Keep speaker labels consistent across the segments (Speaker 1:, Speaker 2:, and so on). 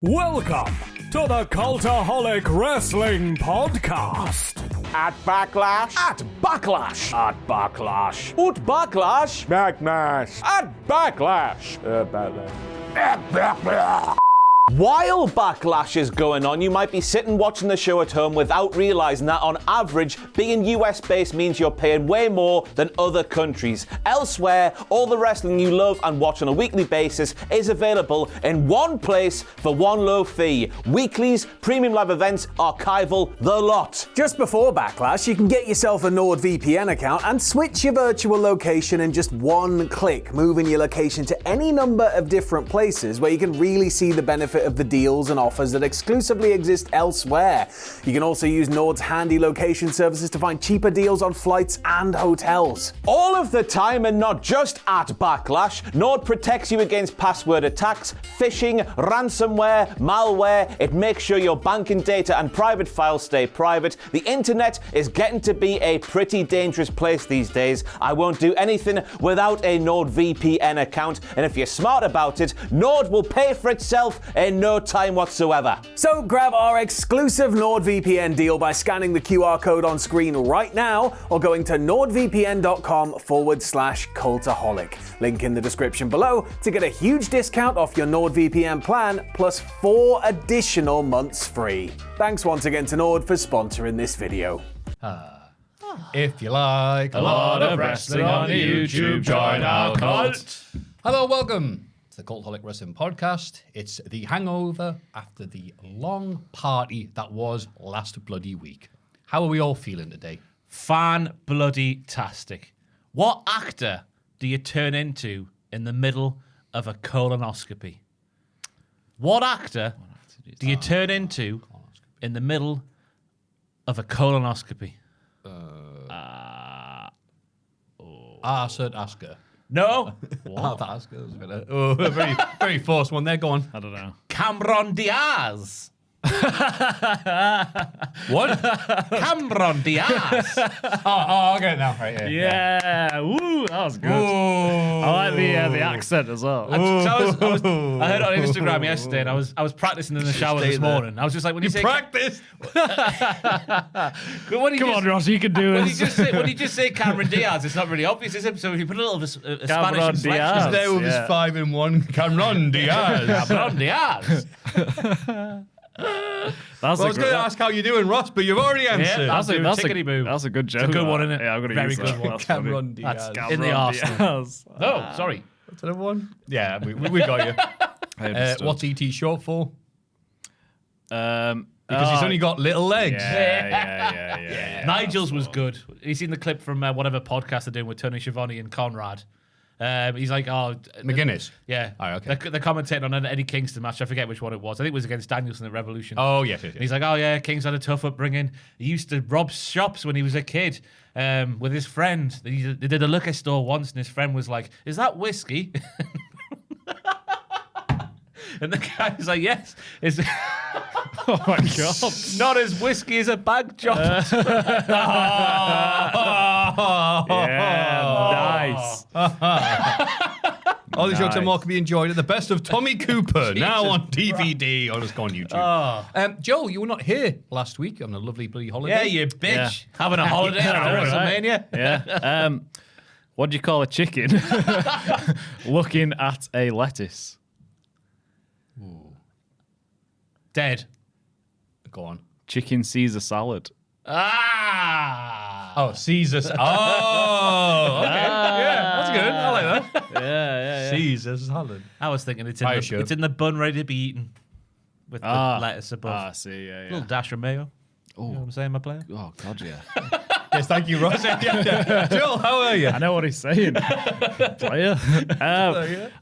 Speaker 1: Welcome to the Cultaholic Wrestling Podcast.
Speaker 2: At Backlash.
Speaker 1: At Backlash.
Speaker 2: At Backlash.
Speaker 1: Ut Backlash.
Speaker 2: Backlash.
Speaker 1: At Backlash.
Speaker 2: Backlash. At Backlash.
Speaker 3: While Backlash is going on, you might be sitting watching the show at home without realising that on average, being US-based means you're paying way more than other countries. Elsewhere, all the wrestling you love and watch on a weekly basis is available in one place for one low fee. Weeklies, premium live events, archival, the lot.
Speaker 4: Just before Backlash, you can get yourself a NordVPN account and switch your virtual location in just one click, moving your location to any number of different places where you can really see the benefit of the deals and offers that exclusively exist elsewhere. You can also use Nord's handy location services to find cheaper deals on flights and hotels.
Speaker 3: All of the time, and not just at Backlash, Nord protects you against password attacks, phishing, ransomware, malware. It makes sure your banking data and private files stay private. The internet is getting to be a pretty dangerous place these days. I won't do anything without a NordVPN account, and if you're smart about it, Nord will pay for itself in no time whatsoever.
Speaker 4: So grab our exclusive NordVPN deal by scanning the QR code on screen right now or going to nordvpn.com/cultaholic. Link in the description below to get a huge discount off your NordVPN plan plus 4 additional months free. Thanks once again to Nord for sponsoring this video.
Speaker 5: If you like a lot of wrestling on YouTube, join our cult. Hello, welcome to the Cultaholic Wrestling Podcast. It's the hangover after the long party that was last bloody week. How are we all feeling today?
Speaker 6: Fan-bloody-tastic. What actor do you turn into in the middle of a colonoscopy? What actor do you turn into in the middle of a colonoscopy?
Speaker 5: I said Asuka.
Speaker 6: No.
Speaker 5: What? Asuka was gonna. Oh, very, very forced one there. Go on.
Speaker 6: I don't know. Cameron Diaz.
Speaker 5: What?
Speaker 6: Cameron Diaz.
Speaker 5: I'll get it now. Right,
Speaker 1: Yeah, woo, that was good.
Speaker 5: Oh,
Speaker 1: I like the accent as well.
Speaker 6: I heard it on Instagram yesterday, and I was practicing in the shower this morning. I was just like, when you say
Speaker 5: practice.
Speaker 1: Come on, Ross, you can do
Speaker 6: when
Speaker 1: this.
Speaker 6: you just say Cameron Diaz, it's not really obvious, is it? So if you put a little Spanish
Speaker 1: Cameron
Speaker 6: inflection,
Speaker 1: Diaz.
Speaker 5: There with his 5-in-1 Cameron Diaz.
Speaker 6: Cameron Diaz.
Speaker 5: I was going to ask how you're doing, Ross, but you've already answered.
Speaker 1: That's a good joke.
Speaker 6: It's a good one, isn't it?
Speaker 1: Yeah, I'm gonna
Speaker 6: Very
Speaker 1: use
Speaker 6: good
Speaker 1: that.
Speaker 6: one.
Speaker 1: That's
Speaker 5: Cameron
Speaker 1: funny.
Speaker 5: Diaz.
Speaker 1: That's
Speaker 6: In the
Speaker 1: Cameron Diaz.
Speaker 6: No, sorry.
Speaker 5: What's another one? Yeah, we got you. What's ET short for? Because he's only got little legs.
Speaker 1: Yeah.
Speaker 6: Nigel's was good. You seen the clip from whatever podcast they're doing with Tony Schiavone and Conrad? He's like,
Speaker 5: McGuinness.
Speaker 6: Yeah.
Speaker 5: Oh, okay.
Speaker 6: They're commentating on an Eddie Kingston match. I forget which one it was. I think it was against Danielson at Revolution.
Speaker 5: Oh, yes.
Speaker 6: And he's like, oh, yeah, King's had a tough upbringing. He used to rob shops when he was a kid with his friend. They did a liquor store once, and his friend was like, is that whiskey? And the guy was like, yes. It's
Speaker 1: Oh my god.
Speaker 6: not as whiskey as a bag job.
Speaker 1: Nice.
Speaker 5: All these jokes and more can be enjoyed at the best of Tommy Cooper, now on DVD. Or just go on YouTube. Joe, you were not here last week on a lovely bloody holiday.
Speaker 6: Yeah, you bitch.
Speaker 1: Yeah.
Speaker 6: Having a holiday after
Speaker 1: right.
Speaker 6: WrestleMania.
Speaker 1: Yeah. What do you call a chicken looking at a lettuce?
Speaker 6: Dead.
Speaker 5: Go on.
Speaker 1: Chicken Caesar salad.
Speaker 6: Ah.
Speaker 5: Oh, Caesar. Oh, okay. Yeah, that's good. I like that.
Speaker 1: Yeah.
Speaker 5: Caesar salad.
Speaker 6: I was thinking it's in the bun ready to be eaten with the lettuce above.
Speaker 1: Ah, I see, yeah.
Speaker 6: A little dash of mayo. You know what I'm saying, my player?
Speaker 1: Oh, God, yeah.
Speaker 5: Yes, thank you, Ross. Joel, how are you?
Speaker 1: I know what he's saying. Player.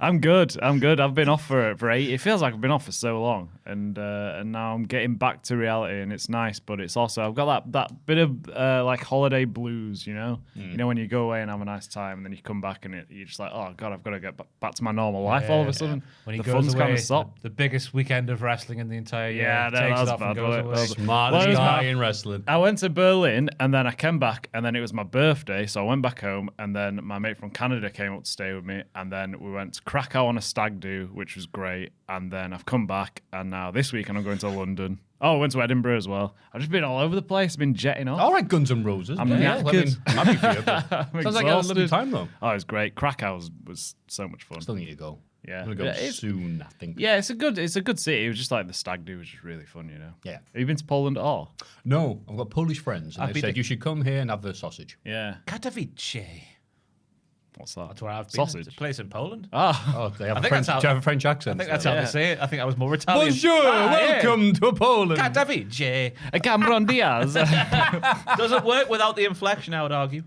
Speaker 1: I'm good. I've been off for 8. It feels like I've been off for so long, and now I'm getting back to reality, and it's nice. But it's also I've got that bit of like holiday blues, you know. You know when you go away and have a nice time, and then you come back and you're just like, oh God, I've got to get back to my normal life. All of a sudden,
Speaker 6: When he
Speaker 1: the
Speaker 6: goes
Speaker 1: fun's
Speaker 6: away,
Speaker 1: kind of stopped.
Speaker 6: the biggest weekend of wrestling in the entire year.
Speaker 1: Yeah,
Speaker 6: takes
Speaker 1: that
Speaker 6: it
Speaker 1: was
Speaker 6: off and
Speaker 1: bad,
Speaker 6: goes
Speaker 1: wasn't it?
Speaker 6: away.
Speaker 5: Smartest guy in wrestling.
Speaker 1: I went to Berlin and then I came back, and then it was my birthday, so I went back home, and then my mate from Canada came up to stay with me, and then we went to Krakow on a stag do, which was great, and then I've come back, and now this weekend I'm going to London. Oh, I went to Edinburgh as well. I've just been all over the place, I've been jetting off.
Speaker 5: All right, Guns N' Roses.
Speaker 1: I'm
Speaker 5: knackered. I'm happy for you. But
Speaker 1: I'm
Speaker 5: sounds like a lovely
Speaker 1: exhausted.
Speaker 5: time, though.
Speaker 1: Oh, it was great. Krakow was so much fun.
Speaker 5: Still need to go.
Speaker 1: Yeah.
Speaker 5: I'm going to go
Speaker 1: It's-
Speaker 5: soon, I think.
Speaker 1: Yeah, it's a good city. It was just like the stag do was just really fun, you know.
Speaker 5: Yeah.
Speaker 1: Have you been to Poland at all?
Speaker 5: No, I've got Polish friends, and
Speaker 6: I've
Speaker 5: they
Speaker 6: been
Speaker 5: said
Speaker 6: to-
Speaker 5: you should come here and have the sausage.
Speaker 1: Yeah.
Speaker 6: Katowice.
Speaker 1: What's that?
Speaker 6: That's where I've been.
Speaker 1: Sausage.
Speaker 6: It's a place in Poland.
Speaker 1: Ah.
Speaker 5: Oh, they have
Speaker 6: I
Speaker 5: a
Speaker 6: think
Speaker 5: French,
Speaker 6: that's how-
Speaker 5: do you have a French accent?
Speaker 6: I think that's
Speaker 5: though?
Speaker 6: how they say it. I think I was more Italian.
Speaker 5: Bonjour, welcome to Poland.
Speaker 6: Katowice.
Speaker 1: Cameron Diaz.
Speaker 6: Doesn't work without the inflection, I would argue.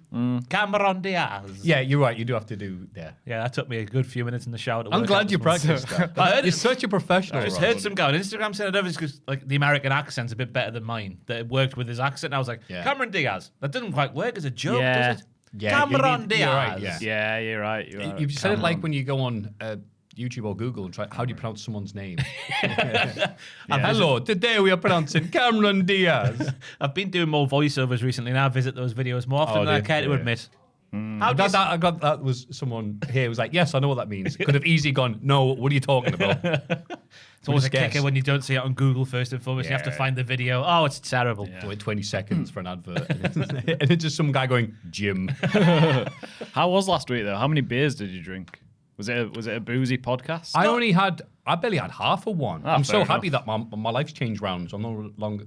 Speaker 6: Cameron Diaz.
Speaker 5: Yeah, you're right. You do have to do that.
Speaker 6: Yeah, that took me a good few minutes in the shower. To
Speaker 5: I'm
Speaker 6: work
Speaker 5: glad
Speaker 6: out
Speaker 5: you
Speaker 6: this morning.
Speaker 5: practiced that.
Speaker 6: I heard
Speaker 5: You're
Speaker 6: it.
Speaker 5: such a professional.
Speaker 6: I just
Speaker 5: Rob.
Speaker 6: heard some guy on Instagram saying it because like the American accent's a bit better than mine. That it worked with his accent. And I was like,
Speaker 5: Yeah.
Speaker 6: Cameron Diaz. That doesn't quite work as a joke,
Speaker 1: Yeah.
Speaker 6: does it?
Speaker 5: Yeah, you
Speaker 6: Cameron
Speaker 5: need-
Speaker 6: Diaz.
Speaker 5: you're right, yeah.
Speaker 1: Yeah, you're right.
Speaker 5: You've said it like when you go on YouTube or Google and try, how do you pronounce someone's name? Hello, today we are pronouncing Cameron Diaz.
Speaker 6: I've been doing more voiceovers recently, and I visit those videos more often than I care to admit. How do you
Speaker 5: I got that was someone here who was like, yes, I know what that means. Could have easily gone, no, what are you talking about?
Speaker 6: It's always a
Speaker 5: guess.
Speaker 6: kicker when you don't see it on Google first and foremost. You have to find the video. Oh, it's terrible.
Speaker 5: Wait 20 seconds for an advert. And it's just some guy going, Jim.
Speaker 1: How was last week though? How many beers did you drink? Was it a boozy podcast?
Speaker 5: I barely had half of one.
Speaker 1: Ah,
Speaker 5: I'm so
Speaker 1: fair
Speaker 5: happy that my life's changed round. So I'm no longer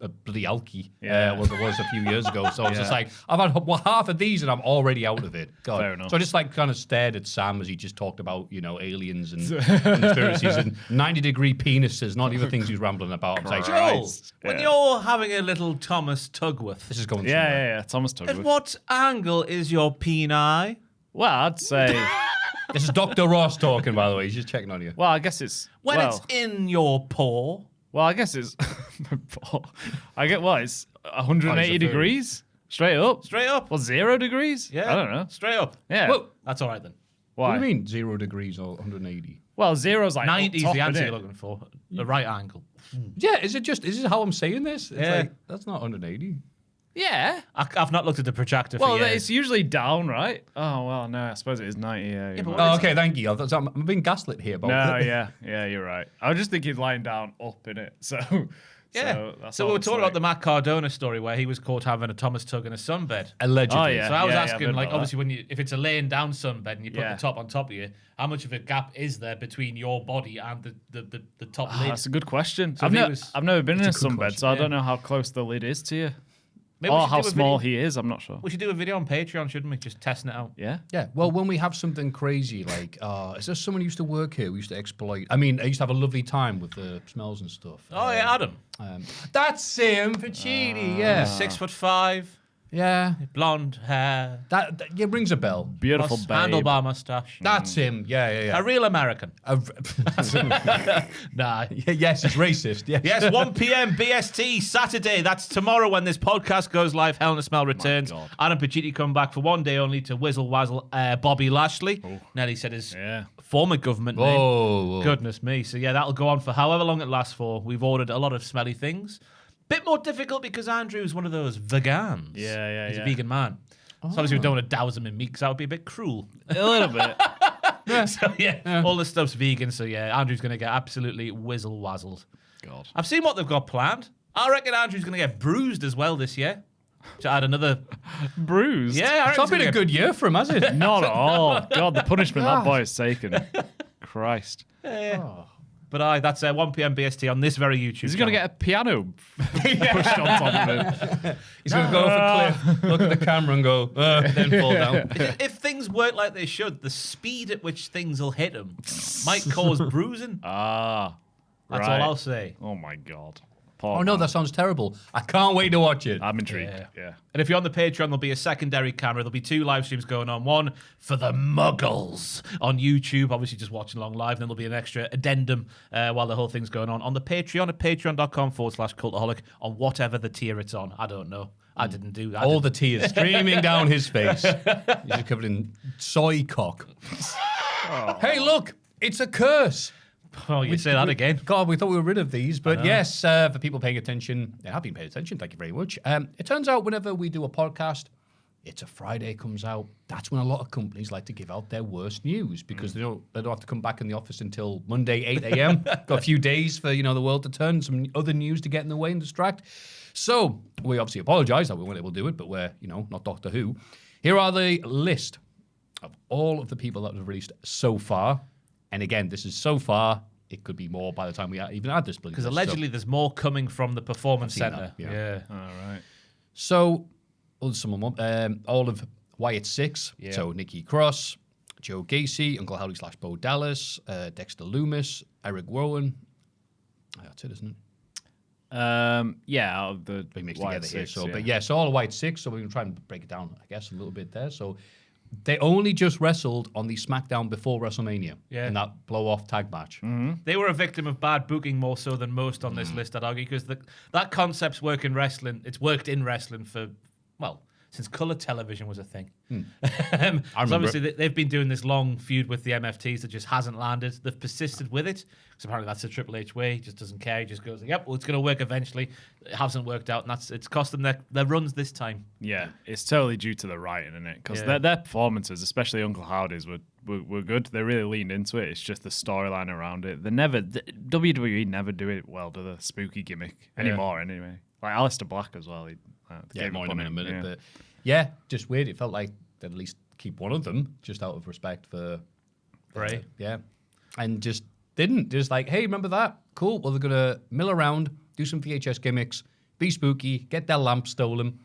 Speaker 5: a bloody alky.
Speaker 1: Yeah.
Speaker 5: Was it was a few years ago. So it's just like, I've had half of these and I'm already out of it. God.
Speaker 1: Fair enough.
Speaker 5: So I just like kind of stared at Sam as he just talked about, aliens and conspiracies and 90-degree penises, not even things he was rambling about. I was like,
Speaker 6: Joel,
Speaker 1: Christ.
Speaker 6: when
Speaker 1: Yeah.
Speaker 6: you're having a little Thomas Tugworth,
Speaker 5: this is going
Speaker 1: Yeah,
Speaker 5: somewhere.
Speaker 1: yeah. Thomas
Speaker 6: at
Speaker 1: Tugwood.
Speaker 6: what angle is your peni?
Speaker 1: Well, I'd say.
Speaker 5: This is Dr. Ross talking, by the way. He's just checking on you.
Speaker 1: Well, I guess it's.
Speaker 6: When
Speaker 1: well,
Speaker 6: it's in your paw.
Speaker 1: Well, I guess it's. It's 180
Speaker 5: Oh,
Speaker 1: degrees straight up.
Speaker 6: Straight up.
Speaker 1: Well, 0 degrees.
Speaker 6: Yeah.
Speaker 1: I don't know.
Speaker 6: Straight up.
Speaker 1: Yeah.
Speaker 5: Whoa.
Speaker 6: That's all right then.
Speaker 5: What
Speaker 1: Why?
Speaker 5: do you mean 0 degrees or 180?
Speaker 1: Well, 0's like
Speaker 6: 90 is
Speaker 1: up
Speaker 6: the
Speaker 1: top,
Speaker 6: answer
Speaker 1: innit?
Speaker 6: you're looking for. The right angle.
Speaker 5: Yeah, is this how I'm saying this? It's
Speaker 6: Yeah.
Speaker 5: like, that's not 180.
Speaker 1: Yeah.
Speaker 6: I've not looked at the protractor
Speaker 1: Well,
Speaker 6: for years.
Speaker 1: it's usually down, right? Oh well, no. I suppose it is 90. Yeah. you
Speaker 6: but
Speaker 1: might-
Speaker 6: what
Speaker 5: Oh, okay, thank you. I'm being gaslit here. About
Speaker 1: No, yeah, you're right. I was just thinking lying down up in it. So.
Speaker 6: Yeah.
Speaker 1: So, that's
Speaker 6: So
Speaker 1: all
Speaker 6: we were
Speaker 1: it's
Speaker 6: talking
Speaker 1: like.
Speaker 6: about the Matt Cardona story where he was caught having a Thomas Tug in a sunbed.
Speaker 5: Allegedly.
Speaker 1: Oh, yeah.
Speaker 6: So I was
Speaker 1: I've
Speaker 6: asking,
Speaker 1: heard
Speaker 6: like,
Speaker 1: about
Speaker 6: obviously, if it's a laying down sunbed and you put
Speaker 1: Yeah.
Speaker 6: the top on top of you, how much of a gap is there between your body and the top
Speaker 1: Ah,
Speaker 6: lid?
Speaker 1: that's a good question.
Speaker 6: So
Speaker 1: I've,
Speaker 6: if he
Speaker 1: never,
Speaker 6: was-
Speaker 1: I've never been in a
Speaker 5: It's a good
Speaker 1: sunbed,
Speaker 5: question,
Speaker 1: so I
Speaker 6: yeah.
Speaker 1: don't know how close the lid is to you.
Speaker 6: Maybe we
Speaker 1: Or
Speaker 6: should
Speaker 1: how
Speaker 6: do a
Speaker 1: small
Speaker 6: video-
Speaker 1: he is, I'm not sure.
Speaker 6: We should do a video on Patreon, shouldn't we? Just testing it out.
Speaker 1: Yeah?
Speaker 5: Yeah. Well, when we have something crazy like, is there someone who used to work here? We used to exploit. I mean, I used to have a lovely time with the smells and stuff.
Speaker 6: Oh, yeah, Adam.
Speaker 5: That's him for Cheedy. Yeah.
Speaker 6: 6'5",
Speaker 5: Yeah.
Speaker 6: blonde hair,
Speaker 5: That yeah, rings a bell.
Speaker 1: Beautiful babe.
Speaker 6: handlebar mustache.
Speaker 5: That's him. Yeah.
Speaker 6: A real American. Nah.
Speaker 5: Yes, it's racist. Yes.
Speaker 6: Yes, 1 p.m. BST Saturday. That's tomorrow when this podcast goes live. Hell in a Smell returns.
Speaker 1: God.
Speaker 6: Adam Pacitti come back for one day only to whizzle wazzle Bobby Lashley. Nelly said his
Speaker 1: Yeah.
Speaker 6: former government name.
Speaker 5: Whoa.
Speaker 6: Goodness me. So yeah, that'll go on for however long it lasts for. We've ordered a lot of smelly things. Bit more difficult because Andrew's one of those vegans.
Speaker 1: Yeah,
Speaker 6: He's
Speaker 1: yeah.
Speaker 6: a vegan man. So obviously we don't want to douse him in meat because that would be a bit cruel.
Speaker 1: A little bit.
Speaker 6: So yeah, all the stuff's vegan. So yeah, Andrew's going to get absolutely whizzle wazzled.
Speaker 1: God.
Speaker 6: I've seen what they've got planned. I reckon Andrew's going to get bruised as well this year. To add another...
Speaker 1: Bruised?
Speaker 6: Yeah, I
Speaker 5: It's
Speaker 6: reckon
Speaker 5: not
Speaker 6: he's
Speaker 5: been
Speaker 6: gonna
Speaker 5: a good year for him, has it?
Speaker 1: Not at all. God, the punishment that boy has taken. Christ.
Speaker 6: But that's 1 p.m. BST on this very YouTube
Speaker 1: Is he going to get a piano pushed on top of him?
Speaker 5: He's going to go off a cliff, look at the camera and go, then fall down.
Speaker 6: If things work like they should, the speed at which things will hit him might cause bruising.
Speaker 1: Ah.
Speaker 6: That's
Speaker 1: right.
Speaker 6: all I'll say.
Speaker 1: Oh, my God. Poor
Speaker 5: Oh, no,
Speaker 1: man.
Speaker 5: that sounds terrible. I can't wait to watch it.
Speaker 1: I'm intrigued. Yeah.
Speaker 6: And if you're on the Patreon, there'll be a secondary camera. There'll be 2 live streams going on. One for the Muggles on YouTube, obviously just watching along live. And then there'll be an extra addendum while the whole thing's going on the Patreon at patreon.com/cultaholic on whatever the tier it's on. I don't know. I didn't do that.
Speaker 5: All the tears streaming down his face. He's just covered in soy cock. Hey, look, it's a curse.
Speaker 6: Oh, you say that again.
Speaker 5: God, we thought we were rid of these. But yes, for people paying attention, they have been paying attention. Thank you very much. It turns out whenever we do a podcast, it's a Friday comes out. That's when a lot of companies like to give out their worst news because they don't have to come back in the office until Monday, 8 a.m. Got a few days for, the world to turn, some other news to get in the way and distract. So we obviously apologize that we weren't able to do it, but we're, not Doctor Who. Here are the list of all of the people that have released so far. And again, this is so far. It could be more by the time we even add this.
Speaker 6: Because allegedly there's more coming from the Performance Center.
Speaker 5: Yeah.
Speaker 1: All right.
Speaker 5: So, all of Wyatt Six. Yeah. So, Nikki Cross, Joe Gacy, Uncle Howdy / Bo Dallas, Dexter Loomis, Eric Rowan. That's it, isn't it?
Speaker 1: Out of the
Speaker 5: we mixed
Speaker 1: White
Speaker 5: together here.
Speaker 1: Six,
Speaker 5: So,
Speaker 1: yeah.
Speaker 5: but yeah, so all of White Six. So we're gonna try and break it down, I guess, a little bit there. So they only just wrestled on the SmackDown before WrestleMania in that blow-off tag match.
Speaker 6: They were a victim of bad booking more so than most on this list, I'd argue, because that concept's work in wrestling. It's worked in wrestling for, since colour television was a thing.
Speaker 5: I remember
Speaker 6: obviously they've been doing this long feud with the MFTs that just hasn't landed. They've persisted with it because apparently that's the Triple H way. He just doesn't care. He just goes, "Yep, well, it's going to work eventually." It hasn't worked out, and it's cost them their runs this time.
Speaker 1: Yeah, it's totally due to the writing, isn't it? Because their performances, especially Uncle Howdy's, were good. They really leaned into it. It's just the storyline around it. WWE never do it well to the spooky gimmick anymore. Anyway, like Aleister Black as well.
Speaker 5: More in a minute. But yeah, just weird. It felt like they'd at least keep one of them just out of respect for
Speaker 6: Bray.
Speaker 5: Yeah. And just didn't. Just like, hey, remember that? Cool. Well, they're going to mill around, do some VHS gimmicks, be spooky, get their lamp stolen,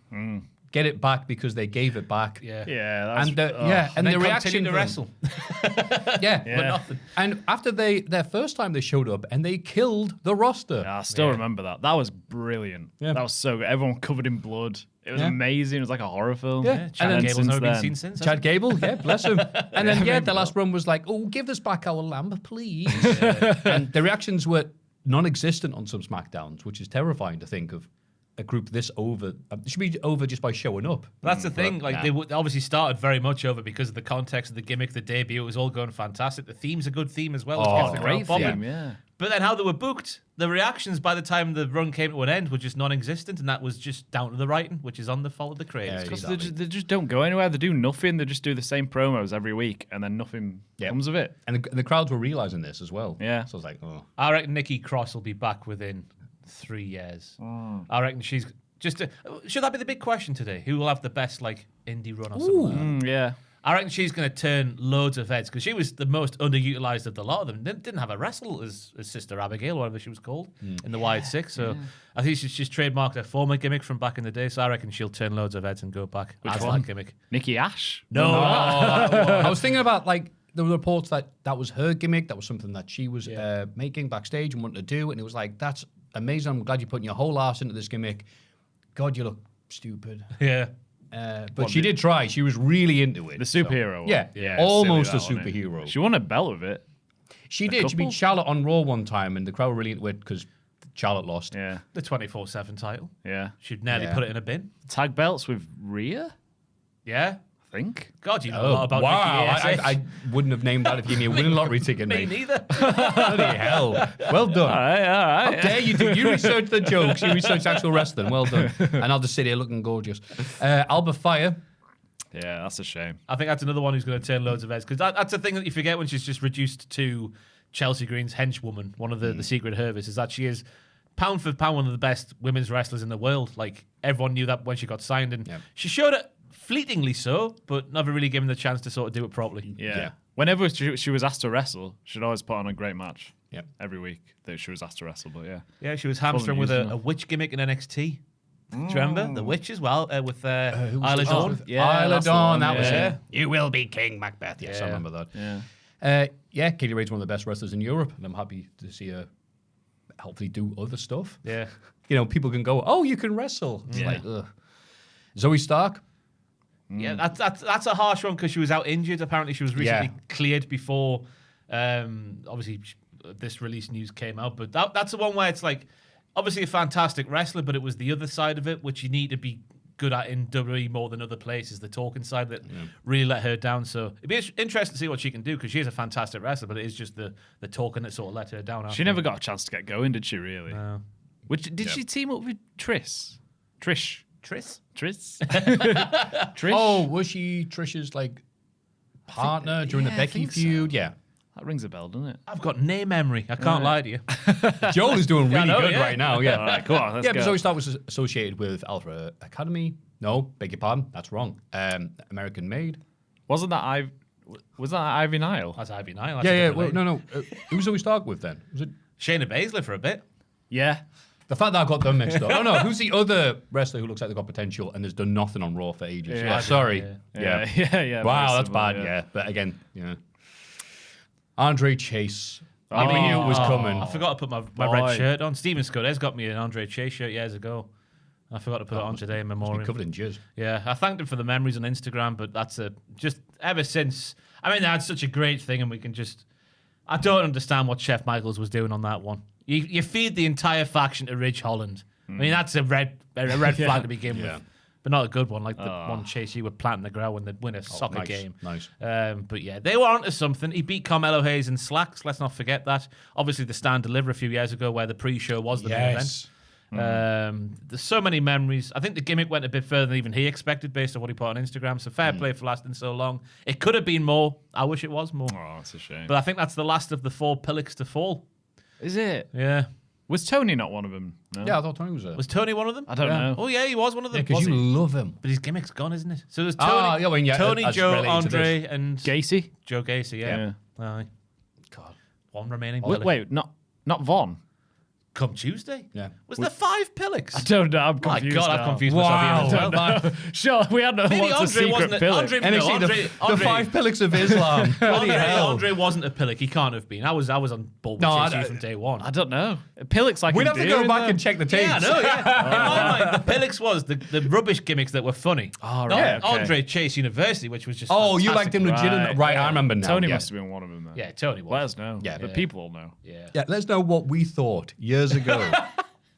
Speaker 5: get it back because they gave it back.
Speaker 1: Yeah.
Speaker 5: And the reaction
Speaker 6: to wrestle.
Speaker 5: But nothing. And after their first time they showed up and they killed the roster.
Speaker 1: I still remember that. That was brilliant.
Speaker 5: Yeah.
Speaker 1: That was so good. Everyone covered in blood. It was amazing. It was like a horror film.
Speaker 5: Yeah.
Speaker 6: Chad Gable's never been seen since.
Speaker 5: Chad Gable, bless him. And then, the last run was like, oh, give us back our lamp, please. And the reactions were non-existent on some SmackDowns, which is terrifying to think of a group this over. It should be over just by showing up.
Speaker 6: That's the thing. Like they obviously started very much over because of the context of the gimmick, the debut. It was all going fantastic. The theme's a good theme as well.
Speaker 5: Oh,
Speaker 1: Great
Speaker 6: crowd
Speaker 1: theme,
Speaker 6: bombing.
Speaker 1: yeah.
Speaker 6: But then how they were booked, the reactions by the time the run came to an end were just non-existent, and that was just down to the writing, which is on the fault of the creators.
Speaker 5: Yeah,
Speaker 1: Because
Speaker 5: exactly.
Speaker 1: they just don't go anywhere. They do nothing. They just do the same promos every week, and then nothing comes of it.
Speaker 5: And the crowds were realizing this as well.
Speaker 1: Yeah.
Speaker 5: So I was like, oh.
Speaker 6: I reckon Nikki Cross will be back within 3 years. I reckon she's just. Should that be the big question today? Who will have the best indie run or something? Like that?
Speaker 1: Yeah.
Speaker 6: I reckon she's going to turn loads of heads because she was the most underutilized of the lot of them. Didn't have a wrestle as Sister Abigail, whatever she was called, in the Wyatt Six. So I think she's trademarked her former gimmick from back in the day. So I reckon she'll turn loads of heads and go back as
Speaker 1: one?
Speaker 6: that gimmick.
Speaker 1: Nikki Ash?
Speaker 6: No.
Speaker 5: I was thinking about the reports that was her gimmick. That was something that she was making backstage and wanted to do. And it was like, that's amazing. I'm glad you're putting your whole ass into this gimmick. God, you look stupid.
Speaker 6: Yeah.
Speaker 5: But she did try. She was really into it.
Speaker 1: The superhero one.
Speaker 5: Yeah, almost a
Speaker 1: silly, that, wasn't it?
Speaker 5: superhero.
Speaker 1: She won a belt with it.
Speaker 5: She did. She beat Charlotte on Raw one time, and the crowd were really into it because Charlotte lost.
Speaker 1: Yeah.
Speaker 6: The 24/7 title.
Speaker 1: Yeah.
Speaker 6: She'd nearly put it in a bin.
Speaker 1: Tag belts with Rhea,
Speaker 6: Yeah.
Speaker 1: I think.
Speaker 6: God, you know a lot about Nikki ASH.
Speaker 5: I wouldn't have named that if you gave me a winning lottery ticket,
Speaker 6: Me
Speaker 5: mate.
Speaker 6: neither.
Speaker 5: Bloody hell. Well done.
Speaker 1: All right.
Speaker 5: How dare you do? You research the jokes, you research actual wrestling. Well done. And I'll just sit here looking gorgeous. Alba Fire.
Speaker 1: Yeah, that's a shame.
Speaker 6: I think that's another one who's going to turn loads of heads because that's the thing that you forget when she's just reduced to Chelsea Green's henchwoman. One of the secret Hervis is that she is pound for pound one of the best women's wrestlers in the world. Like everyone knew that when she got signed, and she showed it fleetingly so, but never really given the chance to sort of do it properly.
Speaker 1: Yeah. Whenever she was asked to wrestle, she'd always put on a great match.
Speaker 5: Yeah.
Speaker 1: Every week that she was asked to wrestle, but
Speaker 6: Yeah, she was hamstrung with a witch gimmick in NXT. Do you remember the witch as well with Isla Dawn?
Speaker 5: Isla Dawn, that was
Speaker 6: yeah.
Speaker 5: it. You will be King Macbeth. Yes, I remember that.
Speaker 1: Yeah.
Speaker 5: Katie Ray's one of the best wrestlers in Europe, and I'm happy to see her hopefully do other stuff.
Speaker 6: Yeah.
Speaker 5: You know, people can go, oh, you can wrestle. It's like, ugh. Zoe Stark.
Speaker 6: Yeah, that's a harsh one because she was out injured. Apparently, she was recently cleared before, obviously, this release news came out. But that's the one where it's like, obviously a fantastic wrestler, but it was the other side of it, which you need to be good at in WWE more than other places, the talking side that really let her down. So it'd be interesting to see what she can do because she is a fantastic wrestler, but it is just the talking that sort of let her down.
Speaker 1: She never got a chance to get going, did she? Really?
Speaker 6: No.
Speaker 1: Did she team up with Trish?
Speaker 6: Trish?
Speaker 1: Trish?
Speaker 5: Oh, was she Trish's like partner during the
Speaker 1: I
Speaker 5: Becky
Speaker 1: think so.
Speaker 5: feud? Yeah.
Speaker 1: That rings a bell, doesn't it?
Speaker 6: I've got name memory. I can't lie to you.
Speaker 5: Joel is doing really
Speaker 6: know,
Speaker 5: good
Speaker 6: yeah.
Speaker 5: right now. Yeah.
Speaker 1: All right, go on. Let's
Speaker 5: Yeah,
Speaker 1: go.
Speaker 5: but Zoe Stark was associated with Alpha Academy. No, beg your pardon. That's wrong. American Made.
Speaker 1: Was that Ivy Nile?
Speaker 6: That's Ivy Nile.
Speaker 5: Yeah. Well, no. Who was Zoe Stark with then? Was it
Speaker 6: Shayna Baszler for a bit.
Speaker 1: Yeah.
Speaker 5: the fact that I got them mixed up? No. Who's the other wrestler who looks like they've got potential and has done nothing on Raw for ages?
Speaker 1: Yeah.
Speaker 5: Sorry.
Speaker 6: Yeah.
Speaker 1: Yeah.
Speaker 5: Wow,
Speaker 1: very
Speaker 5: that's
Speaker 1: similar,
Speaker 5: bad. Yeah. But again, Andre Chase. We knew it was coming.
Speaker 6: I forgot to put my red shirt on. Steven Scudet's got me an Andre Chase shirt years ago. I forgot to put it on today in memoriam.
Speaker 5: Covered in jizz.
Speaker 6: Yeah, I thanked him for the memories on Instagram, but that's just ever since. I mean, that's such a great thing, and we can just. I don't understand what Chef Michaels was doing on that one. You feed the entire faction to Ridge Holland. I mean, that's a red flag to begin with, but not a good one like the one Chase you were planting the ground when they win a soccer game.
Speaker 5: Nice.
Speaker 6: But yeah, they were onto something. He beat Carmelo Hayes in slacks. Let's not forget that. Obviously, the stand deliver a few years ago where the pre-show was the main event. There's so many memories. I think the gimmick went a bit further than even he expected based on what he put on Instagram. So fair play for lasting so long. It could have been more. I wish it was more.
Speaker 1: Oh, that's a shame.
Speaker 6: But I think that's the last of the 4 Pillocks to fall.
Speaker 1: Is it?
Speaker 6: Yeah.
Speaker 1: Was Tony not one of them? No?
Speaker 5: Yeah, I thought Tony was there.
Speaker 6: Was Tony one of them?
Speaker 1: I don't know.
Speaker 6: Oh yeah, he was one of them.
Speaker 5: Because
Speaker 6: Was
Speaker 5: you
Speaker 6: he?
Speaker 5: love him.
Speaker 6: But his gimmick's gone, isn't it? So there's Tony, Tony,
Speaker 5: as
Speaker 6: Joe,
Speaker 5: related to
Speaker 6: Andre, and
Speaker 1: Gacy?
Speaker 6: Joe Gacy. Yeah. Aye.
Speaker 5: God.
Speaker 6: One remaining.
Speaker 1: Wait, not Vaughn.
Speaker 6: Come Tuesday.
Speaker 5: Yeah.
Speaker 6: Was there 5 Pillocks?
Speaker 1: I don't know. I'm
Speaker 6: My
Speaker 1: confused.
Speaker 6: God,
Speaker 1: now.
Speaker 6: I've confused myself even as well.
Speaker 1: Sure, we had no
Speaker 6: Maybe
Speaker 1: what's a
Speaker 6: Andre
Speaker 1: secret
Speaker 6: wasn't.
Speaker 1: pillock.
Speaker 5: NXT, the 5 Pillocks of Islam. Bloody hell.
Speaker 6: Andre wasn't a Pillock. He can't have been. I was on board with
Speaker 5: No,
Speaker 6: JC from day one.
Speaker 1: I don't know. Pillock's like
Speaker 5: We'd have to go back and check the tapes.
Speaker 6: Yeah, I know. Yeah. In my mind, the Pillocks was the rubbish gimmicks that were funny.
Speaker 1: Oh,
Speaker 6: Not
Speaker 1: right, okay.
Speaker 6: Andre Chase University, which was just.
Speaker 5: Oh, you
Speaker 6: fantastic.
Speaker 5: liked him legitimate. Right, I remember now.
Speaker 1: Tony
Speaker 5: yeah.
Speaker 1: must have been one of them then.
Speaker 6: Yeah, Tony was.
Speaker 1: Let us know.
Speaker 5: Yeah.
Speaker 1: The people will know.
Speaker 6: Yeah.
Speaker 5: Yeah, let's know what we thought years ago.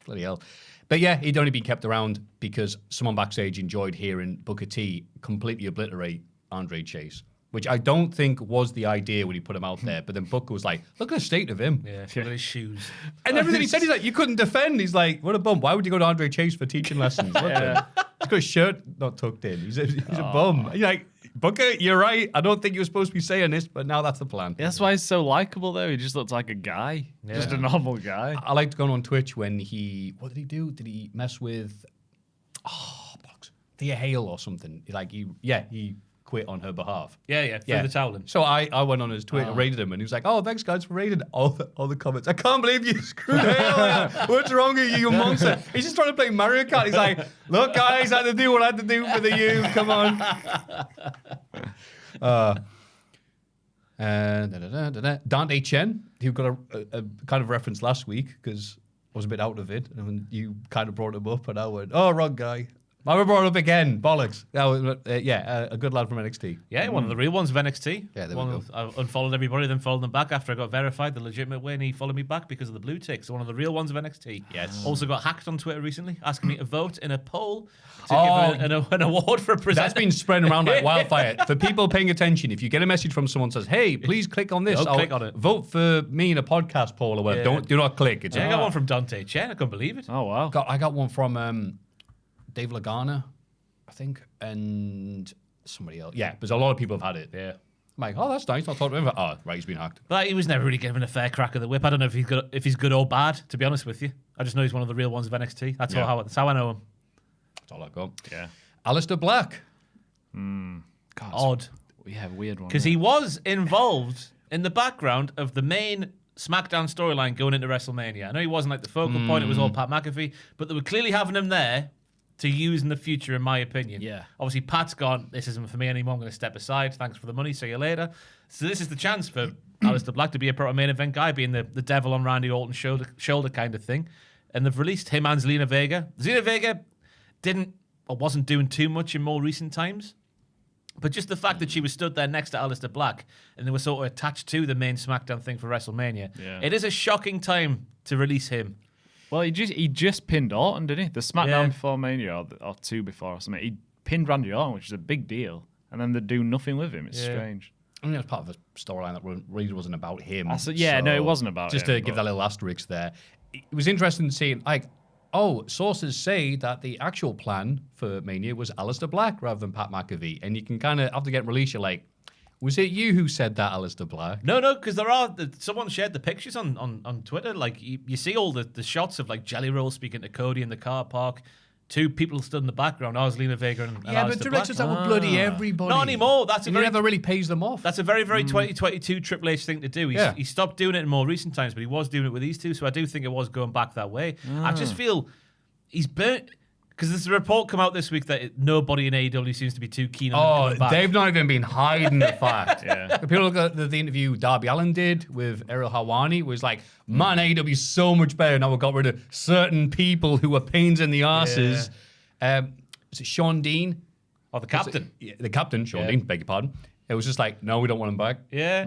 Speaker 5: Bloody hell. But yeah, he'd only been kept around because someone backstage enjoyed hearing Booker T completely obliterate Andre Chase, which I don't think was the idea when he put him out there. But then Booker was like, look at the state of him.
Speaker 6: Yeah, look at his shoes.
Speaker 5: And everything he said, he's like, you couldn't defend. He's like, what a bum. Why would you go to Andre Chase for teaching lessons? Look at him. He's got his shirt not tucked in. He's a bum. You're like, Booker, you're right. I don't think you were supposed to be saying this, but now that's the plan.
Speaker 1: That's why he's so likable, though. He just looks like a guy. Just a normal guy.
Speaker 5: I liked going on Twitch when what did he do? Did he mess with, bollocks, Thea Hale or something? He quit on her behalf.
Speaker 6: Yeah, threw the towel in.
Speaker 5: So I went on his Twitter, rated him, and he was like, "Oh, thanks guys for rating." All the comments. I can't believe you screwed Hale. What's wrong with you, you monster? He's just trying to play Mario Kart. He's like, "Look, guys, I had to do what I had to do for the U. Come on." Dante Chen, who got a kind of reference last week because I was a bit out of it, and you kind of brought him up, and I went, "Oh, wrong guy." I brought it up again. Bollocks. A good lad from NXT.
Speaker 6: Yeah, one of the real ones of NXT.
Speaker 5: Yeah, there we go.
Speaker 6: I unfollowed everybody, then followed them back after I got verified the legitimate way, and he followed me back because of the blue tick. So one of the real ones of NXT.
Speaker 5: Yes.
Speaker 6: Also got hacked on Twitter recently, asking me to vote in a poll to give an award for a presenter.
Speaker 5: That's been spreading around like wildfire. For people paying attention, if you get a message from someone that says, "Hey, please click on this,"
Speaker 6: Don't click on it.
Speaker 5: Vote for me in a podcast poll or whatever.
Speaker 6: Yeah.
Speaker 5: Do not click. It's
Speaker 6: I got one from Dante Chen. I couldn't believe it.
Speaker 1: Oh, wow.
Speaker 5: I got one from Dave Lagana, I think, and somebody else. Yeah, because a lot of people have had it.
Speaker 6: Yeah.
Speaker 5: I'm like, oh, that's nice. I'll talk to him. Oh, right, he's been hacked.
Speaker 6: But he was never really given a fair crack of the whip. I don't know if he's good or bad, to be honest with you. I just know he's one of the real ones of NXT. That's how I know him.
Speaker 5: That's all I got.
Speaker 1: Yeah.
Speaker 5: Aleister Black.
Speaker 1: God,
Speaker 6: Odd.
Speaker 1: Yeah, weird one.
Speaker 6: Because he was involved in the background of the main SmackDown storyline going into WrestleMania. I know he wasn't like the focal point. It was all Pat McAfee. But they were clearly having him there to use in the future, in my opinion.
Speaker 1: Yeah.
Speaker 6: Obviously, Pat's gone, this isn't for me anymore. I'm going to step aside. Thanks for the money. See you later. So this is the chance for Aleister Black to be a proper main event guy, being the devil on Randy Orton's shoulder kind of thing. And they've released him and Zelina Vega. Zelina Vega wasn't doing too much in more recent times. But just the fact that she was stood there next to Aleister Black and they were sort of attached to the main SmackDown thing for WrestleMania,
Speaker 1: Yeah.
Speaker 6: it is a shocking time to release him.
Speaker 1: Well, he just pinned Orton, didn't he? The SmackDown before Mania or two before or something. He pinned Randy Orton, which is a big deal. And then they do nothing with him. It's strange.
Speaker 5: I mean, it was part of a storyline that really wasn't about him.
Speaker 1: No, it wasn't about him.
Speaker 5: Just to give that little asterisk there. It was interesting seeing, sources say that the actual plan for Mania was Aleister Black rather than Pat McAfee. And you can kind of, after getting released, you're like, was it you who said that, Aleister Black?
Speaker 6: No, because someone shared the pictures on Twitter. Like, you see all the shots of, like, Jelly Roll speaking to Cody in the car park. Two people stood in the background. Zelina Vega and
Speaker 5: yeah,
Speaker 6: Aleister
Speaker 5: but directors that would bloody everybody.
Speaker 6: Not anymore.
Speaker 5: It never really pays them off.
Speaker 6: That's a very, very 2022 Triple H thing to do. He stopped doing it in more recent times, but he was doing it with these two. So I do think it was going back that way. I just feel he's burnt. Because there's a report come out this week that nobody in AEW seems to be too keen on him coming back.
Speaker 5: They've not even been hiding the fact. People look at the interview Darby Allin did with Errol Hawani, was like, man, AEW is so much better now we've got rid of certain people who are pains in the arses. Is it Sean Dean?
Speaker 6: Oh, the captain.
Speaker 5: The captain, Sean Dean, beg your pardon. It was just like, no, we don't want him back.
Speaker 6: Yeah.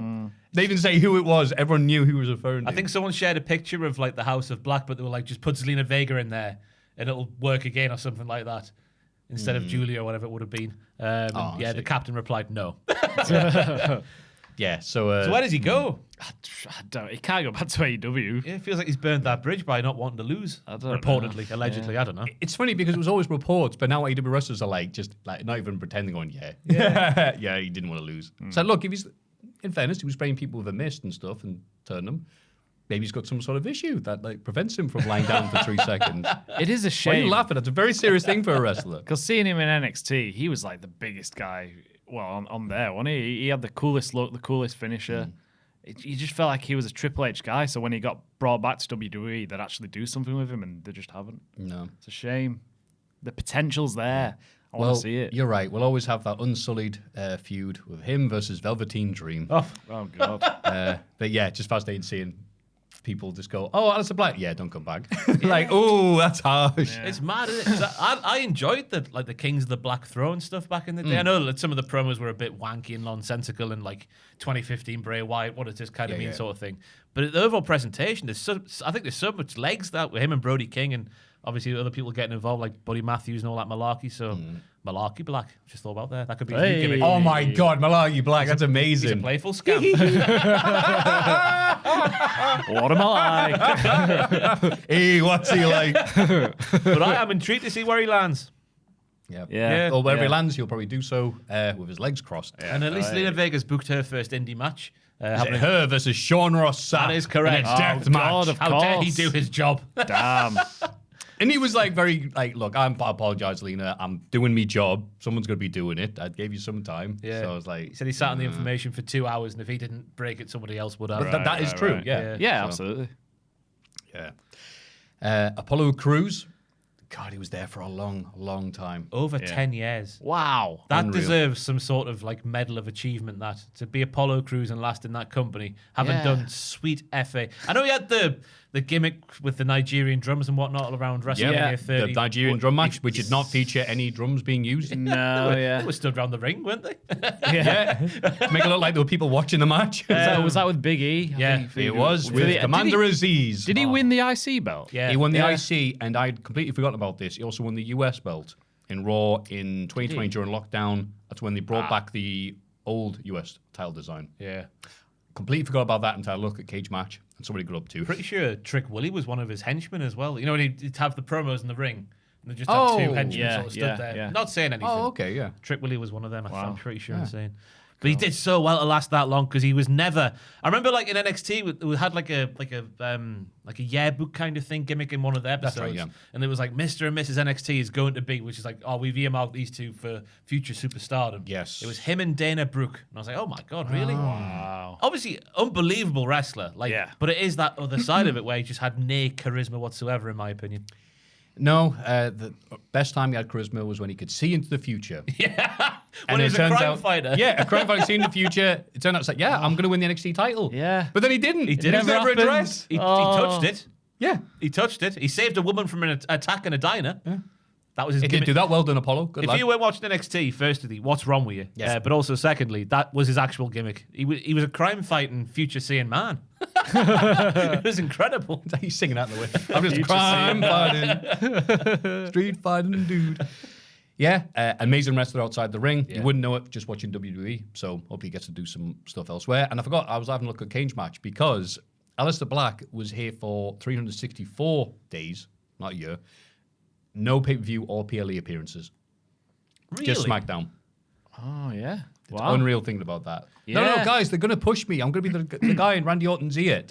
Speaker 5: They didn't say who it was. Everyone knew who he was referring to.
Speaker 6: I think someone shared a picture of like the House of Black, but they were like, just put Zelina Vega in there and it'll work again or something like that instead of Julia or whatever it would have been. The captain replied no.
Speaker 5: So
Speaker 6: where does he go?
Speaker 1: He can't go back to AEW.
Speaker 6: Yeah, it feels like he's burned that bridge by not wanting to lose. Reportedly, allegedly, I don't know.
Speaker 5: It's funny because it was always reports, but now AEW wrestlers are like just like not even pretending on yeah, he didn't want to lose. So look, if he's in fairness, he was spraying people with a mist and stuff and turning them. Maybe he's got some sort of issue that like prevents him from lying down for 3 seconds.
Speaker 1: It is a shame.
Speaker 5: Why are you laughing? That's a very serious thing for a wrestler.
Speaker 1: Because seeing him in NXT, he was like the biggest guy. Well, on there, wasn't he? He had the coolest look, the coolest finisher. You just felt like he was a Triple H guy. So when he got brought back to WWE, they'd actually do something with him, and they just haven't.
Speaker 5: No,
Speaker 1: it's a shame. The potential's there. I want to see it.
Speaker 5: You're right. We'll always have that unsullied feud with him versus Velveteen Dream.
Speaker 1: Oh God.
Speaker 5: But yeah, just fascinating seeing people just go, oh, Aleister Black, yeah, don't come back. Like, oh, that's harsh.
Speaker 6: Yeah. It's mad, isn't it? 'Cause I enjoyed the Kings of the Black Throne stuff back in the day. I know that some of the promos were a bit wanky and nonsensical and like 2015 Bray Wyatt, what does this kind of mean sort of thing. But the overall presentation, I think there's so much legs that with him and Brody King and obviously other people getting involved like Buddy Matthews and all that malarkey. So Malarkey Black, just thought about that. That could be a new gimmick.
Speaker 5: Oh my God, Malarkey Black, that's amazing.
Speaker 6: He's a playful scam.
Speaker 1: What am I like?
Speaker 5: Hey, what's he like?
Speaker 6: But I am intrigued to see where he lands.
Speaker 1: Yeah.
Speaker 5: Or wherever he lands, he'll probably do so with his legs crossed.
Speaker 6: And at least Zelina Vega's booked her first indie match.
Speaker 5: Her versus Sean Ross Sapp.
Speaker 6: That is correct.
Speaker 5: In a death match.
Speaker 1: of
Speaker 6: How dare he do his job?
Speaker 1: Damn.
Speaker 5: And he was like look, I apologize, Lena. I'm doing me job. Someone's going to be doing it. I gave you some time.
Speaker 6: Yeah.
Speaker 5: So I was like...
Speaker 6: He said he sat on the information for 2 hours, and if he didn't break it, somebody else would have.
Speaker 5: But that is true, yeah.
Speaker 1: Yeah, absolutely.
Speaker 5: Yeah. Apollo Crews. God, he was there for a long, long time.
Speaker 6: Over 10 years.
Speaker 1: Wow.
Speaker 6: That
Speaker 5: Unreal.
Speaker 6: deserves some sort of like medal of achievement, that to be Apollo Crews and last in that company, having done sweet FA. I know he had the gimmick with the Nigerian drums and whatnot around WrestleMania 30.
Speaker 5: The Nigerian drum match, which did not feature any drums being used.
Speaker 1: No,
Speaker 6: They were stood around the ring, weren't they?
Speaker 5: To make it look like there were people watching the match.
Speaker 1: Was that with Big E?
Speaker 6: Yeah,
Speaker 5: it was with Commander Aziz.
Speaker 1: Did he win the IC belt?
Speaker 6: Yeah.
Speaker 5: He won the IC, and I'd completely forgotten about this. He also won the US belt in Raw in 2020 during lockdown. That's when they brought back the old US title design.
Speaker 6: Yeah.
Speaker 5: Completely forgot about that until I look at Cage Match and somebody got up to.
Speaker 6: Pretty sure Trick Willie was one of his henchmen as well. You know, when he'd have the promos in the ring, and they just have two henchmen sort of stood there, not saying anything.
Speaker 5: Oh, okay, yeah.
Speaker 6: Trick Willie was one of them. I'm pretty sure I'm saying. But he did so well to last that long because he was never. I remember like in NXT we had like a yearbook kind of thing gimmick in one of the episodes,
Speaker 5: That's right, yeah.
Speaker 6: and it was like Mr. and Mrs. NXT is going to be, which is like, oh, we've earmarked these two for future superstardom.
Speaker 5: Yes.
Speaker 6: It was him and Dana Brooke, and I was like, oh my God, really? Wow. Obviously, unbelievable wrestler, but it is that other side of it where he just had no charisma whatsoever, in my opinion.
Speaker 5: No, the best time he had charisma was when he could see into the future.
Speaker 6: Yeah. When he was a crime fighter.
Speaker 5: Yeah, a crime fighter seeing the future. It turned out it's like, I'm going to win the NXT title.
Speaker 1: Yeah.
Speaker 5: But then he didn't. He
Speaker 6: didn't.
Speaker 5: It was never addressed.
Speaker 6: He touched it.
Speaker 5: Yeah.
Speaker 6: He touched it. He saved a woman from an attack in a diner. Yeah. That was his
Speaker 5: He
Speaker 6: gimmick.
Speaker 5: did do that. Well done, Apollo. Good lad.
Speaker 6: If you were watching NXT, firstly, what's wrong with you?
Speaker 5: Yes.
Speaker 6: But also, secondly, that was his actual gimmick. He was a crime-fighting, future-seeing man. It was incredible.
Speaker 5: He's singing out in the way. I'm just crime fighting, street fighting dude. Yeah, amazing wrestler outside the ring. You wouldn't know it just watching WWE, so hope he gets to do some stuff elsewhere. And I forgot, I was having a look at Cage Match because Aleister Black was here for 364 days, not a year. No pay-per-view or PLE appearances.
Speaker 6: Really?
Speaker 5: Just SmackDown.
Speaker 1: Oh, yeah.
Speaker 5: It's unreal thinking about that. No,
Speaker 1: Yeah.
Speaker 5: guys, they're going to push me. I'm going to be the guy in Randy Orton's ear.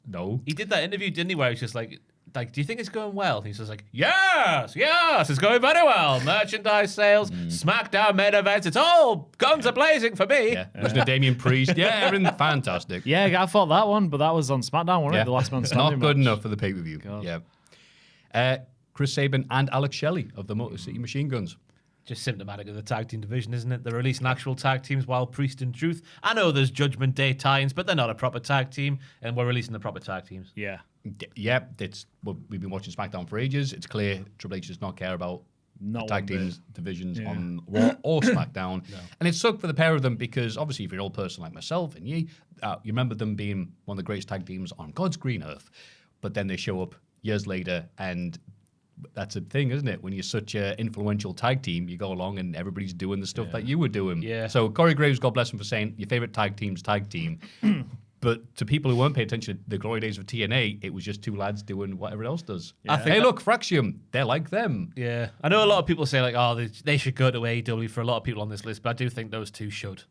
Speaker 5: No.
Speaker 6: He did that interview, didn't he, where he's just like, do you think it's going well? And he's just like, yes, it's going very well. Merchandise sales, SmackDown main events, it's all guns are blazing for me.
Speaker 5: Yeah. Listen to Damian Priest. Yeah, everything fantastic.
Speaker 1: Yeah, I thought that one, but that was on SmackDown, wasn't it? The last man standing
Speaker 5: Not good
Speaker 1: match.
Speaker 5: enough for the pay-per-view. Yeah. Chris Sabin and Alex Shelley of the Motor City Machine Guns.
Speaker 6: Just symptomatic of the tag team division, isn't it? They're releasing actual tag teams while Priest and Truth. I know there's Judgment Day tie-ins, but they're not a proper tag team, and we're releasing the proper tag teams.
Speaker 1: Yeah.
Speaker 5: Yeah, we've been watching SmackDown for ages. It's clear Triple H does not care about the tag teams divisions on Raw or SmackDown. And it sucked for the pair of them because obviously if you're an old person like myself and you remember them being one of the greatest tag teams on God's green earth. But then they show up years later and that's a thing, isn't it? When you're such an influential tag team, you go along and everybody's doing the stuff that you were doing.
Speaker 6: Yeah.
Speaker 5: So Corey Graves, God bless him for saying your favorite tag team's tag team. But to people who weren't paying attention to the glory days of TNA, it was just two lads doing what everyone else does.
Speaker 6: I think
Speaker 5: Hey, look, Fraxium, they're like them.
Speaker 6: Yeah. I know a lot of people say, like, oh, they should go to AEW for a lot of people on this list, but I do think those two should.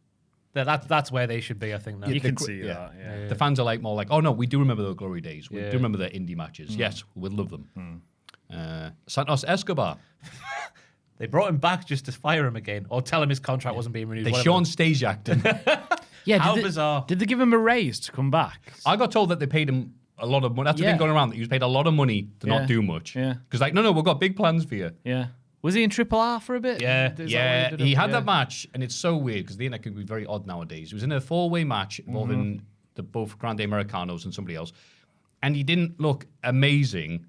Speaker 6: That's where they should be, I think. Now.
Speaker 1: You can see that, yeah.
Speaker 5: The fans are like more like, oh no, we do remember the glory days. We do remember the indie matches. Yes, we'll love them. Santos Escobar.
Speaker 6: They brought him back just to fire him again, or tell him his contract wasn't being renewed.
Speaker 5: They
Speaker 6: whatever.
Speaker 5: Sean stage acting.
Speaker 1: Yeah,
Speaker 6: How bizarre.
Speaker 1: Did they give him a raise to come back?
Speaker 5: I got told that they paid him a lot of money. That's the thing going around, that he was paid a lot of money to not do much.
Speaker 1: Yeah.
Speaker 5: Because like, no, we've got big plans for you.
Speaker 1: Yeah. Was he in Triple R for a bit?
Speaker 6: Yeah.
Speaker 1: Is that
Speaker 5: Yeah,
Speaker 1: what did
Speaker 5: he
Speaker 1: it?
Speaker 5: had that match, and it's so weird because the internet can be very odd nowadays. He was in a four-way match involving both Grande Americanos and somebody else, and he didn't look amazing.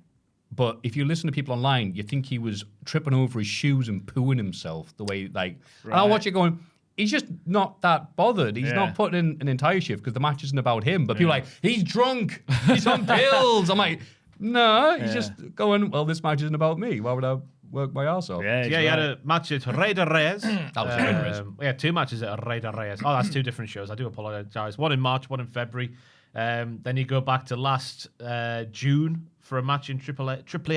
Speaker 5: But if you listen to people online, you think he was tripping over his shoes and pooing himself the way, like. And I watch it going, he's just not that bothered. He's not putting in an entire shift because the match isn't about him. But people are like, he's drunk, he's on pills. I'm like, no, he's just going, well, this match isn't about me. Why would I work my arse off?
Speaker 1: Yeah,
Speaker 6: Yeah, he had a match at Rey de Reyes.
Speaker 5: That was Rey de Reyes.
Speaker 6: We had two matches at Rey de Reyes. Oh, that's two different shows. I do apologise. One in March, one in February. Then you go back to last June for a match in Triple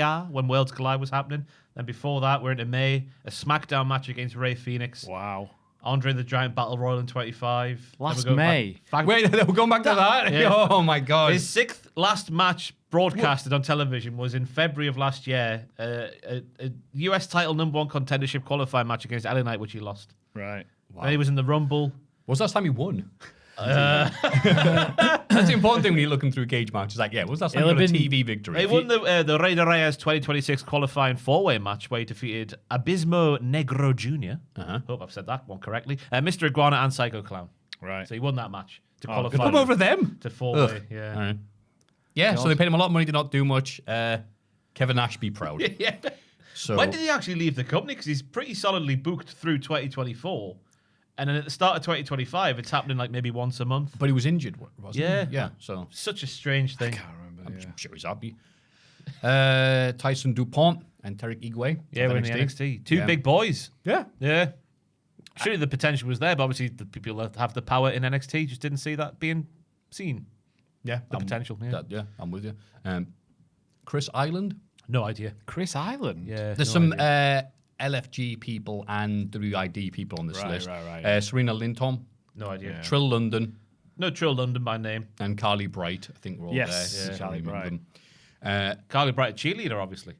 Speaker 6: R when Worlds Collide was happening. Then before that, we're into May, a SmackDown match against Rey Fénix.
Speaker 1: Wow.
Speaker 6: Andre the Giant Battle Royal in 25.
Speaker 1: Last
Speaker 6: Then we go
Speaker 1: May.
Speaker 5: Wait, we're going back to that?
Speaker 6: Yeah.
Speaker 5: Oh, my God.
Speaker 6: His sixth last match broadcasted on television was in February of last year. A US title #1 contendership qualifying match against LA Knight, which he lost.
Speaker 1: Right.
Speaker 6: Then he was in the Rumble.
Speaker 5: Was that last time he won? That's the important thing when you're looking through cage matches. Like, yeah, was that time he got a TV victory?
Speaker 6: He won the Rey de Reyes 2026 qualifying four-way match where he defeated Abismo Negro Jr. Hope I've said that one correctly. Mr. Iguana and Psycho Clown.
Speaker 1: Right.
Speaker 6: So he won that match to qualify.
Speaker 5: Come over them.
Speaker 6: to four-way. Yeah.
Speaker 5: All right. Yeah, so they paid him a lot of money to not do much. Kevin Nash be proud.
Speaker 6: Yeah.
Speaker 5: So
Speaker 6: When did he actually leave the company? Because he's pretty solidly booked through 2024. And then at the start of 2025, it's happening like maybe once a month.
Speaker 5: But he was injured, wasn't
Speaker 6: Yeah.
Speaker 5: he? Yeah. So
Speaker 6: Such a strange thing.
Speaker 5: I'm sure he's happy. Tyson DuPont and Tarek Igwe.
Speaker 6: Yeah,
Speaker 5: of
Speaker 6: we're in the NXT. Two big boys.
Speaker 5: Yeah.
Speaker 6: Yeah. Surely the potential was there, but obviously the people that have the power in NXT just didn't see that being seen.
Speaker 5: Yeah.
Speaker 6: The potential. Yeah.
Speaker 5: I'm with you. Chris Island.
Speaker 6: No idea.
Speaker 1: Chris Island.
Speaker 6: Yeah.
Speaker 5: There's
Speaker 6: no
Speaker 5: some
Speaker 6: idea.
Speaker 5: LFG people and WID people on this
Speaker 1: Right,
Speaker 5: list.
Speaker 1: right.
Speaker 5: Serena Linton,
Speaker 6: No idea.
Speaker 5: Trill London,
Speaker 6: No Trill London by name.
Speaker 5: and Carly Bright. I think we're all
Speaker 1: Yes,
Speaker 5: there.
Speaker 1: yeah,
Speaker 5: I
Speaker 1: Carly
Speaker 5: remember
Speaker 1: Bright.
Speaker 5: them.
Speaker 6: Carly Bright, cheerleader, obviously.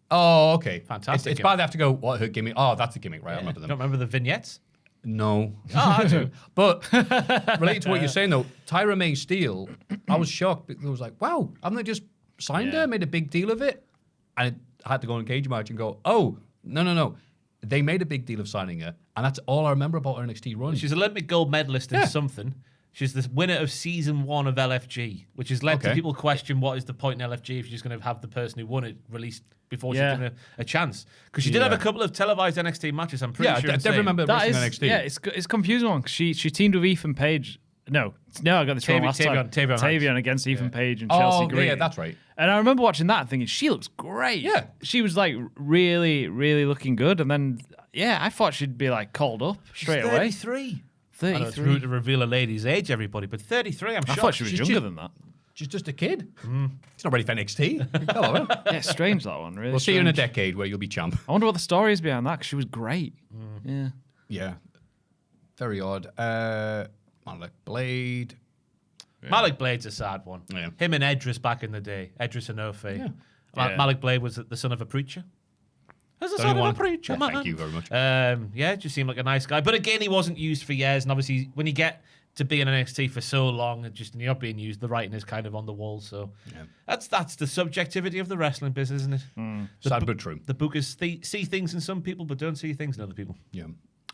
Speaker 5: Oh, okay.
Speaker 6: Fantastic
Speaker 5: It's bad they have to go, what, her gimmick? Oh, that's a gimmick, right? I remember them.
Speaker 6: Don't remember the vignettes?
Speaker 5: No.
Speaker 6: Oh, I do.
Speaker 5: But related to what you're saying, though, Tyra May Steele, I was shocked because I was like, wow, haven't they just signed her, made a big deal of it? And I had to go on Cage Match and go, oh, no. They made a big deal of signing her, and that's all I remember about her NXT run.
Speaker 6: She's Olympic gold medalist in something. She's the winner of season 1 of LFG, which has led to people question what is the point in LFG if you're just going to have the person who won it released before she's given a chance. Because she did have a couple of televised NXT matches, I'm pretty sure.
Speaker 5: I don't remember
Speaker 1: That
Speaker 5: wrestling
Speaker 1: is,
Speaker 5: NXT.
Speaker 1: yeah, it's confusing one. 'Cause she teamed with Ethan Page No, I got this wrong last time.
Speaker 6: Tavion
Speaker 1: against Ethan Page and Chelsea Green.
Speaker 5: Yeah, that's right.
Speaker 1: And I remember watching that and thinking, she looks great.
Speaker 5: Yeah.
Speaker 1: She was like really, really looking good. And then, I thought she'd be like called up straight away.
Speaker 6: 33.
Speaker 1: 33.
Speaker 6: I know it's rude to reveal a lady's age, everybody, but 33, I'm shocked.
Speaker 1: I thought she was younger than that.
Speaker 5: She's just a kid. She's not ready for NXT. Come on.
Speaker 1: Yeah, strange that one, really.
Speaker 5: We'll see you in a decade where you'll be champ.
Speaker 1: I wonder what the story is behind that, because she was great. Yeah.
Speaker 5: Yeah. Very odd. Malik Blade.
Speaker 6: Yeah. Malik Blade's a sad one.
Speaker 5: Yeah.
Speaker 6: Him and Edris back in the day. Edris and Ofe.
Speaker 1: Yeah.
Speaker 6: Malik Blade was the son of a preacher. As the son of a preacher, man.
Speaker 5: Thank you very much.
Speaker 6: Just seemed like a nice guy. But again, he wasn't used for years. And obviously, when you get to be in NXT for so long, and you're not being used, the writing is kind of on the wall. So that's the subjectivity of the wrestling business, isn't it?
Speaker 5: Sad but true.
Speaker 6: The bookers see things in some people, but don't see things in other people.
Speaker 5: Yeah.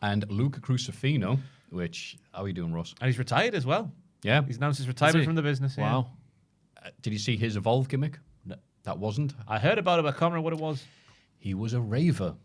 Speaker 5: And Luca Crucifino, which, how are you doing, Ross?
Speaker 6: And he's retired as well.
Speaker 5: Yeah.
Speaker 6: He's announced his retirement from the business.
Speaker 1: Wow.
Speaker 5: Did you see his Evolve gimmick?
Speaker 6: No.
Speaker 5: That wasn't.
Speaker 6: I heard about it, but I can't remember what it was.
Speaker 5: He was a raver.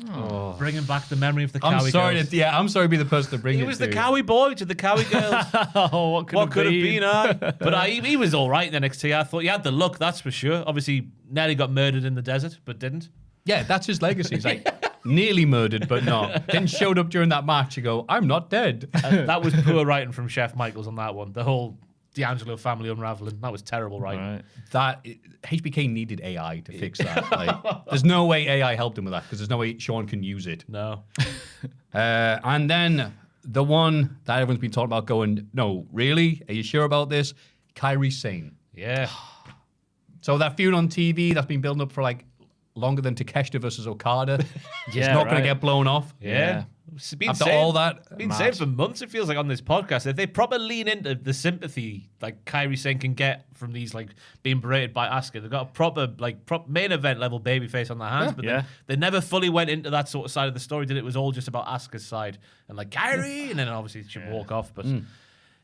Speaker 6: Oh. Bringing back the memory of the Cowie
Speaker 5: I'm sorry.
Speaker 6: girls.
Speaker 5: I'm sorry to be the person to bring it.
Speaker 6: He was the Cowie boy to the Cowie girls.
Speaker 1: What could
Speaker 6: have been? But he was all right in NXT. I thought he had the look, that's for sure. Obviously, nearly got murdered in the desert, but didn't.
Speaker 5: Yeah, that's his legacy. He's like nearly murdered, but not. Then showed up during that match. You go, I'm not dead.
Speaker 6: That was poor writing from Chef Michaels on that one. The whole D'Angelo family unraveling. That was terrible writing.
Speaker 1: Right.
Speaker 5: That HBK needed AI to fix that. Like, there's no way AI helped him with that because there's no way Sean can use it.
Speaker 6: No.
Speaker 5: And then the one that everyone's been talking about going, no, really? Are you sure about this? Kairi Sane.
Speaker 6: Yeah.
Speaker 5: So that feud on TV that's been building up for like longer than Takeshita versus Okada. It's not going to get blown off.
Speaker 6: Yeah. It's been
Speaker 5: After
Speaker 6: saying,
Speaker 5: all that,
Speaker 6: been saying for months, it feels like on this podcast, if they proper lean into the sympathy like Kairi Sane can get from these like being berated by Asuka, they've got a proper main event level babyface on their hands, but then they never fully went into that sort of side of the story. Did it was all just about Asuka's side and like Kairi, and then obviously she'd walk off. But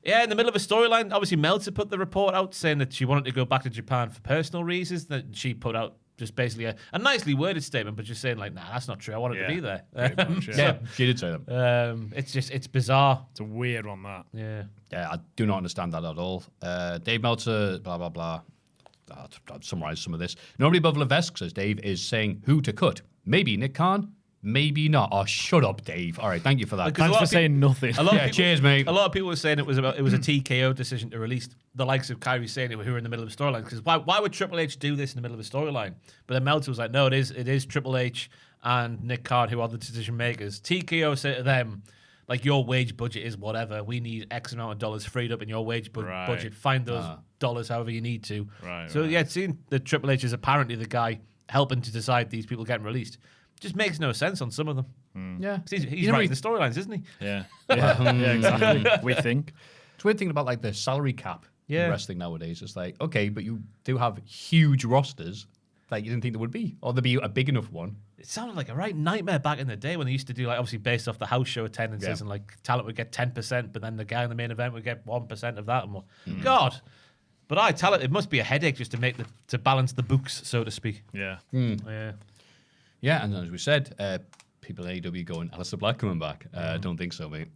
Speaker 6: yeah, in the middle of a storyline, obviously Meltzer put the report out saying that she wanted to go back to Japan for personal reasons. That she put out just basically a nicely worded statement, but just saying like, nah, that's not true. I wanted to be there.
Speaker 5: yeah, she did say that.
Speaker 6: It's bizarre.
Speaker 1: It's a weird one, that.
Speaker 6: Yeah.
Speaker 5: Yeah, I do not understand that at all. Dave Meltzer, blah, blah, blah. I'll summarize some of this. Nobody above Levesque, says Dave, is saying who to cut. Maybe Nick Khan, maybe not. Oh, shut up, Dave. All right, thank you for that.
Speaker 1: Thanks for saying nothing.
Speaker 5: Cheers, mate.
Speaker 6: A lot of people were saying it was a TKO decision to release the likes of Kairi Sane who were in the middle of a storyline. Because why would Triple H do this in the middle of a storyline? But then Meltzer was like, no, it is Triple H and Nick Khan who are the decision makers. TKO said to them, like, your wage budget is whatever. We need X amount of dollars freed up in your wage budget. Find those dollars however you need to. Yeah, seeing that Triple H is apparently the guy helping to decide these people getting released just makes no sense on some of them.
Speaker 5: Yeah.
Speaker 6: He's writing the storylines, isn't he?
Speaker 1: Yeah. Yeah, exactly. We think.
Speaker 5: It's weird thinking about like the salary cap in wrestling nowadays. It's like, okay, but you do have huge rosters that you didn't think there would be, or there'd be a big enough one.
Speaker 6: It sounded like a right nightmare back in the day when they used to do, like, obviously based off the house show attendances, and like talent would get 10%, but then the guy in the main event would get 1% of that. And more. God. But talent, it must be a headache just to balance the books, so to speak.
Speaker 1: Yeah.
Speaker 5: Yeah, and as we said, people at AEW going, Aleister Black coming back. Don't think so, mate.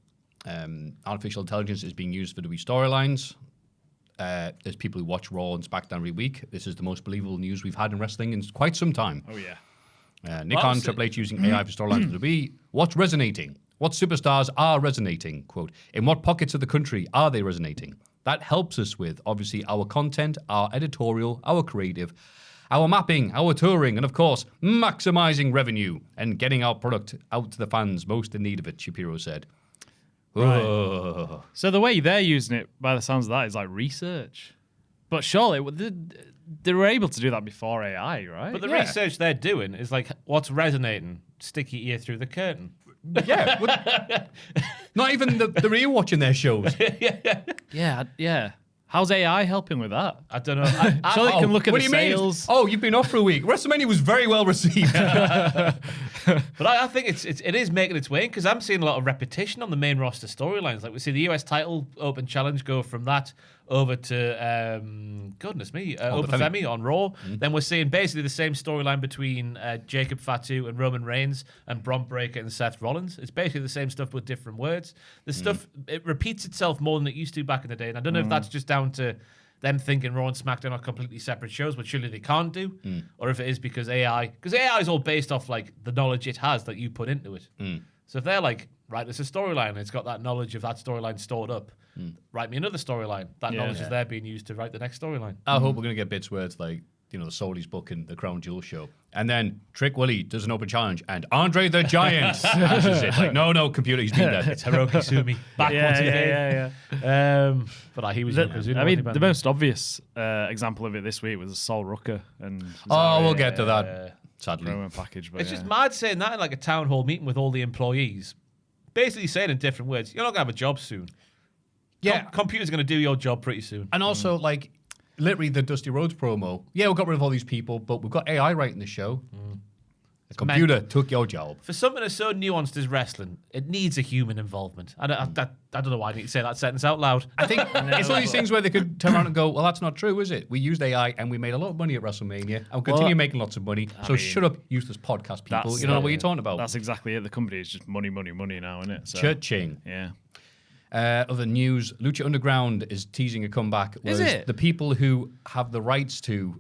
Speaker 5: Artificial intelligence is being used for WWE storylines. There's people who watch Raw and SmackDown every week. This is the most believable news we've had in wrestling in quite some time.
Speaker 1: Oh, yeah.
Speaker 5: Nick Khan and Triple H using AI for storylines for WWE. What's resonating? What superstars are resonating? Quote, in what pockets of the country are they resonating? That helps us with, obviously, our content, our editorial, our creative, our mapping, our touring, and, of course, maximizing revenue and getting our product out to the fans most in need of it, Shapiro said.
Speaker 1: Right.
Speaker 5: Oh.
Speaker 1: So the way they're using it, by the sounds of that, is like research. But surely they were able to do that before AI, right?
Speaker 6: But the research they're doing is like, what's resonating? Stick your ear through the curtain.
Speaker 5: Yeah. Not even the real watching their shows.
Speaker 1: Yeah. How's AI helping with that?
Speaker 6: I don't know.
Speaker 1: Surely it can look at
Speaker 5: what
Speaker 1: the
Speaker 5: do you mean?
Speaker 1: sales.
Speaker 5: Oh, you've been off for a week. WrestleMania was very well received.
Speaker 6: But I think it is making its way in because I'm seeing a lot of repetition on the main roster storylines. Like we see the US title open challenge go from that over to, goodness me, Obafemi on Raw. Then we're seeing basically the same storyline between Jacob Fatu and Roman Reigns and Bron Breakker and Seth Rollins. It's basically the same stuff with different words. The stuff, it repeats itself more than it used to back in the day. And I don't know if that's just down to them thinking Raw and SmackDown are completely separate shows, which surely they can't do, or if it is because AI is all based off like the knowledge it has that you put into it. So if they're like, right, there's a storyline and it's got that knowledge of that storyline stored up, write me another storyline. That knowledge is there being used to write the next storyline.
Speaker 5: I hope we're going to get bits where it's like, the Soli's booking the Crown Jewel show. And then Trick Willie does an open challenge and Andre the Giant answers it. Like, no, computer, he's been dead.
Speaker 6: It's Hiroki Sumi. Back once again. But he was Yokozuna.
Speaker 1: I mean, the most obvious example of it this week was Sol Rucker. And
Speaker 5: we'll get to that, sadly.
Speaker 1: Promo package, but
Speaker 6: it's just mad saying that in like a town hall meeting with all the employees. Basically saying in different words, you're not going to have a job soon.
Speaker 5: Yeah.
Speaker 6: Computer's going to do your job pretty soon.
Speaker 5: And also, like, literally the Dusty Rhodes promo. Yeah, we got rid of all these people, but we've got AI writing the show. The computer took your job.
Speaker 6: For something as so nuanced as wrestling, it needs a human involvement. I don't know why I need to say that sentence out loud.
Speaker 5: I think it's one of these things where they could turn around and go, well, that's not true, is it? We used AI and we made a lot of money at WrestleMania and we'll continue making lots of money. So shut up, useless podcast people. You don't know what you're talking about.
Speaker 1: That's exactly it. The company is just money now, isn't it? So,
Speaker 5: Cha-ching.
Speaker 1: Yeah.
Speaker 5: Other news, Lucha Underground is teasing a comeback.
Speaker 6: Is it?
Speaker 5: The people who have the rights to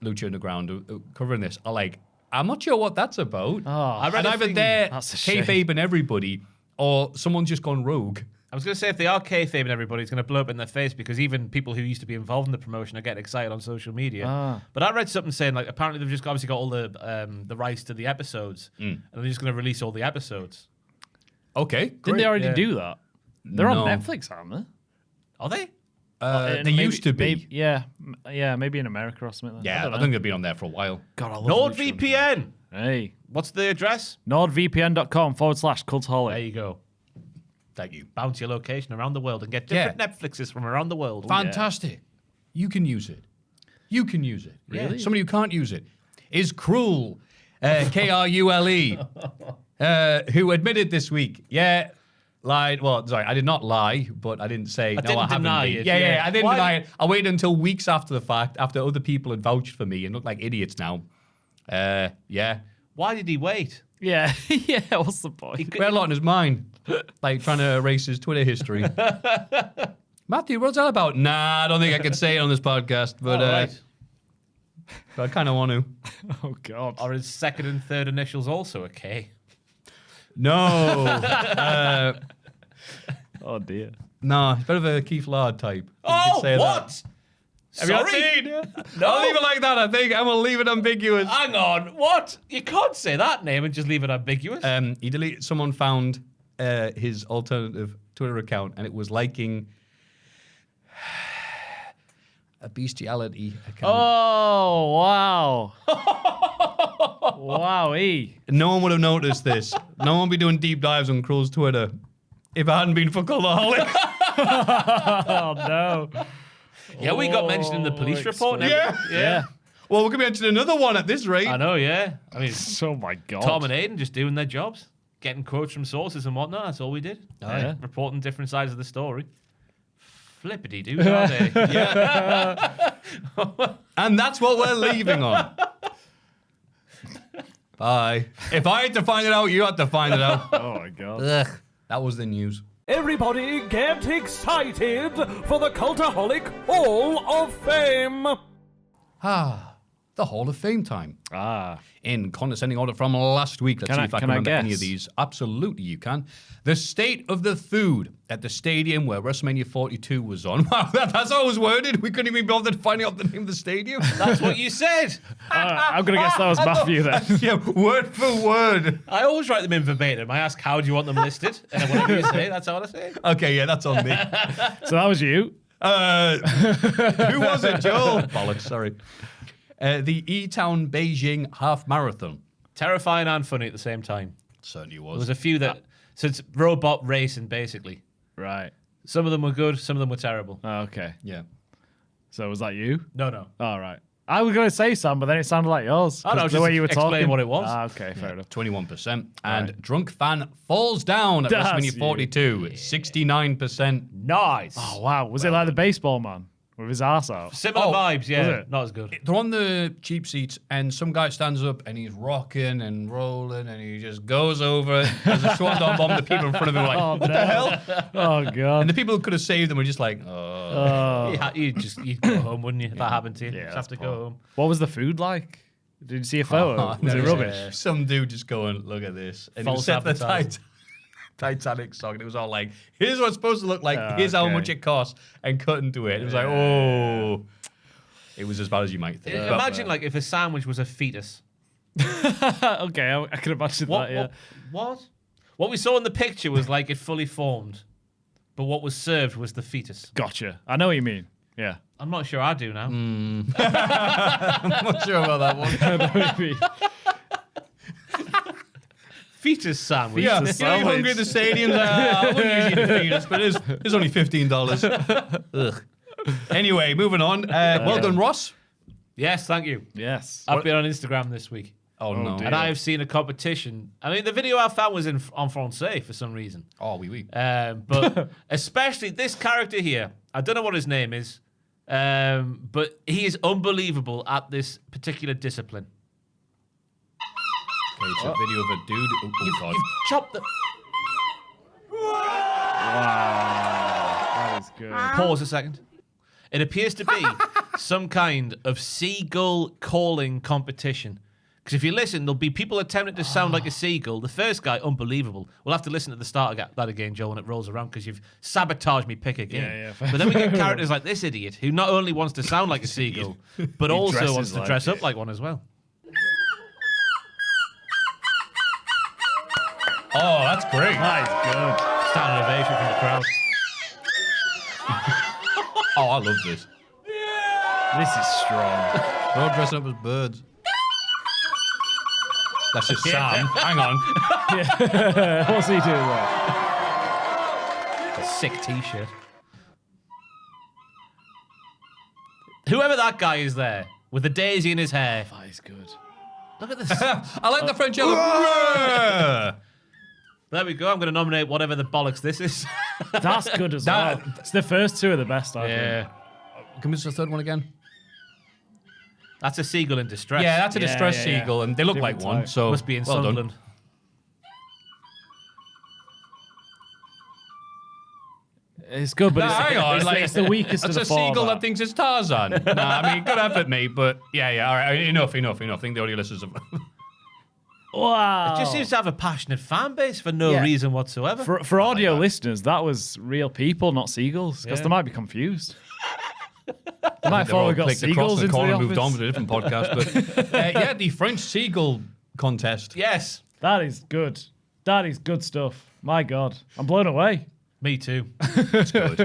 Speaker 5: Lucha Underground covering this are like, I'm not sure what that's about.
Speaker 6: I read
Speaker 5: and either they're
Speaker 1: That's a shame.
Speaker 5: kayfabe and everybody, or someone's just gone rogue.
Speaker 6: I was going to say, if they are kayfabe and everybody, it's going to blow up in their face because even people who used to be involved in the promotion are getting excited on social media. But I read something saying, like, apparently they've just obviously got all the rights to the episodes, and they're just going to release all the episodes.
Speaker 5: Okay,
Speaker 1: Didn't they already
Speaker 6: Yeah.
Speaker 1: do that? They're
Speaker 5: No.
Speaker 1: on Netflix, aren't they?
Speaker 6: Are they?
Speaker 5: They used to be.
Speaker 1: Maybe in America or something.
Speaker 5: Yeah, I
Speaker 1: don't
Speaker 5: think they've been on there for a while.
Speaker 1: God, I love Lucha
Speaker 6: NordVPN.
Speaker 1: Underground. Hey,
Speaker 6: What's the address?
Speaker 1: nordvpn.com/cultaholic.
Speaker 6: There you go.
Speaker 5: Thank you.
Speaker 6: Bounce your location around the world and get different Netflixes from around the world.
Speaker 5: Fantastic. You can use it. You can use it.
Speaker 6: Really?
Speaker 5: Somebody who can't use it is Cruel, Krule, who admitted this week, lied. Well, sorry, I did not lie, but I didn't say,
Speaker 6: didn't
Speaker 5: I haven't
Speaker 6: deny
Speaker 5: been.
Speaker 6: it,
Speaker 5: Yeah,
Speaker 6: yeah.
Speaker 5: I didn't
Speaker 6: Why
Speaker 5: deny it. I waited until weeks after the fact, after other people had vouched for me and looked like idiots now.
Speaker 6: Why did he wait?
Speaker 1: Yeah, yeah. What's the point?
Speaker 5: We had a lot in his mind, like trying to erase his Twitter history. Maffew, what's that about? Nah, I don't think I can say it on this podcast, but
Speaker 6: Right.
Speaker 5: I kind of want to.
Speaker 1: Oh God.
Speaker 6: Are his second and third initials also a K?
Speaker 5: No.
Speaker 1: Oh dear.
Speaker 5: No, it's a bit of a Keith Lard type. You
Speaker 6: Oh,
Speaker 5: could say
Speaker 6: what?
Speaker 5: That. Have you not
Speaker 6: Sorry?
Speaker 5: seen?
Speaker 6: No.
Speaker 5: I'll leave it like that, I think. I'm going to leave it ambiguous.
Speaker 6: Hang on. What? You can't say that name and just leave it ambiguous.
Speaker 5: He deleted. Someone found his alternative Twitter account, and it was liking a bestiality account.
Speaker 1: Oh wow. Wowee.
Speaker 5: No one would have noticed this. No one would be doing deep dives on Cruel's Twitter if it hadn't been for Cultaholic.
Speaker 1: Oh no.
Speaker 6: yeah, we got mentioned in the police report. And
Speaker 5: Yeah.
Speaker 6: everything.
Speaker 1: Yeah.
Speaker 5: Well, we could mention another one at this rate.
Speaker 6: I know, yeah. I mean,
Speaker 1: Oh my God.
Speaker 6: Tom and Aiden just doing their jobs, getting quotes from sources and whatnot. That's all we did.
Speaker 1: yeah.
Speaker 6: Reporting different sides of the story. Flippity doo, aren't they? Yeah.
Speaker 5: And that's what we're leaving on. Bye. If I had to find it out, you had to find it out.
Speaker 1: Oh my God.
Speaker 5: Ugh. That was the news.
Speaker 2: Everybody get excited for the Cultaholic Hall of Fame!
Speaker 5: The Hall of Fame time.
Speaker 1: Ah.
Speaker 5: In condescending order from last week. Let's
Speaker 1: Can
Speaker 5: see
Speaker 1: I-
Speaker 5: if I
Speaker 1: can
Speaker 5: can
Speaker 1: I
Speaker 5: remember any
Speaker 1: guess?
Speaker 5: of these. Absolutely, you can. The state of the food at the stadium where WrestleMania 42 was on. Wow, that's how it was worded. We couldn't even bother finding out the name of the stadium.
Speaker 6: That's what you said.
Speaker 1: I'm gonna guess that was Maffew then.
Speaker 5: Yeah, word for word.
Speaker 6: I always write them in verbatim. I ask, how do you want them listed? And then whatever you say, that's how I say it.
Speaker 5: Okay, yeah, that's on me.
Speaker 1: So that was you.
Speaker 5: Who was it, Joel? Bollocks, sorry. The E-Town Beijing Half Marathon.
Speaker 6: Terrifying and funny at the same time.
Speaker 5: Certainly
Speaker 6: There
Speaker 5: was.
Speaker 6: was a few that... So it's robot racing, basically.
Speaker 1: Right.
Speaker 6: Some of them were good, some of them were terrible.
Speaker 1: Oh, okay.
Speaker 5: Yeah.
Speaker 1: So was that you?
Speaker 6: No.
Speaker 1: All right. I was going to say some, but then it sounded like yours.
Speaker 6: Oh, no,
Speaker 1: 'cause the
Speaker 6: just
Speaker 1: way you were
Speaker 6: explain
Speaker 1: talking.
Speaker 6: what it was.
Speaker 1: Ah, okay, fair enough.
Speaker 5: 21%. And Drunk Fan falls down at
Speaker 1: That's
Speaker 5: WrestleMania
Speaker 1: you.
Speaker 5: 42. 69%.
Speaker 6: Nice.
Speaker 1: Oh wow, was it like the baseball man? with his arse out.
Speaker 6: Similar vibes, yeah.
Speaker 1: Was it?
Speaker 6: Not as good.
Speaker 5: They're on the cheap seats, and some guy stands up and he's rocking and rolling, and he just goes over. There's a swan bomb. The people in front of him are like, "What the hell?"
Speaker 1: Oh god.
Speaker 5: And the people who could have saved them were just like, "Oh."
Speaker 6: You'd go home, wouldn't you? If that happened to you,
Speaker 1: Yeah,
Speaker 6: just have to go home.
Speaker 1: What was the food like? Did you see a photo? Was
Speaker 5: No,
Speaker 1: it rubbish?
Speaker 5: Some dude just going, "Look at this," and
Speaker 6: False
Speaker 5: he set the
Speaker 6: advertising.
Speaker 5: Titanic song, and it was all like, "Here's what it's supposed to look like.
Speaker 1: Oh,
Speaker 5: Here's how
Speaker 1: okay.
Speaker 5: much it costs," and couldn't do it. It was like, oh, it was as bad as you might think. But,
Speaker 6: Imagine like if a sandwich was a fetus.
Speaker 1: Okay, I can imagine that. Yeah.
Speaker 6: What we saw in the picture was like it fully formed, but what was served was the fetus.
Speaker 1: Gotcha. I know what you mean. Yeah.
Speaker 6: I'm not sure I do now.
Speaker 5: I'm not sure about that one.
Speaker 1: I know what you mean.
Speaker 6: Fetus sandwich.
Speaker 5: Yeah,
Speaker 1: Fetus
Speaker 5: you know, you're hungry at the stadium. I wouldn't use you to feed us, but it's only $15. Ugh. Anyway, moving on. Well done, Ross.
Speaker 6: Yes, thank you.
Speaker 1: Yes.
Speaker 6: I've been on Instagram this week.
Speaker 5: Oh, no.
Speaker 6: And I have seen a competition. I mean, the video I found was on Francais for some reason.
Speaker 5: Oh, oui.
Speaker 6: But especially this character here. I don't know what his name is, but he is unbelievable at this particular discipline.
Speaker 5: Okay, it's a video of a dude. Oh, God.
Speaker 6: You've chopped the...
Speaker 1: That is good.
Speaker 6: Pause a second. It appears to be some kind of seagull calling competition. Because if you listen, there'll be people attempting to sound like a seagull. The first guy, unbelievable. We'll have to listen to the start of that again, Joel, when it rolls around, because you've sabotaged me pick again.
Speaker 1: Yeah,
Speaker 6: but then we get characters like this idiot, who not only wants to sound like a seagull, but also
Speaker 1: dresses
Speaker 6: wants to
Speaker 1: like
Speaker 6: dress
Speaker 1: it.
Speaker 6: up like one as well.
Speaker 5: Oh, that's great.
Speaker 1: That is good.
Speaker 6: Standing ovation from the crowd.
Speaker 5: Oh, I love this.
Speaker 1: This is strong.
Speaker 5: They're all dressing up as birds. That's just Sam. Hang on.
Speaker 1: What's he doing there?
Speaker 6: A sick t-shirt. Whoever that guy is there, with the daisy in his hair.
Speaker 1: That is good.
Speaker 6: Look at this.
Speaker 5: I like the French element.
Speaker 6: There we go. I'm going to nominate whatever the bollocks this is.
Speaker 1: That's good as well. It's the first two are the best, I think.
Speaker 5: Can we just the third one again?
Speaker 6: That's a seagull in distress.
Speaker 5: Yeah, that's a distress
Speaker 1: yeah.
Speaker 5: seagull, and they look
Speaker 1: Different
Speaker 5: like one.
Speaker 1: type.
Speaker 5: So
Speaker 6: Must be in
Speaker 5: well done.
Speaker 6: Sunderland.
Speaker 1: It's good, but
Speaker 5: Nah, hang on,
Speaker 1: it's,
Speaker 5: like,
Speaker 1: it's the weakest of
Speaker 5: That's
Speaker 1: the
Speaker 5: a
Speaker 1: four.
Speaker 5: seagull that thinks it's Tarzan. Nah, I mean, good effort, mate, but yeah, all right, enough. I think the audio listeners have...
Speaker 1: Wow.
Speaker 6: It just seems to have a passionate fan base for no reason whatsoever.
Speaker 1: For audio listeners, that was real people, not seagulls, because
Speaker 6: Yeah.
Speaker 1: they might be confused. They might
Speaker 5: They're
Speaker 1: thought
Speaker 5: all
Speaker 1: we got
Speaker 5: clicked across
Speaker 1: seagulls
Speaker 5: the
Speaker 1: into the
Speaker 5: corner and moved on
Speaker 1: office.
Speaker 5: with a different podcast. But yeah, the French seagull contest.
Speaker 6: Yes.
Speaker 1: That is good. That is good stuff. My God. I'm blown away.
Speaker 6: Me too.
Speaker 5: It's good.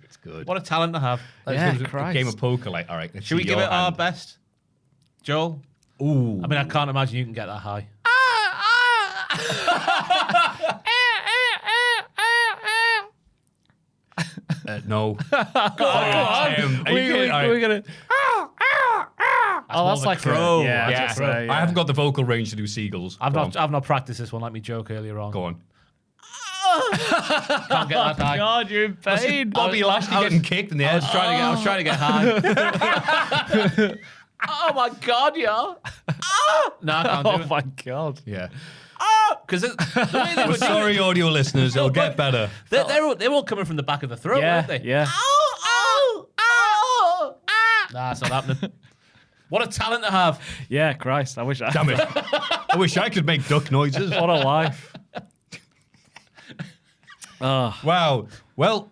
Speaker 5: It's good.
Speaker 6: What a talent to have.
Speaker 5: Let's
Speaker 1: Yeah,
Speaker 5: give it a
Speaker 1: Christ.
Speaker 5: game of poker. Like, all right, let's
Speaker 6: Should we
Speaker 5: see
Speaker 6: give
Speaker 5: your
Speaker 6: it our
Speaker 5: hand.
Speaker 6: best? Joel?
Speaker 5: Ooh.
Speaker 6: I mean, I can't imagine you can get that high.
Speaker 5: No.
Speaker 1: Go on. We're gonna. Oh, that's like
Speaker 6: crow.
Speaker 1: Yeah,
Speaker 5: Yeah.
Speaker 1: I'd say,
Speaker 5: I haven't got the vocal range to do seagulls.
Speaker 6: I've
Speaker 5: Go on.
Speaker 6: not practiced this one like me joke earlier on.
Speaker 5: Go on.
Speaker 6: Can't get that high.
Speaker 1: God, you're in pain.
Speaker 5: Bobby Lashley getting kicked in the
Speaker 6: I
Speaker 5: head.
Speaker 6: was trying to get high. Oh my God, yeah. No, I can't
Speaker 1: Oh
Speaker 6: do it.
Speaker 1: my God.
Speaker 5: Yeah.
Speaker 6: Because the way they were
Speaker 5: We're
Speaker 6: doing
Speaker 5: sorry,
Speaker 6: it,
Speaker 5: audio listeners. It'll get better.
Speaker 6: they're all coming from the back of the throat,
Speaker 1: Yeah,
Speaker 6: weren't they?
Speaker 1: yeah.
Speaker 6: Nah, it's not happening. What a talent to have.
Speaker 1: Yeah, Christ. I wish I
Speaker 5: Damn it. I wish I could make duck noises.
Speaker 1: What a life.
Speaker 5: Wow. Well,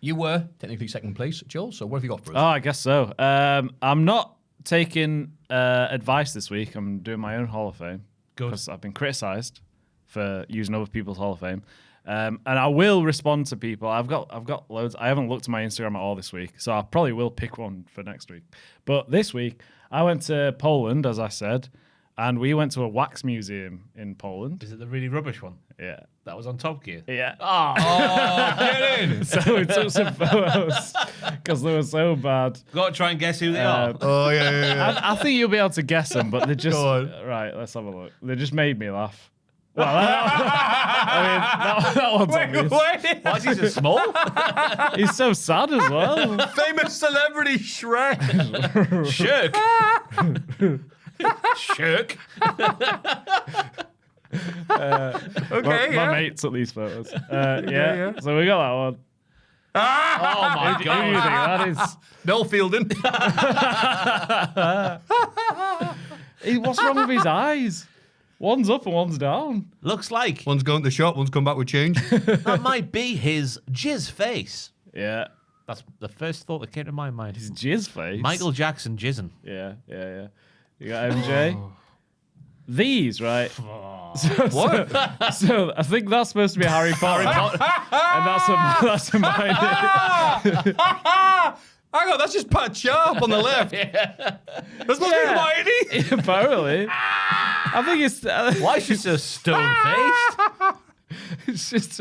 Speaker 5: you were technically second place, Joel. So what have you got for us?
Speaker 1: Oh, I guess so. I'm not taking advice this week. I'm doing my own Hall of Fame.
Speaker 6: Good.
Speaker 1: Because I've been criticised for using other people's Hall of Fame. And I will respond to people. I've got loads. I haven't looked at my Instagram at all this week, so I probably will pick one for next week. But this week, I went to Poland, as I said, and we went to a wax museum in Poland.
Speaker 6: Is it the really rubbish one?
Speaker 1: Yeah.
Speaker 6: That was on Top Gear.
Speaker 1: Yeah.
Speaker 5: Get in.
Speaker 1: So we took some photos because they were so bad.
Speaker 6: Got to try and guess who they are.
Speaker 5: Oh, yeah.
Speaker 1: I think you'll be able to guess them, but they just...
Speaker 5: Go on.
Speaker 1: Right, let's have a look. They just made me laugh. that one's obvious.
Speaker 6: Why is he so small?
Speaker 1: He's so sad as well.
Speaker 5: Famous celebrity Shrek.
Speaker 6: Shirk. Shirk.
Speaker 5: Okay,
Speaker 1: My mate took these photos. Yeah. So we got that one.
Speaker 6: Oh my
Speaker 1: Who do you think
Speaker 6: God.
Speaker 1: that is?
Speaker 5: Noel Fielding.
Speaker 1: What's wrong with his eyes? One's up and one's down.
Speaker 6: Looks like
Speaker 5: One's going to the shop, one's come back with change.
Speaker 6: that might be his jizz face.
Speaker 1: Yeah.
Speaker 6: That's the first thought that came to my mind.
Speaker 1: His jizz face.
Speaker 6: Michael Jackson jizzing.
Speaker 1: Yeah. You got MJ. These, right?
Speaker 5: What?
Speaker 1: So I think that's supposed to be Harry Potter. And that's a mine.
Speaker 5: Hang on, that's just Pat Sharp on the left. That's not Hermione.
Speaker 1: Apparently. I think it's...
Speaker 6: Why is she so stone-faced?
Speaker 1: It's just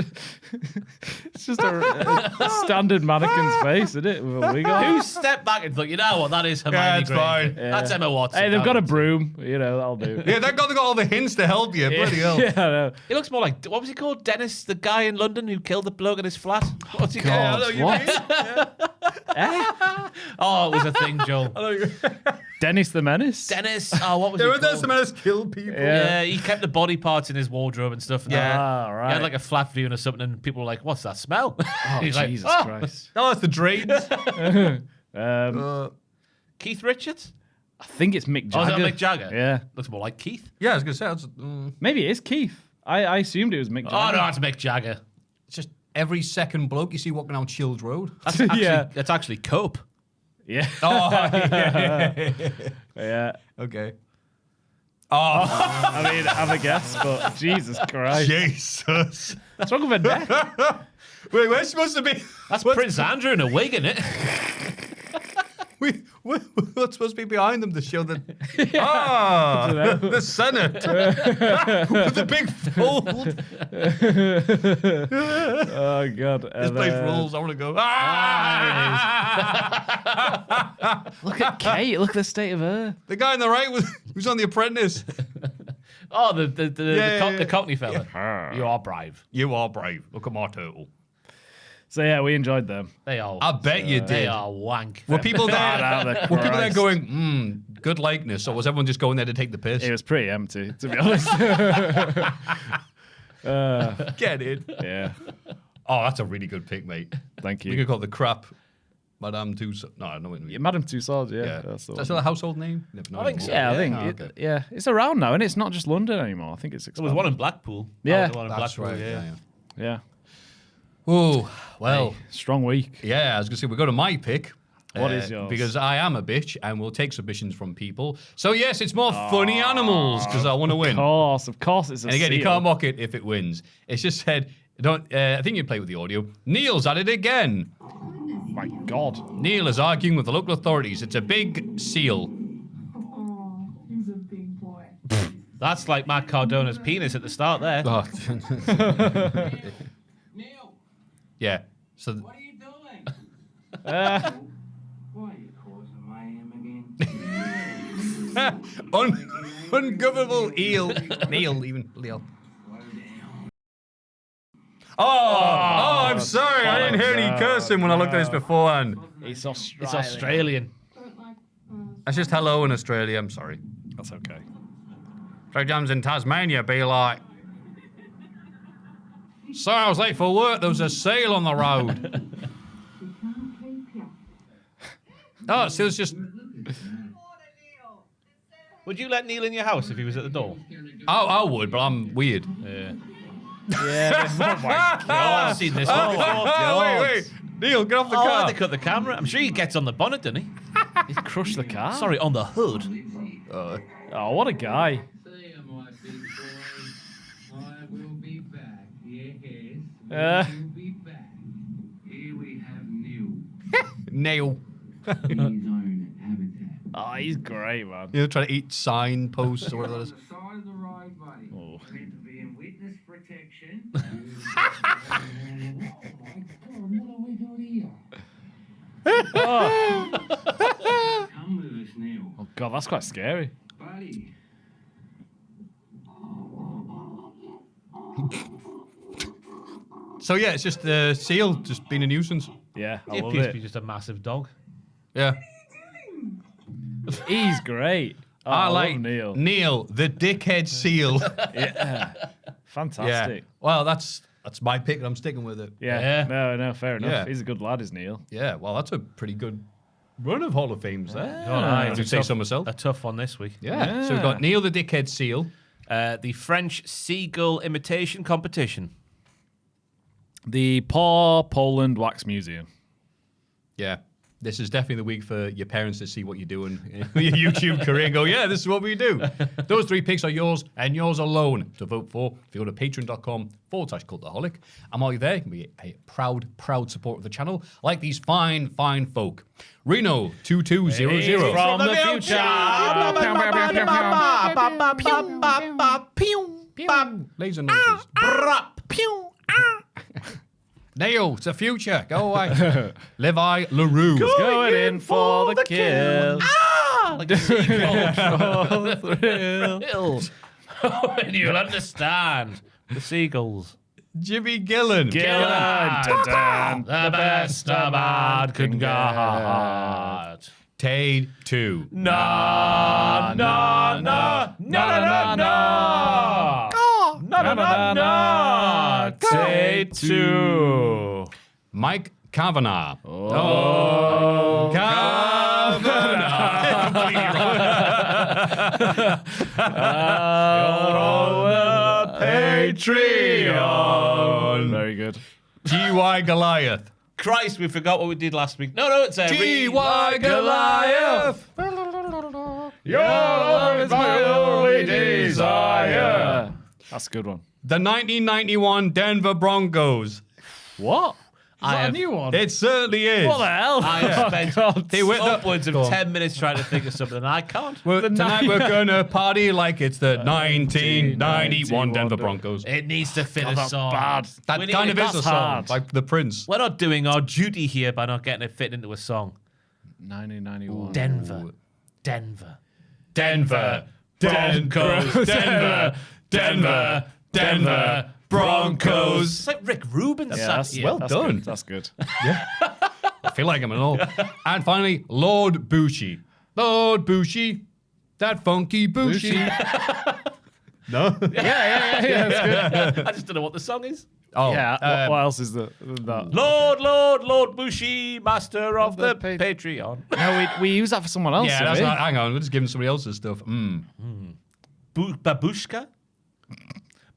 Speaker 1: a standard mannequin's face, isn't it? With a wig on.
Speaker 6: Who stepped back and thought, you know what, that is Hermione
Speaker 5: it's
Speaker 6: Granger.
Speaker 5: fine.
Speaker 6: That's Emma Watson.
Speaker 1: Hey, they've got a broom. You know, that'll do.
Speaker 5: Yeah, thank God they got all the hints to help you. Bloody hell.
Speaker 1: Yeah, I know.
Speaker 6: He looks more like, what was he called? Dennis, the guy in London who killed the bloke in his flat? What's he
Speaker 1: God,
Speaker 6: called?
Speaker 1: what?
Speaker 6: Oh, it was a thing, Joel.
Speaker 1: Dennis the Menace?
Speaker 6: Dennis, what was
Speaker 5: There
Speaker 6: he
Speaker 5: were
Speaker 6: called?
Speaker 5: some of us killed people.
Speaker 6: Yeah, he kept the body parts in his wardrobe and stuff. And
Speaker 5: Yeah.
Speaker 1: Ah, right.
Speaker 6: He had like a flat viewing or something, and people were like, "What's that smell?"
Speaker 1: Oh,
Speaker 6: He's like,
Speaker 1: Jesus
Speaker 6: "Oh,
Speaker 1: Christ.
Speaker 5: Oh, that's the drains.
Speaker 6: Keith Richards."
Speaker 1: I think it's Mick
Speaker 6: Oh, is
Speaker 1: Jagger.
Speaker 6: that Mick Jagger?
Speaker 1: Yeah.
Speaker 6: Looks more like Keith.
Speaker 5: Yeah, I was going to say, that's,
Speaker 1: Maybe it is Keith. I assumed it was Mick Jagger.
Speaker 6: Oh no, it's Mick Jagger.
Speaker 5: it's just every second bloke you see walking down Shields Road.
Speaker 6: That's actually,
Speaker 1: Yeah.
Speaker 6: that's actually Cope.
Speaker 1: Yeah.
Speaker 5: Oh, yeah.
Speaker 1: Yeah.
Speaker 5: Okay.
Speaker 1: I mean, have a guess, but Jesus Christ.
Speaker 5: Jesus.
Speaker 1: What's wrong with her neck?
Speaker 5: Wait, we're supposed to be...
Speaker 6: That's Prince Andrew in a wig, isn't it?
Speaker 5: We're supposed to be behind them to show that... the Senate. With the big fold.
Speaker 1: Oh, God.
Speaker 5: This place rules. I want to go...
Speaker 1: Look at Kate. Look at the state of her.
Speaker 5: The guy on the right who's on The Apprentice.
Speaker 6: Oh, the Cockney fella.
Speaker 1: Yeah.
Speaker 6: You are brave.
Speaker 5: You are brave. Look at my turtle.
Speaker 1: So, yeah, we enjoyed them.
Speaker 6: They are.
Speaker 5: I bet you
Speaker 6: They
Speaker 5: did.
Speaker 6: are wank.
Speaker 5: Were people
Speaker 1: Out
Speaker 5: there?
Speaker 1: of the
Speaker 5: Were people there
Speaker 1: Christ.
Speaker 5: going, good likeness, or was everyone just going there to take the piss?
Speaker 1: It was pretty empty, to be honest.
Speaker 5: Get it.
Speaker 1: Yeah.
Speaker 5: Oh, that's a really good pick, mate.
Speaker 1: Thank
Speaker 5: We
Speaker 1: you.
Speaker 5: could call it the crap Madame Tussauds. No, I know what you mean.
Speaker 1: Yeah, Madame Tussauds, yeah.
Speaker 5: Yeah.
Speaker 1: That's the
Speaker 5: That's
Speaker 1: one.
Speaker 5: a household name? Never know
Speaker 6: I think
Speaker 5: anymore.
Speaker 6: so.
Speaker 1: Yeah, I think.
Speaker 5: Oh, okay.
Speaker 1: Yeah, it's around now, and it's not just London anymore. I think it's
Speaker 6: There
Speaker 1: expanded.
Speaker 6: was one in Blackpool.
Speaker 1: Yeah.
Speaker 6: One in
Speaker 5: That's
Speaker 6: Blackpool,
Speaker 5: right.
Speaker 6: yeah.
Speaker 1: Yeah.
Speaker 5: Oh, well,
Speaker 1: Strong week.
Speaker 5: yeah, I was going to say, we go to my pick.
Speaker 1: What is yours?
Speaker 5: Because I am a bitch and will take submissions from people. So, yes, it's more funny animals because I want to win.
Speaker 1: Of course, it's a
Speaker 5: And again, you
Speaker 1: seal.
Speaker 5: can't mock it if it wins. It's just said, I think you play with the audio. Neil's at it again.
Speaker 1: My God.
Speaker 5: Neil is arguing with the local authorities. It's a big seal.
Speaker 7: Oh, he's a big boy.
Speaker 6: That's like Matt Cardona's penis at the start there.
Speaker 5: Oh.
Speaker 7: Neil,
Speaker 5: Yeah. So,
Speaker 7: what are you doing? Why are you causing mayhem again?
Speaker 5: ungovernable eel. Neil, even. Neil.
Speaker 7: Slow down.
Speaker 5: Oh, I'm sorry. I didn't hear any cursing when I looked at this beforehand.
Speaker 1: It's
Speaker 6: It's Australian.
Speaker 7: Don't like,
Speaker 5: That's just hello in Australia. I'm sorry.
Speaker 1: That's okay.
Speaker 5: Trade jams in Tasmania be like. Sorry, I was late for work. There was a sale on the road.
Speaker 7: we can't keep you.
Speaker 5: Oh, so it's just.
Speaker 6: Would you let Neil in your house if he was at the door?
Speaker 5: I would, but I'm weird.
Speaker 6: Yeah.
Speaker 1: Yeah. Oh, my
Speaker 6: Oh, I've seen this one before.
Speaker 5: wait. Neil, get off the
Speaker 6: Oh,
Speaker 5: car.
Speaker 6: they cut the camera. I'm sure he gets on the bonnet, doesn't he?
Speaker 1: He crushed the car?
Speaker 6: Sorry, on the hood.
Speaker 1: Oh, what a guy.
Speaker 7: See you, my big boy. I will be back. Yes,
Speaker 1: Uh.
Speaker 7: will be back. Here we have Neil.
Speaker 5: Nail.
Speaker 7: In his own habitat.
Speaker 1: Oh, he's great, man.
Speaker 5: You know, trying to eat signposts or whatever that is.
Speaker 7: On the side of the road, buddy.
Speaker 1: Oh.
Speaker 7: Meant to be in witness protection. Oh my God, what have we got here? Come with us, Neil.
Speaker 1: Oh, God, that's quite scary.
Speaker 7: Buddy.
Speaker 5: So yeah, it's just Seal just being a nuisance.
Speaker 1: Yeah, I
Speaker 6: He
Speaker 1: love
Speaker 6: appears to
Speaker 1: it.
Speaker 6: be just a massive dog.
Speaker 5: Yeah.
Speaker 1: He's great. Oh,
Speaker 5: I
Speaker 1: love
Speaker 5: like
Speaker 1: Neil.
Speaker 5: Neil, the dickhead Seal.
Speaker 1: Yeah, fantastic.
Speaker 5: Well, that's my pick, and I'm sticking with it.
Speaker 1: Yeah.
Speaker 6: Yeah.
Speaker 1: No, fair enough.
Speaker 5: Yeah.
Speaker 1: He's a good lad, is Neil.
Speaker 5: Yeah. Well, that's a pretty good run of Hall of Fames there.
Speaker 6: Oh, no,
Speaker 5: I would say so myself.
Speaker 6: A tough one this week.
Speaker 5: Yeah. So we've got Neil, the dickhead Seal.
Speaker 6: The French seagull imitation competition.
Speaker 1: The Paw Poland Wax Museum.
Speaker 5: Yeah. This is definitely the week for your parents to see what you're doing in your YouTube career and go, yeah, this is what we do. Those 3 picks are yours and yours alone to vote for. If you go to patreon.com/Cultaholic. And while you're there, you can be a proud supporter of the channel, like these fine folk. Reno 2200.
Speaker 1: From the future.
Speaker 5: Laser noses. Neil, it's the future. Go away. Levi LaRue.
Speaker 1: Going in for the kill.
Speaker 6: Like a seagull. And you'll understand. The seagulls.
Speaker 5: Jimmy Gillen.
Speaker 1: Gillen.
Speaker 6: The best a man can get.
Speaker 5: Tade 2.
Speaker 6: Na, na, na, na, na, na. Na, na, na, na.
Speaker 1: Take 2.
Speaker 5: Mike Kavanagh. Oh,
Speaker 1: Patreon. Very good.
Speaker 5: G.Y. Goliath.
Speaker 6: Christ, we forgot what we did last week. No, it's
Speaker 5: G.Y. Goliath.
Speaker 1: Your love is my only desire. That's a good one.
Speaker 5: The 1991 Denver Broncos.
Speaker 1: What? Is
Speaker 6: I
Speaker 1: that
Speaker 6: have-
Speaker 1: a new one?
Speaker 5: It certainly is.
Speaker 1: What the hell?
Speaker 6: I have spent
Speaker 5: They went
Speaker 6: upwards of
Speaker 5: Go on.
Speaker 6: 10 minutes trying to think of something, and I can't.
Speaker 5: Tonight we're going to party like it's the 1991 Denver Broncos.
Speaker 6: It needs to fit a
Speaker 1: that's
Speaker 6: song.
Speaker 1: bad.
Speaker 5: That
Speaker 6: We
Speaker 5: kind
Speaker 6: need-
Speaker 5: of is a
Speaker 1: that's
Speaker 5: song,
Speaker 1: hard.
Speaker 5: like the Prince.
Speaker 6: We're not doing our duty here by not getting it fit into a song.
Speaker 1: 1991.
Speaker 6: Denver.
Speaker 5: Denver. Broncos.
Speaker 6: It's like Rick Rubin
Speaker 1: Yeah,
Speaker 6: sat
Speaker 1: that's,
Speaker 6: here.
Speaker 5: well
Speaker 1: that's
Speaker 5: done.
Speaker 1: Good. That's good.
Speaker 5: I feel like I'm an old. And finally, Lord Bushi. Lord Bushi. That funky Bushi. No?
Speaker 1: Yeah, that's good.
Speaker 6: I just don't know what the song is.
Speaker 5: Oh,
Speaker 1: Yeah, what else is that?
Speaker 6: Lord Bushi, master of the Patreon.
Speaker 1: No, we use that for someone else.
Speaker 5: yeah,
Speaker 1: don't
Speaker 5: that's
Speaker 1: we?
Speaker 5: not. Hang on, we're just giving somebody else's stuff.
Speaker 6: Babushka?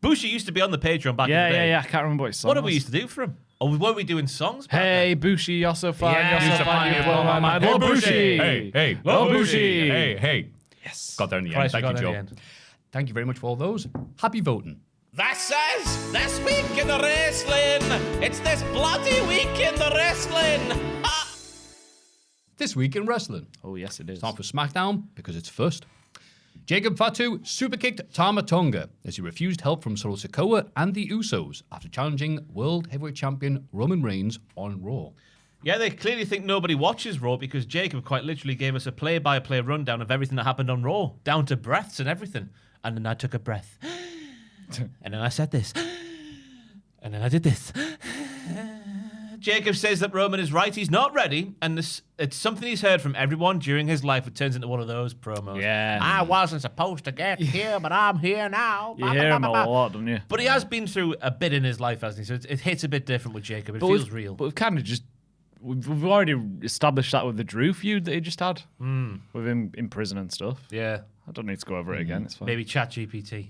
Speaker 6: Bushi used to be on the Patreon back in the day.
Speaker 1: I can't remember what song.
Speaker 6: What did we used to do for him? Or weren't we doing songs back
Speaker 1: Hey, Bushi, you're so fine.
Speaker 6: Yeah,
Speaker 1: you're so fine. You blow my mind. Lord Bushi.
Speaker 5: Hey,
Speaker 1: Lord
Speaker 5: Bushi.
Speaker 1: Bushi.
Speaker 5: Hey. Yes. Got there in the
Speaker 6: Christ,
Speaker 5: end.
Speaker 6: we
Speaker 5: Thank
Speaker 6: got
Speaker 5: you,
Speaker 6: there
Speaker 5: Joe.
Speaker 6: in the end.
Speaker 5: Thank you very much for all those. Happy voting.
Speaker 6: This is This Week in the Wrestling. It's this bloody week in the wrestling.
Speaker 5: This week in wrestling.
Speaker 1: Oh, yes, it is.
Speaker 5: Time for SmackDown because it's first. Jacob Fatu superkicked Tama Tonga as he refused help from Solo Sikoa and the Usos after challenging World Heavyweight Champion Roman Reigns on Raw.
Speaker 6: Yeah, they clearly think nobody watches Raw because Jacob quite literally gave us a play-by-play rundown of everything that happened on Raw, down to breaths and everything. And then I took a breath. And then I said this. And then I did this. Jacob says that Roman is right. He's not ready. And it's something he's heard from everyone during his life. It turns into one of those promos.
Speaker 1: Yeah.
Speaker 6: I wasn't supposed to get here, but I'm here now.
Speaker 1: You hear him a lot, don't you?
Speaker 6: But he has been through a bit in his life, hasn't he? So it hits a bit different with Jacob. It feels real.
Speaker 1: But we've kind of just... We've already established that with the Drew feud that he just had. With him in prison and stuff.
Speaker 6: Yeah.
Speaker 1: I don't need to go over it again. It's fine.
Speaker 6: Maybe ChatGPT.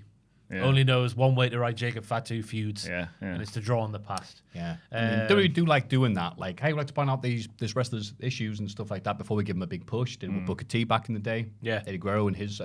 Speaker 1: Yeah.
Speaker 6: Only knows one way to write Jacob Fatu feuds.
Speaker 1: Yeah.
Speaker 6: And it's to draw on the past.
Speaker 5: Yeah. WWE do like doing that. Like, hey, we like to point out this wrestler's issues and stuff like that before we give him a big push. Did it with Booker T back in the day.
Speaker 6: Yeah.
Speaker 5: Eddie Guerrero and his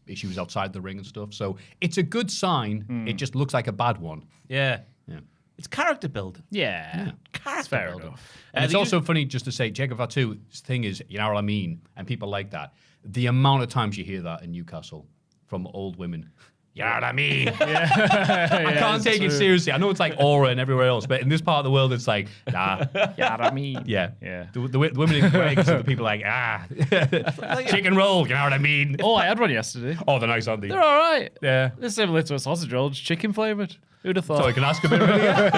Speaker 5: issues outside the ring and stuff. So it's a good sign. It just looks like a bad one.
Speaker 6: Yeah.
Speaker 5: Yeah.
Speaker 6: It's character building.
Speaker 1: Yeah.
Speaker 6: Character
Speaker 1: fair
Speaker 6: building.
Speaker 1: enough.
Speaker 5: And it's also funny just to say, Jacob Fatu's thing is, you know what I mean? And people like that. The amount of times you hear that in Newcastle from old women. You know what I mean? I can't take it seriously. I know it's like Aura and everywhere else, but in this part of the world, it's like, nah.
Speaker 1: Yeah, I mean.
Speaker 5: Yeah.
Speaker 1: Yeah.
Speaker 5: The women in Greg's are the people like, chicken roll, you know what I mean?
Speaker 1: Oh, I had one yesterday.
Speaker 5: Oh, they're nice, aren't they?
Speaker 1: They're all right.
Speaker 5: Yeah.
Speaker 1: They're similar to a sausage roll, just chicken flavoured. Who'd have
Speaker 5: So I
Speaker 1: thought?
Speaker 5: can ask a bit earlier.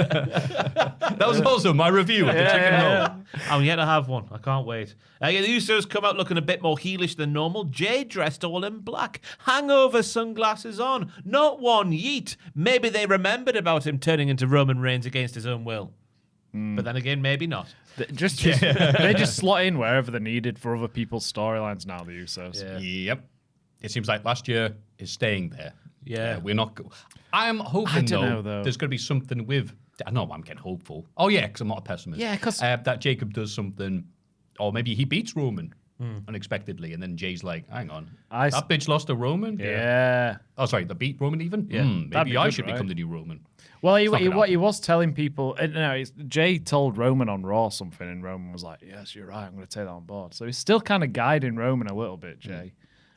Speaker 5: That was also my review of the chicken roll.
Speaker 6: I'm yet to have one. I can't wait. The Usos come out looking a bit more heelish than normal. Jay dressed all in black. Hangover sunglasses on. Not one yeet. Maybe they remembered about him turning into Roman Reigns against his own will. But then again, maybe not.
Speaker 1: They just slot in wherever they're needed for other people's storylines now, the Usos.
Speaker 6: Yeah.
Speaker 5: Yep. It seems like last year is staying there.
Speaker 6: Yeah.
Speaker 5: We're not. I'm hoping,
Speaker 1: I don't know, though.
Speaker 5: there's going to be something with. I know I'm getting hopeful. Oh, yeah, because I'm not a pessimist.
Speaker 1: Yeah, 'cause-
Speaker 5: that Jacob does something, or maybe he beats Roman unexpectedly, and then Jay's like, hang on. That bitch lost to Roman?
Speaker 1: Yeah.
Speaker 5: Oh, sorry, they beat Roman even?
Speaker 6: Yeah.
Speaker 1: That'd
Speaker 5: Maybe
Speaker 1: be
Speaker 5: I
Speaker 1: good,
Speaker 5: should
Speaker 1: right?
Speaker 5: become the new Roman.
Speaker 1: Well,
Speaker 5: It's not gonna
Speaker 1: he
Speaker 5: happen.
Speaker 1: was telling people. Jay told Roman on Raw something, and Roman was like, "Yes, you're right. I'm going to take that on board." So he's still kind of guiding Roman a little bit. Jay,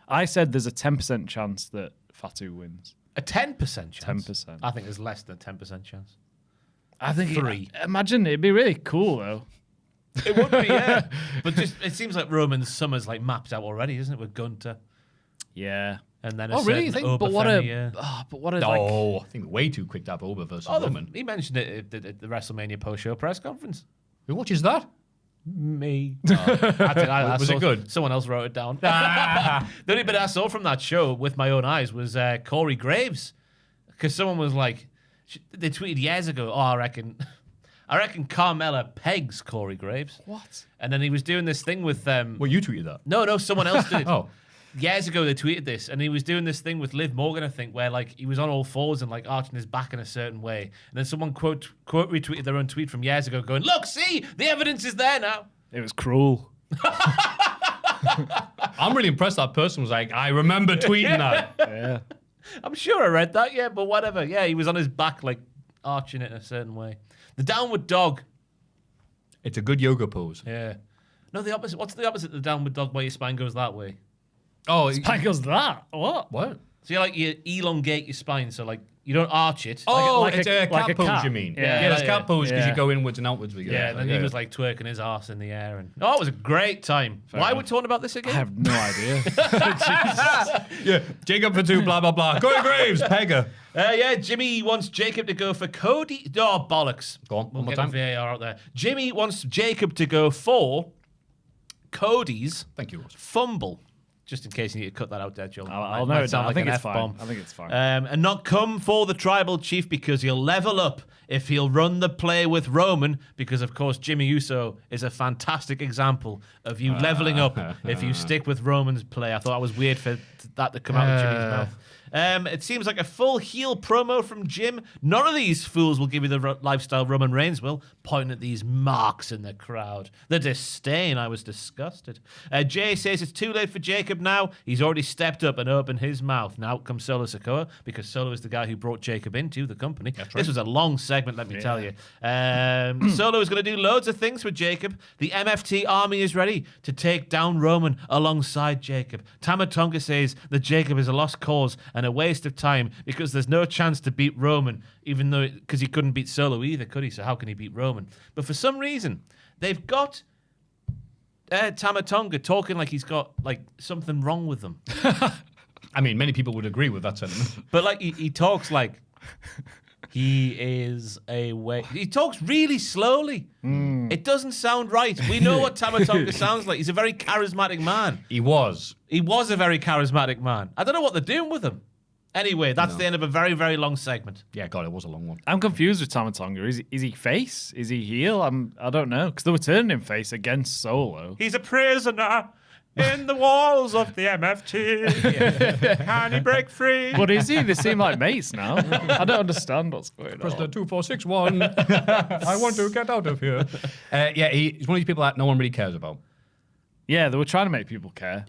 Speaker 1: I said there's a 10% chance that Fatu wins.
Speaker 6: A 10% chance?
Speaker 1: 10%.
Speaker 6: I think there's less than a 10% chance.
Speaker 1: I think
Speaker 6: 3.
Speaker 1: Imagine it'd be really cool though.
Speaker 6: It would be, yeah. But just it seems like Roman's summer's like mapped out already, isn't it, with Gunter?
Speaker 1: Yeah.
Speaker 6: And then
Speaker 5: Oh, really? You think?
Speaker 1: But what a
Speaker 6: yeah.
Speaker 5: No, I think way too quick to have Oba versus Roman.
Speaker 6: He mentioned it at the WrestleMania post-show press conference.
Speaker 5: Who watches that?
Speaker 6: Me.
Speaker 5: Was it good?
Speaker 6: Someone else wrote it down. The only bit I saw from that show with my own eyes was Corey Graves. Because someone was like, they tweeted years ago, oh, I reckon Carmella pegs Corey Graves.
Speaker 1: What?
Speaker 6: And then he was doing this thing with...
Speaker 5: Well, you tweeted that.
Speaker 6: No, someone else did.
Speaker 5: Oh.
Speaker 6: Years ago, they tweeted this, and he was doing this thing with Liv Morgan, I think, where like he was on all fours and like arching his back in a certain way, and then someone quote retweeted their own tweet from years ago, going, "Look, see, the evidence is there now."
Speaker 1: It was cruel.
Speaker 5: I'm really impressed that person was like, I remember tweeting that.
Speaker 1: Yeah.
Speaker 6: I'm sure I read that, yeah, but whatever. Yeah, he was on his back, like arching it in a certain way. The downward dog.
Speaker 5: It's a good yoga pose.
Speaker 6: Yeah. No, the opposite. What's the opposite of the downward dog where your spine goes that way?
Speaker 5: Oh,
Speaker 1: Spine goes that. What?
Speaker 5: what?
Speaker 6: So you elongate your spine, so like you don't arch it.
Speaker 5: Oh,
Speaker 1: like
Speaker 5: it's
Speaker 1: a-
Speaker 5: a
Speaker 1: like a
Speaker 5: cat pose,
Speaker 1: cat.
Speaker 5: you mean?
Speaker 1: Yeah.
Speaker 5: Yeah, it's
Speaker 6: Yeah,
Speaker 5: cat pose because
Speaker 1: yeah.
Speaker 5: you go inwards and outwards. With
Speaker 6: Yeah, and then he was like twerking his ass in the air, and it was a great time. Why are we talking about this
Speaker 1: I
Speaker 6: again?
Speaker 1: have no idea.
Speaker 5: yeah, Jacob for 2, blah, blah, blah. Corey Graves, Pegger.
Speaker 6: Yeah, Jimmy wants Jacob to go for Cody. Oh, bollocks.
Speaker 5: Go on, one more
Speaker 6: We'll get
Speaker 5: time.
Speaker 6: the VAR out there. Jimmy wants Jacob to go for Cody's
Speaker 5: Thank you, Ross.
Speaker 6: fumble. Just in case you need to cut that out there, Joel.
Speaker 1: I'll
Speaker 6: Might
Speaker 1: know it
Speaker 6: sound
Speaker 1: down. I
Speaker 6: like
Speaker 1: think
Speaker 6: an
Speaker 1: it's fine.
Speaker 6: F-bomb.
Speaker 1: I think it's fine.
Speaker 6: And not come for the tribal chief because he'll level up if he'll run the play with Roman, because of course Jimmy Uso is a fantastic example of you leveling up if you stick with Roman's play. I thought it was weird for that to come out of Jimmy's mouth. It seems like a full heel promo from Jim. None of these fools will give you the lifestyle Roman Reigns will, pointing at these marks in the crowd. The disdain, I was disgusted. Jay says it's too late for Jacob now. He's already stepped up and opened his mouth. Now out comes Solo Sikoa, because Solo is the guy who brought Jacob into the company. This was a long segment, let me tell you. Solo is going to do loads of things with Jacob. The MFT army is ready to take down Roman alongside Jacob. Tama Tonga says that Jacob is a lost cause and a waste of time because there's no chance to beat Roman, even though because he couldn't beat Solo either, could he? So how can he beat Roman? But for some reason, they've got Tama Tonga talking like he's got like something wrong with them.
Speaker 5: I mean, many people would agree with that sentiment.
Speaker 6: But like he talks like he is a way. He talks really slowly. It doesn't sound right. We know what Tama Tonga sounds like. He's a very charismatic man.
Speaker 5: He was.
Speaker 6: He was a very charismatic man. I don't know what they're doing with him. Anyway, that's the end of a very, very long segment.
Speaker 5: Yeah, God, it was a long one.
Speaker 1: I'm confused with Tama Tonga. Is he face? Is he heel? I don't know, because they were turning him face against Solo.
Speaker 6: He's a prisoner in the walls of the MFT. Can he break free?
Speaker 1: But is he? They seem like mates now. I don't understand what's going on.
Speaker 5: Prisoner 2461. I want to get out of here. Yeah, he's one of these people that no one really cares about.
Speaker 1: Yeah, they were trying to make people care.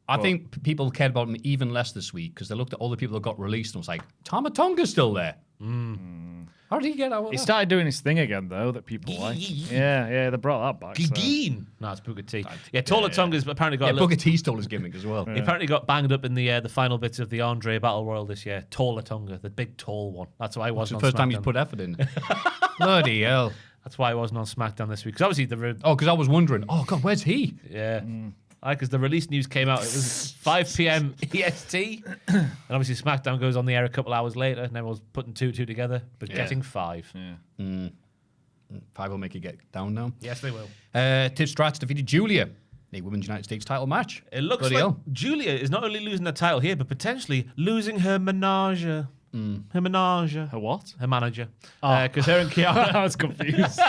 Speaker 5: I think people cared about him even less this week because they looked at all the people that got released and was like, Tama Tonga's still there. How did he get out of
Speaker 1: He
Speaker 5: that?
Speaker 1: started doing his thing again, though, that people like. Yeah, they brought that back. So.
Speaker 6: Gigeen. No, it's Booker T. Yeah, Tola Tonga's apparently got
Speaker 5: Yeah,
Speaker 6: a little...
Speaker 5: Booker T stole his gimmick as well.
Speaker 6: He apparently got banged up in the final bits of the Andre Battle Royal this year. Tola Tonga, the big tall one. That's why I
Speaker 5: It's
Speaker 6: wasn't
Speaker 5: the
Speaker 6: on
Speaker 5: first time he's
Speaker 6: SmackDown.
Speaker 5: put effort in. Bloody hell.
Speaker 6: That's why I wasn't on SmackDown this week. Because obviously
Speaker 5: Oh, because I was wondering, oh, God, where's he?
Speaker 6: Yeah. Because the release news came out. It was 5 p.m. EST. And obviously SmackDown goes on the air a couple hours later, and everyone's putting 2 together, but getting 5.
Speaker 1: Yeah.
Speaker 5: 5 will make you get down now.
Speaker 6: Yes, they will.
Speaker 5: Tiff Stratus defeated Julia in a Women's United States title match.
Speaker 6: It looks
Speaker 5: Bloody
Speaker 6: like
Speaker 5: hell.
Speaker 6: Julia is not only losing the title here, but potentially losing her menage. Her menage.
Speaker 1: Her what?
Speaker 6: Her manager. Because her and Kiana...
Speaker 1: I was confused.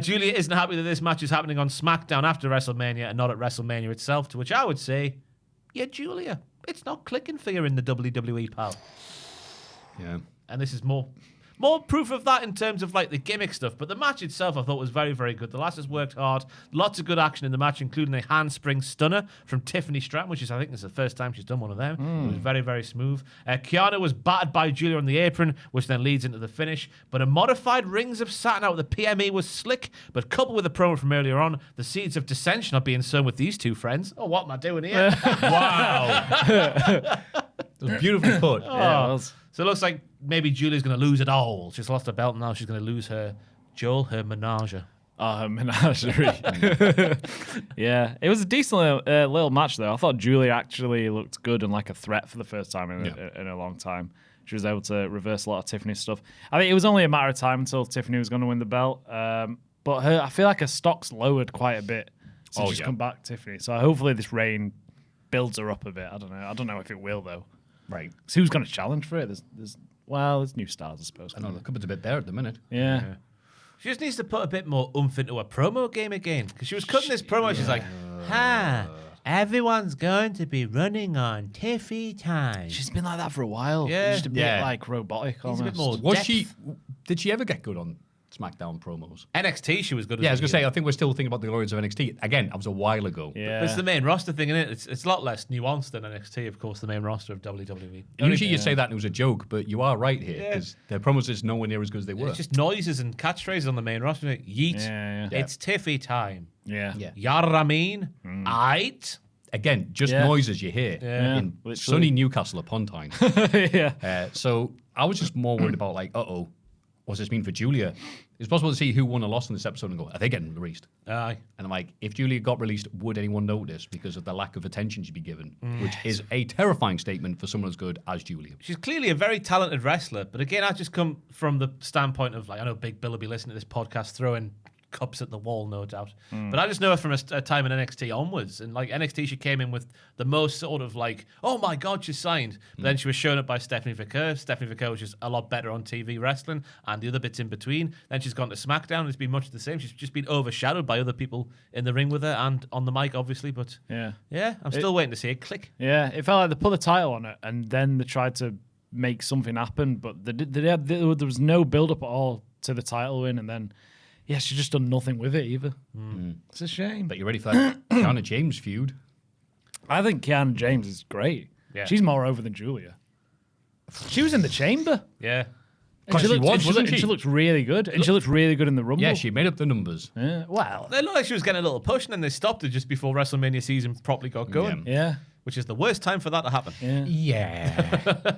Speaker 6: Julia isn't happy that this match is happening on SmackDown after WrestleMania and not at WrestleMania itself, to which I would say, yeah, Julia, it's not clicking for you in the WWE, pal.
Speaker 5: Yeah.
Speaker 6: And this is more proof of that in terms of like the gimmick stuff. But the match itself, I thought, was very, very good. The lasses worked hard. Lots of good action in the match, including a handspring stunner from Tiffany Stratton, which is, I think, is the first time she's done one of them. It was very, very smooth. Kiana was battered by Julia on the apron, which then leads into the finish. But a modified Rings of Saturn out with the PME was slick, but coupled with a promo from earlier on, the seeds of dissension are being sown with these two friends. Oh, what am I doing here?
Speaker 5: Wow. It was beautifully put.
Speaker 1: Yeah, it was.
Speaker 6: So it looks like maybe Julia's going to lose it all. She's lost her belt, and now she's going to lose her menage.
Speaker 1: Oh, her menagerie. Yeah, it was a decent little match, though. I thought Julia actually looked good and like a threat for the first time in a long time. She was able to reverse a lot of Tiffany's stuff. I think it was only a matter of time until Tiffany was going to win the belt. But I feel like her stock's lowered quite a bit since she's come back, Tiffany. So hopefully this reign builds her up a bit. I don't know if it will, though.
Speaker 5: Right.
Speaker 1: So who's going to challenge for it? There's new stars, I suppose.
Speaker 5: I know, the cupboard's a bit bare at the minute.
Speaker 1: Yeah.
Speaker 6: She just needs to put a bit more oomph into her promo game again. Because she was cutting this promo, she's like, everyone's going to be running on Tiffy time.
Speaker 1: She's been like that for a while.
Speaker 6: Yeah.
Speaker 1: Just a bit like robotic almost.
Speaker 6: a bit more
Speaker 5: Was
Speaker 6: depth.
Speaker 5: did she ever get good on SmackDown promos?
Speaker 6: NXT, she was good.
Speaker 5: Yeah, I was going to say, I think we're still thinking about the glories of NXT. Again, that was a while ago.
Speaker 1: Yeah.
Speaker 6: But it's the main roster thing, isn't it? It's a lot less nuanced than NXT, of course, the main roster of WWE.
Speaker 5: Usually you say that and it was a joke, but you are right here, because their promos is nowhere near as good as they were.
Speaker 6: It's just noises and catchphrases on the main roster. Yeet.
Speaker 1: Yeah.
Speaker 6: It's Tiffy time.
Speaker 1: Yeah.
Speaker 5: Yeah.
Speaker 6: Yaramin. Aight.
Speaker 5: Again, just noises you hear in
Speaker 1: literally.
Speaker 5: sunny Newcastle upon Tyne.
Speaker 1: Yeah.
Speaker 5: So I was just more worried about, like, what's this mean for Julia? It's possible to see who won or lost in this episode and go, are they getting released?
Speaker 6: Aye.
Speaker 5: And I'm like, if Julia got released, would anyone notice because of the lack of attention she'd be given? Which is a terrifying statement for someone as good as Julia.
Speaker 6: She's clearly a very talented wrestler, but again, I just come from the standpoint of, like, I know Big Bill will be listening to this podcast throwing cups at the wall, no doubt. But I just know her from a time in NXT onwards. And like NXT, she came in with the most sort of like, oh my God, she's signed. But then she was shown up by Stephanie Vicker. Stephanie Vicker was just a lot better on TV wrestling and the other bits in between. Then she's gone to SmackDown and it's been much the same. She's just been overshadowed by other people in the ring with her and on the mic, obviously. But
Speaker 1: Yeah.
Speaker 6: I'm still waiting to see it click.
Speaker 1: Yeah, it felt like they put the title on it and then they tried to make something happen, but there was no build-up at all to the title win, and then she's just done nothing with it either. It's a shame.
Speaker 5: But you ready for that Kiana James feud?
Speaker 1: I think Kiana James is great.
Speaker 6: Yeah.
Speaker 1: She's more over than Julia. She was in the chamber.
Speaker 6: Yeah.
Speaker 1: And
Speaker 5: She wasn't she?
Speaker 1: She looked really good. And she looked really good in the Rumble.
Speaker 5: Yeah, she made up the numbers.
Speaker 1: Well,
Speaker 6: It looked like she was getting a little push, and then they stopped it just before WrestleMania season properly got going.
Speaker 1: yeah.
Speaker 6: Which is the worst time for that to happen.
Speaker 5: Yeah.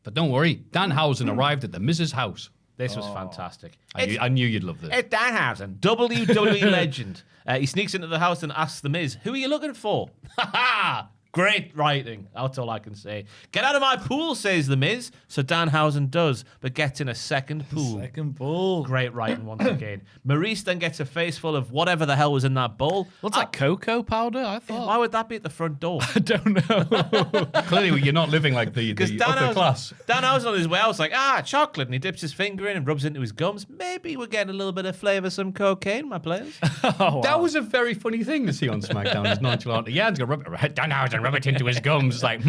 Speaker 5: But don't worry, Danhausen arrived at the Miz's house.
Speaker 6: This was fantastic.
Speaker 5: I knew you'd love this.
Speaker 6: It's Danhausen, WWE legend. He sneaks into the house and asks The Miz, "Who are you looking for?" Ha ha! Great writing. That's all I can say. "Get out of my pool," says The Miz. So Danhausen does, but gets in a second pool.
Speaker 1: Second bull.
Speaker 6: Great writing once again. Maurice then gets a face full of whatever the hell was in that bowl.
Speaker 1: Looks like cocoa powder, I thought.
Speaker 6: Why would that be at the front door?
Speaker 1: I don't know.
Speaker 5: Clearly, you're not living like the upper class.
Speaker 6: Danhausen on his way out was like, chocolate. And he dips his finger in and rubs it into his gums. Maybe we're getting a little bit of flavour, some cocaine, my players.
Speaker 5: That was a very funny thing to see on SmackDown. As nonchalant. Yeah, he's going to Danhausen rub it into his gums. It's like,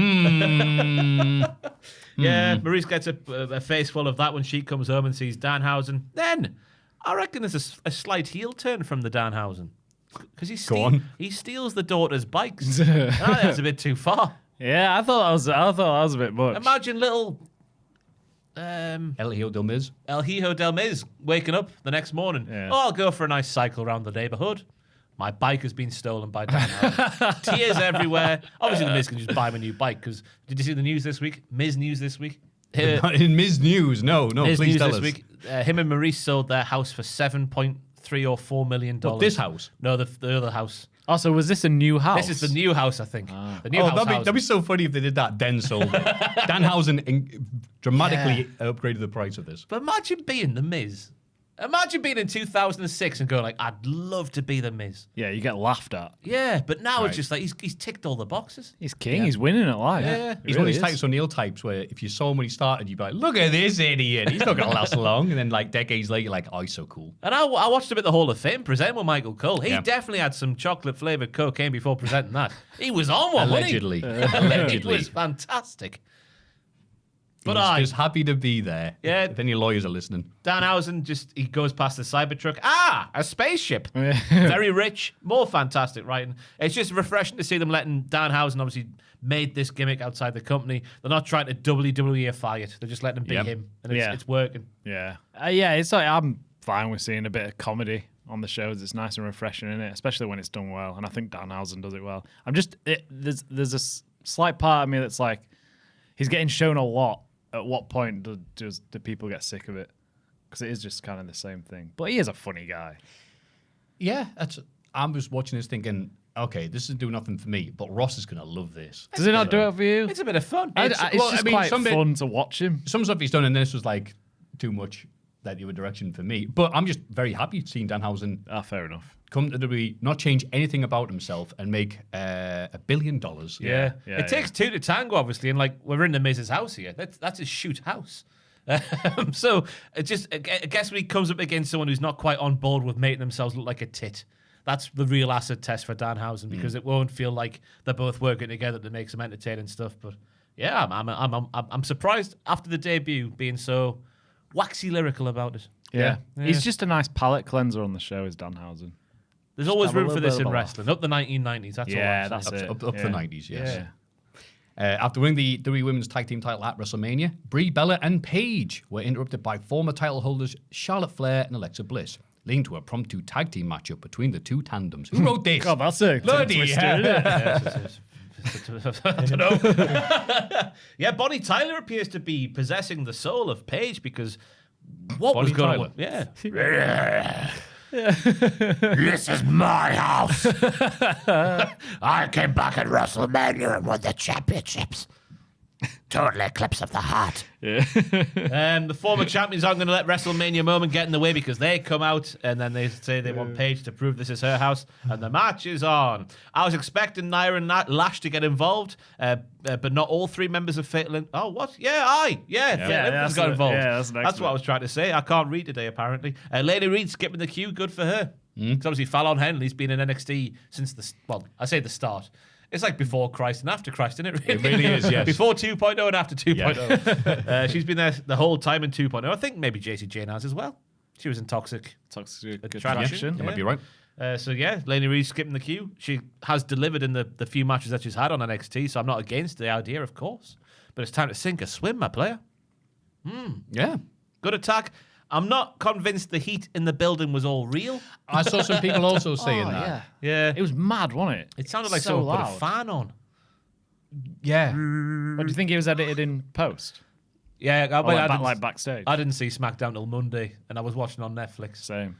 Speaker 6: Yeah, Maurice gets a face full of that when she comes home and sees Danhausen. Then, I reckon there's a slight heel turn from the Danhausen. Because he steals the daughter's bikes. I think that's a bit too far.
Speaker 1: Yeah, I thought that was a bit much.
Speaker 6: Imagine little
Speaker 5: El Hijo del Miz.
Speaker 6: El Hijo del Miz waking up the next morning.
Speaker 1: Yeah.
Speaker 6: Oh, I'll go for a nice cycle around the neighborhood. My bike has been stolen by Danhausen. Tears everywhere. Obviously, the Miz can just buy him a new bike. Because did you see the news this week? Miz news this week.
Speaker 5: In Miz News, no,
Speaker 6: Miz
Speaker 5: please
Speaker 6: news
Speaker 5: tell
Speaker 6: this
Speaker 5: us.
Speaker 6: week. Him and Maurice sold their house for $7.3 $3 or $4 million.
Speaker 5: What, this house?
Speaker 6: No, the other house.
Speaker 1: Oh, so was this a new house?
Speaker 6: This is the new house, I think. The new
Speaker 5: Oh,
Speaker 6: house.
Speaker 5: that'd be so funny if they did that. Then sold it. Danhausen dramatically upgraded the price of this.
Speaker 6: But imagine being The Miz. Imagine being in 2006 and going like, I'd love to be The Miz.
Speaker 1: Yeah, you get laughed at.
Speaker 6: Yeah, but now
Speaker 5: Right.
Speaker 6: it's just like he's ticked all the boxes.
Speaker 1: He's king. He's winning at life.
Speaker 6: Yeah.
Speaker 5: He's one of these types O'Neill types where if you saw him when he started, you'd be like, look at this idiot. He's not going to last long. And then like decades later, you're like, oh, he's so cool.
Speaker 6: And I watched him at the Hall of Fame present with Michael Cole. He
Speaker 5: Yeah.
Speaker 6: definitely had some chocolate-flavored cocaine before presenting that. He was on one,
Speaker 5: Allegedly.
Speaker 6: wasn't he?
Speaker 5: Allegedly.
Speaker 6: It was fantastic. But
Speaker 5: He's
Speaker 6: I
Speaker 5: just happy to be there.
Speaker 6: Yeah.
Speaker 5: If any lawyers are listening.
Speaker 6: Danhausen he goes past the Cybertruck. Ah, a spaceship. Very rich, more fantastic writing. It's just refreshing to see them letting Danhausen obviously made this gimmick outside the company. They're not trying to WWE-ify it. They're just letting him be
Speaker 5: Yep.
Speaker 6: him, and
Speaker 1: Yeah.
Speaker 6: it's working.
Speaker 1: Yeah. Yeah, it's like I'm fine with seeing a bit of comedy on the shows. It's nice and refreshing, isn't it? Especially when it's done well. And I think Danhausen does it well. There's a slight part of me that's like, he's getting shown a lot. At what point do people get sick of it? Because it is just kind of the same thing. But he is a funny guy.
Speaker 5: Yeah. I'm just watching this thinking, okay, this is doing nothing for me, but Ross is going to love this.
Speaker 1: Does he not do it for you?
Speaker 6: It's a bit of fun.
Speaker 1: It's just quite fun to watch him.
Speaker 5: Some stuff he's done, and this was like too much that the other direction for me. But I'm just very happy seeing Danhausen
Speaker 1: Fair enough.
Speaker 5: come to WWE, not change anything about himself, and make $1 billion.
Speaker 6: Yeah.
Speaker 1: Yeah,
Speaker 6: It takes two to tango, obviously, and like we're in the Miz's house here. That's his shoot house. So it just, I guess when he comes up against someone who's not quite on board with making themselves look like a tit, that's the real acid test for Danhausen because it won't feel like they're both working together to make some entertaining stuff. But yeah, I'm surprised after the debut being so waxy lyrical about it.
Speaker 1: Yeah.
Speaker 6: Yeah.
Speaker 1: He's just a nice palate cleanser on the show, is Danhausen.
Speaker 6: There's always
Speaker 1: have a
Speaker 6: room for
Speaker 1: little
Speaker 6: this
Speaker 1: bit
Speaker 6: in
Speaker 1: of a
Speaker 6: wrestling. Up the 1990s, that's all. I'm
Speaker 1: that's
Speaker 6: saying.
Speaker 1: it.
Speaker 5: Up the 90s, yes.
Speaker 1: Yeah.
Speaker 5: After winning the WWE Women's Tag Team title at WrestleMania, Brie Bella and Paige were interrupted by former title holders Charlotte Flair and Alexa Bliss, leading to a promptu tag team matchup between the two tandems. Who wrote this?
Speaker 1: God, that's a
Speaker 5: Bloody
Speaker 1: twister,
Speaker 5: hell.
Speaker 1: isn't it?
Speaker 6: I don't know. Yeah, Bonnie Tyler appears to be possessing the soul of Paige because what
Speaker 5: Bonnie
Speaker 6: was going
Speaker 5: Tyler?
Speaker 6: on? Yeah. This is my house. I came back at WrestleMania and won the championships. Total eclipse of the heart. The former champions aren't going to let WrestleMania moment get in the way because they come out and then they say they want Paige to prove this is her house, and the match is on. I was expecting Nia and Lash to get involved, but not all three members of Fatal. Oh, what? Yeah, Fatal got involved. That's what I was trying to say. I can't read today, apparently. Lady Reed skipping the queue, good for her. Because obviously Fallon Henley's been in NXT since I say the start. It's like before Christ and after Christ, isn't it?
Speaker 5: It really is, yes.
Speaker 6: Before 2.0 and after 2.0. She's been there the whole time in 2.0. I think maybe JC Jane has as well. She was in Toxic Attraction.
Speaker 5: You might be right.
Speaker 6: So yeah, Lainey Reed skipping the queue. She has delivered in the few matches that she's had on NXT, so I'm not against the idea, of course. But it's time to sink or swim, my player.
Speaker 5: Yeah.
Speaker 6: Good attack. I'm not convinced the heat in the building was all real.
Speaker 5: I saw some people also saying that.
Speaker 6: Yeah.
Speaker 1: It was mad, wasn't it?
Speaker 6: It sounded like
Speaker 1: so
Speaker 6: someone put
Speaker 1: loud.
Speaker 6: a fan on.
Speaker 5: Yeah.
Speaker 1: What do you think it was edited in post?
Speaker 6: Yeah,
Speaker 1: Like backstage?
Speaker 6: I didn't see SmackDown till Monday, and I was watching on Netflix.
Speaker 1: Same.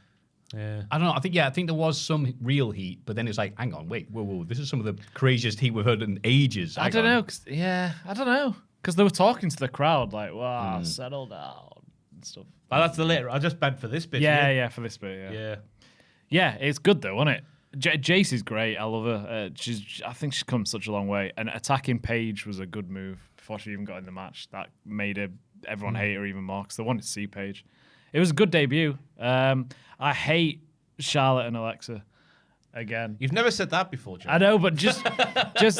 Speaker 6: Yeah.
Speaker 5: I don't know. I think there was some real heat, but then it's like, hang on, wait, whoa. This is some of the craziest heat we've heard in ages.
Speaker 1: I don't know. I don't know. Because they were talking to the crowd like, wow, settle down and stuff.
Speaker 6: Oh, that's the later. I just meant for this bit.
Speaker 1: Yeah, for this bit,
Speaker 6: Yeah.
Speaker 1: Yeah, it's good though, isn't it? Jace is great. I love her. I think she's come such a long way. And attacking Paige was a good move before she even got in the match. That made everyone hate her even more because they wanted to see Paige. It was a good debut. I hate Charlotte and Alexa again.
Speaker 6: You've never said that before, John.
Speaker 1: I know, but just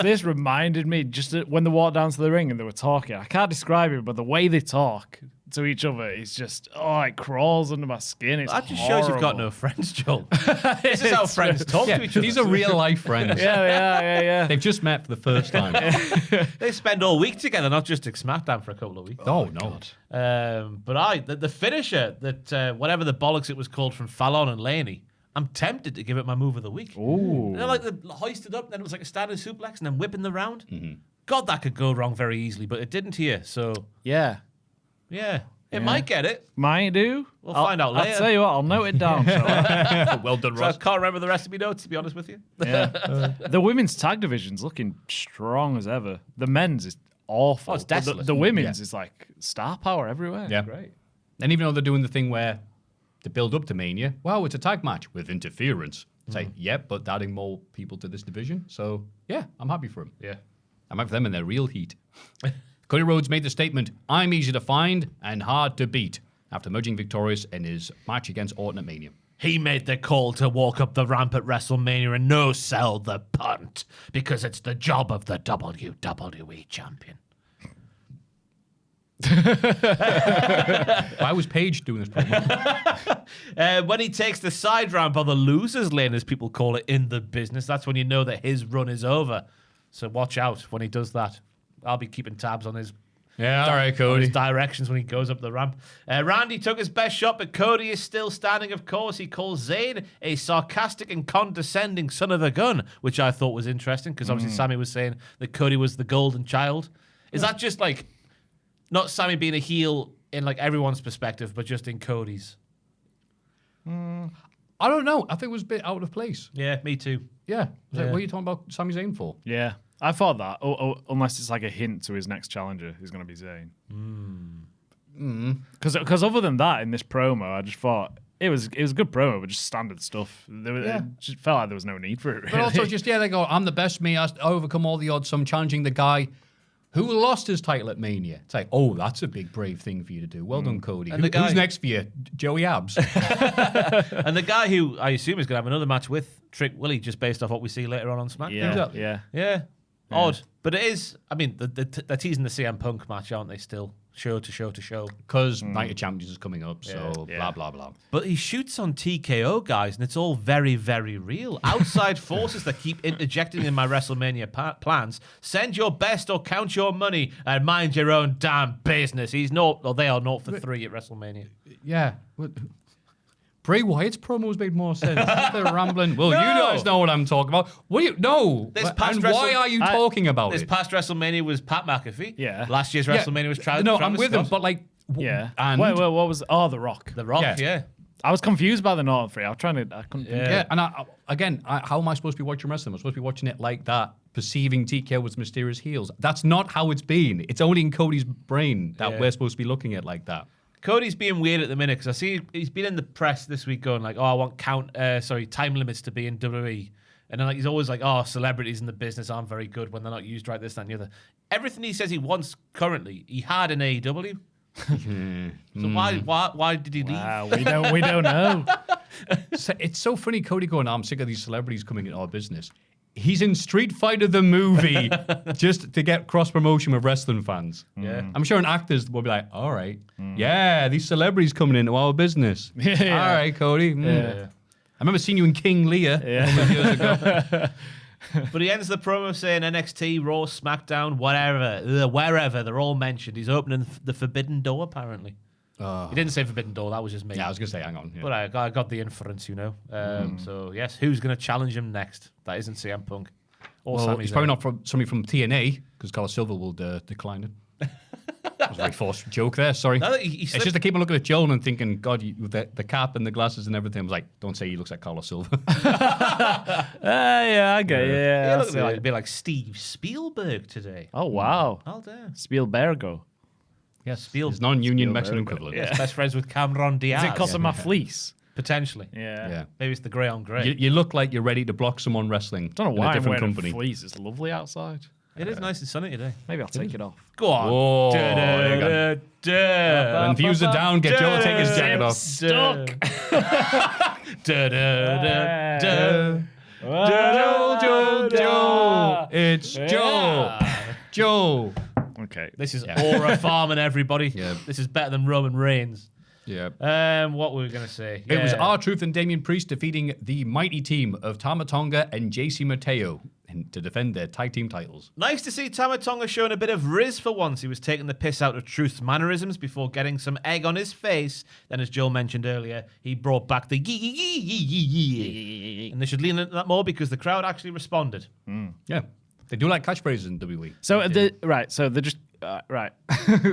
Speaker 1: this reminded me, just when they walked down to the ring and they were talking. I can't describe it, but the way they talk to each other is just, it crawls under my skin. It's
Speaker 6: That just shows you've got no friends, Joel. This is how friends talk to each other.
Speaker 5: These are real life friends.
Speaker 1: Yeah.
Speaker 5: They've just met for the first time.
Speaker 6: They spend all week together, not just at SmackDown for a couple of weeks.
Speaker 5: Oh, no.
Speaker 6: But the finisher, that whatever the bollocks it was called from Fallon and Laney, I'm tempted to give it my move of the week.
Speaker 1: Ooh.
Speaker 6: They're like the hoisted up, then it was like a standing suplex, and then whipping the round. God, that could go wrong very easily, but it didn't here. So
Speaker 1: Yeah.
Speaker 6: yeah, It might get it.
Speaker 1: Might do.
Speaker 6: We'll find out later.
Speaker 1: I'll tell you what, I'll note it down.
Speaker 5: Well done,
Speaker 6: So I
Speaker 5: Ross.
Speaker 6: can't remember the rest of my notes, to be honest with you.
Speaker 1: The women's tag division's looking strong as ever. The men's is awful.
Speaker 6: Oh, it's
Speaker 1: But
Speaker 6: desolate.
Speaker 1: The women's is like star power everywhere.
Speaker 5: Yeah.
Speaker 6: Great.
Speaker 5: And even though they're doing the thing where they build up to Mania, wow, it's a tag match with interference. It's like, yep, but adding more people to this division. So, yeah, I'm happy for them.
Speaker 6: Yeah.
Speaker 5: I'm happy for them in their real heat. Cody Rhodes made the statement, I'm easy to find and hard to beat, after emerging victorious in his match against Orton at Mania.
Speaker 6: He made the call to walk up the ramp at WrestleMania and no sell the punt because it's the job of the WWE champion.
Speaker 5: Why was Paige doing this promo?
Speaker 6: When he takes the side ramp, or the loser's lane, as people call it in the business, that's when you know that his run is over. So watch out when he does that. I'll be keeping tabs on his
Speaker 5: Yeah, all right,
Speaker 6: on
Speaker 5: Cody.
Speaker 6: his directions when he goes up the ramp. Randy took his best shot, but Cody is still standing, of course. He calls Zayn a sarcastic and condescending son of a gun, which I thought was interesting because obviously Sammy was saying that Cody was the golden child. Is that just like not Sammy being a heel in like everyone's perspective, but just in Cody's?
Speaker 5: I don't know. I think it was a bit out of place.
Speaker 6: Yeah, me too.
Speaker 5: Yeah. Like, what are you talking about Sami Zayn for?
Speaker 1: Yeah. I thought that. Unless it's like a hint to his next challenger who's going to be Zayn. Because other than that, in this promo, I just thought it was a good promo, but just standard stuff. It just felt like there was no need for it, really.
Speaker 5: But also just, they go, I'm the best me. I overcome all the odds. So I'm challenging the guy who lost his title at Mania. It's like, oh, that's a big, brave thing for you to do. Well done, Cody.
Speaker 6: And the guy-
Speaker 5: Who's next for you? Joey Abs.
Speaker 6: And the guy who I assume is going to have another match with Trick Willie, just based off what we see later on SmackDown.
Speaker 1: Yeah.
Speaker 6: Odd. But it is, I mean, they're teasing the CM Punk match, aren't they, still? Show to show to show.
Speaker 5: Because Night of Champions is coming up, so
Speaker 1: Yeah.
Speaker 5: blah, blah, blah.
Speaker 6: But he shoots on TKO, guys, and it's all very, very real. Outside forces that keep interjecting in my WrestleMania plans. Send your best or count your money and mind your own damn business. They are 0 for 3 at WrestleMania.
Speaker 5: Yeah. Bray Wyatt's promos made more sense. They're rambling. Well, you guys know what I'm talking about. What do you know?
Speaker 6: This past
Speaker 5: And why are you talking about
Speaker 6: This
Speaker 5: it?
Speaker 6: past WrestleMania was Pat McAfee.
Speaker 1: Yeah.
Speaker 6: Last year's WrestleMania was Travis
Speaker 5: No, I'm with him,
Speaker 6: Scott.
Speaker 5: but like,
Speaker 1: Yeah.
Speaker 5: And
Speaker 1: Wait, what was? Oh, The Rock.
Speaker 6: The Rock,
Speaker 5: Yeah.
Speaker 6: yeah.
Speaker 1: I was confused by the Norton 3. I couldn't.
Speaker 5: yeah, and how am I supposed to be watching wrestling? I'm supposed to be watching it like that, perceiving TKO as mysterious heels. That's not how it's been. It's only in Cody's brain that we're supposed to be looking at like that.
Speaker 6: Cody's being weird at the minute because I see he's been in the press this week going like, oh, I want time limits to be in WWE. And then like he's always like, oh, celebrities in the business aren't very good when they're not used right, this, that, and the other. Everything he says he wants currently, he had in AEW. So why did he leave?
Speaker 1: Wow, we don't know.
Speaker 5: So it's so funny, Cody going, I'm sick of these celebrities coming in our business. He's in Street Fighter the movie just to get cross promotion with wrestling fans.
Speaker 6: Yeah.
Speaker 5: I'm sure an actors will be like, all right, yeah, these celebrities coming into our business.
Speaker 1: Yeah.
Speaker 5: All right, Cody. I remember seeing you in King Lear years ago.
Speaker 6: But he ends the promo saying NXT, Raw, SmackDown, wherever, they're all mentioned. He's opening the forbidden door, apparently. He didn't say forbidden door, that was just me.
Speaker 5: Yeah, I was going to say, hang on. Yeah.
Speaker 6: But I got the inference, you know. So, yes, who's going to challenge him next? That isn't CM Punk. Or
Speaker 5: Well,
Speaker 6: Sami
Speaker 5: it's
Speaker 6: Zayn.
Speaker 5: probably not from somebody from TNA, because Carlos Silva will decline it. That was a very forced joke there, sorry.
Speaker 6: No, he
Speaker 5: It's
Speaker 6: slipped-
Speaker 5: just I keep on looking at Joel and thinking, God, with the cap and the glasses and everything, I was like, don't say he looks like Carlos Silva.
Speaker 1: Yeah, I get it. Yeah,
Speaker 6: He
Speaker 1: I
Speaker 6: looked
Speaker 1: see
Speaker 6: a
Speaker 1: it.
Speaker 6: bit like Steve Spielberg today.
Speaker 1: Oh, wow.
Speaker 6: Oh, damn.
Speaker 1: Spielbergo.
Speaker 5: Yes, his non-union Mexican equivalent.
Speaker 6: Yes, best friends with Cameron Diaz.
Speaker 1: Is it because of my fleece?
Speaker 6: Potentially.
Speaker 1: Yeah.
Speaker 5: Yeah.
Speaker 6: Maybe it's the grey on grey.
Speaker 5: You look like you're ready to block someone wrestling.
Speaker 1: Don't know
Speaker 5: in
Speaker 1: why
Speaker 5: a
Speaker 1: I'm
Speaker 5: different
Speaker 1: wearing
Speaker 5: company.
Speaker 1: a fleece. It's lovely outside.
Speaker 6: It is nice and sunny today.
Speaker 1: Maybe I'll take it off.
Speaker 6: Go on.
Speaker 5: Oh,
Speaker 6: Da-da-da-da.
Speaker 5: When views are down, get Joel to take his jacket off.
Speaker 1: Stuck.
Speaker 6: Da-da-da-da.
Speaker 5: Joel. It's Joel. Joel.
Speaker 1: Okay.
Speaker 6: This is Aura Farming, everybody.
Speaker 5: Yeah.
Speaker 6: This is better than Roman Reigns.
Speaker 5: Yeah.
Speaker 6: What were we going to say?
Speaker 5: It was
Speaker 6: Yeah.
Speaker 5: R-Truth and Damian Priest defeating the mighty team of Tama Tonga and JC Mateo to defend their tag team titles.
Speaker 6: Nice to see Tama Tonga showing a bit of riz for once. He was taking the piss out of Truth's mannerisms before getting some egg on his face. Then, as Joel mentioned earlier, he brought back the yee yee yee yee yee yee. And they should lean into that more because the crowd actually responded.
Speaker 5: Yeah. They do like catchphrases in WWE.
Speaker 1: So so they're just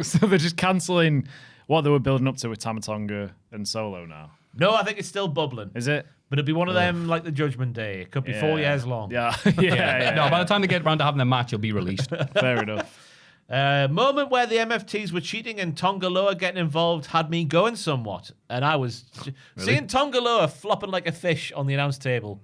Speaker 1: so they're just cancelling What they were building up to with Tama Tonga and Solo now.
Speaker 6: No, I think it's still bubbling.
Speaker 1: Is it?
Speaker 6: But it'll be one of them like the Judgment Day. It could be 4 years long.
Speaker 1: Yeah. yeah.
Speaker 5: No, by the time they get around to having their match, it'll be released.
Speaker 1: Fair enough.
Speaker 6: Moment where the MFTs were cheating and Tonga Loa getting involved had me going somewhat. And I was seeing Tonga Loa flopping like a fish on the announce table.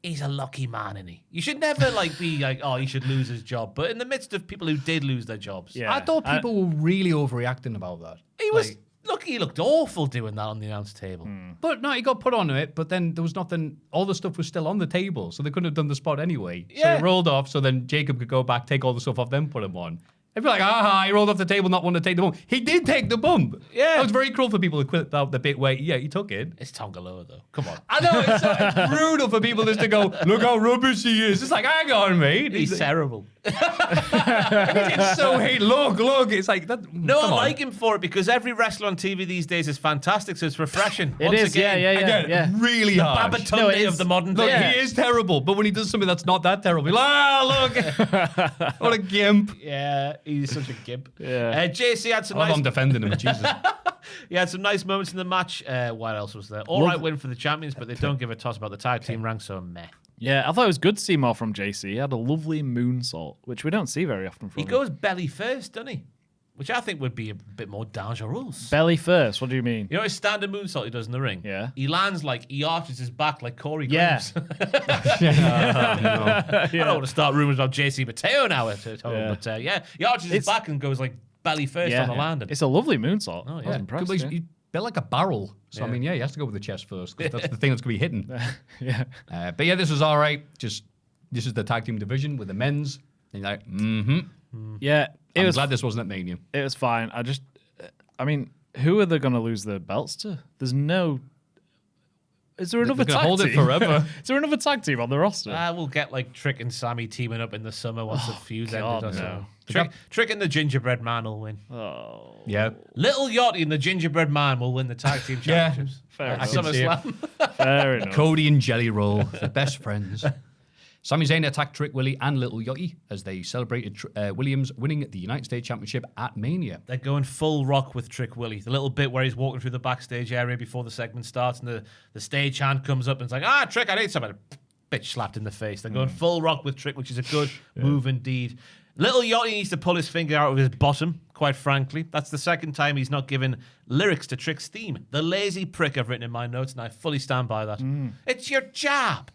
Speaker 6: He's a lucky man, isn't he? You should never be like, oh, he should lose his job. But in the midst of people who did lose their jobs,
Speaker 1: Yeah.
Speaker 5: I thought people were really overreacting about that.
Speaker 6: he was. Look, he looked awful doing that on the announce table.
Speaker 5: But no, he got put on it, but then there was nothing, all the stuff was still on the table, so they couldn't have done the spot anyway. So
Speaker 6: Yeah.
Speaker 5: it rolled off, so then Jacob could go back, take all the stuff off, then put him on. I'd be like, he rolled off the table, not wanting to take the bump. He did take the bump.
Speaker 6: Yeah.
Speaker 5: That was very cruel for people to quit out the bit where, he took it.
Speaker 6: It's Tonga Loa, though. Come on.
Speaker 5: I know, it's brutal for people just to go, look how rubbish he is. It's like, hang on, mate.
Speaker 6: He's terrible.
Speaker 5: It's so hate. Look. It's like, that.
Speaker 6: No,
Speaker 5: come
Speaker 6: I
Speaker 5: on.
Speaker 6: like him for it because every wrestler on TV these days is fantastic, so it's refreshing.
Speaker 1: It
Speaker 6: Once
Speaker 1: is,
Speaker 6: again,
Speaker 5: Again, really hard.
Speaker 6: Babatunde
Speaker 1: No, it
Speaker 6: of
Speaker 1: is.
Speaker 6: the modern
Speaker 5: Look,
Speaker 6: day.
Speaker 5: he is terrible, but when he does something that's not that terrible, you're like, look, what a gimp.
Speaker 6: Yeah, he's such a gimp.
Speaker 1: Yeah.
Speaker 6: JC had some
Speaker 5: I love
Speaker 6: nice.
Speaker 5: I'm defending him, Jesus.
Speaker 6: He had some nice moments in the match. What else was there? All right win for the champions, but they don't give a toss about the tag team rank, so meh.
Speaker 1: Yeah, I thought it was good to see more from JC. He had a lovely moonsault, which we don't see very often from
Speaker 6: He
Speaker 1: him.
Speaker 6: goes belly first, doesn't he? Which I think would be a bit more dangerous.
Speaker 1: Belly first. What do you mean?
Speaker 6: You know his standard moonsault he does in the ring?
Speaker 1: Yeah.
Speaker 6: He lands like, he arches his back like Corey
Speaker 1: Yeah.
Speaker 6: Graves. I don't want to start rumors about JC Mateo now, but he arches his back and goes like belly first on the landing.
Speaker 1: It's a lovely moonsault.
Speaker 6: Oh,
Speaker 1: I was
Speaker 6: yeah.
Speaker 1: impressed.
Speaker 5: He's
Speaker 1: yeah.
Speaker 5: built like a barrel. So, I mean, he has to go with the chest first, because that's the thing that's going to be hitting.
Speaker 1: Yeah.
Speaker 5: But yeah, this was all right. Just, this is the tag team division with the men's. And you're like,
Speaker 1: Yeah.
Speaker 5: I'm glad this wasn't at Mania.
Speaker 1: It was fine. I mean, who are they going to lose their belts to? There's no. Is there another
Speaker 5: They're
Speaker 1: tag
Speaker 5: gonna hold
Speaker 1: team?
Speaker 5: it forever.
Speaker 1: Is there another tag team on the roster?
Speaker 6: We'll get like Trick and Sammy teaming up in the summer once the feud's
Speaker 1: God,
Speaker 6: ended or
Speaker 1: no.
Speaker 6: so. Trick and the Gingerbread Man will win.
Speaker 1: Oh,
Speaker 5: Yeah.
Speaker 6: Little Yachty and the Gingerbread Man will win the tag team
Speaker 5: Yeah.
Speaker 6: championships.
Speaker 1: fair
Speaker 6: At
Speaker 1: enough.
Speaker 6: SummerSlam.
Speaker 1: Fair enough.
Speaker 5: Cody and Jelly Roll, the best friends. Sami Zayn attacked Trick Willie and Little Yachty as they celebrated Williams winning the United States Championship at Mania.
Speaker 6: They're going full rock with Trick Willie. The little bit where he's walking through the backstage area before the segment starts and the stage hand comes up and it's like, Trick, I need something. Bitch slapped in the face. They're going full rock with Trick, which is a good move indeed. Little Yachty needs to pull his finger out of his bottom, quite frankly. That's the second time he's not given lyrics to Trick's theme. The lazy prick I've written in my notes, and I fully stand by that. It's your job.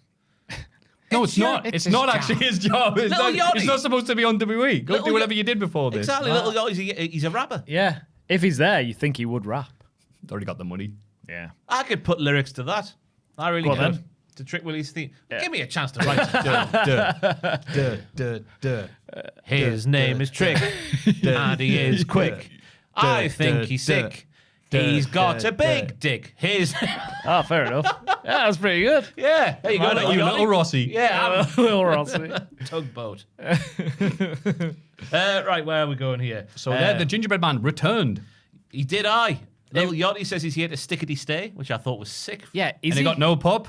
Speaker 5: No, it's not. It's not actually his job. It's
Speaker 6: Little
Speaker 5: not,
Speaker 6: Yachty.
Speaker 5: it's not supposed to be on WWE. Go
Speaker 6: Little
Speaker 5: do whatever you did before this.
Speaker 6: Exactly. Little Yachty's he's a rapper.
Speaker 1: Yeah. If he's there, you think he would rap.
Speaker 5: Already got the money.
Speaker 1: Yeah.
Speaker 6: I could put lyrics to that. I really
Speaker 1: Go on
Speaker 6: could.
Speaker 1: then.
Speaker 6: To Trick Willie's theme. Give me a chance to write it. His name is Trick, and he is quick. I think he's sick. He's got a big dick. His.
Speaker 1: Oh, fair enough. Yeah, that's pretty good.
Speaker 6: Yeah, there you go.
Speaker 5: You little Rossi.
Speaker 6: Yeah,
Speaker 1: Little Rossi.
Speaker 6: tugboat. Right, where are we going here?
Speaker 5: So there, the Gingerbread Man returned.
Speaker 6: He did I. Little Yachty says he's here to stickety stay, which I thought was sick.
Speaker 1: Yeah. Is
Speaker 5: And he got no pop.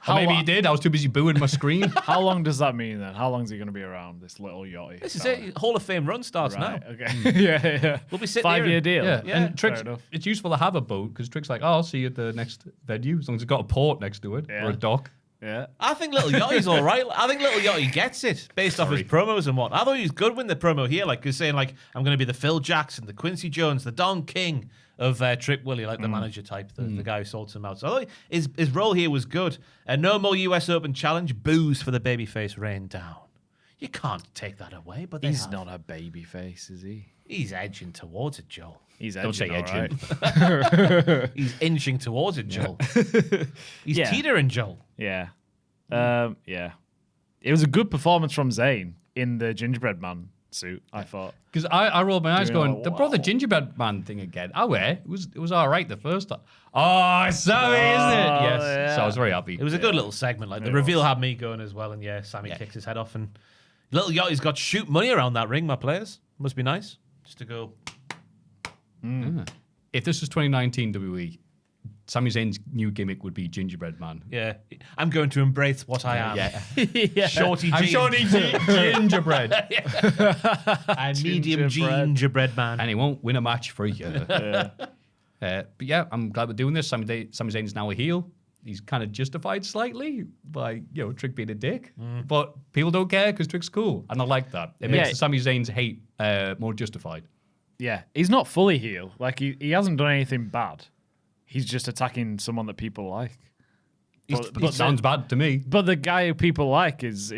Speaker 5: Or maybe
Speaker 1: long-
Speaker 5: he did. I was too busy booing my screen.
Speaker 1: How long does that mean then? How long is he going to be around, this little Yachty?
Speaker 6: This is it. Hall of Fame run starts
Speaker 1: Right,
Speaker 6: now.
Speaker 1: okay. yeah.
Speaker 6: We'll be sitting
Speaker 1: 5-year
Speaker 6: here.
Speaker 1: deal.
Speaker 5: Yeah,
Speaker 6: Yeah,
Speaker 5: and Trick's,
Speaker 1: fair enough.
Speaker 5: it's useful to have a boat because Trick's like, I'll see you at the next venue as long as it's got a port next to it
Speaker 1: Yeah.
Speaker 5: or a dock.
Speaker 1: Yeah.
Speaker 6: I think Little Yachty's all right. I think Little Yachty gets it based off his promos and what. I thought he was good with the promo here, like he's saying, like, I'm going to be the Phil Jackson, the Quincy Jones, the Don King of Trick Willie, like the manager type, the guy who sorts him out. So I thought his role here was good. No more US Open challenge. Boos for the babyface rain down. You can't take that away, but
Speaker 1: He's not a baby face, is he?
Speaker 6: He's edging towards it, Joel.
Speaker 1: He's
Speaker 5: Don't say
Speaker 1: edging,
Speaker 5: edging.
Speaker 6: He's inching towards it, Joel. He's
Speaker 1: Yeah.
Speaker 6: teetering, Joel.
Speaker 1: Yeah. Yeah. It was a good performance from Zayn in the Gingerbread Man suit, I thought.
Speaker 5: Because I rolled my eyes
Speaker 1: Doing
Speaker 5: going,
Speaker 1: all,
Speaker 5: they brought the
Speaker 1: wow.
Speaker 5: Gingerbread Man thing again. It was all right the first time. Oh, it's Sammy, isn't it? Yes.
Speaker 1: yeah.
Speaker 5: So I was very happy.
Speaker 6: It was a good little segment. Like the reveal had me going as well, and Sammy kicks his head off, and Little Yachty's got shoot money around that ring. My players must be nice just to go.
Speaker 5: If this was 2019 WWE, Sami Zayn's new gimmick would be Gingerbread Man.
Speaker 6: Yeah. I'm going to embrace what I am.
Speaker 5: Yeah.
Speaker 6: Shorty
Speaker 5: I'm
Speaker 6: Jean.
Speaker 5: Shorty Gingerbread.
Speaker 6: I'm medium gingerbread man.
Speaker 5: And he won't win a match for you. But yeah, I'm glad we're doing this. Sami Zayn's now a heel. He's kind of justified slightly by, Trick being a dick. But people don't care because Trick's cool. And I like that. It makes Sami Zayn's hate more justified.
Speaker 1: Yeah, he's not fully heel. Like, he hasn't done anything bad. He's just attacking someone that people like.
Speaker 5: It sounds bad to me.
Speaker 1: But the guy who people like he's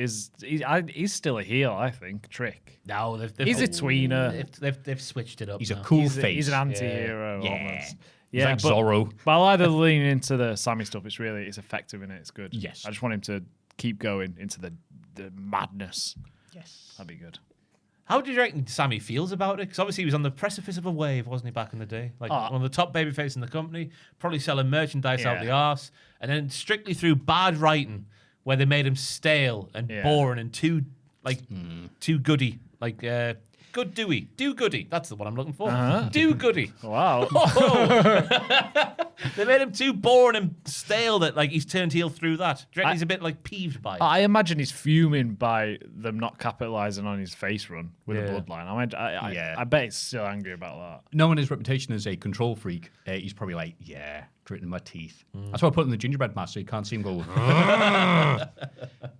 Speaker 1: still a heel, I think. Trick.
Speaker 6: No,
Speaker 1: He's a tweener.
Speaker 6: They've switched it up.
Speaker 5: He's a
Speaker 6: now.
Speaker 5: cool face.
Speaker 1: He's an anti-hero.
Speaker 5: Yeah.
Speaker 1: Almost.
Speaker 5: He's like Zorro.
Speaker 1: But I like the leaning into the Sammy stuff. It's effective in it. It's good.
Speaker 5: Yes.
Speaker 1: I just want him to keep going into the madness.
Speaker 6: Yes.
Speaker 1: That'd be good.
Speaker 6: How do you reckon Sammy feels about it? Because obviously he was on the precipice of a wave, wasn't he, back in the day? Like one of the top babyface in the company, probably selling merchandise out the arse, and then strictly through bad writing, where they made him stale and boring and too goody, like good do goody. That's the one I'm looking for. Do goody.
Speaker 1: Wow.
Speaker 6: They made him too boring and stale that he's turned heel through that. Do you reckon he's a bit peeved by it?
Speaker 1: I imagine he's fuming by them not capitalizing on his face run with the bloodline. I bet he's still angry about that.
Speaker 5: Knowing his reputation as a control freak, he's probably like, gritting my teeth. That's why I put him in the gingerbread mask so you can't see him go.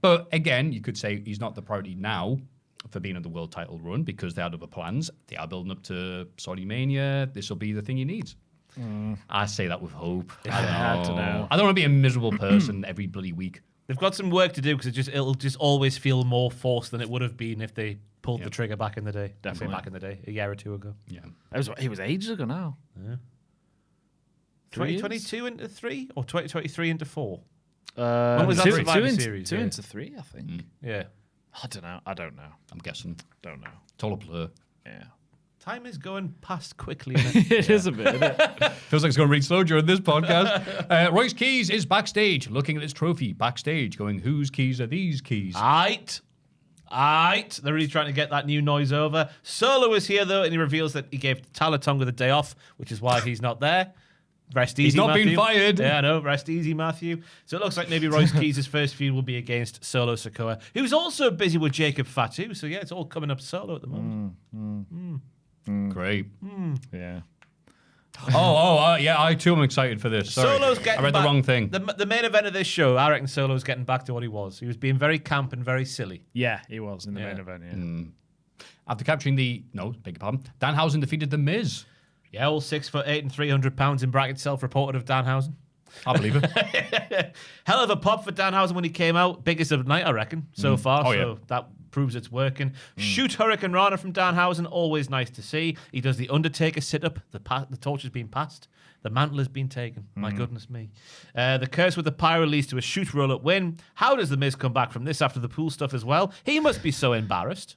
Speaker 5: But again, you could say he's not the priority now for being on the world title run because they had other plans. They are building up to Saudi Mania. This will be the thing he needs. I say that with hope. I don't know. I don't want to be a miserable person every bloody week.
Speaker 6: They've got some work to do because it'll just always feel more forced than it would have been if they pulled the trigger back in the day.
Speaker 1: Definitely.
Speaker 6: Back in the day, a year or two ago.
Speaker 5: Yeah.
Speaker 1: He was ages ago now.
Speaker 6: Yeah. 2022 into 3 or 2023 into 4? When was that Survivor Series?
Speaker 1: 2 into 3, I think.
Speaker 6: Yeah.
Speaker 1: I don't know.
Speaker 5: I'm guessing.
Speaker 1: Don't know.
Speaker 5: It's all a blur.
Speaker 1: Yeah.
Speaker 6: Time is going past quickly. Isn't
Speaker 1: It is a bit, isn't it?
Speaker 5: Feels like it's going to read slow during this podcast. Royce Keys is backstage, looking at his trophy backstage, going, whose keys are these keys?
Speaker 6: Aight. They're really trying to get that new noise over. Solo is here, though, and he reveals that he gave Talatonga the day off, which is why he's not there. Rest easy,
Speaker 5: He's not
Speaker 6: Maffew.
Speaker 5: been fired.
Speaker 6: Yeah, I know. Rest easy, Maffew. So it looks like maybe Royce Keys' first feud will be against Solo Sikoa, who's also busy with Jacob Fatu. So yeah, it's all coming up Solo at the moment.
Speaker 5: Great.
Speaker 1: Yeah.
Speaker 5: Yeah, I too am excited for this. Sorry.
Speaker 6: Solo's getting
Speaker 5: I read
Speaker 6: back.
Speaker 5: the wrong thing.
Speaker 6: The main event of this show, I reckon Solo's getting back to what he was. He was being very camp and very silly.
Speaker 1: Yeah, he was in the main event, yeah.
Speaker 5: After capturing beg your pardon, Danhausen defeated The Miz.
Speaker 6: Yeah, all 6'8" and 300 pounds in bracket self-reported of Danhausen.
Speaker 5: I believe it.
Speaker 6: Hell of a pop for Danhausen when he came out. Biggest of the night, I reckon, so far.
Speaker 5: Oh,
Speaker 6: so
Speaker 5: yeah.
Speaker 6: that proves it's working. Shoot Hurricane Rana from Danhausen, always nice to see. He does the Undertaker sit-up. The torch has been passed. The mantle has been taken. My goodness me. The curse with the pyro leads to a shoot roll-up win. How does The Miz come back from this after the pool stuff as well? He must be so embarrassed.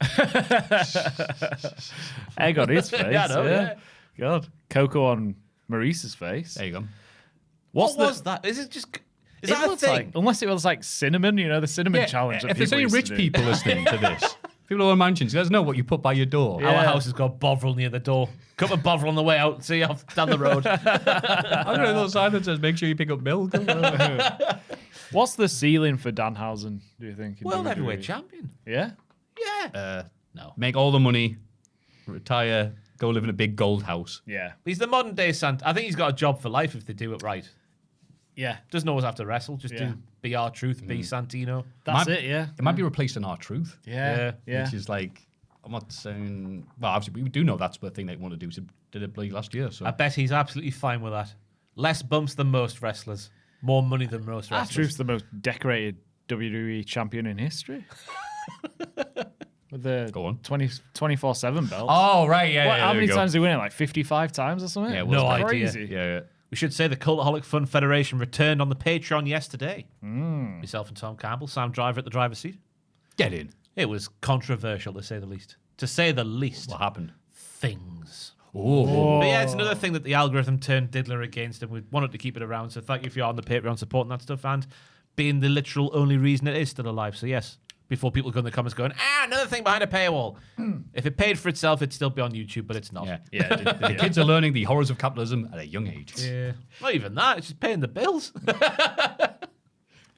Speaker 1: Egg on his face.
Speaker 6: Yeah, I know, yeah.
Speaker 1: God. Coco on Maurice's face.
Speaker 5: There you go.
Speaker 6: What was that? Is it just... Is
Speaker 1: It
Speaker 6: that a
Speaker 1: looks
Speaker 6: thing?
Speaker 1: like, unless it was like cinnamon, the cinnamon challenge. that
Speaker 5: If there's
Speaker 1: people
Speaker 5: any
Speaker 1: used to
Speaker 5: rich
Speaker 1: do.
Speaker 5: people listening to this, people who own mansions, you guys know what you put by your door.
Speaker 6: Our house has got Bovril near the door. Cup of Bovril on the way out. See you off down the road.
Speaker 5: I'm going to little sign that says, make sure you pick up milk.
Speaker 1: What's the ceiling for Danhausen, do you think? in
Speaker 6: World
Speaker 1: WWE?
Speaker 6: heavyweight champion.
Speaker 1: Yeah?
Speaker 6: Yeah. No.
Speaker 5: Make all the money, retire, go live in a big gold house.
Speaker 1: Yeah.
Speaker 6: He's the modern day Sant. I think he's got a job for life if they do it right.
Speaker 1: Yeah.
Speaker 6: Doesn't always have to wrestle. Just
Speaker 1: Yeah.
Speaker 6: do be our truth, be Santino.
Speaker 1: That's
Speaker 5: Might-
Speaker 1: it, yeah.
Speaker 5: It might be replacing R-Truth.
Speaker 1: Yeah. Yeah.
Speaker 5: Which is like, I'm not saying, well, obviously we do know that's the thing they want to do. So did it bloody last year. So
Speaker 6: I bet he's absolutely fine with that. Less bumps than most wrestlers. More money than most wrestlers.
Speaker 1: R-Truth's the most decorated WWE champion in history. With the
Speaker 5: Go on.
Speaker 1: 24/7 belt.
Speaker 5: Oh, right, yeah.
Speaker 1: How many times did he win it? Like 55 times or something?
Speaker 5: Yeah, it
Speaker 6: No
Speaker 5: was
Speaker 6: idea.
Speaker 1: crazy.
Speaker 5: Yeah.
Speaker 6: We should say the Cultaholic Fun Federation returned on the Patreon yesterday. Myself and Tom Campbell, Sam Driver at the driver's seat.
Speaker 5: Get in.
Speaker 6: It was controversial, to say the least. To say the least.
Speaker 5: What happened?
Speaker 6: Things.
Speaker 5: Oh.
Speaker 6: But yeah, it's another thing that the algorithm turned Diddler against, and we wanted to keep it around. So thank you if you're on the Patreon supporting that stuff and being the literal only reason it is still alive. So yes, before people go in the comments going, another thing behind a paywall. If it paid for itself, it'd still be on YouTube, but it's not.
Speaker 5: Yeah. The kids are learning the horrors of capitalism at a young age.
Speaker 6: Yeah. Not even that. It's just paying the bills.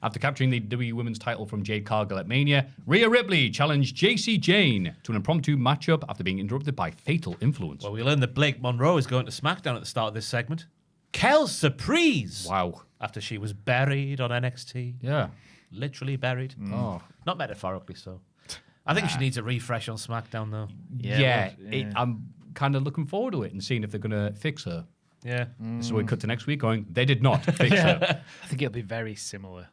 Speaker 5: After capturing the WWE Women's title from Jade Cargill at Mania, Rhea Ripley challenged JC Jane to an impromptu matchup after being interrupted by fatal influence.
Speaker 6: Well, we learned that Blake Monroe is going to SmackDown at the start of this segment. Quelle surprise!
Speaker 5: Wow.
Speaker 6: After she was buried on NXT.
Speaker 5: Yeah.
Speaker 6: Literally buried.
Speaker 5: Oh.
Speaker 6: Not metaphorically so. I think she needs a refresh on SmackDown, though.
Speaker 5: I'm kind of looking forward to it and seeing if they're going to fix her.
Speaker 6: Yeah.
Speaker 5: So we cut to next week going, they did not fix her.
Speaker 1: I think it'll be very similar.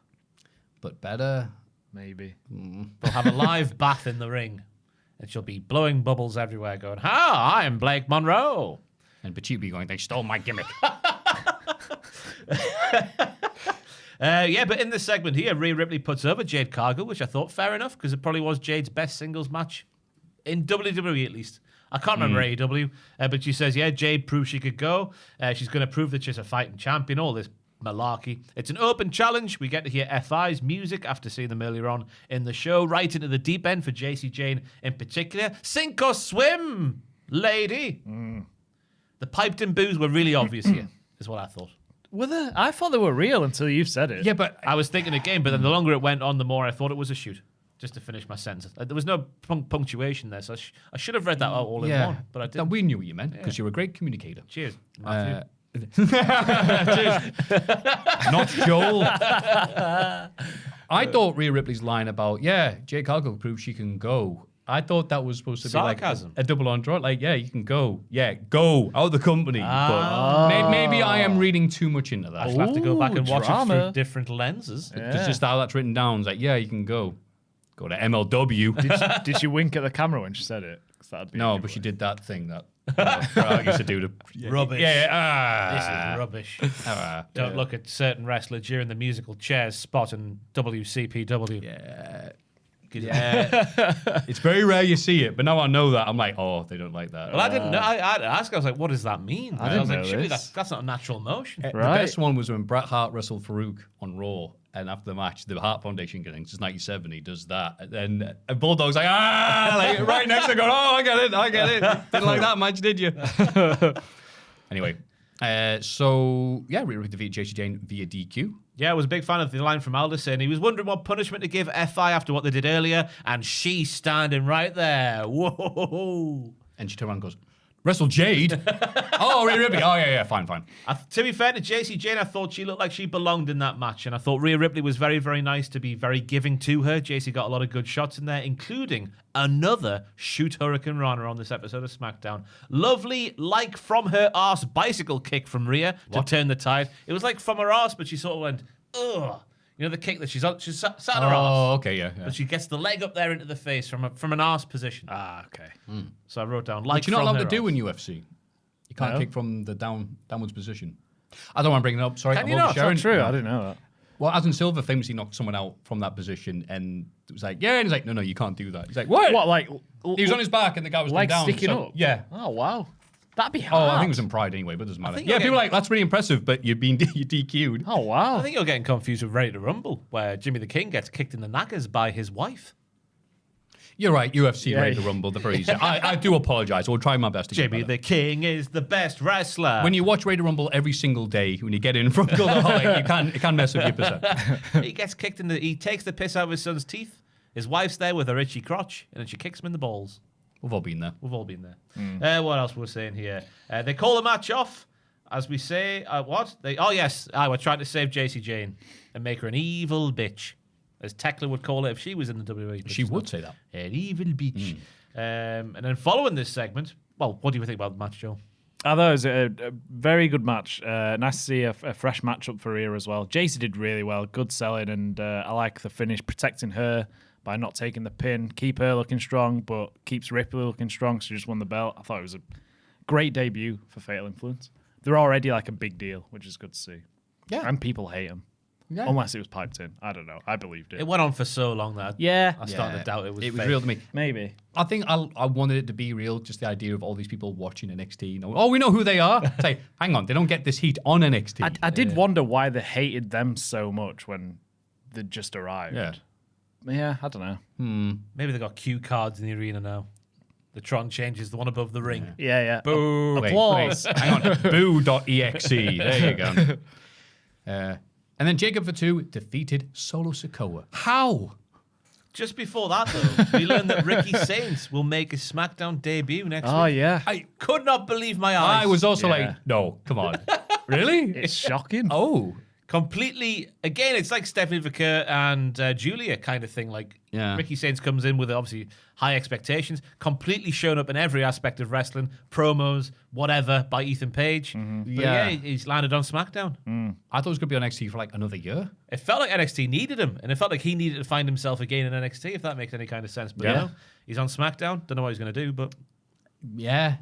Speaker 5: But better.
Speaker 1: Maybe.
Speaker 6: They'll have a live bath in the ring. And she'll be blowing bubbles everywhere going, I am Blake Monroe.
Speaker 5: And Pachupi going, they stole my gimmick.
Speaker 6: But in this segment here, Rhea Ripley puts over Jade Cargill, which I thought fair enough, because it probably was Jade's best singles match. In WWE, at least. I can't remember AEW, but she says, Jade proved she could go. She's going to prove that she's a fighting champion, all this malarkey. It's an open challenge. We get to hear FI's music after seeing them earlier on in the show, right into the deep end for JC Jane in particular. Sink or swim, lady. The piped in boos were really obvious here, is what I thought.
Speaker 1: Were they? I thought they were real until you said it.
Speaker 5: Yeah, but
Speaker 6: I was thinking again, but then the longer it went on, the more I thought it was a shoot. Just to finish my sentence. There was no punctuation there, so I should have read that out all in one, but I didn't.
Speaker 5: We knew what you meant because you're a great communicator.
Speaker 6: Cheers, Maffew.
Speaker 5: Not Joel. I thought Rhea Ripley's line about, Jade Cargill proved she can go. I thought that was supposed to
Speaker 6: Sarcasm.
Speaker 5: be like a double entendre. Like, you can go. Yeah, go out of the company. But maybe I am reading too much into that.
Speaker 6: I'll have to go back and watch
Speaker 1: drama.
Speaker 6: it through different lenses.
Speaker 5: It's just how that's written down. It's like, you can go. Go to MLW.
Speaker 1: Did she wink at the camera when she said it? 'Cause that'd be a
Speaker 5: No,
Speaker 1: good
Speaker 5: but she
Speaker 1: way.
Speaker 5: did that thing that I used to do to
Speaker 6: Rubbish. This is rubbish.
Speaker 5: Ah.
Speaker 6: Don't look at certain wrestler during the musical chairs spot in WCPW.
Speaker 5: It's very rare you see it, but now I know that. I'm like, they don't like that.
Speaker 6: Well, I didn't know. I asked. I was like, "What does that mean?"
Speaker 1: I didn't
Speaker 6: was like,
Speaker 1: know
Speaker 6: "Surely
Speaker 1: this.
Speaker 6: that's not a natural motion."
Speaker 5: The
Speaker 1: Right.
Speaker 5: best one was when Bret Hart wrestled Farouk on Raw, and after the match, the Hart Foundation getting since '97, he does that, and then Bulldog's like, like right next to going, I get it. Didn't like that match, did you? Anyway, Rhea Ripley defeated JC Jane via DQ.
Speaker 6: Yeah, I was a big fan of the line from Aldous saying he was wondering what punishment to give FI after what they did earlier, and she's standing right there. Whoa!
Speaker 5: And she turned around and goes, wrestle Jade? Rhea Ripley. Oh, yeah, fine.
Speaker 6: To be fair to JC Jane, I thought she looked like she belonged in that match, and I thought Rhea Ripley was very, very nice to be very giving to her. JC got a lot of good shots in there, including another shoot Hurricane Rana on this episode of SmackDown. Lovely, like from her arse bicycle kick from Rhea to turn the tide. It was like from her arse, but she sort of went, ugh. You know the kick that she's sat on her arse.
Speaker 5: Oh, okay, yeah.
Speaker 6: But she gets the leg up there into the face from an arse position.
Speaker 1: Okay.
Speaker 6: So I wrote down like
Speaker 5: Which you're not
Speaker 6: from
Speaker 5: allowed
Speaker 6: her
Speaker 5: to do
Speaker 6: arse.
Speaker 5: in UFC. You can't
Speaker 1: No.
Speaker 5: kick from the downwards position. I don't want to bring it up. Sorry,
Speaker 6: Can
Speaker 5: I'm
Speaker 6: you not?
Speaker 5: oversharing.
Speaker 1: It's not true. I didn't know that.
Speaker 5: Well, Adam Silver famously knocked someone out from that position, and it was like, and he's like, no, you can't do that. He's like, what?
Speaker 1: What, like...
Speaker 5: He was on his back, and the guy was
Speaker 1: legs
Speaker 5: down.
Speaker 1: sticking
Speaker 5: so-
Speaker 1: up?
Speaker 5: Yeah.
Speaker 1: Oh, wow. That'd be
Speaker 5: Oh,
Speaker 1: hard.
Speaker 5: I think it was in Pride anyway, but it doesn't matter.
Speaker 6: think
Speaker 5: Yeah,
Speaker 6: you're
Speaker 5: people
Speaker 6: getting-
Speaker 5: are like, that's pretty impressive, but you're being DQ'd.
Speaker 1: Oh, wow.
Speaker 6: I think you're getting confused with Ready to Rumble, where Jimmy the King gets kicked in the knackers by his wife.
Speaker 5: You're right, UFC
Speaker 1: Yeah.
Speaker 5: Ready to Rumble, the very easy. I do apologize. I'll try my best to get
Speaker 6: Jimmy
Speaker 5: better.
Speaker 6: the King is the best wrestler.
Speaker 5: When you watch Ready to Rumble every single day, when you get in from Cultaholic, it can mess up your percent.
Speaker 6: he gets kicked he takes the piss out of his son's teeth. His wife's there with her itchy crotch, and then she kicks him in the balls.
Speaker 5: We've all been there.
Speaker 6: We've all been there. What else we're saying here? They call the match off, as we say. What? We're trying to save JC Jane and make her an evil bitch, as Tekla would call it if she was in the WWE. but
Speaker 5: She
Speaker 6: she's
Speaker 5: would
Speaker 6: not.
Speaker 5: say that.
Speaker 6: An evil bitch. And then following this segment, well, what do you think about the match, Joe?
Speaker 1: I thought it was a very good match. Nice to see a fresh matchup for Rhea as well. JC did really well. Good selling, and I like the finish, protecting her by not taking the pin. Keep her looking strong, but keeps Ripley looking strong, so she just won the belt. I thought it was a great debut for Fatal Influence. They're already like a big deal, which is good to see.
Speaker 5: Yeah.
Speaker 1: And people hate them.
Speaker 5: Yeah.
Speaker 1: Unless it was piped in. I don't know. I believed it.
Speaker 6: It went on for so long that
Speaker 1: Yeah.
Speaker 6: I started to doubt it was fake.
Speaker 5: real to me.
Speaker 1: Maybe.
Speaker 5: I think I wanted it to be real, just the idea of all these people watching NXT. We know who they are. Say, hang on, they don't get this heat on NXT.
Speaker 1: I did wonder why they hated them so much when they just arrived.
Speaker 5: Yeah.
Speaker 1: Yeah, I don't know.
Speaker 6: Maybe they got cue cards in the arena now. The Tron changes the one above the ring.
Speaker 1: Yeah.
Speaker 5: Boo.
Speaker 1: Applause.
Speaker 5: Wait, hang on. Boo.exe. There you go. And then Jacob for 2 defeated Solo Sikoa. How?
Speaker 6: Just before that, though, we learned that Ricky Saints will make his SmackDown debut next week.
Speaker 1: Oh, yeah.
Speaker 6: I could not believe my eyes.
Speaker 5: I was also
Speaker 1: Yeah.
Speaker 5: like, no, come on. Really?
Speaker 1: It's shocking.
Speaker 5: Oh.
Speaker 6: completely. Again, it's like Stephanie Vicker and Julia kind of thing. Like Ricky Saints comes in with obviously high expectations, completely shown up in every aspect of wrestling, promos, whatever, by Ethan Page. But yeah, he's landed on SmackDown.
Speaker 5: I thought it was going to be on NXT for like another year.
Speaker 6: It felt like NXT needed him, and it felt like he needed to find himself again in NXT, if that makes any kind of sense. But no, he's on SmackDown. Don't know what he's going to do, but
Speaker 5: Yeah,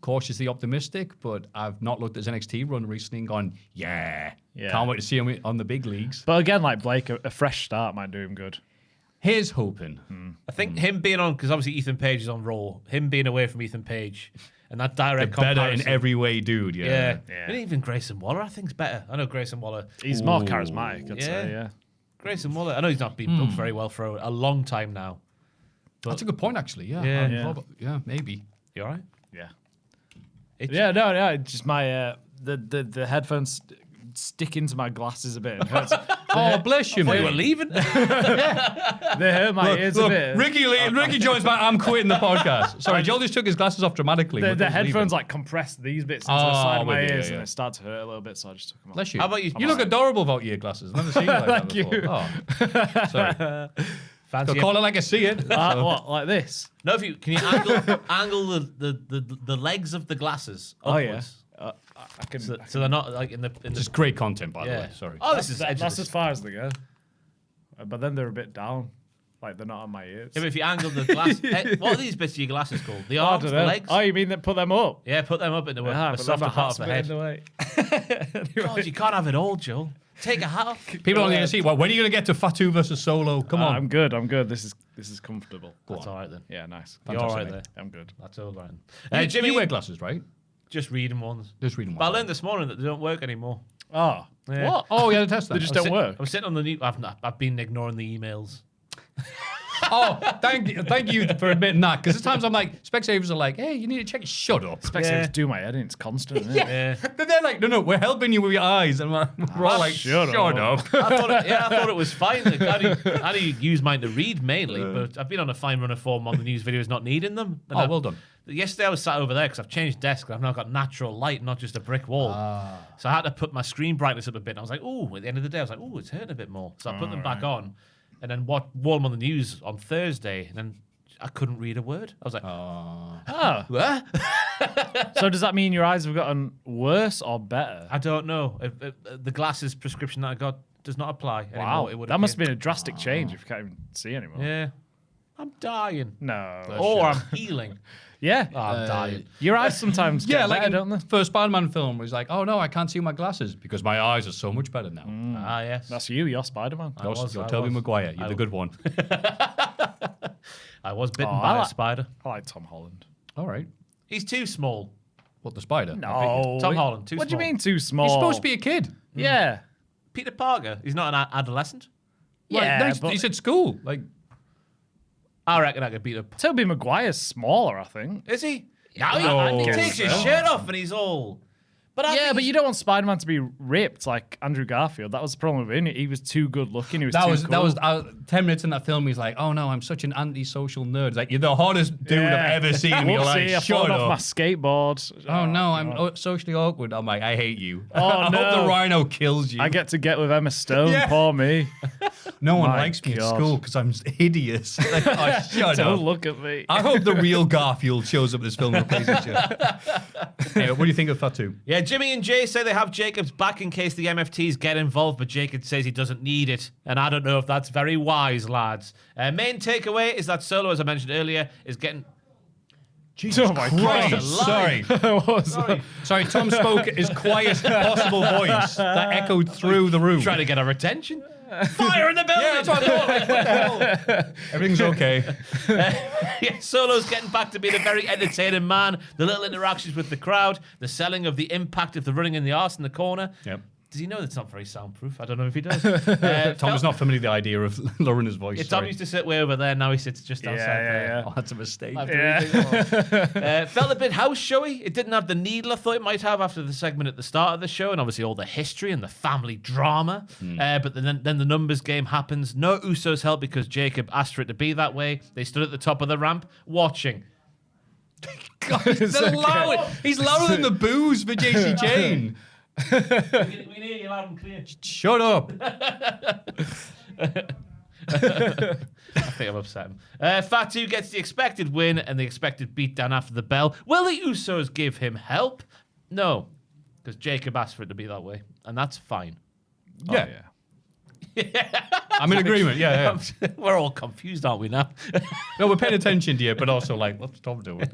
Speaker 5: cautiously optimistic, but I've not looked at his NXT run recently and gone, can't wait to see him on the big leagues.
Speaker 1: But again, like Blake, a fresh start might do him good.
Speaker 5: Here's hoping.
Speaker 6: I think him being on, because obviously Ethan Page is on Raw, him being away from Ethan Page and that direct
Speaker 5: The better
Speaker 6: comparison.
Speaker 5: in every way, dude.
Speaker 6: Yeah. And even Grayson Waller, I think, is better. I know Grayson Waller.
Speaker 1: He's more charismatic, I'd say, yeah.
Speaker 6: Grayson Waller. I know he's not been booked very well for a long time now.
Speaker 5: That's a good point, actually. Yeah.
Speaker 6: Yeah.
Speaker 5: Maybe.
Speaker 6: You all right?
Speaker 1: Yeah.
Speaker 6: Itchy?
Speaker 1: Yeah, no, it's just my the headphones stick into my glasses a bit. It hurts.
Speaker 5: Oh, bless you,
Speaker 6: You were
Speaker 5: mate.
Speaker 6: leaving?
Speaker 1: They hurt my ears a bit.
Speaker 5: Ricky joins back. I'm quitting the podcast. Sorry, Joel just took his glasses off dramatically.
Speaker 1: The headphones like compress these bits into the side of my ears and they start to hurt a little bit, so I just took them off.
Speaker 5: Bless you.
Speaker 6: How about you?
Speaker 5: You look adorable without ear glasses. I've never seen you like that before. Oh. Sorry.
Speaker 6: Fancy
Speaker 5: Call it like I see it.
Speaker 1: What, like this?
Speaker 6: No, can you angle the legs of the glasses upwards?
Speaker 1: Oh, yeah. I can.
Speaker 6: So they're not like in the.
Speaker 5: Just great content, by the
Speaker 6: Yeah.
Speaker 5: way. Sorry.
Speaker 6: Oh, this is
Speaker 1: that's
Speaker 6: edgeless.
Speaker 1: as far as they go. But then they're a bit down. Like they're not on my ears.
Speaker 6: Yeah, but if you angle the glass, what are these bits of your glasses called? The
Speaker 1: I
Speaker 6: arms,
Speaker 1: don't
Speaker 6: the
Speaker 1: know.
Speaker 6: legs?
Speaker 1: Oh, you mean that put them up?
Speaker 6: Yeah, put them up into a
Speaker 1: But then
Speaker 6: softer
Speaker 1: my
Speaker 6: part
Speaker 1: hat's
Speaker 6: of the
Speaker 1: a bit
Speaker 6: head.
Speaker 1: in the way.
Speaker 6: God, you can't have it all, Joel. Take a hat off.
Speaker 5: People are going to see. Well, when are you going to get to Fatu versus Solo? Come on.
Speaker 1: I'm good. This is comfortable.
Speaker 6: That's all right then.
Speaker 1: Yeah, nice.
Speaker 6: You're all right
Speaker 5: Fantastic.
Speaker 6: there.
Speaker 1: I'm good.
Speaker 6: That's all right.
Speaker 5: Jimmy, you wear glasses, right?
Speaker 6: Just reading ones.
Speaker 5: Just reading
Speaker 6: But I
Speaker 5: one.
Speaker 6: learned this morning that they don't work anymore.
Speaker 1: Oh,
Speaker 6: Yeah.
Speaker 1: what?
Speaker 5: Oh, yeah, the test
Speaker 1: They
Speaker 5: that.
Speaker 1: just don't work.
Speaker 6: I was sitting on the new. I've been ignoring the emails.
Speaker 5: Oh, thank you for admitting that. Because there's times I'm like, Specsavers are like, hey, you need to check. Shut up.
Speaker 1: Specsavers do my head in. It's constant, isn't it?
Speaker 6: Yeah.
Speaker 5: But they're like, no, we're helping you with your eyes. And we're all like,
Speaker 1: shut
Speaker 5: shut
Speaker 1: up.
Speaker 5: up.
Speaker 6: I thought it was fine. Like, I do use mine to read mainly, but I've been on a fine run of form on the news videos not needing them. And
Speaker 5: Oh, well done.
Speaker 6: Yesterday I was sat over there because I've changed desk and I've now got natural light, not just a brick wall. So I had to put my screen brightness up a bit. And I was like, at the end of the day, I was like, it's hurting a bit more. So I put them back on and then wore them on the news on Thursday. And then I couldn't read a word. I was like,
Speaker 1: Oh.
Speaker 6: what?
Speaker 1: So does that mean your eyes have gotten worse or better?
Speaker 6: I don't know. The glasses prescription that I got does not apply anymore.
Speaker 1: Wow.
Speaker 6: It would
Speaker 1: That must have
Speaker 6: appear.
Speaker 1: been a drastic change if you can't even see anymore.
Speaker 6: Yeah. I'm dying.
Speaker 1: No.
Speaker 6: Or I'm healing.
Speaker 1: Yeah.
Speaker 6: Oh, I'm dying.
Speaker 1: Your eyes sometimes get
Speaker 5: Yeah, like
Speaker 1: better,
Speaker 5: in
Speaker 1: don't they?
Speaker 5: the first Spider-Man film, where he's like, oh, no, I can't see my glasses because my eyes are so much better now.
Speaker 6: Ah, yes.
Speaker 1: That's you. You're Spider-Man.
Speaker 5: You're
Speaker 6: I
Speaker 5: Tobey
Speaker 6: was.
Speaker 5: Maguire. You're the good one.
Speaker 6: I was bitten
Speaker 1: Oh,
Speaker 6: by
Speaker 1: I
Speaker 6: a
Speaker 1: like-
Speaker 6: spider.
Speaker 1: I like Tom Holland.
Speaker 5: All right.
Speaker 6: He's too small.
Speaker 5: What, the spider?
Speaker 1: No.
Speaker 6: Tom Holland, too
Speaker 1: What do
Speaker 6: small.
Speaker 1: you mean too small?
Speaker 5: He's supposed to be a kid.
Speaker 1: Yeah.
Speaker 6: Peter Parker. He's not an adolescent.
Speaker 1: Yeah,
Speaker 5: Like,
Speaker 1: but
Speaker 5: he's at school. Like,
Speaker 6: I reckon I could beat up.
Speaker 1: Tobey Maguire's smaller, I think.
Speaker 6: Is he?
Speaker 5: No.
Speaker 6: He takes his shirt off and he's all. But I
Speaker 1: Yeah,
Speaker 6: think
Speaker 1: but
Speaker 6: he's-
Speaker 1: you don't want Spider-Man to be ripped like Andrew Garfield. That was the problem with him. He was too good looking. He was
Speaker 5: that
Speaker 1: too
Speaker 5: was
Speaker 1: cool.
Speaker 5: 10 minutes in that film. He's like, oh no, I'm such an antisocial nerd. It's like, you're the hottest dude I've ever seen. And you're like,
Speaker 1: Whoopsie, I
Speaker 5: shut
Speaker 1: fallen off my
Speaker 5: up.
Speaker 1: skateboard.
Speaker 5: Oh no, I'm socially awkward. I'm like, I hate you.
Speaker 1: Oh,
Speaker 5: I hope
Speaker 1: no.
Speaker 5: the rhino kills you.
Speaker 1: I get to get with Emma Stone.
Speaker 5: Yeah.
Speaker 1: Poor me.
Speaker 5: no one
Speaker 1: My
Speaker 5: likes me at
Speaker 1: God.
Speaker 5: school because I'm hideous. Like, oh, shut
Speaker 1: Don't
Speaker 5: up.
Speaker 1: look at me.
Speaker 5: I hope the real Garfield shows up in this film and replaces you. Anyway, what do you think of Fatu?
Speaker 6: Yeah, Jimmy and Jay say they have Jacob's back in case the MFTs get involved, but Jacob says he doesn't need it. And I don't know if that's very wise, lads. Main takeaway is that Solo, as I mentioned earlier, is getting...
Speaker 1: Oh my
Speaker 5: Christ, sorry.
Speaker 1: What was that?
Speaker 5: Sorry, Tom spoke his quietest possible voice that echoed through the room.
Speaker 6: Trying to get our attention. Fire in the building!
Speaker 5: Yeah, that's what I thought. Like, what the hell? Everything's okay.
Speaker 6: Yeah, Solo's getting back to being a very entertaining man. The little interactions with the crowd, the selling of the impact of the running in the arse in the corner.
Speaker 5: Yep.
Speaker 6: Does he know it's not very soundproof? I don't know if he does.
Speaker 5: Tom was not familiar with the idea of lowering his voice.
Speaker 6: Yeah, Tom used to sit way over there. Now he sits just outside there.
Speaker 5: Oh, that's a mistake.
Speaker 6: Felt a bit house showy. It didn't have the needle I thought it might have after the segment at the start of the show, and obviously all the history and the family drama. But then the numbers game happens. No Usos help because Jacob asked for it to be that way. They stood at the top of the ramp watching.
Speaker 5: God, he's louder than the booze for JC Jane.
Speaker 6: We can hear you loud and clear.
Speaker 5: Shut up.
Speaker 6: I think I'm upset. Fatu gets the expected win and the expected beatdown after the bell. Will the Usos give him help? No, because Jacob asked for it to be that way, and that's fine.
Speaker 5: Yeah. I'm in agreement. Yeah.
Speaker 6: We're all confused, aren't we now?
Speaker 5: No, we're paying attention to you, but also like, what's Tom doing?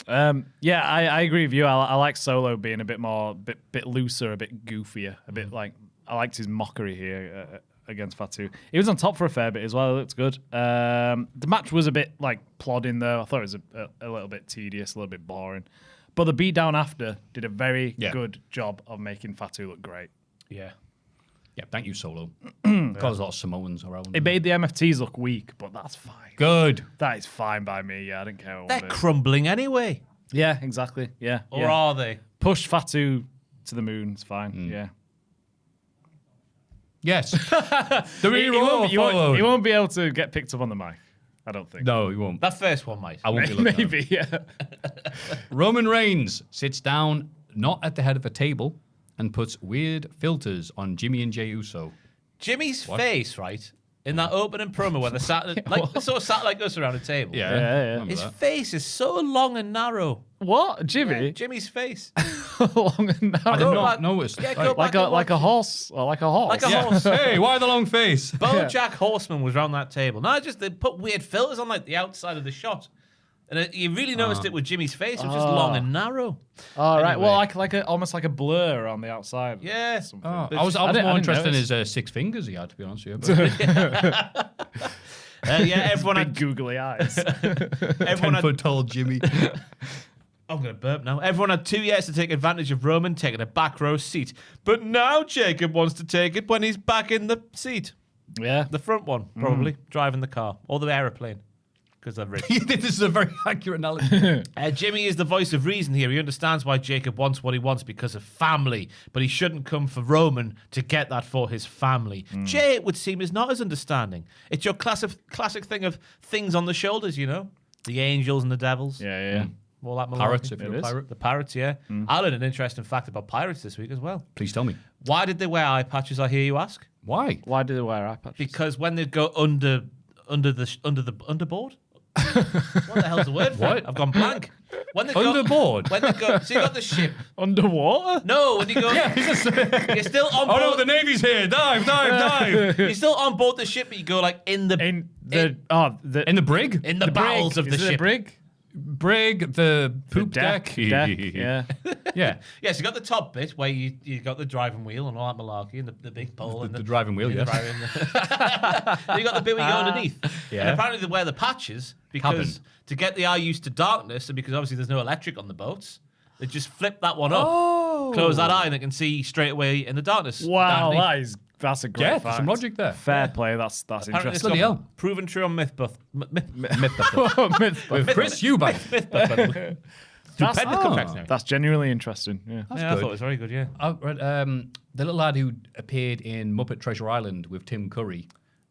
Speaker 1: I agree with you. I like Solo being a bit more, bit looser, a bit goofier, a bit like I liked his mockery here against Fatu. He was on top for a fair bit as well. It looked good. The match was a bit like plodding though. I thought it was a little bit tedious, a little bit boring. But the beatdown after did a very good job of making Fatu look great.
Speaker 6: Yeah.
Speaker 5: Yeah, thank you, Solo. Got a lot of Samoans around.
Speaker 1: It made the MFTs look weak, but that's fine.
Speaker 5: Good.
Speaker 1: That is fine by me. Yeah, I don't care what
Speaker 6: They're crumbling anyway.
Speaker 1: Yeah, exactly. Yeah.
Speaker 6: Or are they?
Speaker 1: Push Fatu to the moon. It's fine. Yeah.
Speaker 5: Yes.
Speaker 1: He won't be able to get picked up on the mic. I don't think.
Speaker 5: No, he won't.
Speaker 6: That first one might.
Speaker 5: I won't be looking at him.
Speaker 1: Maybe, yeah.
Speaker 5: Roman Reigns sits down, not at the head of a table, and puts weird filters on Jimmy and Jey Uso.
Speaker 6: Jimmy's face, right, in that opening promo where they sort of sat like us around a table.
Speaker 5: Yeah.
Speaker 6: His face is so long and narrow.
Speaker 1: What? Jimmy?
Speaker 6: Jimmy's face.
Speaker 1: Long and narrow.
Speaker 5: I did not notice.
Speaker 6: Yeah, go back
Speaker 1: Like a horse. Or like a horse.
Speaker 6: Like a horse.
Speaker 5: Hey, why the long face?
Speaker 6: BoJack Horseman was around that table. No, just they put weird filters on like the outside of the shot. And you really noticed it with Jimmy's face, which was long and narrow.
Speaker 1: All right. Well, almost like a blur on the I
Speaker 6: Yeah.
Speaker 5: I was more interested in his 6 fingers he had, to be honest with you.
Speaker 6: Everyone
Speaker 1: Big
Speaker 6: had
Speaker 1: googly eyes.
Speaker 6: everyone had
Speaker 5: 10-foot tall Jimmy.
Speaker 6: I'm going to burp now. Everyone had 2 years to take advantage of Roman taking a back row seat. But now Jacob wants to take it when he's back in the seat.
Speaker 1: Yeah.
Speaker 6: The front one, probably. Driving the car. Or the aeroplane. Because they're rich.
Speaker 5: This is a very accurate analogy.
Speaker 6: Jimmy is the voice of reason here. He understands why Jacob wants what he wants because of family. But he shouldn't come for Roman to get that for his family. Jay, it would seem, is not as understanding. It's your classic thing of things on the shoulders, you know? The angels and the devils.
Speaker 1: Yeah.
Speaker 6: All that malarkey.
Speaker 5: Pirates, if you're a pirate.
Speaker 6: The pirates, yeah. I learned an interesting fact about pirates this week as well.
Speaker 5: Please tell me.
Speaker 6: Why did they wear eye patches, I hear you ask?
Speaker 5: Why?
Speaker 1: Why do they wear eye patches?
Speaker 6: Because when they go under the underboard? What the hell's the word for it? I've gone blank. When they
Speaker 5: Underboard?
Speaker 6: When they go, so you got the ship.
Speaker 1: Underwater?
Speaker 6: No, when you go, you're still on board.
Speaker 5: Oh no, the Navy's here! Dive!
Speaker 6: You're still on board the ship, but you go like in the
Speaker 5: In the brig?
Speaker 6: in the bowels of the
Speaker 1: Is it a
Speaker 6: ship.
Speaker 1: brig?
Speaker 5: Brig, the poop deck.
Speaker 1: Yeah.
Speaker 5: Yeah.
Speaker 6: Yes, you got the top bit where you got the driving wheel and all that malarkey and the big pole and
Speaker 5: The driving wheel,
Speaker 6: the
Speaker 5: yeah.
Speaker 6: driving. You got the bit where you go underneath.
Speaker 5: Yeah.
Speaker 6: And apparently they wear the patches because
Speaker 5: Cabin.
Speaker 6: to get the eye used to darkness and because obviously there's no electric on the boats, they just flip that one up, close that eye, and they can see straight away in the darkness.
Speaker 1: Wow,
Speaker 6: Underneath.
Speaker 1: that's a great
Speaker 5: Yeah,
Speaker 1: fact.
Speaker 5: there's some logic there.
Speaker 1: Fair play. That's
Speaker 6: Apparently
Speaker 1: interesting.
Speaker 6: it's
Speaker 5: Bloody
Speaker 6: got
Speaker 5: hell.
Speaker 6: proven true on Mythbuff.
Speaker 5: With Chris Eubank.
Speaker 6: Mythbuff. Stupendous confectionery.
Speaker 1: That's genuinely interesting. Yeah.
Speaker 6: Yeah, I thought it was very good, yeah.
Speaker 5: I read, the little lad who appeared in Muppet Treasure Island with Tim Curry.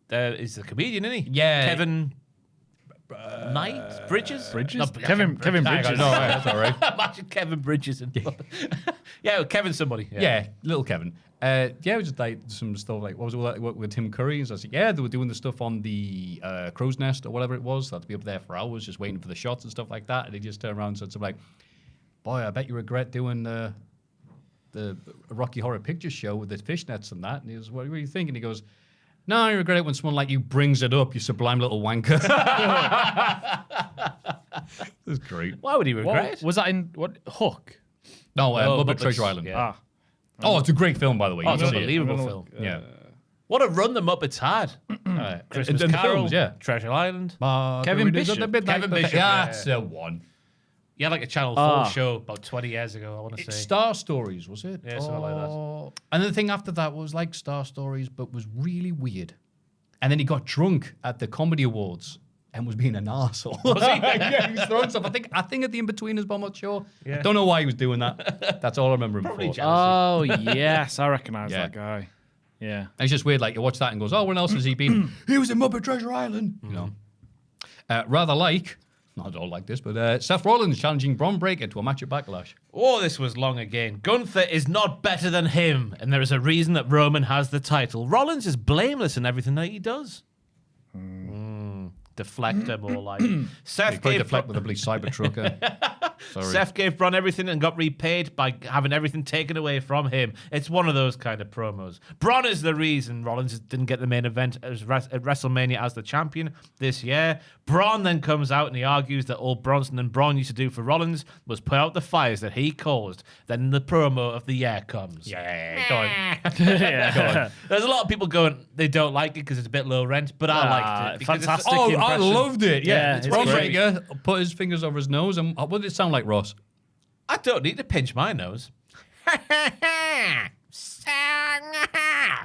Speaker 6: He's the comedian, isn't he?
Speaker 5: Yeah.
Speaker 6: Kevin Knight? Bridges?
Speaker 1: No, Kevin Bridges.
Speaker 5: No, that's all right.
Speaker 6: Imagine Kevin Bridges. Yeah, Kevin somebody.
Speaker 5: Yeah, little Kevin. It was just like some stuff like, what was it like with Tim Curry? So I was like, yeah, they were doing the stuff on the crow's nest or whatever it was. They had to be up there for hours just waiting for the shots and stuff like that. And he just turned around and said something like, boy, I bet you regret doing the Rocky Horror Picture Show with the fishnets and that. And he goes, what do you think? And he goes, no, I regret it when someone like you brings it up, you sublime little wanker. That's great.
Speaker 6: Why would he regret it?
Speaker 1: Was that in what Hook?
Speaker 5: No, Muppet
Speaker 6: Muppets,
Speaker 5: Treasure Island.
Speaker 6: yeah.
Speaker 5: Oh, it's a great film, by the way.
Speaker 6: Oh, it's
Speaker 5: You
Speaker 6: an
Speaker 5: should see it.
Speaker 6: unbelievable film.
Speaker 5: Yeah.
Speaker 6: What a run the Muppets had. Christmas
Speaker 5: and the
Speaker 6: Carol,
Speaker 5: films, yeah.
Speaker 6: Treasure Island.
Speaker 1: Kevin Bishop.
Speaker 5: Kevin Bishop.
Speaker 6: yeah.
Speaker 5: That's the one.
Speaker 6: He had like a Channel 4 show about 20 years ago, I want to say.
Speaker 5: Star Stories, was it?
Speaker 6: Yeah, something like
Speaker 5: that. And then the thing after that was like Star Stories, but was really weird. And then he got drunk at the Comedy Awards and was being an arsehole. Was he? Yeah, he was throwing stuff. I think at the In-Betweeners, but I'm not sure.
Speaker 6: Yeah.
Speaker 5: Don't know why he was doing that. That's all I remember him
Speaker 6: Probably
Speaker 5: for.
Speaker 6: jealous.
Speaker 1: Oh, yes. I recognize
Speaker 5: Yeah.
Speaker 1: that guy. Yeah.
Speaker 5: And it's just weird, like, you watch that and goes, oh, when else has he been? He was in Muppet Treasure Island. You know. Rather like, not at all like this, but Seth Rollins challenging Braun Breaker to a match at Backlash.
Speaker 6: Oh, this was long again. Gunther is not better than him, and there is a reason that Roman has the title. Rollins is blameless in everything that he does. Deflector, more like. Seth
Speaker 5: Probably
Speaker 6: gave
Speaker 5: deflect with a bleach Cybertrucker. Sorry.
Speaker 6: Seth gave Braun everything and got repaid by having everything taken away from him. It's one of those kind of promos. Braun is the reason Rollins didn't get the main event at WrestleMania as the champion this year. Braun then comes out and he argues that all Bronson and Braun used to do for Rollins was put out the fires that he caused. Then the promo of the year comes.
Speaker 5: Yeah, go on.
Speaker 1: Yeah.
Speaker 6: There's a lot of people going, they don't like it because it's a bit low rent, but I liked it. because it's a-
Speaker 1: fantastic.
Speaker 5: Oh, I
Speaker 1: impression.
Speaker 5: loved it. Yeah,
Speaker 1: Yeah, it's
Speaker 5: Braun
Speaker 1: great.
Speaker 5: Breaker put his fingers over his nose, and what did it sound like, Ross?
Speaker 6: I don't need to pinch my nose.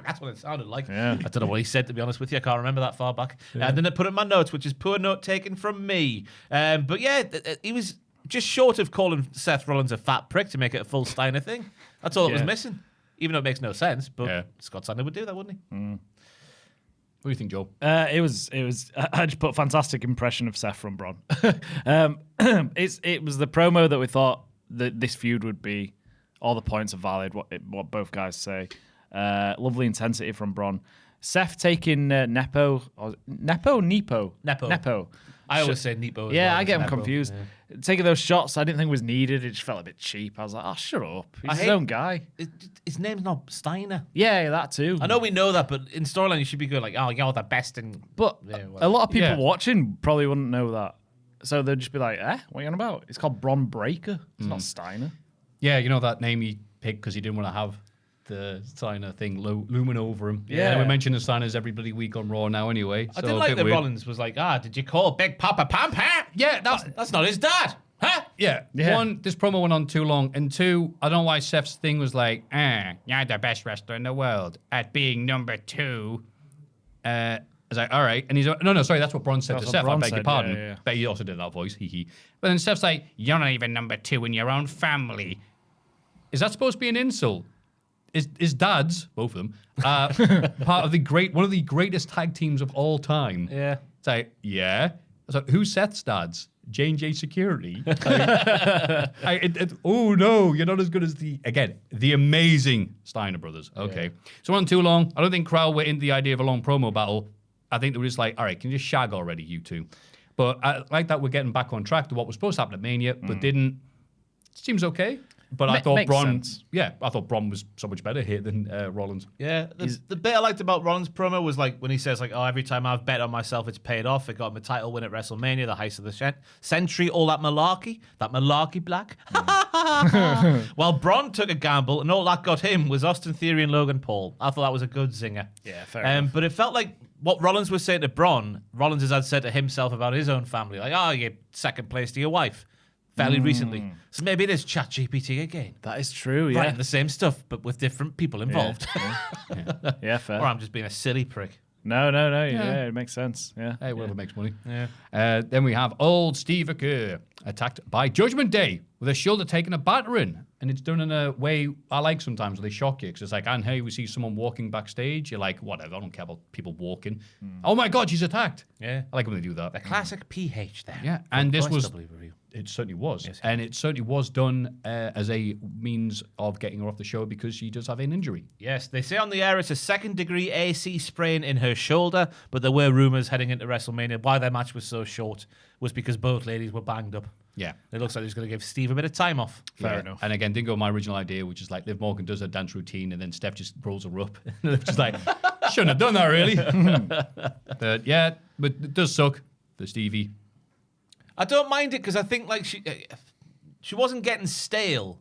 Speaker 6: That's what it sounded like.
Speaker 1: Yeah.
Speaker 6: I don't know what he said, to be honest with you. I can't remember that far back. And then I put it in my notes, which is poor note taken from me. But yeah, he was just short of calling Seth Rollins a fat prick to make it a full Steiner thing. That's all it was
Speaker 1: Yeah.
Speaker 6: missing. Even though it makes no sense, but
Speaker 5: Yeah.
Speaker 6: Scott Steiner would do that, wouldn't he?
Speaker 5: What do you think, Joe?
Speaker 1: It was. I just put fantastic impression of Seth from Braun. It was the promo that we thought that this feud would be. All the points are valid. What both guys say. Lovely intensity from Braun. Seth taking Nepo.
Speaker 6: I always say Nepo. as
Speaker 1: Yeah,
Speaker 6: well,
Speaker 1: I get him
Speaker 6: Nepo.
Speaker 1: confused.
Speaker 6: Yeah.
Speaker 1: Taking those shots, I didn't think was needed. It just felt a bit cheap. I was like, oh, shut up. He's his
Speaker 6: hate-
Speaker 1: own guy.
Speaker 6: His name's not Steiner.
Speaker 1: Yeah, that too.
Speaker 6: I know we know that, but in storyline you should be going like, "Oh, you're the best." In
Speaker 1: But
Speaker 6: Yeah,
Speaker 1: a
Speaker 6: whatever.
Speaker 1: lot of people
Speaker 5: Yeah.
Speaker 1: watching probably wouldn't know that. So they'd just be like, what are you on about? It's called Braun Breaker. It's not Steiner.
Speaker 5: Yeah, you know that name he picked because he didn't want to have the Steiner thing looming over him.
Speaker 1: Yeah.
Speaker 5: And we mention the Steiners every bloody week on Raw now anyway.
Speaker 6: I
Speaker 5: so
Speaker 6: did
Speaker 5: a
Speaker 6: like
Speaker 5: bit
Speaker 6: that
Speaker 5: weird.
Speaker 6: Rollins was like, did you call Big Papa Pam Pam?
Speaker 5: Yeah,
Speaker 6: That's not his dad. Huh?
Speaker 5: Yeah.
Speaker 1: Yeah.
Speaker 5: One, this promo went on too long. And two, I don't know why Seth's thing was like, you're the best wrestler in the world at being number 2. I was like, all right. And he's like, no, sorry, that's what Braun said
Speaker 1: That's
Speaker 5: to
Speaker 1: what
Speaker 5: Seth.
Speaker 1: Braun
Speaker 5: I beg your
Speaker 1: said,
Speaker 5: pardon.
Speaker 1: yeah.
Speaker 5: But he also did that voice, hee hee. But then Seth's like, you're not even number 2 in your own family. Is that supposed to be an insult? Is dads, both of them, part of one of the greatest tag teams of all time?
Speaker 6: Yeah.
Speaker 5: It's like, yeah. So who's Seth's dads? J&J Security. Oh no, you're not as good as the amazing Steiner brothers. Okay, so on too long. I don't think crowd were into the idea of a long promo battle. I think they were just like, all right, can you just shag already, you two? But I like that we're getting back on track to what was supposed to happen at Mania, but didn't. Seems okay. But I thought
Speaker 1: makes
Speaker 5: Braun,
Speaker 1: sense.
Speaker 5: I thought Braun was so much better here than Rollins.
Speaker 6: Yeah. The bit I liked about Rollins' promo was like when he says like, every time I've bet on myself, it's paid off. It got him a title win at WrestleMania, the heist of the century, all that malarkey black. While Braun took a gamble, and all that got him was Austin Theory and Logan Paul. I thought that was a good zinger.
Speaker 1: Yeah, fair enough.
Speaker 6: But it felt like what Rollins was saying to Braun, Rollins had said to himself about his own family, like, you're second place to your wife. Fairly recently. So maybe it is ChatGPT again.
Speaker 1: That is true, yeah.
Speaker 6: Writing the same stuff, but with different people involved.
Speaker 1: Yeah, fair.
Speaker 6: Or I'm just being a silly prick.
Speaker 1: No. Yeah, it makes sense. Yeah.
Speaker 5: Hey, whatever makes money.
Speaker 6: Yeah.
Speaker 5: Then we have old Steve Aker attacked by Judgment Day with a shoulder taking a battering. And it's done in a way I like sometimes where they shock you. Because it's like, and hey, we see someone walking backstage. You're like, whatever, I don't care about people walking. Oh my God, she's attacked.
Speaker 6: Yeah.
Speaker 5: I like when they do that.
Speaker 6: The classic PH there.
Speaker 5: Yeah, and this was,
Speaker 6: OSW review.
Speaker 5: it certainly was.
Speaker 6: Yes.
Speaker 5: And it certainly was done as a means of getting her off the show because she does have an injury.
Speaker 6: Yes, they say on the air it's a second-degree AC sprain in her shoulder, but there were rumours heading into WrestleMania why their match was so short was because both ladies were banged up.
Speaker 5: Yeah.
Speaker 6: It looks like they're going to give Steve a bit of time off.
Speaker 5: Fair enough. And again, didn't go with my original idea, which is like Liv Morgan does her dance routine and then Steph just rolls her up. And it's just like, shouldn't have done that really. But yeah, but it does suck for Stevie.
Speaker 6: I don't mind it because I think like she wasn't getting stale.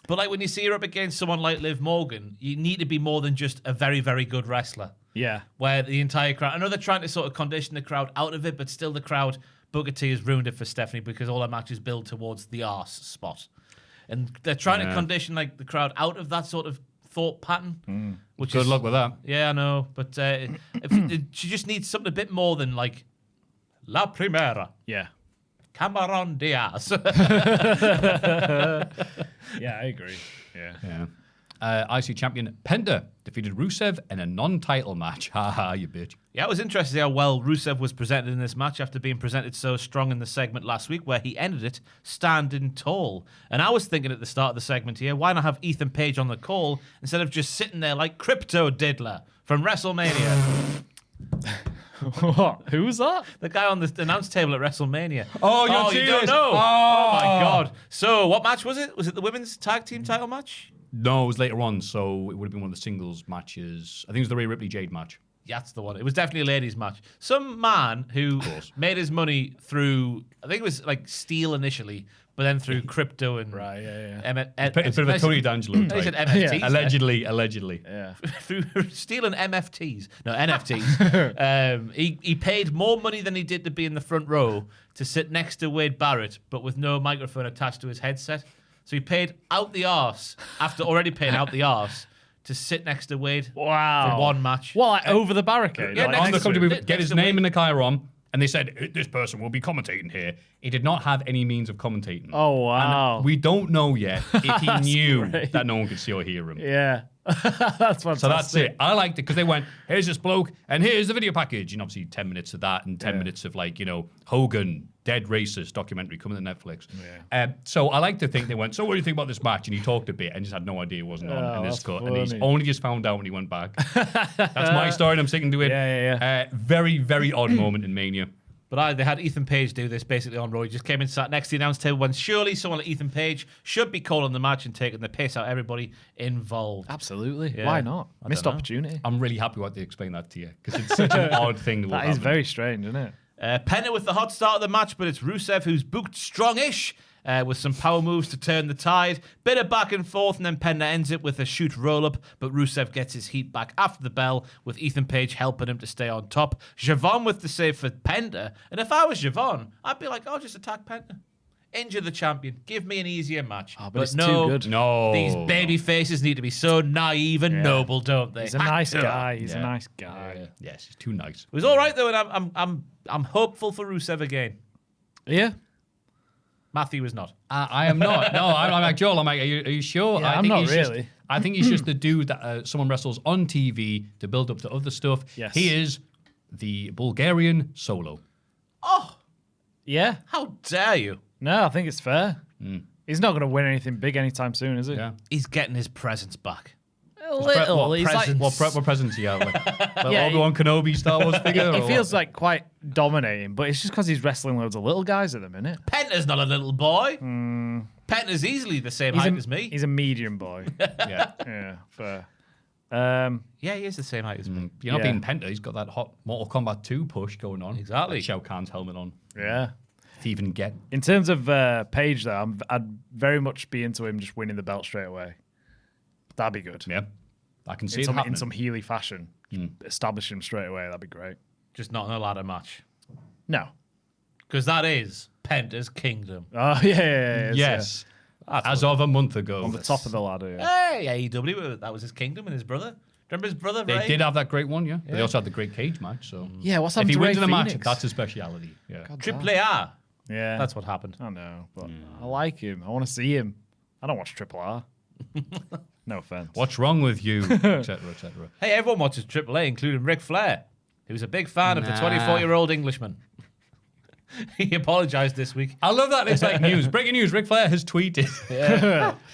Speaker 6: But like when you see her up against someone like Liv Morgan, you need to be more than just a very, very good wrestler.
Speaker 1: Yeah.
Speaker 6: Where the entire crowd, I know they're trying to sort of condition the crowd out of it, but still the crowd Booker T has ruined it for Stephanie because all her matches build towards the arse spot. And they're trying to condition like the crowd out of that sort of thought pattern. Which
Speaker 5: Good luck with that.
Speaker 6: Yeah, I know. But she just needs something a bit more than like La Primera.
Speaker 1: Yeah.
Speaker 6: Cameron Diaz.
Speaker 1: Yeah, I agree. Yeah.
Speaker 5: IC champion Penta defeated Rusev in a non-title match. Haha, you bitch.
Speaker 6: Yeah, it was interesting to see how well Rusev was presented in this match after being presented so strong in the segment last week where he ended it standing tall. And I was thinking at the start of the segment here, why not have Ethan Page on the call instead of just sitting there like Crypto Diddler from WrestleMania?
Speaker 1: What? Who was that?
Speaker 6: The guy on the announce table at WrestleMania.
Speaker 5: Oh,
Speaker 6: you don't know? Oh, my God. So, what match was it? Was it the women's tag team title match?
Speaker 5: No, it was later on, so it would have been one of the singles matches. I think it was the Rhea Ripley Jade match.
Speaker 6: Yeah, that's the one. It was definitely a ladies' match. Some man who made his money through, I think it was like steel initially, but then through crypto and
Speaker 5: A bit of a Tony D'Angelo
Speaker 6: They said
Speaker 5: type.
Speaker 6: MFTs.
Speaker 5: Allegedly.
Speaker 1: Yeah.
Speaker 6: Through stealing MFTs. No, NFTs. He paid more money than he did to be in the front row to sit next to Wade Barrett, but with no microphone attached to his headset. So he paid out the arse, after already paying out the arse, to sit next to Wade
Speaker 1: Wow.
Speaker 6: for one match.
Speaker 1: Well, like over the barricade.
Speaker 6: Yeah,
Speaker 1: like,
Speaker 6: next
Speaker 5: On the
Speaker 6: to
Speaker 5: company,
Speaker 6: him.
Speaker 5: get his
Speaker 6: Next to
Speaker 5: name
Speaker 6: Wade.
Speaker 5: in the chyron, and they said, this person will be commentating here. He did not have any means of commentating.
Speaker 1: Oh, wow.
Speaker 5: And we don't know yet if he knew
Speaker 1: great.
Speaker 5: that no one could see or hear him.
Speaker 1: Yeah. That's fantastic.
Speaker 5: So that's it. I liked it because they went, here's this bloke, and here's the video package. And obviously 10 minutes of that and 10 minutes of like, Hogan, Dead Racist documentary coming to Netflix. So I like to think they went, so what do you think about this match? And he talked a bit and just had no idea it wasn't on in his
Speaker 1: that's
Speaker 5: cut. And he's
Speaker 1: funny.
Speaker 5: only just found out when he went back. That's my story and I'm sticking to it.
Speaker 1: Yeah.
Speaker 5: Very, very odd moment in Mania.
Speaker 6: But they had Ethan Page do this basically on Raw. He just came and sat next to the announce table when surely someone like Ethan Page should be calling the match and taking the piss out of everybody involved.
Speaker 1: Absolutely.
Speaker 6: Yeah.
Speaker 1: Why not? Missed
Speaker 6: don't know.
Speaker 1: opportunity.
Speaker 5: I'm really happy what they explained that to you because it's such an odd thing.
Speaker 1: That is very strange, isn't it?
Speaker 6: Penta with the hot start of the match, but it's Rusev who's booked strongish with some power moves to turn the tide. Bit of back and forth, and then Penta ends it with a shoot roll-up, but Rusev gets his heat back after the bell, with Ethan Page helping him to stay on top. Javon with the save for Penta, and if I was Javon, I'd be like, just attack Penta. Injure the champion. Give me an easier match.
Speaker 1: But it's
Speaker 6: no,
Speaker 1: too good.
Speaker 5: No.
Speaker 6: These baby faces need to be so naive and noble, don't they?
Speaker 1: He's a nice guy. He's a nice guy.
Speaker 5: Yes, he's too nice.
Speaker 6: It was all right though, and I'm hopeful for Rusev again.
Speaker 1: Yeah.
Speaker 6: Maffew was not.
Speaker 5: I am not. No, I'm like, Joel, are you sure?
Speaker 1: Yeah,
Speaker 5: I
Speaker 1: I'm
Speaker 5: think
Speaker 1: not
Speaker 5: he's just-
Speaker 1: really.
Speaker 5: I think he's just the dude that someone wrestles on TV to build up to other stuff.
Speaker 1: Yes.
Speaker 5: He is the Bulgarian Solo.
Speaker 1: Yeah.
Speaker 6: How dare you?
Speaker 1: No, I think it's fair. He's not going to win anything big anytime soon, is he?
Speaker 5: Yeah.
Speaker 6: He's getting his presence back.
Speaker 1: A little.
Speaker 6: what
Speaker 1: He's
Speaker 6: presents?
Speaker 1: like,
Speaker 5: What presents he have? Like
Speaker 1: Yeah,
Speaker 5: Obi-Wan Kenobi Star Wars figure?
Speaker 1: he
Speaker 5: or
Speaker 1: feels
Speaker 5: what?
Speaker 1: like quite dominating, but it's just because he's wrestling loads of little guys at the minute.
Speaker 6: Penta's not a little boy. Penta's easily the same height as me.
Speaker 1: He's a medium boy.
Speaker 5: Yeah.
Speaker 1: Yeah, fair.
Speaker 6: Yeah, he is the same height as me.
Speaker 5: You're not
Speaker 1: Yeah.
Speaker 5: being Penta. He's got that hot Mortal Kombat 2 push going on.
Speaker 6: Exactly.
Speaker 5: Like Shao Kahn's helmet on.
Speaker 1: Yeah.
Speaker 5: To even get.
Speaker 1: In terms of Page, though, I'd very much be into him just winning the belt straight away. That'd be good.
Speaker 5: Yeah. I can see
Speaker 1: In
Speaker 5: it
Speaker 1: some,
Speaker 5: happening.
Speaker 1: in some Healy fashion. Just establish him straight away. That'd be great.
Speaker 6: Just not in a ladder match.
Speaker 1: No.
Speaker 6: Because that is Penta's kingdom.
Speaker 1: Oh, yeah.
Speaker 5: Yes. As of a month ago.
Speaker 1: On the top of the ladder, yeah.
Speaker 6: Hey, AEW, that was his kingdom and his brother. Remember his brother,
Speaker 5: They
Speaker 6: Ray?
Speaker 5: did have that great one, yeah. But they also had the great cage match, so.
Speaker 1: Yeah, what's
Speaker 5: If
Speaker 1: happened
Speaker 5: he
Speaker 1: to
Speaker 5: wins
Speaker 1: Ray
Speaker 5: in a match,
Speaker 1: Phoenix?
Speaker 5: that's his speciality. Yeah.
Speaker 6: Triple A.
Speaker 1: Yeah.
Speaker 6: That's what happened.
Speaker 1: I know, but I like him. I want to see him. I don't watch Triple R. No offense.
Speaker 5: What's wrong with you? Etc. Etc.
Speaker 6: Hey, everyone watches Triple A, including Ric Flair, who's a big fan of the
Speaker 5: Nah.
Speaker 6: 24-year-old Englishman. He apologized this week.
Speaker 5: I love that. It's like news. Breaking news. Ric Flair has tweeted.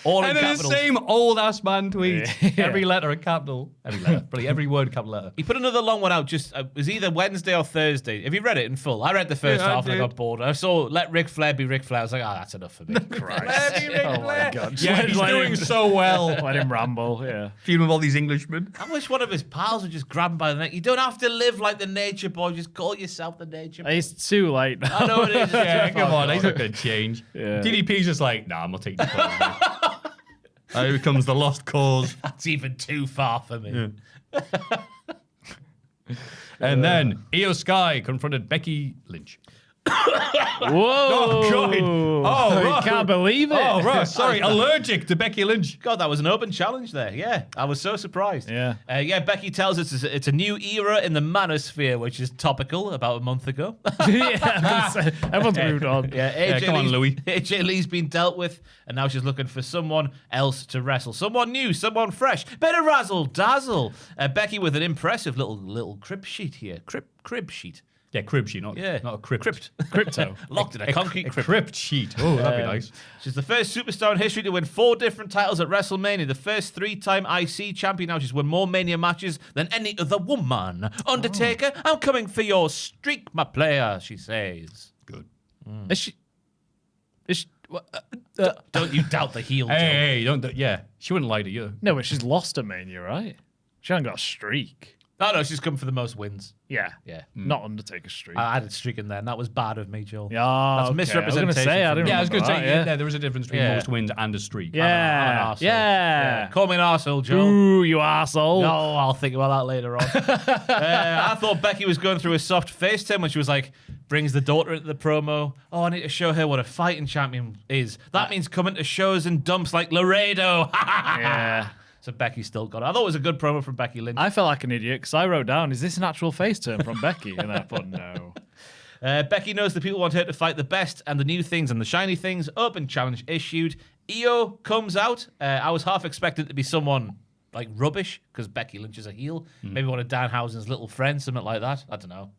Speaker 6: All in
Speaker 5: And then the
Speaker 6: capitals.
Speaker 5: same old ass man tweet. Every letter a capital. Every letter. Probably every word capital letter.
Speaker 6: He put another long one out just, it was either Wednesday or Thursday. Have you read it in full? I read the first
Speaker 5: Yeah, I
Speaker 6: half and I
Speaker 5: did.
Speaker 6: got bored. I saw Let Ric Flair be Ric Flair. I was like, that's enough for me.
Speaker 1: Christ. Oh my God.
Speaker 5: Yeah, he's
Speaker 1: Let
Speaker 5: doing
Speaker 1: him-
Speaker 5: so well.
Speaker 1: Let him ramble, yeah.
Speaker 5: Feuding with all these Englishmen.
Speaker 6: I wish one of his pals would just grab him by the neck. You don't have to live like the nature boy. Just call yourself the nature boy.
Speaker 1: It's too late now.
Speaker 6: I know it is.
Speaker 5: Yeah, come on. He's not going to change.
Speaker 1: Yeah.
Speaker 5: DDP's just like, nah, I'm not taking the call. Here becomes the lost cause.
Speaker 6: That's even too far for me.
Speaker 5: And then Io Sky confronted Becky Lynch.
Speaker 1: Whoa!
Speaker 5: Oh, God. Oh,
Speaker 1: I
Speaker 5: right.
Speaker 1: can't believe it.
Speaker 5: Oh, right. Sorry. Allergic to Becky Lynch.
Speaker 6: God, that was an open challenge there. Yeah, I was so surprised.
Speaker 1: Yeah.
Speaker 6: Becky tells us it's a new era in the manosphere, which is topical about a month ago.
Speaker 1: Yeah, everyone's moved on.
Speaker 6: Yeah,
Speaker 5: come on, Louis.
Speaker 6: AJ Lee's been dealt with, and now she's looking for someone else to wrestle. Someone new, someone fresh. Better razzle dazzle. Becky with an impressive little crib sheet here. Crib sheet.
Speaker 5: Yeah, crib sheet, not a crypt.
Speaker 1: Crypto.
Speaker 6: Locked in a concrete
Speaker 5: A
Speaker 6: crypt.
Speaker 5: crypt sheet. Oh, that'd be nice.
Speaker 6: She's the first superstar in history to win 4 different titles at WrestleMania. The first 3-time IC champion. Now she's won more Mania matches than any other woman. Undertaker, I'm coming for your streak, my player, she says.
Speaker 5: Good.
Speaker 1: Is she?
Speaker 6: Don't you doubt the heel, Joe.
Speaker 5: Hey, don't. Yeah, she wouldn't lie to you.
Speaker 1: No, but she's lost a Mania, right? She hasn't got a streak.
Speaker 6: Oh, no, she's come for the most wins.
Speaker 1: Yeah.
Speaker 6: Yeah.
Speaker 1: Not Undertaker's streak.
Speaker 6: I added streak in there, and that was bad of me, Joel.
Speaker 1: Yeah,
Speaker 6: That's
Speaker 1: okay.
Speaker 6: misrepresentation.
Speaker 1: I was going to say, I
Speaker 6: from
Speaker 1: didn't
Speaker 6: me.
Speaker 5: Yeah, I was going to
Speaker 1: remember
Speaker 5: say,
Speaker 1: that,
Speaker 5: yeah, there is a difference between
Speaker 6: Yeah.
Speaker 5: most wins and a streak.
Speaker 6: I'm an
Speaker 1: Yeah.
Speaker 6: arsehole.
Speaker 1: Yeah.
Speaker 6: Call me an arsehole, Joel.
Speaker 1: Ooh, you arsehole.
Speaker 6: No, I'll think about that later on. I thought Becky was going through a soft face turn when she was like, brings the daughter into the promo. Oh, I need to show her what a fighting champion is. That means coming to shows and dumps like Laredo.
Speaker 1: Yeah.
Speaker 6: So Becky still got it. I thought it was a good promo from Becky Lynch.
Speaker 1: I felt like an idiot because I wrote down, is this an actual face turn from Becky? And I thought, no.
Speaker 6: Becky knows the people want her to fight the best and the new things and the shiny things. Open challenge issued. Io comes out. I was half expecting it to be someone like rubbish because Becky Lynch is a heel. Maybe one of Danhausen's little friends, something like that. I don't know.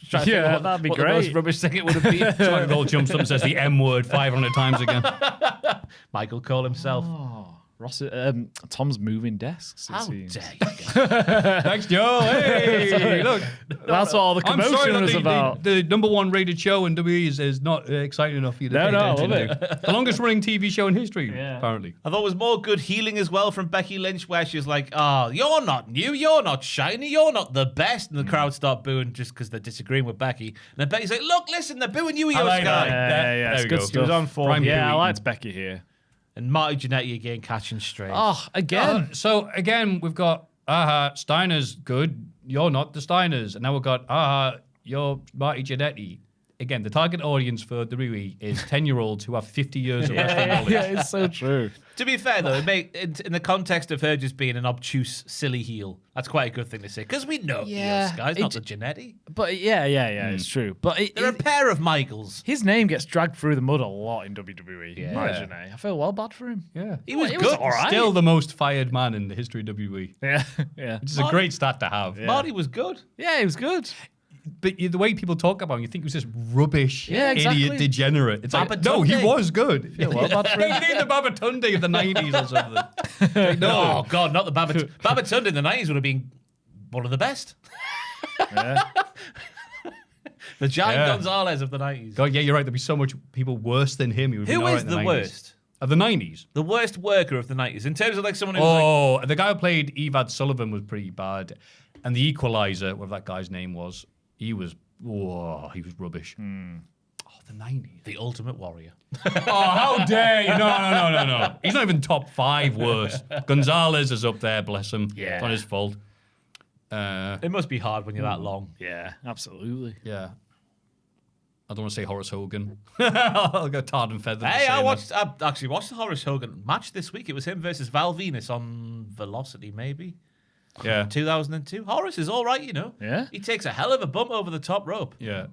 Speaker 6: Trying to think
Speaker 1: Yeah,
Speaker 6: of
Speaker 1: that'd be
Speaker 6: what the most
Speaker 1: great.
Speaker 6: rubbish thing it would have been.
Speaker 5: Someone all jumps up and says the M word 500 times again.
Speaker 6: Michael Cole himself.
Speaker 1: Ross, Tom's moving desks, it
Speaker 6: How
Speaker 1: seems.
Speaker 6: dare you?
Speaker 5: Thanks, Joe. Hey, look.
Speaker 1: That's what all the
Speaker 5: I'm
Speaker 1: commotion
Speaker 5: sorry that
Speaker 1: was about.
Speaker 5: the number 1 rated show in WWE is not exciting enough for you to
Speaker 1: No,
Speaker 5: pay
Speaker 1: no, I
Speaker 5: attention
Speaker 1: love
Speaker 5: to. The longest running TV show in history,
Speaker 1: Yeah.
Speaker 5: apparently.
Speaker 6: I thought it was more good healing as well from Becky Lynch, where she's like, "Oh, you're not new, you're not shiny, you're not the best," and the crowd start booing just because they're disagreeing with Becky. And then Becky's like, "Look, listen, they're booing you, Io
Speaker 5: like
Speaker 6: Sky."
Speaker 5: that.
Speaker 1: Yeah, it's
Speaker 5: There we
Speaker 1: good
Speaker 5: go.
Speaker 1: stuff.
Speaker 6: She was on form.
Speaker 5: Prime
Speaker 1: Yeah, I
Speaker 5: Louis.
Speaker 1: liked Becky here.
Speaker 6: And Marty Jannetty again catching strays.
Speaker 1: Oh, again.
Speaker 5: So again, we've got Steiner's good. You're not the Steiners, and now we've got you're Marty Jannetty. Again, the target audience for WWE is 10-year-olds who have 50 years of wrestling knowledge.
Speaker 1: Yeah, it's so true.
Speaker 6: To be fair, though, in the context of her just being an obtuse, silly heel, that's quite a good thing to say. Because we know
Speaker 1: Yeah,
Speaker 6: Io Sky's not the Jannetty.
Speaker 1: But yeah, it's true. But
Speaker 6: They're a pair of Michaels.
Speaker 1: his name gets dragged through the mud a lot in WWE.
Speaker 6: Yeah.
Speaker 1: Marty. I feel well bad for him.
Speaker 5: Yeah.
Speaker 6: He was
Speaker 1: He
Speaker 6: good.
Speaker 1: was all right.
Speaker 5: Still the most fired man in the history of WWE.
Speaker 1: Yeah, yeah.
Speaker 5: Which is a great stat to have.
Speaker 6: Marty was good.
Speaker 1: Yeah, he was good.
Speaker 5: But the way people talk about him, you think he was this rubbish,
Speaker 1: Yeah, exactly.
Speaker 5: idiot, degenerate. It's like,
Speaker 6: Babatunde.
Speaker 5: no, he was good.
Speaker 1: Feel well bad for him.
Speaker 5: He named the Babatunde of the 90s or something.
Speaker 6: Oh, God, not the Babatunde. Babatunde in the 90s would have been one of the best.
Speaker 1: Yeah.
Speaker 6: The Giant
Speaker 5: Yeah.
Speaker 6: Gonzalez of the 90s.
Speaker 5: God, yeah, you're right. There'd be so much people worse than him. Who
Speaker 6: Who is the worst?
Speaker 5: Of the 90s?
Speaker 6: The worst worker of the 90s. In terms of like someone who was
Speaker 5: Oh, the guy who played Evad Sullivan was pretty bad. And the Equalizer, whatever that guy's name was, he was rubbish. Oh, the 90s.
Speaker 6: like the ultimate warrior.
Speaker 5: Oh, how dare you? No. He's not even top 5 worst. Gonzalez is up there, bless him.
Speaker 6: Yeah.
Speaker 5: It's not his fault.
Speaker 6: It must be hard when you're that long.
Speaker 1: Yeah, absolutely.
Speaker 5: Yeah. I don't want to say Horace Hogan. I'll go tarred and feathered.
Speaker 6: Hey,
Speaker 5: for
Speaker 6: I
Speaker 5: saying
Speaker 6: actually watched the Horace Hogan match this week. It was him versus Val Venus on Velocity, maybe.
Speaker 5: that. Yeah.
Speaker 6: 2002. Horace is all right, you know.
Speaker 1: Yeah.
Speaker 6: He takes a hell of a bump over the top rope.
Speaker 5: Yeah.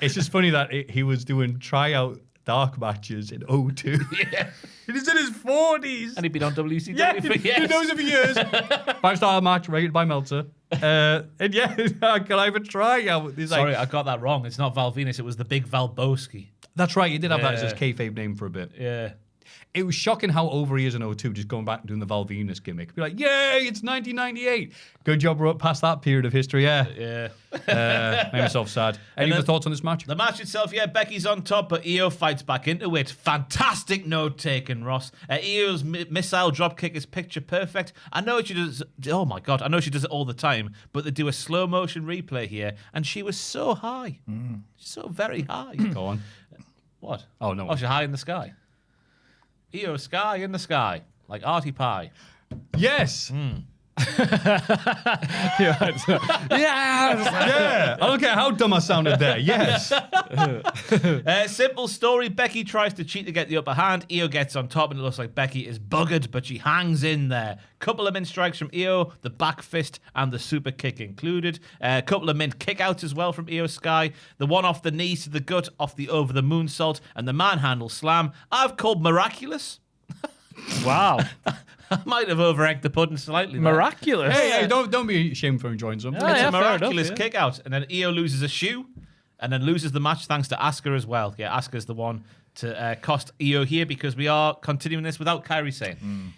Speaker 5: It's just funny that he was doing tryout dark matches in 02.
Speaker 6: Yeah.
Speaker 5: He's in his 40s.
Speaker 6: And he'd been on WCW
Speaker 5: Yeah,
Speaker 6: for years.
Speaker 5: who knows if he is. 5-star match rated by Meltzer. And yeah, can I have a tryout? He's
Speaker 6: Sorry,
Speaker 5: like,
Speaker 6: I got that wrong. It's not Val Venus. It was the big Valboski.
Speaker 5: that's right, he did have that as his
Speaker 6: Yeah.
Speaker 5: kayfabe name for a bit.
Speaker 6: Yeah.
Speaker 5: It was shocking how over he is in 02, just going back and doing the Val Venus gimmick. Be like, yay, it's 1998. Good job we're up past that period of history, yeah.
Speaker 6: Yeah.
Speaker 5: Made myself sad. Any
Speaker 6: then-
Speaker 5: other thoughts on this match?
Speaker 6: The match itself, yeah, Becky's on top, but Io fights back into it. Fantastic note taken, Ross. Io's missile dropkick is picture perfect. I know she does. Oh my God, I know she does it all the time, but they do a slow motion replay here, and she was so high, so very high.
Speaker 5: Go on.
Speaker 6: What?
Speaker 5: Oh, no.
Speaker 6: Oh, she's high in the sky. Io Sky in the sky, like Artie Pie.
Speaker 5: Yes. Yeah. I don't care how dumb I sounded there. Yes.
Speaker 6: Simple story. Becky tries to cheat to get the upper hand. Io gets on top, and it looks like Becky is buggered, but she hangs in there. Couple of mint strikes from Io, the back fist, and the super kick included. A couple of mint kickouts as well from Io Sky. The one off the knees to the gut, off the over the moonsault, and the manhandle slam. I've called miraculous.
Speaker 1: Wow.
Speaker 6: I might have over-egged the pudding slightly there.
Speaker 1: Miraculous.
Speaker 5: Hey, don't be ashamed for enjoying something.
Speaker 6: It's
Speaker 1: yeah,
Speaker 6: a
Speaker 1: fair
Speaker 6: miraculous
Speaker 1: enough,
Speaker 6: kick out. And then Io loses a shoe and then loses the match thanks to Asuka as well. Yeah, Asuka's the one to cost Io here because we are continuing this without Kairi Sane.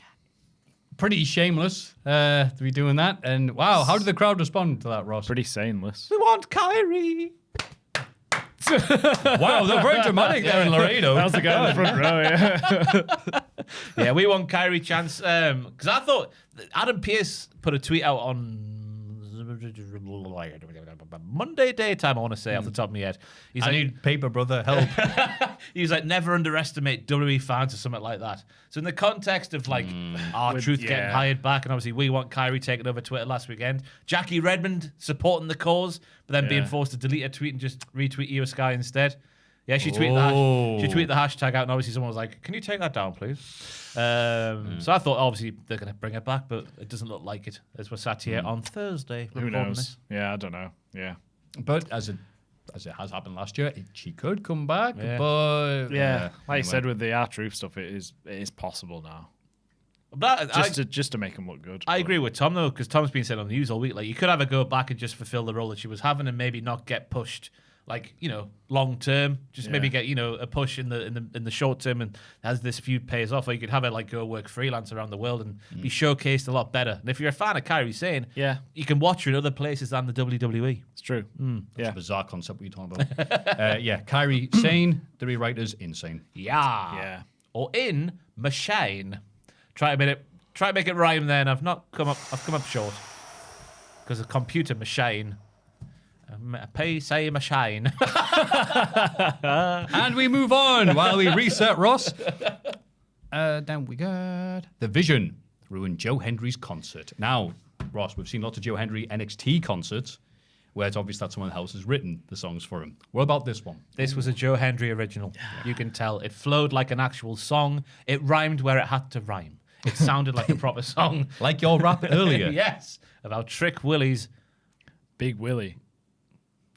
Speaker 5: Pretty shameless to be doing that. And wow, how did the crowd respond to that, Ross?
Speaker 1: Pretty saneless.
Speaker 6: We want Kairi.
Speaker 5: Wow, they're very dramatic there in Laredo.
Speaker 1: That was the guy in the front row, yeah.
Speaker 6: Yeah, we want Kairi chance. Because I thought Adam Pearce put a tweet out on Monday daytime, I want to say, off the top of my head. He's
Speaker 5: I need paper, brother. Help.
Speaker 6: He was like, never underestimate WWE fans or something like that. So in the context of like R-Truth getting hired back, and obviously we want Kairi taking over Twitter last weekend, Jackie Redmond supporting the cause, but then being forced to delete a tweet and just retweet Io Sky instead. Yeah, she tweeted the hashtag out, and obviously someone was like, "Can you take that down, please?" So I thought, obviously, they're going to bring it back, but it doesn't look like it as we're sat here on Thursday.
Speaker 1: Who knows? This. Yeah, I don't know. Yeah.
Speaker 5: But as it has happened last year, she could come back.
Speaker 6: Yeah.
Speaker 5: But
Speaker 1: Like you said with the R-Truth stuff, it is possible now.
Speaker 6: But
Speaker 1: Just to make them look good.
Speaker 6: I agree with Tom, though, because Tom's been saying on the news all week, like, you could have her go back and just fulfill the role that she was having and maybe not get pushed, like, long term. Just maybe get, a push in the short term, and as this feud pays off, or you could have her, like, go work freelance around the world and be showcased a lot better. And if you're a fan of Kairi Sane, you can watch her in other places than the WWE.
Speaker 1: It's true.
Speaker 5: That's a bizarre concept what you're talking about. Kairi Sane, the rewriters insane.
Speaker 6: Yeah. Or in machine. Try to make it rhyme then. I've come up short. Because a computer machine. Say machine.
Speaker 5: And we move on while we reset, Ross. Down we go. The Vision ruined Joe Hendry's concert. Now, Ross, we've seen lots of Joe Hendry NXT concerts where it's obvious that someone else has written the songs for him. What about this one?
Speaker 6: This was a Joe Hendry original. You can tell. It flowed like an actual song. It rhymed where it had to rhyme. It sounded like a proper song.
Speaker 5: Like your rap earlier.
Speaker 6: Yes. About Trick Willie's
Speaker 1: Big Willie.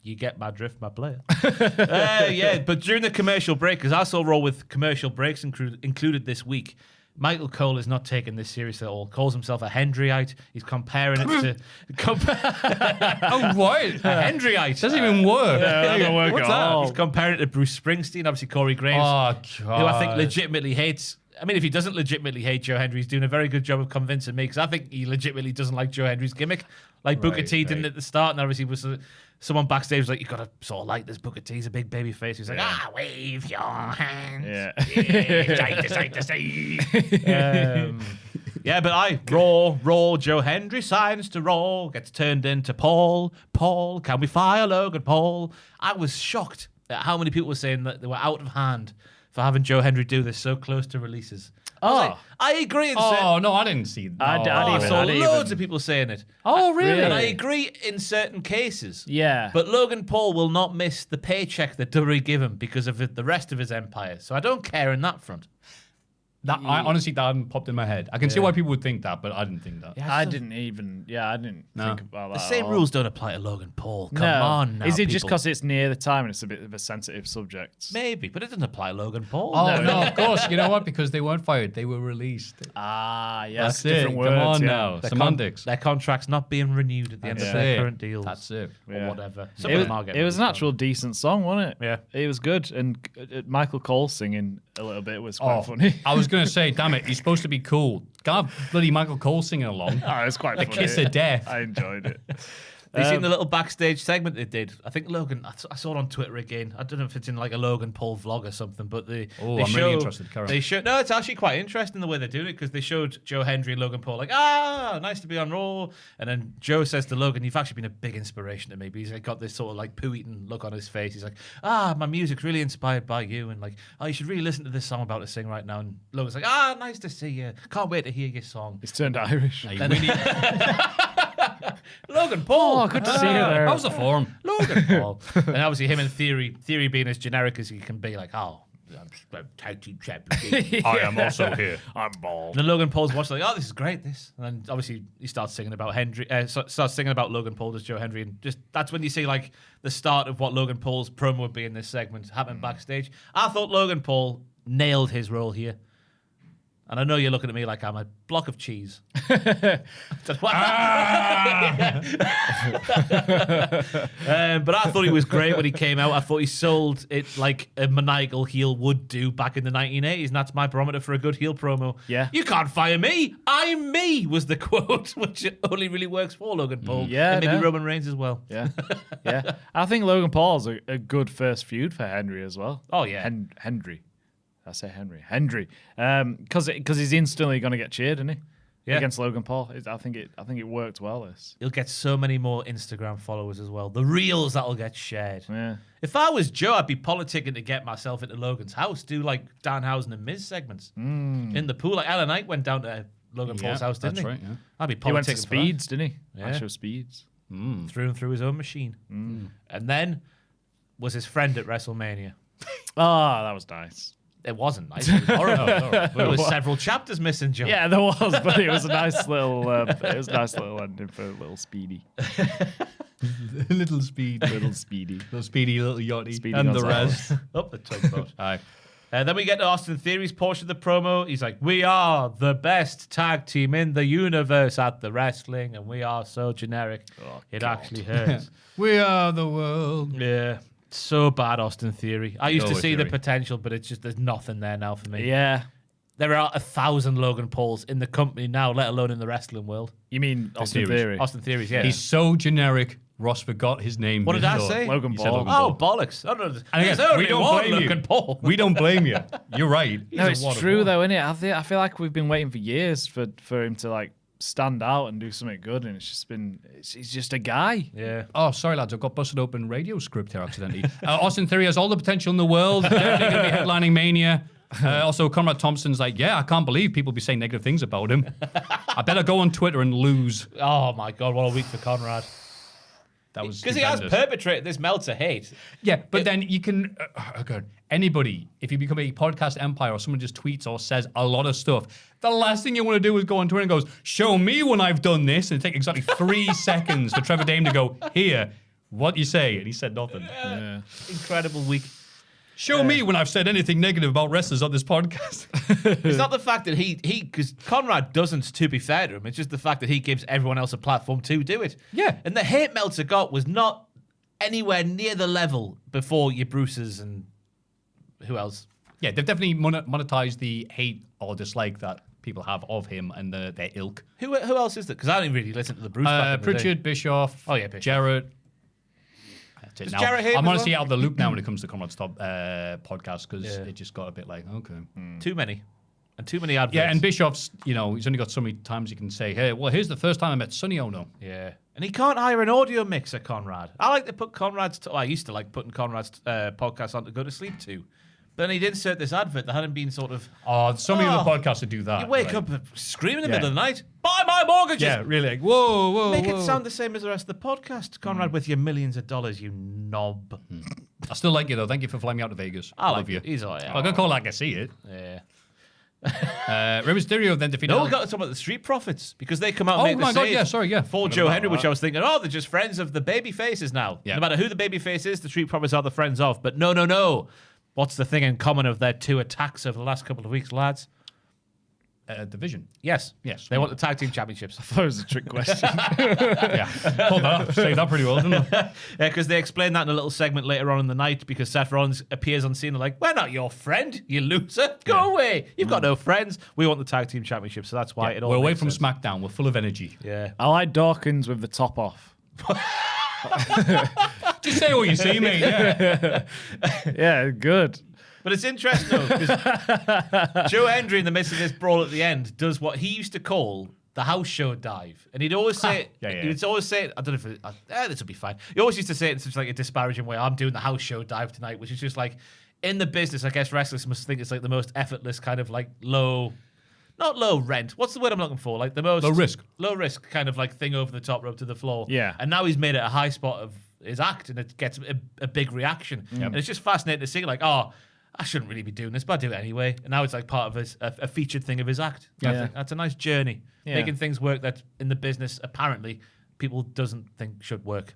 Speaker 6: You get my drift, my player. But during the commercial break, because I saw Raw with commercial breaks included this week, Michael Cole is not taking this seriously at all. Calls himself a Hendryite. He's comparing it to...
Speaker 5: Oh, what?
Speaker 6: A Hendryite.
Speaker 5: Doesn't even work.
Speaker 1: Yeah, that doesn't work
Speaker 5: What's
Speaker 1: at
Speaker 5: that?
Speaker 1: all.
Speaker 6: He's comparing it to Bruce Springsteen, obviously Corey Graves,
Speaker 5: Oh, God.
Speaker 6: who I think legitimately hates... I mean, if he doesn't legitimately hate Joe Hendry, he's doing a very good job of convincing me, because I think he legitimately doesn't like Joe Hendry's gimmick. Like Booker T didn't at the start, and obviously was someone backstage was like, you got to sort of like this. Booker T's a big baby face. He's like, wave your hands.
Speaker 1: Yeah.
Speaker 6: Side to side. But Raw, Joe Hendry signs to Raw, gets turned into Paul, can we fire Logan Paul? I was shocked at how many people were saying that they were out of hand for having Joe Hendry do this so close to releases. I agree.
Speaker 5: No, I didn't see that.
Speaker 6: I saw loads of people saying it.
Speaker 5: Oh, really?
Speaker 6: And I agree in certain cases.
Speaker 1: Yeah.
Speaker 6: But Logan Paul will not miss the paycheck that WWE give him because of the rest of his empire. So I don't care in that front.
Speaker 5: I honestly, that hadn't popped in my head. I can see why people would think that, but I didn't think that.
Speaker 1: I didn't think about that.
Speaker 6: The same
Speaker 1: at all.
Speaker 6: rules don't apply to Logan Paul. Come
Speaker 1: No.
Speaker 6: on now,
Speaker 1: Is it just
Speaker 6: people.
Speaker 1: because it's near the time and it's a bit of a sensitive subject?
Speaker 6: Maybe, but it doesn't apply to Logan Paul.
Speaker 5: Oh, no, of course. You know what? Because they weren't fired. They were released.
Speaker 1: Yes.
Speaker 5: That's it.
Speaker 1: Different words.
Speaker 5: Come on
Speaker 1: yeah.
Speaker 5: now. Semantics.
Speaker 6: Their contract's not being renewed at the end of their current deals.
Speaker 5: That's it.
Speaker 6: Or whatever. Some
Speaker 1: It
Speaker 6: of
Speaker 1: was,
Speaker 6: them are getting
Speaker 1: it was an
Speaker 6: released,
Speaker 1: actual decent song, wasn't it?
Speaker 6: Yeah.
Speaker 1: It was good. And Michael Cole singing a little bit was quite funny.
Speaker 5: I was going to say, damn it, he's supposed to be cool. Can't have bloody Michael Cole singing along.
Speaker 1: Oh, it was quite funny.
Speaker 5: Kiss of death.
Speaker 1: I enjoyed it.
Speaker 6: Have you seen the little backstage segment they did? I think Logan, I saw it on Twitter again. I don't know if it's in like a Logan Paul vlog or something, but I'm
Speaker 5: really interested.
Speaker 6: No, it's actually quite interesting the way they're doing it because they showed Joe Hendry and Logan Paul like, nice to be on Raw. And then Joe says to Logan, you've actually been a big inspiration to me. But he's like, got this sort of like poo-eating look on his face. He's like, my music's really inspired by you. And like, you should really listen to this song I'm about to sing right now. And Logan's like, nice to see you. Can't wait to hear your song.
Speaker 1: He's turned Irish.
Speaker 6: Logan Paul.
Speaker 1: Good to see you there.
Speaker 5: How's the form?
Speaker 6: Logan Paul. And obviously him and Theory being as generic as he can be, like, I'm tag team champion.
Speaker 5: I am also here.
Speaker 1: I'm bald.
Speaker 6: And then Logan Paul's watching, like, this is great, this. And then obviously he starts singing about starts singing about Logan Paul as Joe Hendry. And just that's when you see like the start of what Logan Paul's promo would be in this segment happening backstage. I thought Logan Paul nailed his role here. And I know you're looking at me like I'm a block of cheese. But I thought he was great when he came out. I thought he sold it like a maniacal heel would do back in the 1980s. And that's my barometer for a good heel promo.
Speaker 1: Yeah.
Speaker 6: You can't fire me. I'm me was the quote, which only really works for Logan Paul.
Speaker 1: Yeah,
Speaker 6: and maybe Roman Reigns as well.
Speaker 1: Yeah. Yeah. I think Logan Paul's a good first feud for Henry as well.
Speaker 6: Oh, yeah.
Speaker 1: Hendry. I say Henry. Because he's instantly going to get cheered, isn't he?
Speaker 6: Yeah.
Speaker 1: Against Logan Paul. I think it worked well, this.
Speaker 6: He'll get so many more Instagram followers as well. The reels that'll get shared.
Speaker 1: Yeah.
Speaker 6: If I was Joe, I'd be politicking to get myself into Logan's house. Do like Danhausen and Miz segments in the pool. Like Alan Knight went down to Logan Paul's house, didn't he?
Speaker 5: That's right, yeah.
Speaker 6: I'd be politicking.
Speaker 1: He went to
Speaker 6: for
Speaker 1: Speeds, didn't he?
Speaker 6: Yeah.
Speaker 1: Actual Speeds.
Speaker 6: through and through his own machine. And then was his friend at WrestleMania.
Speaker 1: Oh, that was nice.
Speaker 6: It wasn't nice. It was horrible. There was several chapters missing, Joe.
Speaker 1: Yeah, there was, but it was a nice little. Ending for little Speedy.
Speaker 5: Little speed.
Speaker 1: Little Speedy.
Speaker 5: Little speedy, little yachty.
Speaker 1: Speedy
Speaker 5: and the
Speaker 1: Gonzalez.
Speaker 5: rest.
Speaker 6: Up the tugboat.
Speaker 5: Aye.
Speaker 6: Then we get to Austin Theory's portion of the promo. He's like, we are the best tag team in the universe at the wrestling, and we are so generic. It actually hurts.
Speaker 5: We are the world.
Speaker 6: Yeah. So bad, Austin Theory. I used to
Speaker 5: Go with
Speaker 6: see the
Speaker 5: Theory.
Speaker 6: potential, but it's just there's nothing there now for me.
Speaker 1: Yeah.
Speaker 6: There are 1,000 Logan Pauls in the company now, let alone in the wrestling world.
Speaker 1: You mean Austin
Speaker 5: Theories.
Speaker 1: Theory?
Speaker 6: Austin Theory's, yeah.
Speaker 5: He's so generic. Ross forgot his name.
Speaker 6: What did I
Speaker 5: before.
Speaker 6: say?
Speaker 1: Logan
Speaker 5: You said
Speaker 1: Paul.
Speaker 5: Logan
Speaker 6: Oh,
Speaker 5: Paul.
Speaker 6: bollocks. Oh, no,
Speaker 5: And
Speaker 6: there's
Speaker 5: again,
Speaker 6: only
Speaker 5: we don't
Speaker 6: one
Speaker 5: blame
Speaker 6: Logan
Speaker 5: you.
Speaker 6: Paul.
Speaker 5: We don't blame you. You're right.
Speaker 1: No, it's
Speaker 5: He's a water
Speaker 1: true
Speaker 5: boy.
Speaker 1: though, isn't it? I feel like we've been waiting for years for him to like stand out and do something good, and he's just a guy.
Speaker 6: Yeah.
Speaker 5: Oh, sorry, lads. I've got busted open radio script here accidentally. Austin Theory has all the potential in the world. Definitely going to be headlining Mania. Also, Conrad Thompson's like, yeah, I can't believe people be saying negative things about him. I better go on Twitter and lose.
Speaker 6: Oh, my God. What a week for Conrad.
Speaker 5: That was
Speaker 6: Because he has
Speaker 5: stupendous.
Speaker 6: perpetrated this Meltzer hate.
Speaker 5: Yeah, but then you can, God, anybody, if you become a podcast empire or someone just tweets or says a lot of stuff, the last thing you want to do is go on Twitter and goes, show me when I've done this, and take exactly 3 seconds for Trevor Dame to go, here, what you say? And he said nothing.
Speaker 1: Yeah.
Speaker 6: Incredible week.
Speaker 5: Show me when I've said anything negative about wrestlers on this podcast.
Speaker 6: It's not the fact that he because Conrad doesn't, to be fair to him, it's just the fact that he gives everyone else a platform to do it.
Speaker 5: Yeah.
Speaker 6: And the hate Meltzer got was not anywhere near the level before your Bruces and who else?
Speaker 5: Yeah, they've definitely monetized the hate or dislike that people have of him and their ilk.
Speaker 6: Who else is there? Because I didn't really listen to the Bruce back in the day.
Speaker 5: Pritchard, Bischoff,
Speaker 6: Oh, yeah, Bischoff.
Speaker 5: Jarrett. That's it.
Speaker 6: Does
Speaker 5: Now,
Speaker 6: Jarrett hate him
Speaker 5: I'm
Speaker 6: as
Speaker 5: honestly
Speaker 6: well?
Speaker 5: out of the loop now when it comes to Conrad's top podcast because
Speaker 6: Yeah.
Speaker 5: it just got a bit like, okay.
Speaker 6: Too many. And too many adverts.
Speaker 5: Yeah, and Bischoff's, he's only got so many times he can say, hey, well, here's the first time I met Sonny Ono.
Speaker 6: Yeah. And he can't hire an audio mixer, Conrad. I like to put Conrad's... I used to like putting Conrad's podcast on to go to sleep to. But then he'd insert this advert that hadn't been sort of...
Speaker 5: Oh, so many other podcasts that do that.
Speaker 6: You wake
Speaker 5: right?
Speaker 6: up screaming in the
Speaker 5: Yeah.
Speaker 6: middle of the night, buy my mortgages!
Speaker 5: Yeah, really like, whoa.
Speaker 6: Make it sound the same as the rest of the podcast, Conrad, with your millions of dollars, you knob.
Speaker 5: I still like you, though. Thank you for flying me out to Vegas.
Speaker 6: I
Speaker 5: love
Speaker 6: like
Speaker 5: you.
Speaker 6: it. He's all right.
Speaker 5: I'm going to call it like I see it.
Speaker 6: Yeah.
Speaker 5: Rey Mysterio then defeated...
Speaker 6: No, we got to talk about the Street Profits because they come out and
Speaker 5: Oh
Speaker 6: make the
Speaker 5: my God,
Speaker 6: save
Speaker 5: yeah, sorry, yeah.
Speaker 6: for
Speaker 5: Forgot
Speaker 6: Joe
Speaker 5: about
Speaker 6: Henry, which
Speaker 5: that.
Speaker 6: I was thinking, they're just friends of the baby faces now.
Speaker 5: Yeah.
Speaker 6: No matter who the baby face is, the Street Profits are the friends of. But no. What's the thing in common of their 2 attacks over the last couple of weeks, lads?
Speaker 5: Division.
Speaker 6: Yes.
Speaker 5: Yes.
Speaker 6: They want the tag team championships.
Speaker 1: That was a trick question.
Speaker 5: Yeah. Pulled that up. Saved that pretty well, didn't it?
Speaker 6: Yeah, because they explain that in a little segment later on in the night because Seth Rollins appears on scene and like, we're not your friend, you loser. Go away. You've got no friends. We want the tag team championship, so that's why it all
Speaker 5: We're away
Speaker 6: makes
Speaker 5: from
Speaker 6: sense.
Speaker 5: SmackDown. We're full of energy.
Speaker 6: Yeah.
Speaker 1: I like Dawkins with the top off.
Speaker 5: Just say what you see, mate. Yeah.
Speaker 1: Yeah, good.
Speaker 6: But it's interesting though, because Joe Hendry in the midst of this brawl at the end does what he used to call the house show dive, and he'd always say, he'd always say, I don't know if this will be fine. He always used to say it in such like a disparaging way. I'm doing the house show dive tonight, which is just like in the business. I guess wrestlers must think it's like the most effortless kind of like not low rent. What's the word I'm looking for? Like the most low risk kind of like thing over the top rope to the floor.
Speaker 1: Yeah.
Speaker 6: And now he's made it a high spot of his act, and it gets a big reaction. And it's just fascinating to see, like, oh, I shouldn't really be doing this, but I do it anyway. And now it's like part of a featured thing of his act. I think that's a nice journey. Yeah. Making things work that in the business, apparently, people doesn't think should work.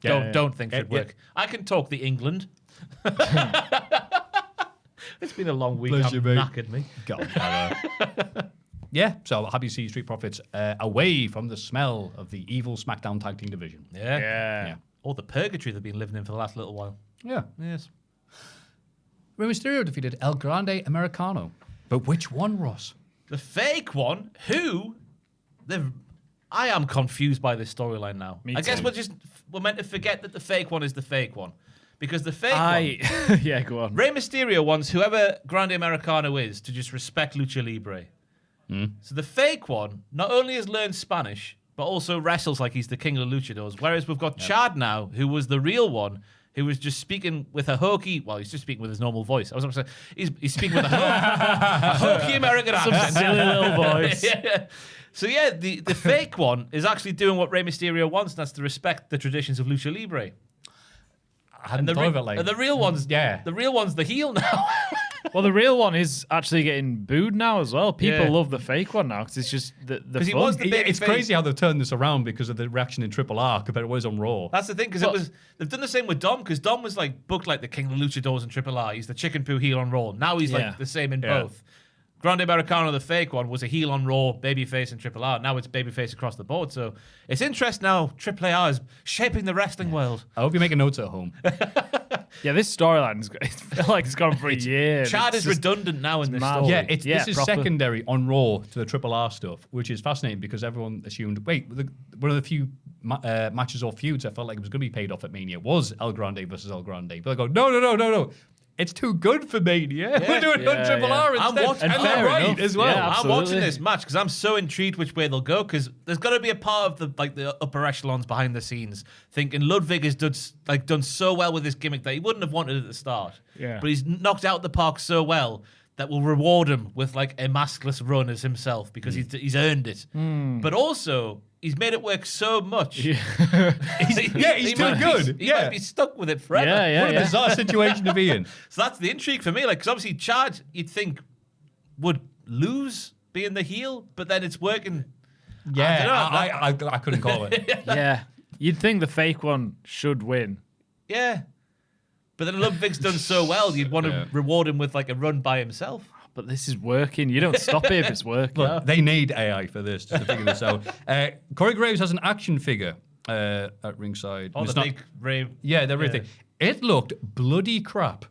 Speaker 6: Don't think should work. I can talk the England. It's been a long week.
Speaker 5: Bless you, mate.
Speaker 6: Knackered me.
Speaker 5: God, yeah, so happy to see Street Profits away from the smell of the evil SmackDown Tag Team division.
Speaker 6: Yeah. Or the purgatory they've been living in for the last little while.
Speaker 5: Yeah.
Speaker 6: Yes.
Speaker 5: Rey Mysterio defeated El Grande Americano. But which one, Ross?
Speaker 6: The fake one, I am confused by this storyline now. I guess we're meant to forget that the fake one is the fake one. Because the fake one...
Speaker 1: Yeah, go on.
Speaker 6: Rey Mysterio wants whoever Grande Americano is to just respect Lucha Libre. So the fake one not only has learned Spanish, but also wrestles like he's the king of the luchadors. Whereas we've got Chad now, who was the real one, who was just speaking with a hokey... Well, he's just speaking with his normal voice. I was going to say, he's speaking with a hokey American accent.
Speaker 1: Some silly little voice.
Speaker 6: Yeah. So yeah, the fake one is actually doing what Rey Mysterio wants, and that's to respect the traditions of Lucha Libre.
Speaker 5: I hadn't thought of it like...
Speaker 6: And the real one's the heel now.
Speaker 1: Well, the real one is actually getting booed now as well. People love the fake one now because it's just the fun.
Speaker 6: He was the
Speaker 5: It's crazy how they've turned this around because of the reaction in Triple R compared to what was on Raw.
Speaker 6: That's the thing, because they've done the same with Dom, because Dom was like booked like the king of the luchadors in Triple R. He's the chicken poo heel on Raw. Now he's like the same in both. Grande Americano, the fake one, was a heel on Raw, babyface in Triple R. Now it's babyface across the board. So it's interesting now. Triple R is shaping the wrestling world.
Speaker 5: I hope you're making notes at home.
Speaker 1: Yeah, this storyline I feel like it's gone for a year.
Speaker 6: Chad is redundant now in this story.
Speaker 5: Yeah, this is secondary on Raw to the Triple R stuff, which is fascinating because everyone assumed, one of the few matches or feuds I felt like it was going to be paid off at Mania was El Grande versus El Grande. But I go, no. It's too good for Mania. We're doing it on Triple R instead.
Speaker 6: And they're
Speaker 5: right as well.
Speaker 1: Yeah,
Speaker 6: I'm watching this match because I'm so intrigued which way they'll go, because there's got to be a part of the upper echelons behind the scenes thinking Ludwig has done so well with this gimmick that he wouldn't have wanted at the start.
Speaker 1: Yeah.
Speaker 6: But he's knocked out the park so well that will reward him with like a maskless run as himself because he's earned it. But also, he's made it work so much.
Speaker 5: He's too good.
Speaker 6: He might be stuck with it forever.
Speaker 5: What a bizarre situation to be in.
Speaker 6: So that's the intrigue for me. Like, because obviously Chad, you'd think, would lose being the heel, but then it's working.
Speaker 5: Yeah, I couldn't call it.
Speaker 1: Yeah. You'd think the fake one should win.
Speaker 6: Yeah. But then Ludwig's done so well, you'd want to reward him with like a run by himself.
Speaker 1: But this is working. You don't stop it if it's working.
Speaker 5: Look, they need AI for this just to figure this out. Corey Graves has an action figure at ringside.
Speaker 6: Oh, the big rave.
Speaker 5: Yeah, everything. It looked bloody crap.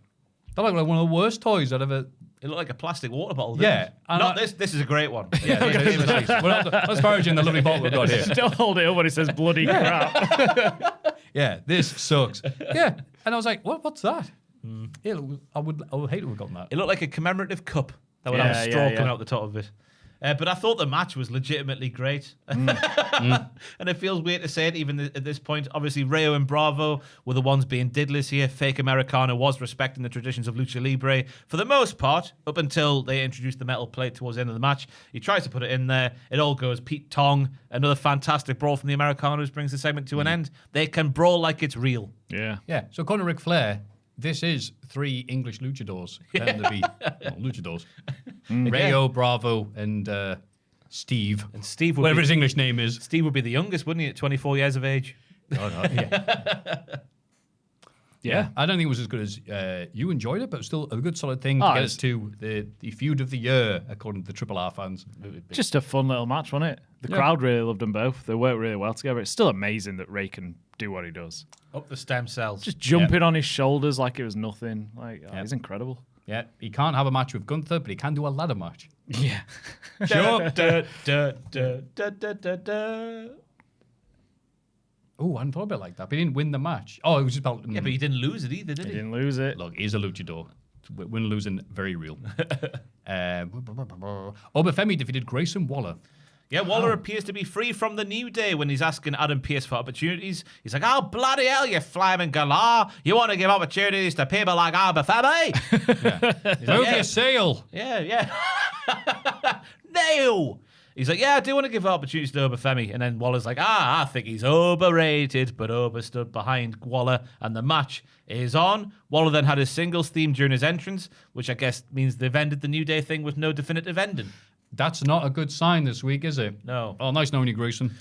Speaker 5: That looked like one of the worst toys I'd ever...
Speaker 6: It looked like a plastic water bottle.
Speaker 5: Yeah.
Speaker 6: Not this. This is a great one.
Speaker 5: Yeah, it was nice. We're not disparaging the lovely bottle we've got here.
Speaker 1: Don't hold it up when it says bloody crap.
Speaker 5: Yeah, this sucks. Yeah, and I was like, what's that? I would hate to have gotten that.
Speaker 6: It looked like a commemorative cup that would have a straw coming out the top of it. But I thought the match was legitimately great. And it feels weird to say it even at this point. Obviously, Rayo and Bravo were the ones being diddlers here. Fake Americano was respecting the traditions of Lucha Libre for the most part, up until they introduced the metal plate towards the end of the match. He tries to put it in there. It all goes Pete Tong. Another fantastic brawl from the Americanos brings the segment to an end. They can brawl like it's real.
Speaker 1: Yeah.
Speaker 5: Yeah, so according to Ric Flair, this is 3 English luchadors. Luchadors. Rayo, Bravo, and Steve.
Speaker 6: And Steve would
Speaker 5: whatever his English name is.
Speaker 6: Steve would be the youngest, wouldn't he, at 24 years of age?
Speaker 5: Yeah, I don't think it was as good as you enjoyed it, but still a good solid thing to get us to the feud of the year, according to the Triple R fans.
Speaker 1: Just a fun little match, wasn't it? The crowd really loved them both. They worked really well together. It's still amazing that Ray can do what he does.
Speaker 6: Up the stem cells.
Speaker 1: Just jumping on his shoulders like it was nothing. He's incredible.
Speaker 5: Yeah, he can't have a match with Gunther, but he can do a ladder match.
Speaker 1: Yeah.
Speaker 5: Sure. Oh, I hadn't thought about it like that. But he didn't win the match. Oh, it was just about...
Speaker 6: Yeah, but he didn't lose it either, did
Speaker 1: He
Speaker 6: he?
Speaker 1: didn't lose it.
Speaker 5: Look, he's a luchador. Win and losing, very real. Obafemi defeated Grayson Waller.
Speaker 6: Yeah, Waller appears to be free from the New Day when he's asking Adam Pearce for opportunities. He's like, oh, bloody hell, you flaming galah. You want to give opportunities to people like Obafemi?
Speaker 5: Move your seal.
Speaker 6: Yeah. No. He's like, yeah, I do want to give opportunities to Obafemi. And then Waller's like, I think he's overrated. But Oba stood behind Waller and the match is on. Waller then had his singles theme during his entrance, which I guess means they've ended the New Day thing with no definitive ending.
Speaker 5: That's not a good sign this week, is it?
Speaker 6: No.
Speaker 5: Oh, nice knowing you, Grayson.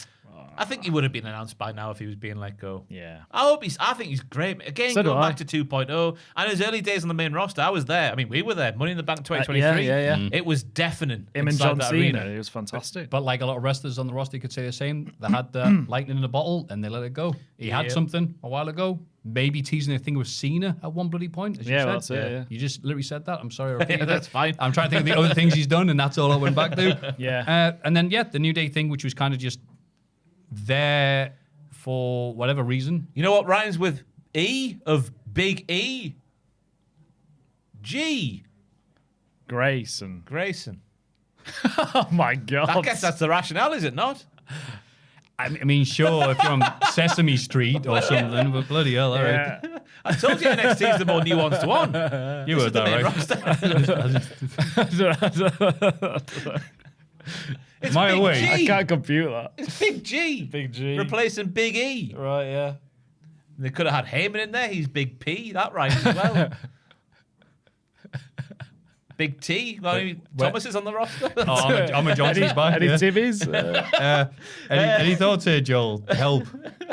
Speaker 6: I think he would have been announced by now if he was being let go.
Speaker 1: Yeah.
Speaker 6: I think he's great. Again,
Speaker 1: So
Speaker 6: going
Speaker 1: do I.
Speaker 6: back to 2.0. And his early days on the main roster, I was there. I mean, we were there. Money in the Bank 2023.
Speaker 1: Yeah.
Speaker 6: It was deafening.
Speaker 1: Him and
Speaker 6: inside
Speaker 1: John
Speaker 6: that
Speaker 1: Cena.
Speaker 6: arena.
Speaker 1: It was fantastic.
Speaker 5: But like a lot of wrestlers on the roster could say the same. They had the lightning in a bottle and they let it go. He had something a while ago. Maybe teasing a thing with Cena at one bloody point, as you
Speaker 1: Yeah,
Speaker 5: said.
Speaker 1: well, that's it, yeah.
Speaker 5: You just literally said that. I'm sorry. I repeated it.
Speaker 6: That's fine.
Speaker 5: I'm trying to think of the other things he's done, and that's all I went back to.
Speaker 1: Yeah.
Speaker 5: And then, the New Day thing, which was kind of just there for whatever reason.
Speaker 6: You know what rhymes with E of Big E? G.
Speaker 1: Grayson.
Speaker 6: Grayson.
Speaker 1: Oh, my God.
Speaker 6: I guess that's the rationale, is it not?
Speaker 5: I mean, sure, if you're on Sesame Street or something, but bloody hell, all right.
Speaker 1: Yeah.
Speaker 6: I told you NXT is the more nuanced one.
Speaker 5: You heard that, right?
Speaker 6: It's
Speaker 5: My
Speaker 6: Big
Speaker 5: way.
Speaker 6: G.
Speaker 1: I can't compute that.
Speaker 6: It's Big G.
Speaker 1: Big G.
Speaker 6: Replacing Big E.
Speaker 1: Right, yeah.
Speaker 6: They could have had Heyman in there. He's Big P. That rhymes as well. Big T. Thomas is on the roster.
Speaker 5: Oh, I'm a Johnson's back.
Speaker 1: Any
Speaker 5: Yeah.
Speaker 1: Timmies?
Speaker 5: Any thoughts here, Joel? Help.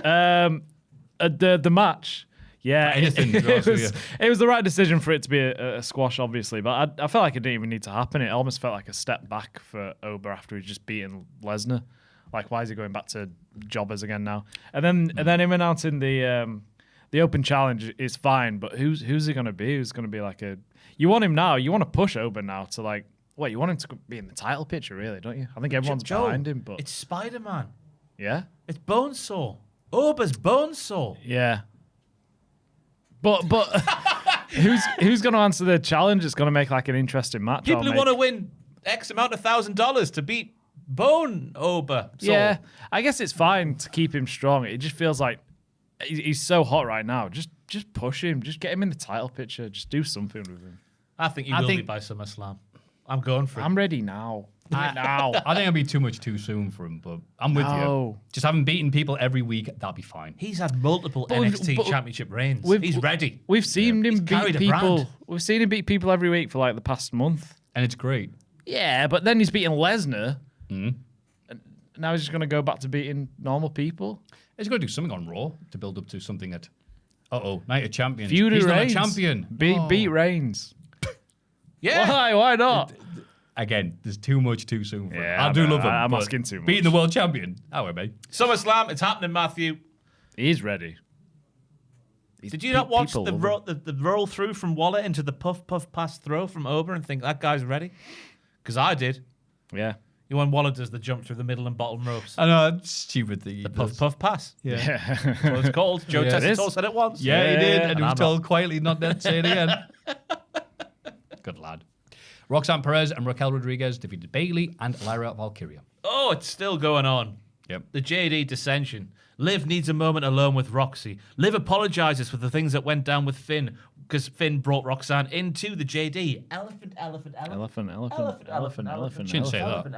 Speaker 1: The match. Yeah,
Speaker 5: Anything,
Speaker 1: it was the right decision for it to be a squash, obviously, but I felt like it didn't even need to happen. It almost felt like a step back for Oba after he'd just beaten Lesnar. Like, why is he going back to jobbers again now? And then him announcing the open challenge is fine, but who's he going to be? Who's going to be like a... You want him now. You want to push Oba now to like... Wait, you want him to be in the title picture, really, don't you? I think everyone's
Speaker 6: Joel,
Speaker 1: behind him, but...
Speaker 6: It's Spider-Man.
Speaker 1: Yeah?
Speaker 6: It's Bonesaw. Oba's Bonesaw.
Speaker 1: Yeah. But who's going to answer the challenge? It's going to make like an interesting match.
Speaker 6: People who want to win X amount of $1,000 to beat Bone Oba.
Speaker 1: Yeah, I guess it's fine to keep him strong. It just feels like he's so hot right now. Just push him. Just get him in the title picture. Just do something with him.
Speaker 6: I think he will be by SummerSlam. I'm going for it.
Speaker 1: I'm ready now. Now.
Speaker 5: I think it'd be too much too soon for him, but I'm with you.
Speaker 1: No.
Speaker 5: Just having beaten people every week, that'll be fine.
Speaker 6: He's had multiple
Speaker 1: But
Speaker 6: NXT championship reigns. He's ready.
Speaker 1: We've seen him
Speaker 6: He's
Speaker 1: beat
Speaker 6: carried a
Speaker 1: people.
Speaker 6: brand.
Speaker 1: We've seen him beat people every week for like the past month.
Speaker 5: And it's great.
Speaker 1: Yeah, but then he's beating Lesnar. And now he's just going to go back to beating normal people.
Speaker 5: He's got to do something on Raw to build up to something that... Night of Champions.
Speaker 1: Feud
Speaker 5: He's not a
Speaker 1: Reigns.
Speaker 5: champion.
Speaker 1: Beat Reigns.
Speaker 6: Yeah.
Speaker 1: Why not?
Speaker 5: Again, there's too much too soon for him.
Speaker 1: Yeah,
Speaker 5: I do love him.
Speaker 1: I'm
Speaker 5: but
Speaker 1: asking too much.
Speaker 5: Beating the world champion. How are mate?
Speaker 6: SummerSlam, it's happening, Maffew.
Speaker 1: He's ready.
Speaker 6: Did you not watch
Speaker 1: people
Speaker 6: the
Speaker 1: love
Speaker 6: roll through from Waller into the puff pass throw from Oba and think that guy's ready? Because I did.
Speaker 1: Yeah.
Speaker 6: You when Waller does the jump through the middle and bottom ropes.
Speaker 5: I know, it's stupid that he
Speaker 6: The
Speaker 5: does.
Speaker 6: puff pass.
Speaker 5: Yeah.
Speaker 6: That's what it's called. Joe
Speaker 5: Yeah, it
Speaker 6: Tessitore said it once.
Speaker 5: Yeah, he did.
Speaker 1: Yeah,
Speaker 5: And he was
Speaker 6: I'm
Speaker 5: told quietly not to say it again. Good lad. Roxanne Perez and Raquel Rodriguez defeated Bayley and Lyra Valkyria.
Speaker 6: Oh, it's still going on.
Speaker 5: Yep.
Speaker 6: The JD dissension. Liv needs a moment alone with Roxy. Liv apologizes for the things that went down with Finn because Finn brought Roxanne into the JD. Elephant.
Speaker 1: Elephant.
Speaker 5: Shouldn't say that.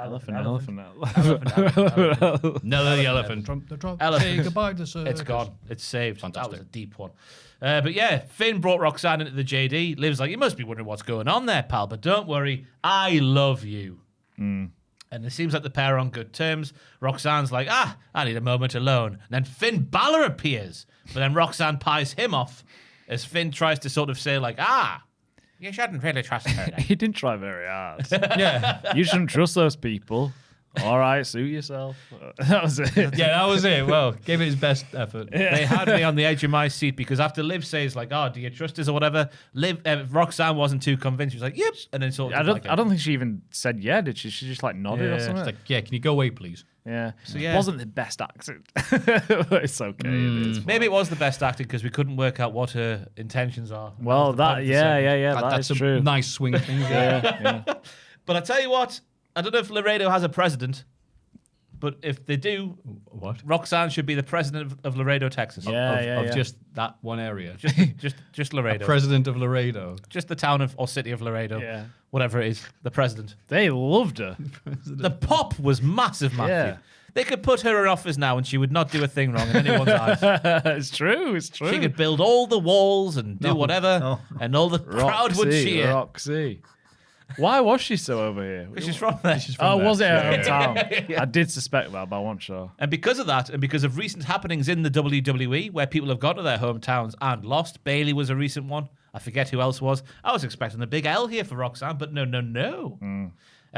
Speaker 5: Nelly the elephant. From the drop.
Speaker 6: Elephant.
Speaker 5: Say goodbye to Sir.
Speaker 6: It's gone. It's saved.
Speaker 5: Fantastic.
Speaker 6: That was a deep one. But yeah, Finn brought Roxanne into the JD. Liv's like, you must be wondering what's going on there, pal. But don't worry, I love you. And it seems like the pair are on good terms. Roxanne's like, I need a moment alone. And then Finn Balor appears. But then Roxanne pies him off as Finn tries to sort of say like, you shouldn't really trust her.
Speaker 1: He didn't try very hard.
Speaker 5: Yeah.
Speaker 1: You shouldn't trust those people. All right, suit yourself. That was it.
Speaker 5: Yeah, that was it. Well, gave it his best effort.
Speaker 6: They had me on the edge of my seat because after Liv says like, "Oh, do you trust us or whatever?" Roxanne wasn't too convinced. She was like, "Yep," and then sort of.
Speaker 1: I don't think she even said yeah, did she? She just like nodded or something.
Speaker 5: It's like, yeah, can you go away, please?
Speaker 1: Yeah.
Speaker 6: So, yeah.
Speaker 1: It wasn't the best accent. It's okay. It is
Speaker 6: Maybe it was the best acting because we couldn't work out what her intentions are.
Speaker 1: well,
Speaker 6: That
Speaker 5: That's
Speaker 1: is
Speaker 5: a
Speaker 1: true.
Speaker 5: nice swing thing. Yeah.
Speaker 6: But I tell you what, I don't know if Laredo has a president, but if they do,
Speaker 5: What?
Speaker 6: Roxanne should be the president of Laredo, Texas.
Speaker 5: Of just that one area.
Speaker 6: Just Laredo.
Speaker 5: President of Laredo.
Speaker 6: Just the town or city of Laredo.
Speaker 1: Yeah.
Speaker 6: Whatever it is, the president.
Speaker 1: They loved her.
Speaker 6: The pop was massive, Maffew.
Speaker 1: Yeah.
Speaker 6: They could put her in office now and she would not do a thing wrong in anyone's eyes.
Speaker 1: It's true. It's true.
Speaker 6: She could build all the walls and do whatever, and all the crowd would cheer.
Speaker 1: Roxy. Why was she so over here?
Speaker 6: Because she's from there.
Speaker 1: Was it her hometown? I did suspect that, but I wasn't sure.
Speaker 6: And because of that, and because of recent happenings in the WWE where people have gone to their hometowns and lost, Bailey was a recent one. I forget who else was. I was expecting a big L here for Roxanne, but no.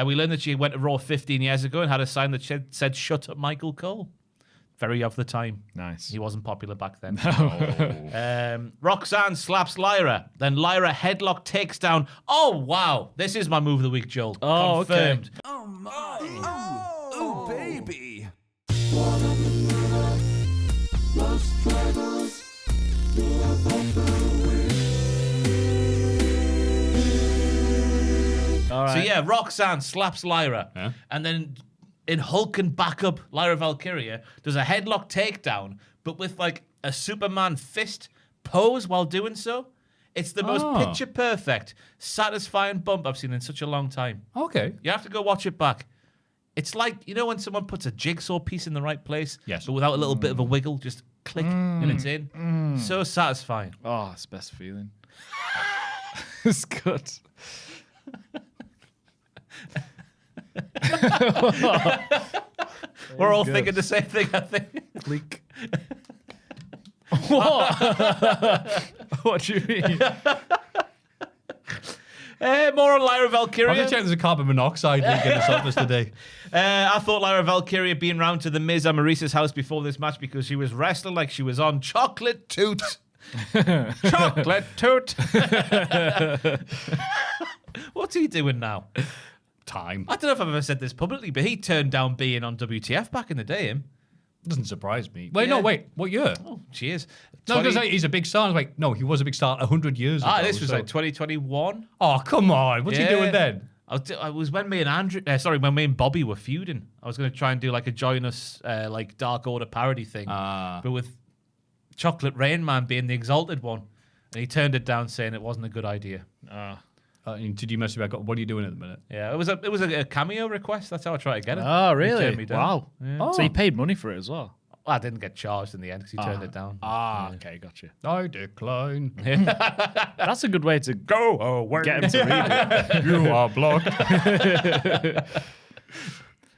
Speaker 6: We learned that she went to Raw 15 years ago and had a sign that said, "Shut up, Michael Cole." Very of the time.
Speaker 1: Nice.
Speaker 6: He wasn't popular back then. Roxanne slaps Lyra. Then Lyra headlock takes down. Oh, wow. This is my move of the week, Joel.
Speaker 1: Oh, okay.
Speaker 6: Confirmed.
Speaker 2: Oh, baby.
Speaker 1: All right.
Speaker 6: So, yeah, Roxanne slaps Lyra.
Speaker 5: Yeah.
Speaker 6: And then in Hulk and backup, Lyra Valkyria does a headlock takedown, but with like a Superman fist pose while doing so. It's the most picture perfect, satisfying bump I've seen in such a long time.
Speaker 5: Okay.
Speaker 6: You have to go watch it back. It's like, you know, when someone puts a jigsaw piece in the right place,
Speaker 5: Yes.
Speaker 6: but without a little bit of a wiggle, just click and it's in. So satisfying.
Speaker 1: Oh, it's the best feeling. It's good.
Speaker 6: We're all thinking the same thing, I think.
Speaker 1: Click. What? What do you mean?
Speaker 6: More on Lyra
Speaker 5: I'm going
Speaker 6: Valkyria.
Speaker 5: to check there's a carbon monoxide leak in this office today.
Speaker 6: I thought Lyra Valkyria being round to the Miz and Maurice's house before this match because she was wrestling like she was on chocolate toot. Chocolate toot. What's he doing now?
Speaker 5: Time.
Speaker 6: I don't know if I've ever said this publicly, but he turned down being on WTF back in the day, him.
Speaker 5: Doesn't surprise me. Wait,
Speaker 6: Yeah.
Speaker 5: no, wait. What year?
Speaker 6: Oh, cheers.
Speaker 5: No, because he's a big star. I was like, no, he was a big star 100 years ago.
Speaker 6: This was
Speaker 5: so-
Speaker 6: like 2021.
Speaker 5: Oh, come on. What's he doing then?
Speaker 6: I was when me and Andrew, when me and Bobby were feuding. I was going to try and do like a join us, like Dark Order parody thing, but with Chocolate Rain Man being the exalted one, and he turned it down, saying it wasn't a good idea.
Speaker 5: Did you message back? What are you doing at the minute?
Speaker 6: Yeah, it was a cameo request. That's how I tried to get it.
Speaker 1: Oh,
Speaker 6: He
Speaker 1: really?
Speaker 6: turned me down.
Speaker 1: Wow.
Speaker 6: Yeah.
Speaker 1: So you paid money for it as well?
Speaker 6: I didn't get charged in the end because he turned it down.
Speaker 1: Okay, gotcha.
Speaker 5: I decline.
Speaker 1: That's a good way to
Speaker 6: Go
Speaker 1: get him to read it.
Speaker 5: You are blocked.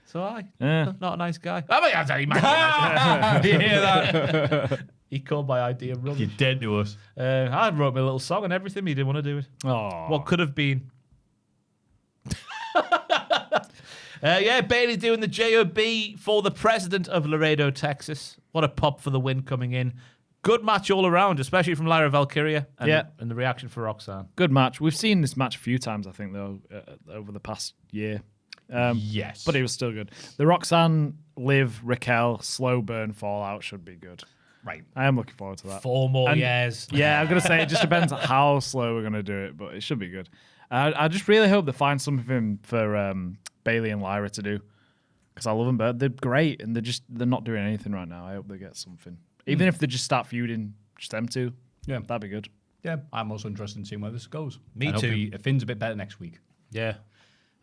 Speaker 6: So
Speaker 1: Yeah.
Speaker 6: not a nice guy. I mean, he might be nice.
Speaker 5: Did you hear that?
Speaker 6: He called my idea rubbish.
Speaker 5: You're dead to us.
Speaker 6: I wrote me a little song and everything. He didn't want to do it.
Speaker 1: Oh.
Speaker 6: What could have been? Bailey doing the JOB for the president of Laredo, Texas. What a pop for the win coming in. Good match all around, especially from Lyra Valkyria. And the reaction for Roxanne.
Speaker 1: Good match. We've seen this match a few times, I think, though, over the past year.
Speaker 5: Yes.
Speaker 1: But it was still good. The Roxanne, Liv, Raquel, slow burn fallout should be good.
Speaker 5: Right.
Speaker 1: I am looking forward to that.
Speaker 6: 4 more
Speaker 1: And-
Speaker 6: years.
Speaker 1: Yeah, I'm going to say it just depends on how slow we're going to do it, but it should be good. I just really hope they find something for Bailey and Lyra to do because I love them, but they're great and they're not doing anything right now. I hope they get something. Even if they just start feuding, just them two.
Speaker 5: Yeah.
Speaker 1: That'd be good.
Speaker 5: Yeah, I'm also interested in seeing where this goes.
Speaker 6: Me
Speaker 5: and
Speaker 6: too.
Speaker 5: hopefully Finn's a bit better next week.
Speaker 6: Yeah.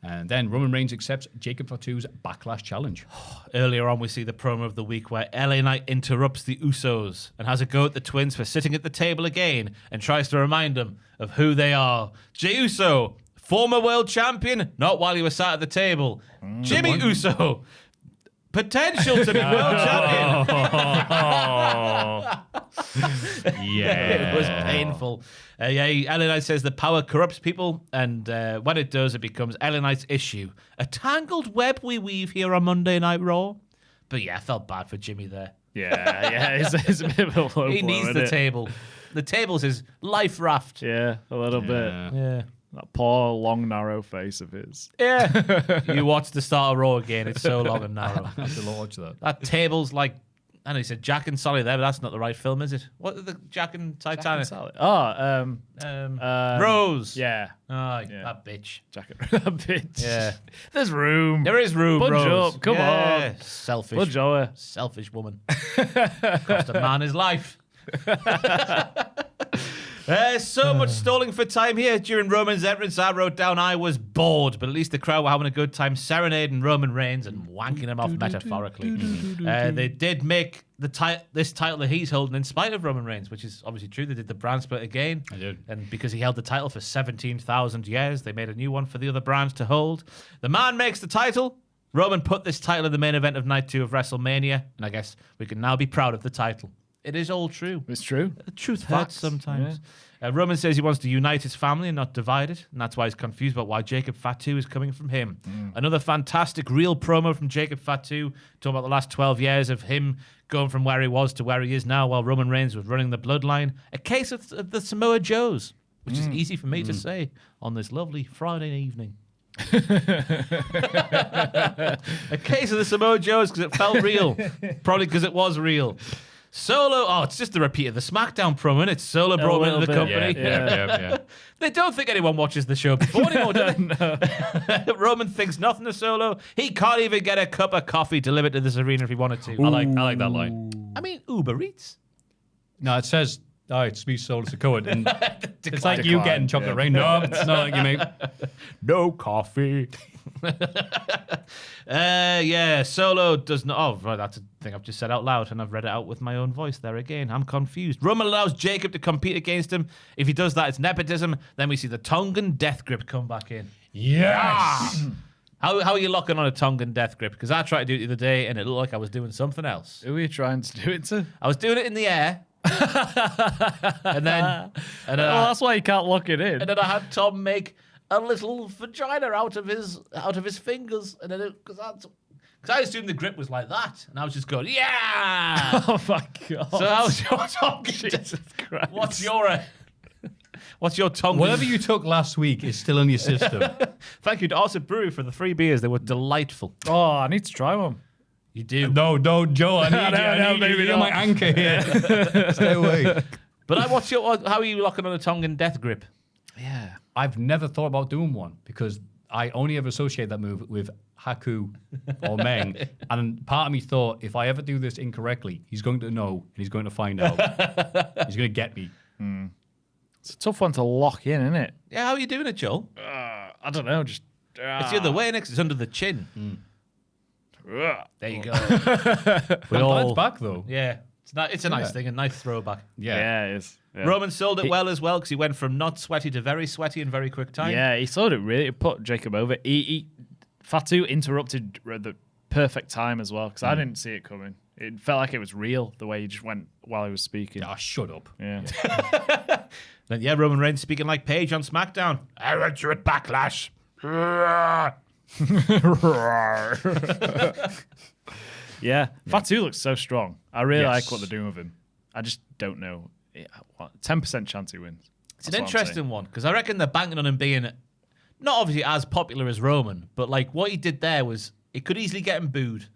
Speaker 5: And then Roman Reigns accepts Jacob Fatu's Backlash Challenge.
Speaker 6: Earlier on, we see the promo of the week where LA Knight interrupts the Usos and has a go at the twins for sitting at the table again and tries to remind them of who they are. Jey Uso, former world champion, not while he was sat at the table. Jimmy Uso, potential to be world champion.
Speaker 5: Yeah.
Speaker 6: It was painful. LA Knight says the power corrupts people, and when it does, it becomes LA Knight's issue. A tangled web we weave here on Monday Night Raw. But yeah, I felt bad for Jimmy there.
Speaker 1: Yeah, it's a bit of a low blow,
Speaker 6: He needs the
Speaker 1: isn't it?
Speaker 6: table. The table's his life raft.
Speaker 1: Yeah, a little bit.
Speaker 6: Yeah.
Speaker 1: That poor, long, narrow face of his.
Speaker 6: Yeah. You watch the start of Raw again. It's so long and narrow.
Speaker 5: I have to watch that.
Speaker 6: That table's like, I know he said Jack and Sally there, but that's not the right film, is it? What are the Jack and Titanic? Rose.
Speaker 1: Yeah.
Speaker 6: Oh, that bitch.
Speaker 1: Jacket. Bitch.
Speaker 6: Yeah.
Speaker 1: There's room.
Speaker 6: There is room,
Speaker 1: Budge
Speaker 6: Rose.
Speaker 1: up, come
Speaker 6: Yeah.
Speaker 1: on.
Speaker 6: Selfish.
Speaker 1: Budge over.
Speaker 6: Selfish woman. Cost a man his life. So much stalling for time here. During Roman's entrance, I wrote down I was bored, but at least the crowd were having a good time serenading Roman Reigns and wanking him off metaphorically. They did make this title that he's holding in spite of Roman Reigns, which is obviously true. They did the brand split again.
Speaker 5: I did.
Speaker 6: And because he held the title for 17,000 years, they made a new one for the other brands to hold. The man makes the title. Roman put this title in the main event of Night 2 of WrestleMania, and I guess we can now be proud of the title. It is all true.
Speaker 1: It's true.
Speaker 6: The truth hurts sometimes. Roman says he wants to unite his family and not divide it, and that's why he's confused about why Jacob Fatu is coming from him. Another fantastic real promo from Jacob Fatu, talking about the last 12 years of him going from where he was to where he is now while Roman Reigns was running the bloodline. A case of the Samoa Joes, which is easy for me to say on this lovely Friday evening. A case of the Samoa Joes because it felt real. Probably because it was real. Solo, it's just the repeat of the SmackDown promo, and it's Solo brought him into the company.
Speaker 5: Yeah.
Speaker 6: They don't think anyone watches the show before anymore, do they? Roman thinks nothing of Solo. He can't even get a cup of coffee delivered to this arena if he wanted to.
Speaker 5: I like that line.
Speaker 6: I mean, Uber Eats.
Speaker 5: No, it says, it's me, Solo Sikoa. And it's like you getting chocolate rain. No, it's not like you, mate.
Speaker 6: No coffee. Solo does not. Oh, right, that's a thing I've just said out loud, and I've read it out with my own voice there again. I'm confused. Roman allows Jacob to compete against him. If he does that, it's nepotism. Then we see the Tongan Death Grip come back in.
Speaker 5: Yes!
Speaker 6: How are you locking on a Tongan Death Grip? Because I tried to do it the other day, and it looked like I was doing something else.
Speaker 1: Who are you trying to do it to?
Speaker 6: I was doing it in the air. and then
Speaker 1: that's why you can't lock it in.
Speaker 6: And then I had Tom make a little vagina out of his fingers, and then because I assumed the grip was like that, and I was just going, yeah.
Speaker 1: Oh my god!
Speaker 6: So how's your tongue?
Speaker 1: Jesus Christ!
Speaker 6: What's your tongue?
Speaker 5: Whatever you took last week is still in your system.
Speaker 6: Thank you to Ossip Brewery for the 3 beers. They were delightful.
Speaker 1: Oh, I need to try one.
Speaker 6: You do.
Speaker 5: No, Joe. I need you. You're my anchor here. Stay away.
Speaker 6: But how are you locking on a Tongan Death Grip?
Speaker 1: Yeah.
Speaker 5: I've never thought about doing one because I only ever associate that move with Haku or Meng. And part of me thought, if I ever do this incorrectly, he's going to know and he's going to find out. He's going to get me.
Speaker 1: It's a tough one to lock in, isn't it?
Speaker 6: Yeah, how are you doing it, Joel?
Speaker 1: I don't know. Just
Speaker 6: It's the other way, next. It's under the chin. There you go.
Speaker 5: It's back though.
Speaker 6: Yeah. It's a nice thing, a nice throwback.
Speaker 1: Yeah, it is. Yeah.
Speaker 6: Roman sold it well as well because he went from not sweaty to very sweaty in very quick time.
Speaker 1: Yeah, he sold it really. It put Jacob over. Fatu interrupted the perfect time as well because I didn't see it coming. It felt like it was real the way he just went while he was speaking.
Speaker 5: Ah, shut up.
Speaker 1: Yeah.
Speaker 6: Then Roman Reigns speaking like Paige on SmackDown. I want you at Backlash.
Speaker 1: Yeah, Fatu looks so strong. I really like what they're doing with him. I just don't know. 10% chance he wins.
Speaker 6: It's an interesting one because I reckon they're banking on him being not obviously as popular as Roman, but like what he did there was it could easily get him booed.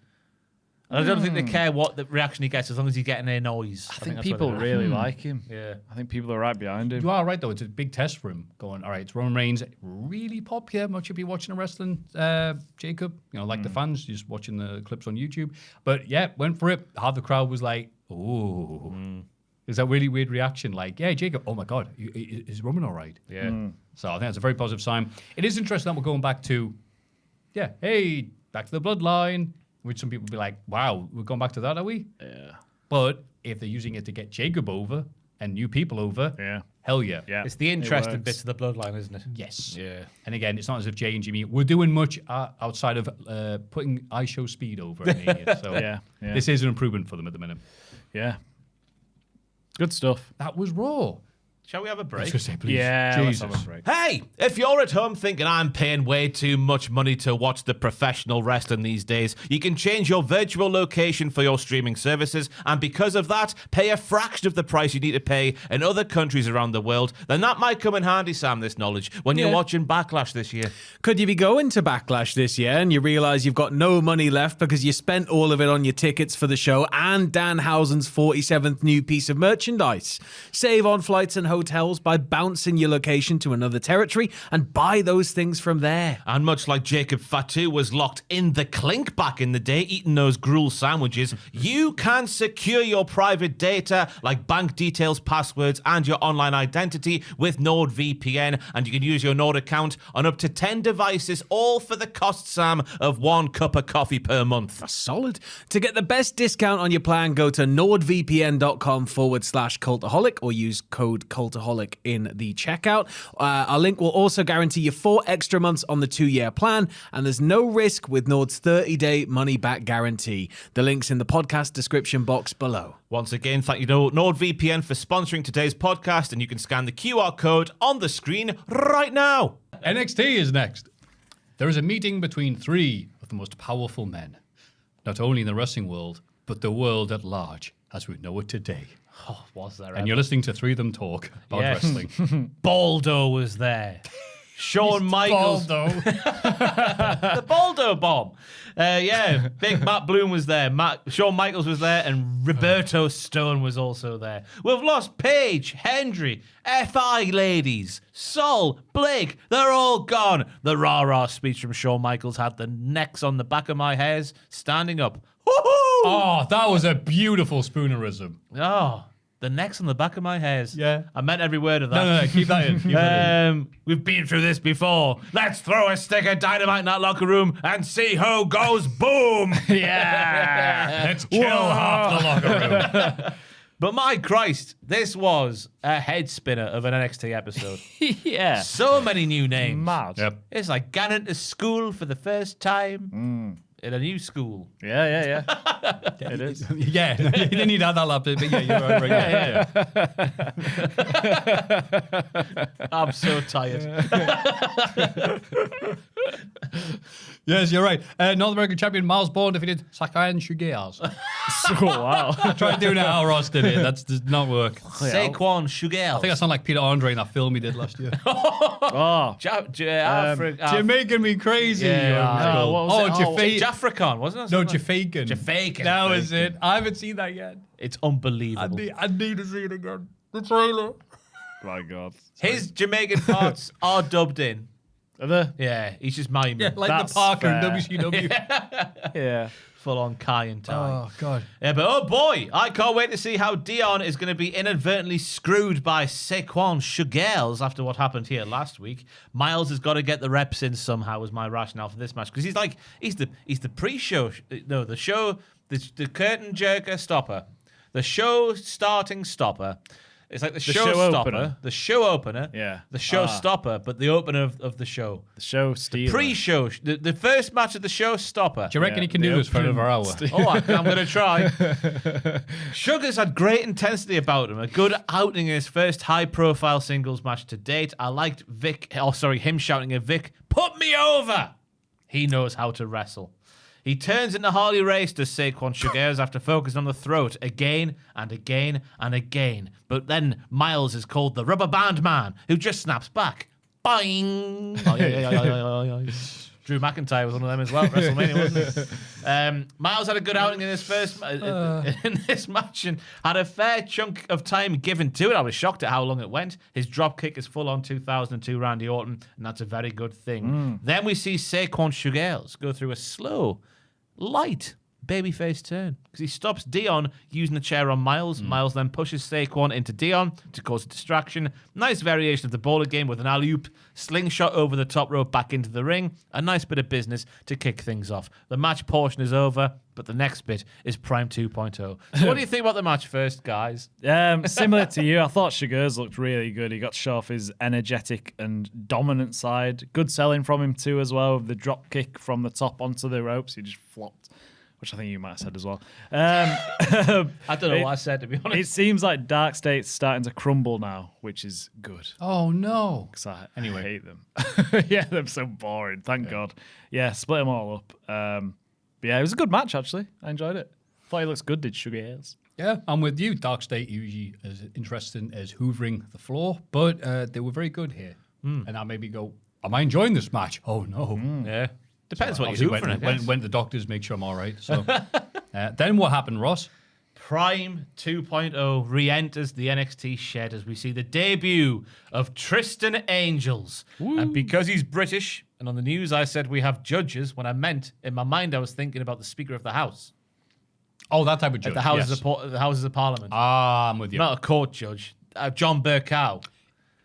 Speaker 6: And I don't think they care what the reaction he gets as long as he's getting a noise.
Speaker 1: I think people really like him.
Speaker 6: Yeah.
Speaker 1: I think people are right behind him.
Speaker 5: You are right, though. It's a big test for him. Going, all right, it's Roman Reigns, really popular. Much you'll be watching a wrestling, Jacob. Like the fans, just watching the clips on YouTube. But yeah, went for it. Half the crowd was like, ooh. There's that really weird reaction, like, yeah, Jacob, oh my God, is Roman all right?
Speaker 6: Yeah.
Speaker 5: So I think that's a very positive sign. It is interesting that we're going back to, back to the bloodline. Which some people be like, wow, we're going back to that, are we?
Speaker 1: Yeah.
Speaker 5: But if they're using it to get Jacob over, and new people over, hell yeah.
Speaker 6: It's the interesting bits of the bloodline, isn't it?
Speaker 5: Yes.
Speaker 6: Yeah.
Speaker 5: And again, it's not as if Jay and Jimmy were doing much outside of putting iShow Speed over. So this is an improvement for them at the minute.
Speaker 1: Yeah. Good stuff.
Speaker 5: That was Raw.
Speaker 6: Shall we have a break?
Speaker 5: I was going to say, please.
Speaker 1: Yeah,
Speaker 5: Jesus.
Speaker 1: let's have a break.
Speaker 6: Hey, if you're at home thinking I'm paying way too much money to watch the professional wrestling these days, you can change your virtual location for your streaming services, and because of that, pay a fraction of the price you need to pay in other countries around the world. Then that might come in handy, Sam, this knowledge, when you're watching Backlash this year.
Speaker 4: Could you be going to Backlash this year and you realise you've got no money left because you spent all of it on your tickets for the show and Danhausen's 47th new piece of merchandise? Save on flights and hotels by bouncing your location to another territory and buy those things from there.
Speaker 6: And much like Jacob Fatu was locked in the clink back in the day eating those gruel sandwiches, you can secure your private data like bank details, passwords, and your online identity with NordVPN, and you can use your Nord account on up to 10 devices, all for the cost, Sam, of 1 cup of coffee per month.
Speaker 4: Solid. To get the best discount on your plan, go to nordvpn.com/cultaholic or use code cultaholic in the checkout. Our link will also guarantee you 4 extra months on the 2-year plan, and there's no risk with Nord's 30-day money-back guarantee. The link's in the podcast description box below.
Speaker 6: Once again, thank you to NordVPN for sponsoring today's podcast, and you can scan the QR code on the screen right now.
Speaker 5: NXT is next. There is a meeting between 3 of the most powerful men, not only in the wrestling world, but the world at large as we know it today.
Speaker 6: Oh, was there
Speaker 5: And you're listening to 3 of them talk about wrestling.
Speaker 6: Baldo was there. Shawn Michaels.
Speaker 5: Baldo.
Speaker 6: The Baldo bomb. Big Matt Bloom was there. Shawn Michaels was there, and Roberto Stone was also there. We've lost Paige, Hendry, FI ladies, Sol, Blake. They're all gone. The rah-rah speech from Shawn Michaels had the necks on the back of my hairs standing up. Woohoo!
Speaker 5: Oh, that was a beautiful spoonerism.
Speaker 6: Oh, the necks on the back of my hairs.
Speaker 5: Yeah.
Speaker 6: I meant every word of that.
Speaker 5: No, keep that in. Keep that in.
Speaker 6: We've been through this before. Let's throw a stick of dynamite in that locker room and see who goes boom.
Speaker 5: Yeah. Let's kill half the locker room.
Speaker 6: But my Christ, this was a head spinner of an NXT episode.
Speaker 1: Yeah.
Speaker 6: So many new names.
Speaker 1: Mad.
Speaker 5: Yep.
Speaker 6: It's like going into school for the first time in a new school.
Speaker 1: Yeah. It is.
Speaker 5: Yeah, you didn't need to have that laptop, but yeah, you're right. Yeah.
Speaker 6: I'm so tired.
Speaker 5: Yes, you're right. North American champion Miles Bourne defeated Sakai and Shugears.
Speaker 1: Wow.
Speaker 5: Try doing it how Ross did it. That does not work.
Speaker 6: Saquon Shugal.
Speaker 5: I think I sound like Peter Andre in that film he did last year.
Speaker 1: Oh.
Speaker 5: You're making me crazy.
Speaker 6: Yeah.
Speaker 1: What was it?
Speaker 6: Jaffricon, wasn't it?
Speaker 5: No, Jafakin.
Speaker 6: Jafakin.
Speaker 5: That was it. I haven't seen that yet.
Speaker 6: It's unbelievable.
Speaker 5: I need to see it again. The trailer.
Speaker 1: My God.
Speaker 6: His Jamaican parts are dubbed in.
Speaker 1: Are there?
Speaker 6: Yeah, he's just miming.
Speaker 5: Yeah, like
Speaker 1: That's
Speaker 5: the Parker in
Speaker 1: fair.
Speaker 5: WCW.
Speaker 1: Yeah.
Speaker 6: Full on Kai and Ty.
Speaker 5: Oh, God.
Speaker 6: Yeah, but oh boy, I can't wait to see how Dion is going to be inadvertently screwed by Saquon Shuggles after what happened here last week. Miles has got to get the reps in somehow, was my rationale for this match, because he's the pre-show, no, the show, the curtain jerker stopper, the show starting stopper. It's like the show stopper,
Speaker 1: opener.
Speaker 6: the show opener,
Speaker 1: Yeah.
Speaker 6: the show stopper, but the opener of the show.
Speaker 1: The show stealer.
Speaker 6: Pre-show, the first match of the show stopper.
Speaker 5: Do you reckon
Speaker 1: Yeah,
Speaker 5: he can do
Speaker 1: the
Speaker 5: this for another hour?
Speaker 6: I'm going to try. Sugar's had great intensity about him. A good outing in his first high-profile singles match to date. I liked him shouting at Vic, "Put me over!" He knows how to wrestle. He turns into Harley Race to Saquon Sugars after focusing on the throat again and again and again. But then Miles is called the Rubber Band Man, who just snaps back. Boing! Oh, yeah. Drew McIntyre was one of them as well at WrestleMania, wasn't he? Miles had a good outing in his first in this match and had a fair chunk of time given to it. I was shocked at how long it went. His drop kick is full on 2002 Randy Orton, and that's a very good thing. Then we see Saquon Sugars go through a slow, light, babyface turn because he stops Dion using the chair on Miles. Miles then pushes Saquon into Dion to cause a distraction. Nice variation of the bowler game with an alley-oop, slingshot over the top rope back into the ring. A nice bit of business to kick things off. The match portion is over, but the next bit is Prime 2.0. So what do you think about the match first, guys?
Speaker 1: Similar to you, I thought Sugar's looked really good. He got to show off his energetic and dominant side. Good selling from him too as well, with the drop kick from the top onto the ropes. He just flopped, which I think you might have said as well.
Speaker 6: I don't know what I said, to be honest.
Speaker 1: It seems like Dark State's starting to crumble now, which is good.
Speaker 5: Oh, no.
Speaker 1: Because I hate them. Yeah, they're so boring. Thank God. Yeah, split them all up. But yeah, it was a good match, actually. I enjoyed it. Thought he looks good, did Sugar Hills.
Speaker 5: Yeah, I'm with you. Dark State usually as interesting as hoovering the floor, but they were very good here. And I maybe go, am I enjoying this match? Oh, no.
Speaker 6: Yeah. Depends what
Speaker 5: Obviously
Speaker 6: you're hoovering, I guess.
Speaker 5: when the doctors make sure I'm all right. So then what happened, Ross?
Speaker 6: Prime 2.0 re-enters the NXT shed as we see the debut of Tristan Angels. And because he's British, and on the news I said we have judges, when I meant, in my mind I was thinking about the Speaker of the House.
Speaker 5: Oh, that type of judge.
Speaker 6: At the
Speaker 5: yes.
Speaker 6: the Houses of Parliament.
Speaker 5: I'm with you.
Speaker 6: Not a court judge. John Burkow.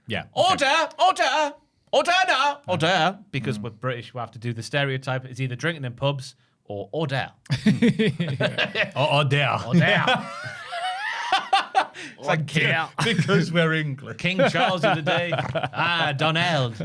Speaker 5: Yeah.
Speaker 6: Order! Order now! Order! Because we're British, we have to do the stereotype. It's either drinking in pubs or order.
Speaker 5: Order.
Speaker 6: Order. It's like
Speaker 5: Because we're English.
Speaker 6: King Charles of the day. Donald.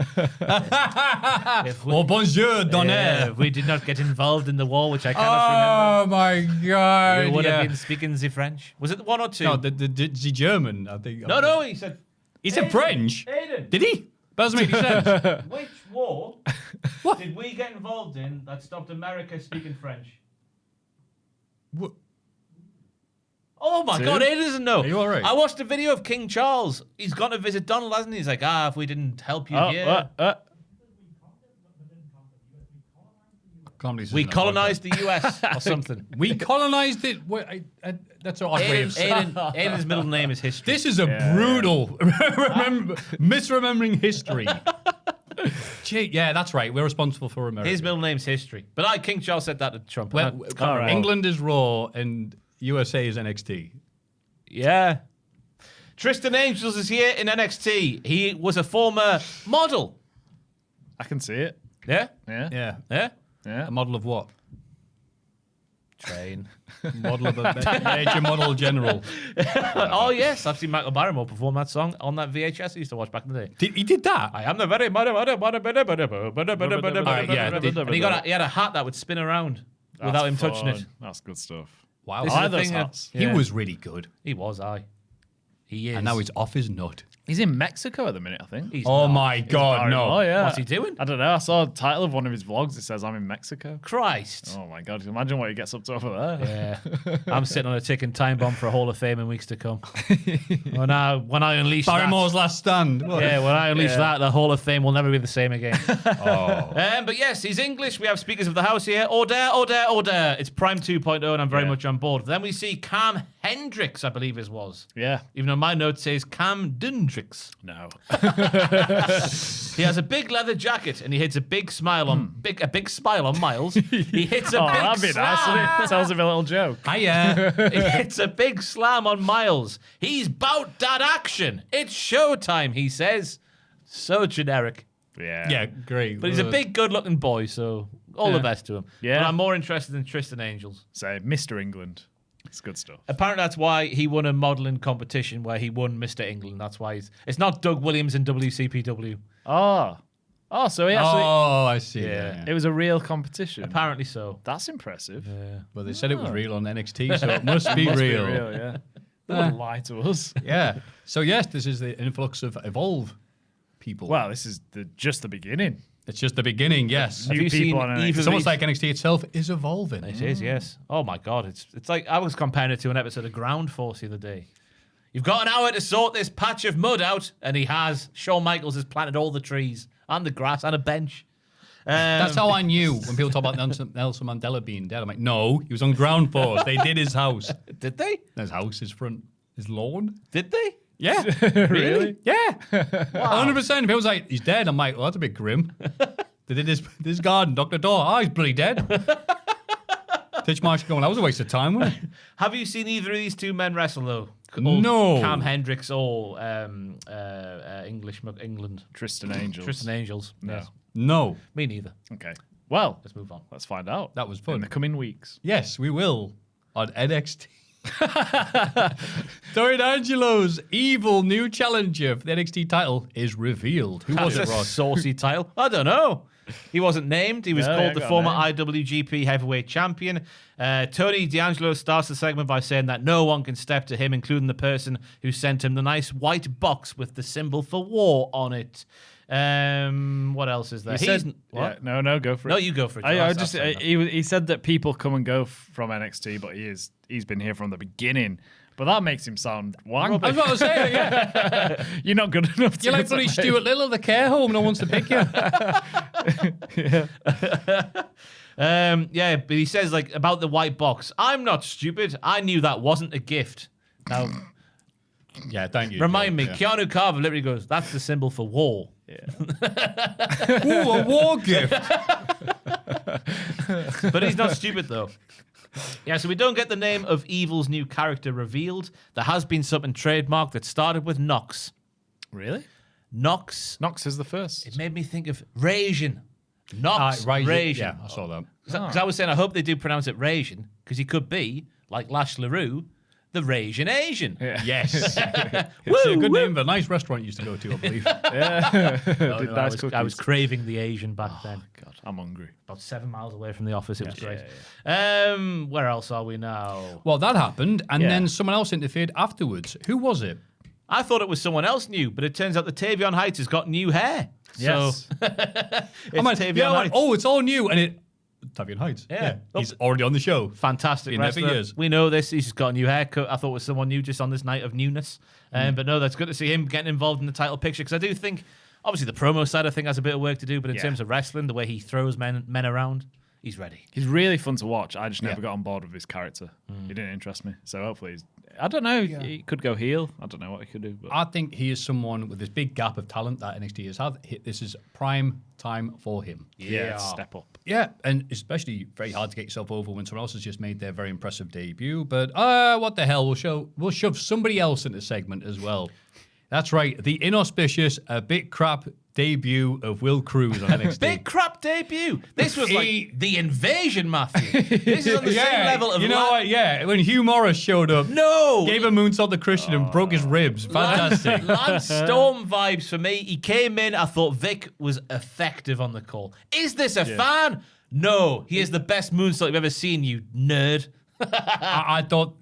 Speaker 5: Bonjour, Donald.
Speaker 6: If we did not get involved in the war, which I cannot
Speaker 5: Oh, my God.
Speaker 6: remember, you would have been speaking the French. Was it one or two?
Speaker 5: No, the German, I think.
Speaker 6: No, he said...
Speaker 5: He said French.
Speaker 6: Aiden.
Speaker 5: Did he? That doesn't make any sense.
Speaker 6: Which war did we get involved in that stopped America speaking French?
Speaker 5: What?
Speaker 6: Oh my God, Aiden doesn't know.
Speaker 5: Are you all right?
Speaker 6: I watched a video of King Charles. He's gone to visit Donald, hasn't he? He's like, if we didn't help you here. We colonized the US or something.
Speaker 5: We colonized it. That's an odd way of saying.
Speaker 6: Aiden's middle name is History.
Speaker 5: This is a brutal misremembering history. Gee, yeah, that's right. We're responsible for America.
Speaker 6: His middle name's History. But King Charles said that to Trump.
Speaker 5: England is Raw and USA is NXT.
Speaker 6: Yeah. Tristan Angels is here in NXT. He was a former model.
Speaker 1: I can see it.
Speaker 6: Yeah?
Speaker 5: Yeah.
Speaker 6: Yeah?
Speaker 1: Yeah.
Speaker 5: A model of what?
Speaker 6: Train.
Speaker 5: Model of a major model general.
Speaker 6: Oh, yes. I've seen Michael Barrymore perform that song on that VHS I used to watch back in the day.
Speaker 5: He did that?
Speaker 6: I am the very... And he had a hat that would spin around without him touching it.
Speaker 1: That's good stuff.
Speaker 5: Wow.
Speaker 6: This
Speaker 1: I
Speaker 6: is
Speaker 1: like
Speaker 6: the
Speaker 1: those
Speaker 6: thing
Speaker 1: hats.
Speaker 5: He was really good.
Speaker 6: He was, He is.
Speaker 5: And now he's off his nut.
Speaker 1: He's in Mexico at the minute, I think.
Speaker 6: He's
Speaker 5: Oh
Speaker 6: not.
Speaker 5: my God, no.
Speaker 1: Oh, yeah.
Speaker 6: What's he doing?
Speaker 1: I don't know. I saw a title of one of his vlogs. It says, I'm in Mexico.
Speaker 6: Christ.
Speaker 1: Oh, my God. Imagine what he gets up to over there.
Speaker 6: Yeah. I'm sitting on a ticking time bomb for a Hall of Fame in weeks to come. When I unleash
Speaker 5: Barrymore's last stand. What?
Speaker 6: Yeah, when I unleash that, the Hall of Fame will never be the same again.
Speaker 5: Oh.
Speaker 6: But yes, he's English. We have speakers of the house here. Order, order, order. It's Prime 2.0, and I'm very much on board. Then we see Cam Hendricks, I believe it was.
Speaker 1: Yeah.
Speaker 6: Even though my note says Cam Dundricks.
Speaker 1: No.
Speaker 6: He has a big leather jacket, and he hits a big smile on a big smile on Miles. He hits a big
Speaker 1: that'd be nice,
Speaker 6: slam.
Speaker 1: wouldn't it? Tells him a little joke.
Speaker 5: Hiya.
Speaker 6: He hits a big slam on Miles. He's bout that action. It's showtime, he says. So generic.
Speaker 1: Yeah.
Speaker 5: Yeah, great.
Speaker 6: But he's a big, good-looking boy, so all the best to him.
Speaker 1: Yeah.
Speaker 6: But I'm more interested in Tristan Angels.
Speaker 1: Say, Mr. England. It's good stuff.
Speaker 6: Apparently, that's why he won a modelling competition where he won Mr. England. That's why it's not Doug Williams in WCPW.
Speaker 1: Oh, so he actually...
Speaker 5: Oh, I see.
Speaker 6: Yeah.
Speaker 5: Yeah.
Speaker 1: It was a real competition.
Speaker 6: Apparently so.
Speaker 1: That's impressive.
Speaker 5: Well, they said it was real on NXT, so it must be real.
Speaker 1: Yeah. They wouldn't lie to us.
Speaker 5: Yeah. So, yes, this is the influx of Evolve people.
Speaker 1: Well, this is just the beginning.
Speaker 5: It's just the beginning, yes.
Speaker 6: Have
Speaker 1: New
Speaker 6: you
Speaker 1: people
Speaker 6: seen
Speaker 1: on NXT.
Speaker 6: Eve
Speaker 5: It's almost like NXT itself is evolving.
Speaker 6: It is, yes. Oh my God, it's like I was comparing it to an episode of Ground Force the other day. You've got an hour to sort this patch of mud out, and he has. Shawn Michaels has planted all the trees and the grass and a bench.
Speaker 5: That's how I knew when people talk about Nelson Mandela being dead. I'm like, no, he was on Ground Force. They did his house.
Speaker 6: Did they?
Speaker 5: His house, his front, his lawn.
Speaker 6: Did they?
Speaker 5: Yeah.
Speaker 1: Really?
Speaker 5: Yeah. 100%. People's like, he's dead. I'm like, well, that's a bit grim. They did this garden, Dr. Daw. Oh, he's bloody dead. Titch Marshall going, that was a waste of time, wasn't it?
Speaker 6: Have you seen either of these two men wrestle, though?
Speaker 5: No.
Speaker 6: Cam Hendricks or England.
Speaker 1: Tristan Angels.
Speaker 6: Tristan Angels.
Speaker 1: No.
Speaker 6: Yes.
Speaker 5: No.
Speaker 6: Me neither.
Speaker 1: Okay. Well,
Speaker 6: Let's move on.
Speaker 1: let's find out.
Speaker 5: That was
Speaker 1: In
Speaker 5: fun.
Speaker 1: the coming weeks.
Speaker 5: Yes, we will. On NXT. Dorian Angelo's evil new challenger for the NXT title is revealed. Who was it,
Speaker 6: That's a
Speaker 5: Ross?
Speaker 6: saucy title. I don't know. He wasn't named. He was
Speaker 1: No,
Speaker 6: called
Speaker 1: he
Speaker 6: the
Speaker 1: got a
Speaker 6: former
Speaker 1: name.
Speaker 6: IWGP Heavyweight Champion. Tony D'Angelo starts the segment by saying that no one can step to him, including the person who sent him the nice white box with the symbol for war on it. What else is there?
Speaker 1: Yeah, no, go for it.
Speaker 6: No, you go for it.
Speaker 1: I
Speaker 6: I'll
Speaker 1: just
Speaker 6: say that.
Speaker 1: he said that people come and go from NXT, but he's been here from the beginning. But that makes him sound wank.
Speaker 5: I was about to say, yeah.
Speaker 1: You're not good enough.
Speaker 5: You're like bloody Stuart Little of the care home. No one wants to pick you.
Speaker 6: Yeah, but he says like about the white box. I'm not stupid. I knew that wasn't a gift. Now,
Speaker 5: Yeah, thank you.
Speaker 6: remind me,
Speaker 5: Yeah.
Speaker 6: Keanu Carver literally goes, "That's the symbol for war."
Speaker 5: Ooh, a war gift.
Speaker 6: But he's not stupid though. Yeah, so we don't get the name of Evil's new character revealed. There has been something trademarked that started with Nox.
Speaker 1: Really?
Speaker 6: Nox.
Speaker 1: Nox is the first.
Speaker 6: It made me think of Rasian. Nox. Rasian.
Speaker 5: Yeah, I saw that.
Speaker 6: Because I was saying, I hope they do pronounce it Rasian, because he could be, like Lash LaRue, the Rasian Asian.
Speaker 1: Yeah.
Speaker 5: Yes. It's a good name for a nice restaurant you used to go to, I believe.
Speaker 1: Did nice cookies.
Speaker 6: I was craving the Asian back then.
Speaker 1: God, I'm hungry.
Speaker 6: About 7 miles away from the office. It was great. Where else are we now?
Speaker 5: Well, that happened, and
Speaker 1: Yeah.
Speaker 5: then someone else interfered afterwards. Who was it?
Speaker 6: I thought it was someone else new, but it turns out that Tavion Heights has got new hair.
Speaker 1: Yes.
Speaker 6: So it's
Speaker 5: like,
Speaker 6: Tavion
Speaker 5: yeah,
Speaker 6: Heights.
Speaker 5: oh, it's all new, and it. Tavion Heights.
Speaker 6: Yeah.
Speaker 5: He's already on the show.
Speaker 6: Fantastic
Speaker 5: Been there for
Speaker 6: wrestler.
Speaker 5: years.
Speaker 6: We know this. He's just got a new haircut. I thought it was someone new just on this night of newness. But no, that's good to see him getting involved in the title picture, because I do think, obviously, the promo side I think has a bit of work to do, but in terms of wrestling, the way he throws men around, he's ready.
Speaker 1: He's really fun to watch. I just never got on board with his character. He didn't interest me. So hopefully, I don't know. He could go heel. I don't know what he could do. But
Speaker 5: I think he is someone with this big gap of talent that NXT has had. This is prime time for him.
Speaker 1: yeah, step up.
Speaker 5: Yeah, and especially very hard to get yourself over when someone else has just made their very impressive debut. But what the hell? We'll shove somebody else in the segment as well. That's right, the inauspicious, a bit crap debut of Will Cruz on NXT.
Speaker 6: Big crap debut. This was like the invasion, Maffew. This is on the same level of
Speaker 5: you know what? Yeah, when Hugh Morris showed up,
Speaker 6: No!
Speaker 5: gave a moonsault to Christian and broke his ribs. Fantastic.
Speaker 6: Lance Storm vibes for me. He came in. I thought Vic was effective on the call. Is this a fan? No. He is the best moonsault you've ever seen, you nerd.
Speaker 5: I thought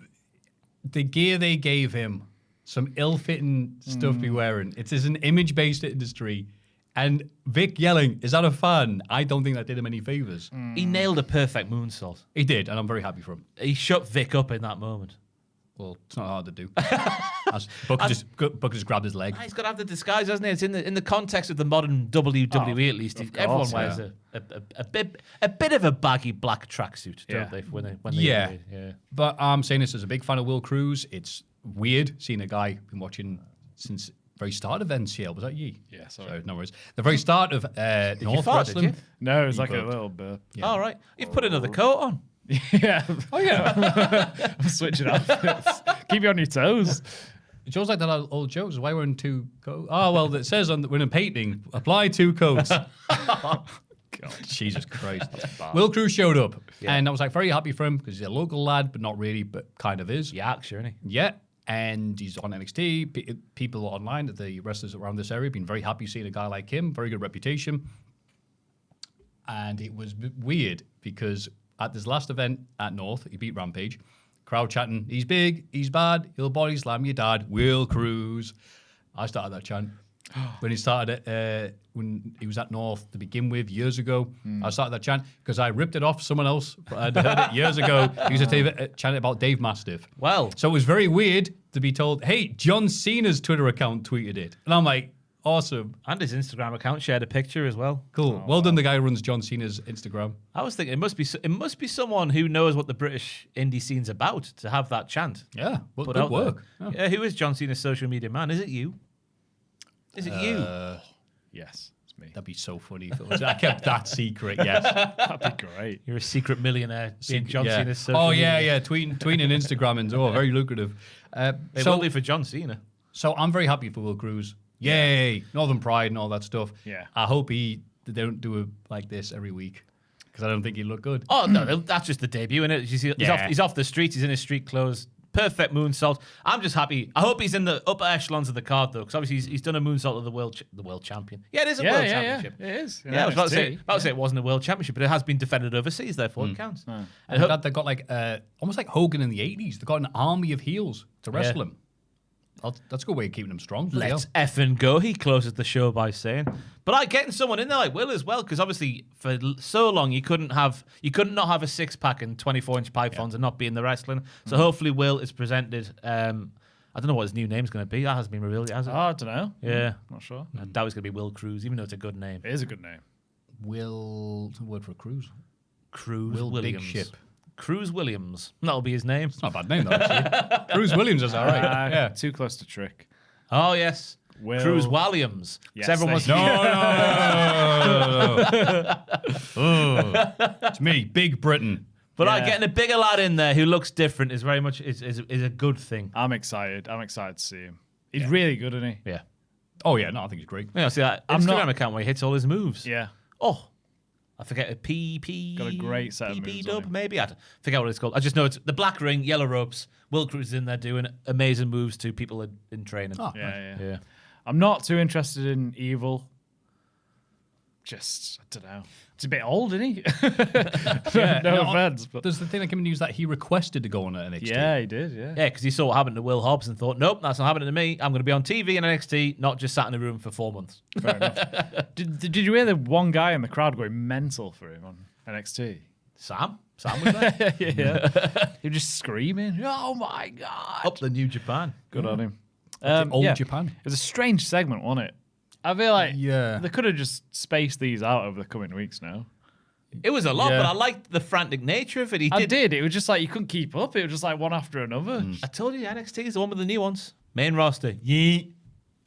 Speaker 5: the gear they gave him, some ill-fitting stuff to be wearing. It is an image-based industry. And Vic yelling, is that a fan? I don't think that did him any favors.
Speaker 6: He nailed a perfect moonsault.
Speaker 5: He did, and I'm very happy for him.
Speaker 6: He shut Vic up in that moment.
Speaker 5: Well, it's not hard to do. Booker just grabbed his leg.
Speaker 6: He's got to have the disguise, hasn't he? It's in the context of the modern WWE, at least. Everyone wears a bit of a baggy black tracksuit, don't they? When they
Speaker 5: Yeah.
Speaker 6: yeah.
Speaker 5: But I'm saying this as a big fan of Will Cruz. It's weird seeing a guy I've been watching since the very start of NCL. Was that you?
Speaker 1: Yeah, sorry.
Speaker 5: No worries. The very start of North
Speaker 6: fart, did
Speaker 5: Wrestling.
Speaker 6: you?
Speaker 1: No, it was
Speaker 5: He
Speaker 1: like a
Speaker 5: burped.
Speaker 1: little burp.
Speaker 6: All right. You've put another coat on.
Speaker 1: Yeah. Oh, yeah. I'm switching outfits. Keep you on your toes.
Speaker 5: Joe's like that old joke. Why we're in two coats? Oh, well, it says on when in painting, apply 2 coats. God, Jesus Christ. Will Cruz showed up, and I was like very happy for him because he's a local lad, but not really, but kind of is.
Speaker 6: Yorkshire, isn't he?
Speaker 5: Yeah, and he's on NXT. People online, the wrestlers around this area, have been very happy seeing a guy like him. Very good reputation. And it was weird because at this last event at North, he beat Rampage. Crowd chatting, he's big, he's bad, he'll body slam your dad, Will Cruz. I started that chant. When he started it, when he was at North to begin with years ago, I started that chant because I ripped it off someone else. I'd heard it years ago. He was chanting about Dave Mastiff.
Speaker 6: Well.
Speaker 5: So it was very weird to be told, hey, John Cena's Twitter account tweeted it. And I'm like, awesome.
Speaker 6: And his Instagram account shared a picture as well.
Speaker 5: Cool. Well done, the guy who runs John Cena's Instagram.
Speaker 6: I was thinking it must be someone who knows what the British indie scene's about to have that chant.
Speaker 5: Yeah, well,
Speaker 6: put
Speaker 5: good
Speaker 6: out there.
Speaker 5: work. Yeah.
Speaker 6: Yeah, who is John Cena's social media man? Is it you? Is it you?
Speaker 1: Yes. me.
Speaker 5: That'd be so funny. If it was, I kept that secret. Yes.
Speaker 1: That'd be great.
Speaker 6: You're a secret millionaire. Being John
Speaker 5: Yeah.
Speaker 6: Cena's
Speaker 5: Oh yeah. Tweeting and Instagramming. Oh, very lucrative.
Speaker 6: It will be for John Cena.
Speaker 5: So I'm very happy for Will Cruz. Yay! Northern Pride and all that stuff.
Speaker 1: Yeah.
Speaker 5: I hope they don't do it like this every week because I don't think he'd look good.
Speaker 6: Oh no, that's just the debut, isn't it? He's off the streets. He's in his street clothes. Perfect moonsault. I'm just happy. I hope he's in the upper echelons of the card though, because obviously he's done a moonsault of the world champion. Yeah, it is a world championship.
Speaker 1: It is.
Speaker 6: Yeah, I was about to say it wasn't a world championship, but it has been defended overseas. Therefore, it counts.
Speaker 5: And they've got like almost like Hogan in the 80s. They've got an army of heels to wrestle him. That's a good way of keeping him strong.
Speaker 6: Let's effing go. He closes the show by saying, but getting someone in there like Will as well, because obviously for so long you couldn't not have a 6-pack and 24-inch pythons and not be in the wrestling. So hopefully Will is presented. I don't know what his new name's going to be. That hasn't been revealed yet, has it?
Speaker 1: I don't know.
Speaker 6: Yeah,
Speaker 1: Not sure.
Speaker 6: I doubt it's going to be Will Cruz, even though it's a good name.
Speaker 1: It is a good name.
Speaker 5: What's the word for a cruise?
Speaker 6: Cruz
Speaker 5: Will
Speaker 6: Williams.
Speaker 5: Big Ship.
Speaker 6: Cruz Williams. That'll be his name.
Speaker 5: It's not a bad name though. Actually. Cruz Williams is all right. Yeah.
Speaker 1: Too close to Trick.
Speaker 6: Oh yes,
Speaker 1: Will.
Speaker 6: Cruz Williams.
Speaker 1: Yes,
Speaker 6: Everyone wants
Speaker 1: thank
Speaker 5: No. It's me, Big Britain.
Speaker 6: But
Speaker 1: Yeah.
Speaker 6: getting a bigger lad in there who looks different is very much is a good thing.
Speaker 1: I'm excited. I'm excited to see him. He's really good, isn't he?
Speaker 6: Yeah.
Speaker 5: Oh yeah, no, I think he's great.
Speaker 6: Yeah, see that
Speaker 1: I'm
Speaker 6: Instagram
Speaker 1: not-
Speaker 6: account where he hits all his moves.
Speaker 1: Yeah.
Speaker 6: Oh, I forget a PP.
Speaker 1: Got a great set of
Speaker 6: PP
Speaker 1: moves on
Speaker 6: dub,
Speaker 1: him.
Speaker 6: maybe. I forget what it's called. I just know it's the black ring, yellow ropes. Will Cruz is in there doing amazing moves to people in training.
Speaker 5: Oh,
Speaker 1: Yeah. I'm not too interested in Evil. Just, I don't know. It's a bit old, isn't he? no offense, but
Speaker 5: There's the thing that came in news that he requested to go on at NXT.
Speaker 1: yeah, he did. Yeah.
Speaker 6: Yeah, because he saw what happened to Will Hobbs and thought, nope, that's not happening to me. I'm going to be on TV in NXT, not just sat in a room for 4 months.
Speaker 1: Fair enough. Did you hear the one guy in the crowd going mental for him on NXT?
Speaker 6: Sam was there.
Speaker 1: Yeah. He was just screaming. Oh my god!
Speaker 6: Up the New Japan.
Speaker 1: Good on him.
Speaker 5: Old Japan.
Speaker 1: It was a strange segment, wasn't it? I feel like
Speaker 5: Yeah.
Speaker 1: they could have just spaced these out over the coming weeks now.
Speaker 6: It was a lot,
Speaker 5: Yeah.
Speaker 6: but I liked the frantic nature of it.
Speaker 1: I did. It was just like you couldn't keep up. It was just like one after another.
Speaker 6: I told you NXT is the one with the new ones. Main roster. Yeah.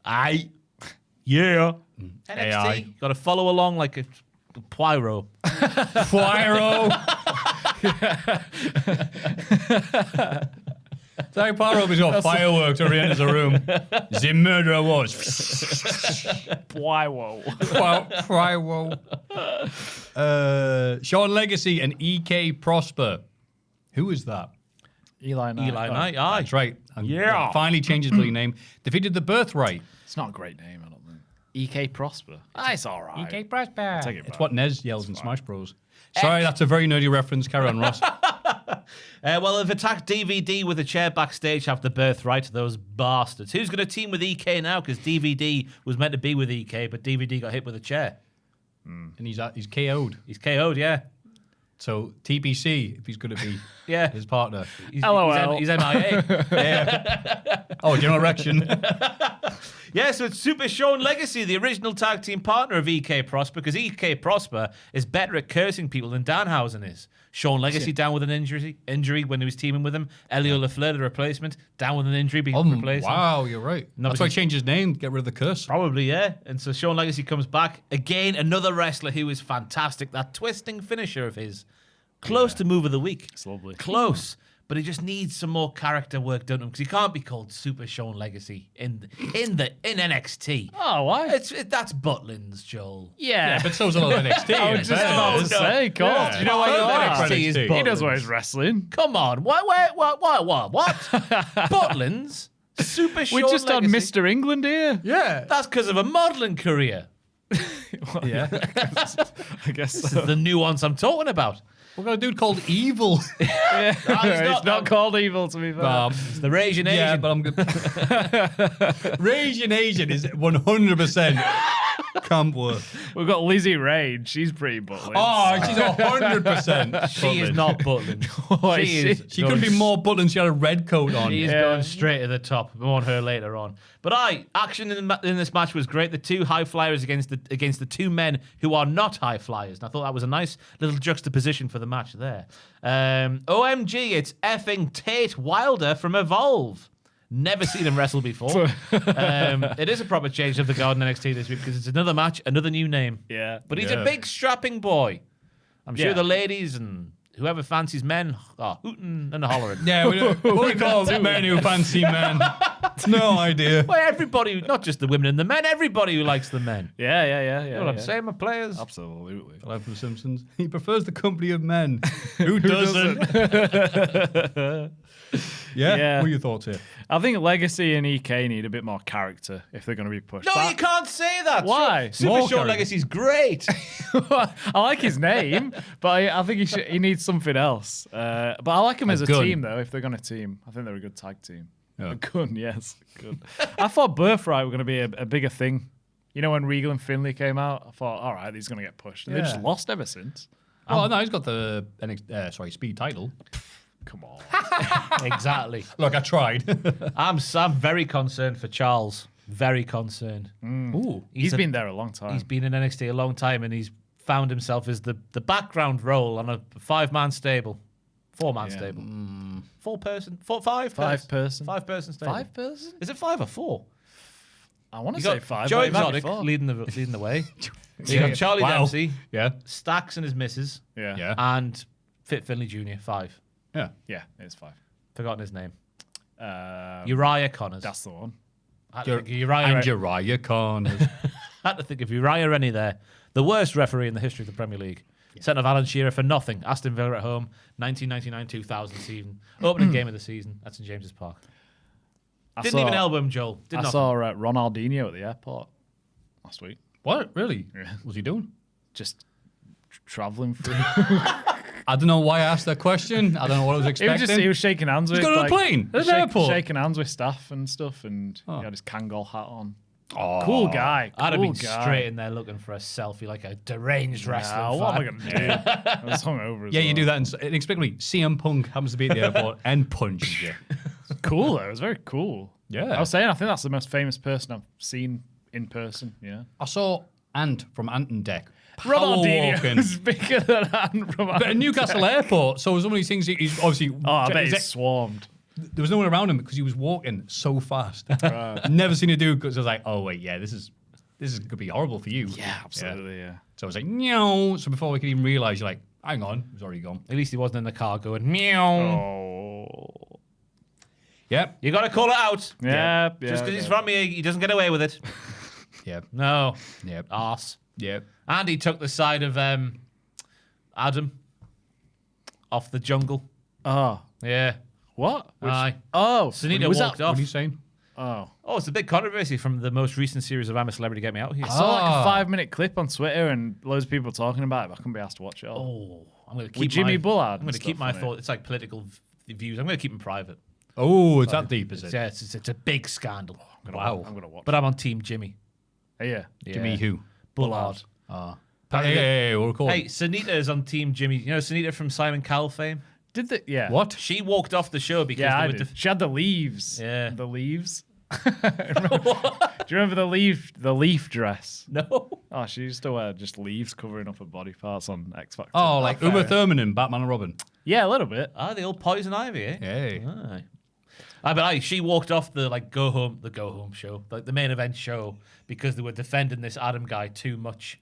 Speaker 6: Aye. Yeah. NXT.
Speaker 5: AI.
Speaker 6: Got to follow along like a Poirot.
Speaker 5: Poirot. Like Poirot was got fireworks or he enters a room. The murderer was.
Speaker 1: Whoa.
Speaker 5: Poirot. Sean Legacy and EK Prosper. Who is that?
Speaker 1: Eli Knight.
Speaker 6: Eli
Speaker 1: Oh,
Speaker 6: Knight. Aye.
Speaker 5: That's right. And
Speaker 6: Yeah.
Speaker 5: finally changed his bloody name. Defeated the Birthright.
Speaker 1: It's not a great name, I don't think. EK Prosper. It's all right.
Speaker 5: EK Prosper.
Speaker 1: Take it
Speaker 5: It's
Speaker 1: back.
Speaker 5: what Nez yells in Smash Bros. Sorry, that's a very nerdy reference. Carry on, Ross.
Speaker 6: Well, they've attacked DVD with a chair backstage after Birthright, those bastards. Who's going to team with EK now? Because DVD was meant to be with EK, but DVD got hit with a chair.
Speaker 5: And he's KO'd.
Speaker 6: He's KO'd, yeah.
Speaker 5: So TBC, if he's going to be
Speaker 6: Yeah.
Speaker 5: his partner.
Speaker 1: LOL.
Speaker 6: He's MIA.
Speaker 5: Oh, general erection.
Speaker 6: Yeah, so it's Super Sean Legacy, the original tag team partner of EK Prosper, because EK Prosper is better at cursing people than Danhausen is. Sean Legacy down with an injury when he was teaming with him. Elio LaFleur, the replacement, down with an injury, being replaced.
Speaker 5: Wow, you're right. That's why he changed his name, get rid of the curse.
Speaker 6: Probably, yeah. And so Sean Legacy comes back. Again, another wrestler who is fantastic. That twisting finisher of his. Close to move of the week.
Speaker 1: It's lovely.
Speaker 6: Close. But he just needs some more character work done to him because he can't be called Super Sean Legacy in NXT.
Speaker 1: Oh, why?
Speaker 6: That's Butlins, Joel.
Speaker 1: Yeah.
Speaker 5: But so's a lot of NXT.
Speaker 1: I was just about to say, God.
Speaker 5: Yeah.
Speaker 1: You know what you are?
Speaker 6: NXT is
Speaker 5: NXT.
Speaker 1: He knows
Speaker 6: Butlins.
Speaker 1: where he's wrestling.
Speaker 6: Come on. What? Butlins? Super Sean
Speaker 1: We just had
Speaker 6: Legacy?
Speaker 1: Mr. England here.
Speaker 5: Yeah.
Speaker 6: That's because of a modeling career.
Speaker 5: Yeah.
Speaker 1: I guess
Speaker 6: This
Speaker 1: so.
Speaker 6: is the nuance I'm talking about.
Speaker 5: We've got a dude called Evil.
Speaker 1: Yeah.
Speaker 6: not-
Speaker 1: It's not called evil, to be fair.
Speaker 6: It's the Asian Asian.
Speaker 5: Yeah, but I'm good. Raging Asian is 100% Campworth.
Speaker 1: We've got Lizzie Rain. She's pretty buttly.
Speaker 5: Oh, she's 100%.
Speaker 6: She is not Butlins.
Speaker 1: Why
Speaker 6: she
Speaker 1: is
Speaker 6: is.
Speaker 5: She couldn't be more Butlins. She had a red coat on.
Speaker 6: She is going straight to the top. More on her later on. But action in this match was great. The two high flyers against the two men who are not high flyers. And I thought that was a nice little juxtaposition for the match there. OMG, it's effing Tate Wilder from Evolve. Never seen him wrestle before. It is a proper change of the guard in NXT this week because it's another match, another new name.
Speaker 1: Yeah.
Speaker 6: But he's a big strapping boy. I'm sure the ladies and whoever fancies men are hooting and hollering.
Speaker 5: Yeah, what do we call men who fancy men? No idea.
Speaker 6: Well, everybody, not just the women and the men, everybody who likes the men.
Speaker 1: Yeah.
Speaker 6: You know what I'm saying, my players?
Speaker 1: Absolutely.
Speaker 5: Like from Simpsons. He prefers the company of men. Who doesn't? Yeah? What are your thoughts here?
Speaker 1: I think Legacy and EK need a bit more character if they're going to be pushed.
Speaker 6: No, you can't say that.
Speaker 1: Why?
Speaker 6: Super Short Legacy's great.
Speaker 1: I like his name, but I think he needs something else. But I like him as a
Speaker 5: gun.
Speaker 1: team, though, if they're going to team. I think they're a good tag team.
Speaker 5: Yeah.
Speaker 1: A gun, yes. Good. I thought Birthright were going to be a bigger thing. You know, when Regal and Finlay came out, I thought, all right, these are going to get pushed. And they've just lost ever since.
Speaker 5: Oh, no, he's got the Speed title.
Speaker 1: Come on.
Speaker 6: Exactly.
Speaker 5: Look, I tried.
Speaker 6: I'm very concerned for Charles. Very concerned.
Speaker 5: Ooh.
Speaker 1: He's been there a long time.
Speaker 6: He's been in NXT a long time, and he's found himself as the background role on a 5-man stable. 4-man stable. 4-person? 5-person? 5-person stable.
Speaker 1: 5-person?
Speaker 6: Is it 5 or 4?
Speaker 1: I want to
Speaker 6: You
Speaker 1: say
Speaker 6: got
Speaker 1: 5.
Speaker 6: Joe
Speaker 1: but it might be
Speaker 6: Exotic
Speaker 1: 4.
Speaker 6: leading the way. You got Charlie
Speaker 5: Wow.
Speaker 6: Dempsey,
Speaker 5: Yeah.
Speaker 6: Stacks and his missus,
Speaker 1: Yeah.
Speaker 6: and Fit Finlay Jr. 5.
Speaker 5: Yeah.
Speaker 1: Yeah, it's 5.
Speaker 6: Forgotten his name.
Speaker 1: Um,
Speaker 6: Uriah Connors.
Speaker 1: That's the one.
Speaker 6: I had to think of Uriah.
Speaker 5: Uriah Connors.
Speaker 6: I had to think of Uriah Rennie there. The worst referee in the history of the Premier League. Sent off Alan Shearer for nothing. Aston Villa at home, 1999-2000 season. Opening game of the season at St James's Park. Didn't even elbow him, Joel. Did
Speaker 1: I
Speaker 6: nothing.
Speaker 1: saw Ronaldinho at the airport last week.
Speaker 5: What? Really?
Speaker 1: Yeah.
Speaker 5: What's he doing?
Speaker 1: Just traveling through.
Speaker 5: I don't know why I asked that question. I don't know what I was expecting.
Speaker 1: He was shaking hands with.
Speaker 5: He's got on a plane at an airport.
Speaker 1: Shaking hands with staff and stuff, and he had his Kangol hat on.
Speaker 5: Oh.
Speaker 1: Cool guy.
Speaker 6: I'd have
Speaker 1: cool
Speaker 6: been
Speaker 1: guy.
Speaker 6: straight in there looking for a selfie like a deranged wrestling
Speaker 1: Nah,
Speaker 6: fan.
Speaker 1: what am I going to do? I was hungover as
Speaker 5: Yeah,
Speaker 1: well.
Speaker 5: you do that inexplicably. CM Punk happens to be at the airport and punches you.
Speaker 1: Cool, though. It was very cool.
Speaker 5: Yeah.
Speaker 1: I was saying, I think that's the most famous person I've seen in person. Yeah.
Speaker 5: I saw Ant from Ant and Deck.
Speaker 1: Ronaldinho is bigger than Ant from
Speaker 5: But at Newcastle Airport, so it was one of these things. He's obviously.
Speaker 1: Oh, I bet he's swarmed.
Speaker 5: There was no one around him because he was walking so fast. Never seen a dude because I was like, oh wait, yeah, this is gonna be horrible for you.
Speaker 1: Yeah, absolutely. Yeah.
Speaker 5: So I was like, no. So before we could even realize, you're like, hang on, it was already gone.
Speaker 6: At least he wasn't in the car going, meow.
Speaker 1: Oh.
Speaker 5: Yep.
Speaker 6: You got to call it out.
Speaker 1: Yeah.
Speaker 6: Just because he's from here, he doesn't get away with it.
Speaker 5: Yep.
Speaker 6: No.
Speaker 5: Yep.
Speaker 6: Arse.
Speaker 5: Yep.
Speaker 6: And he took the side of Adam off the jungle.
Speaker 1: Oh.
Speaker 6: Yeah.
Speaker 1: What?
Speaker 6: Aye.
Speaker 1: Oh.
Speaker 6: Sunita
Speaker 1: was
Speaker 6: walked
Speaker 1: that?
Speaker 6: off.
Speaker 5: What are you saying?
Speaker 1: Oh.
Speaker 6: Oh, it's a big controversy from the most recent series of I'm a Celebrity, Get Me Out Here.
Speaker 1: I saw like a 5-minute clip on Twitter and loads of people talking about it, but I couldn't be asked to watch it all.
Speaker 6: Oh, I'm going to keep
Speaker 1: With Jimmy Bullard
Speaker 6: I'm going
Speaker 1: and
Speaker 6: to keep
Speaker 1: stuff
Speaker 6: my
Speaker 1: on it.
Speaker 6: thoughts. It's like political views. I'm going to keep them private.
Speaker 5: Oh, it's that deep, is it?
Speaker 6: Yeah, it's a big scandal.
Speaker 5: Wow.
Speaker 1: I'm going to watch
Speaker 6: But I'm on Team Jimmy.
Speaker 1: it. Yeah.
Speaker 5: Jimmy who?
Speaker 6: Bullard.
Speaker 5: Hey, we're recording.
Speaker 6: Hey, Sunita is on Team Jimmy. You know Sunita from Simon Cowell fame?
Speaker 1: Did the yeah?
Speaker 5: What?
Speaker 6: She walked off the show because
Speaker 1: Yeah,
Speaker 6: they
Speaker 1: I
Speaker 6: were
Speaker 1: did. She had the leaves.
Speaker 6: Yeah.
Speaker 1: The leaves. Do you remember the leaf dress?
Speaker 6: No.
Speaker 1: Oh, she used to wear just leaves covering up her body parts on X Factor.
Speaker 5: Oh, like Uma Thurman in Batman and Robin.
Speaker 1: Yeah, a little bit.
Speaker 6: Ah, the old Poison Ivy, eh?
Speaker 5: Hey.
Speaker 6: Aye. But she walked off the go home show, like the main event show, because they were defending this Adam guy too much.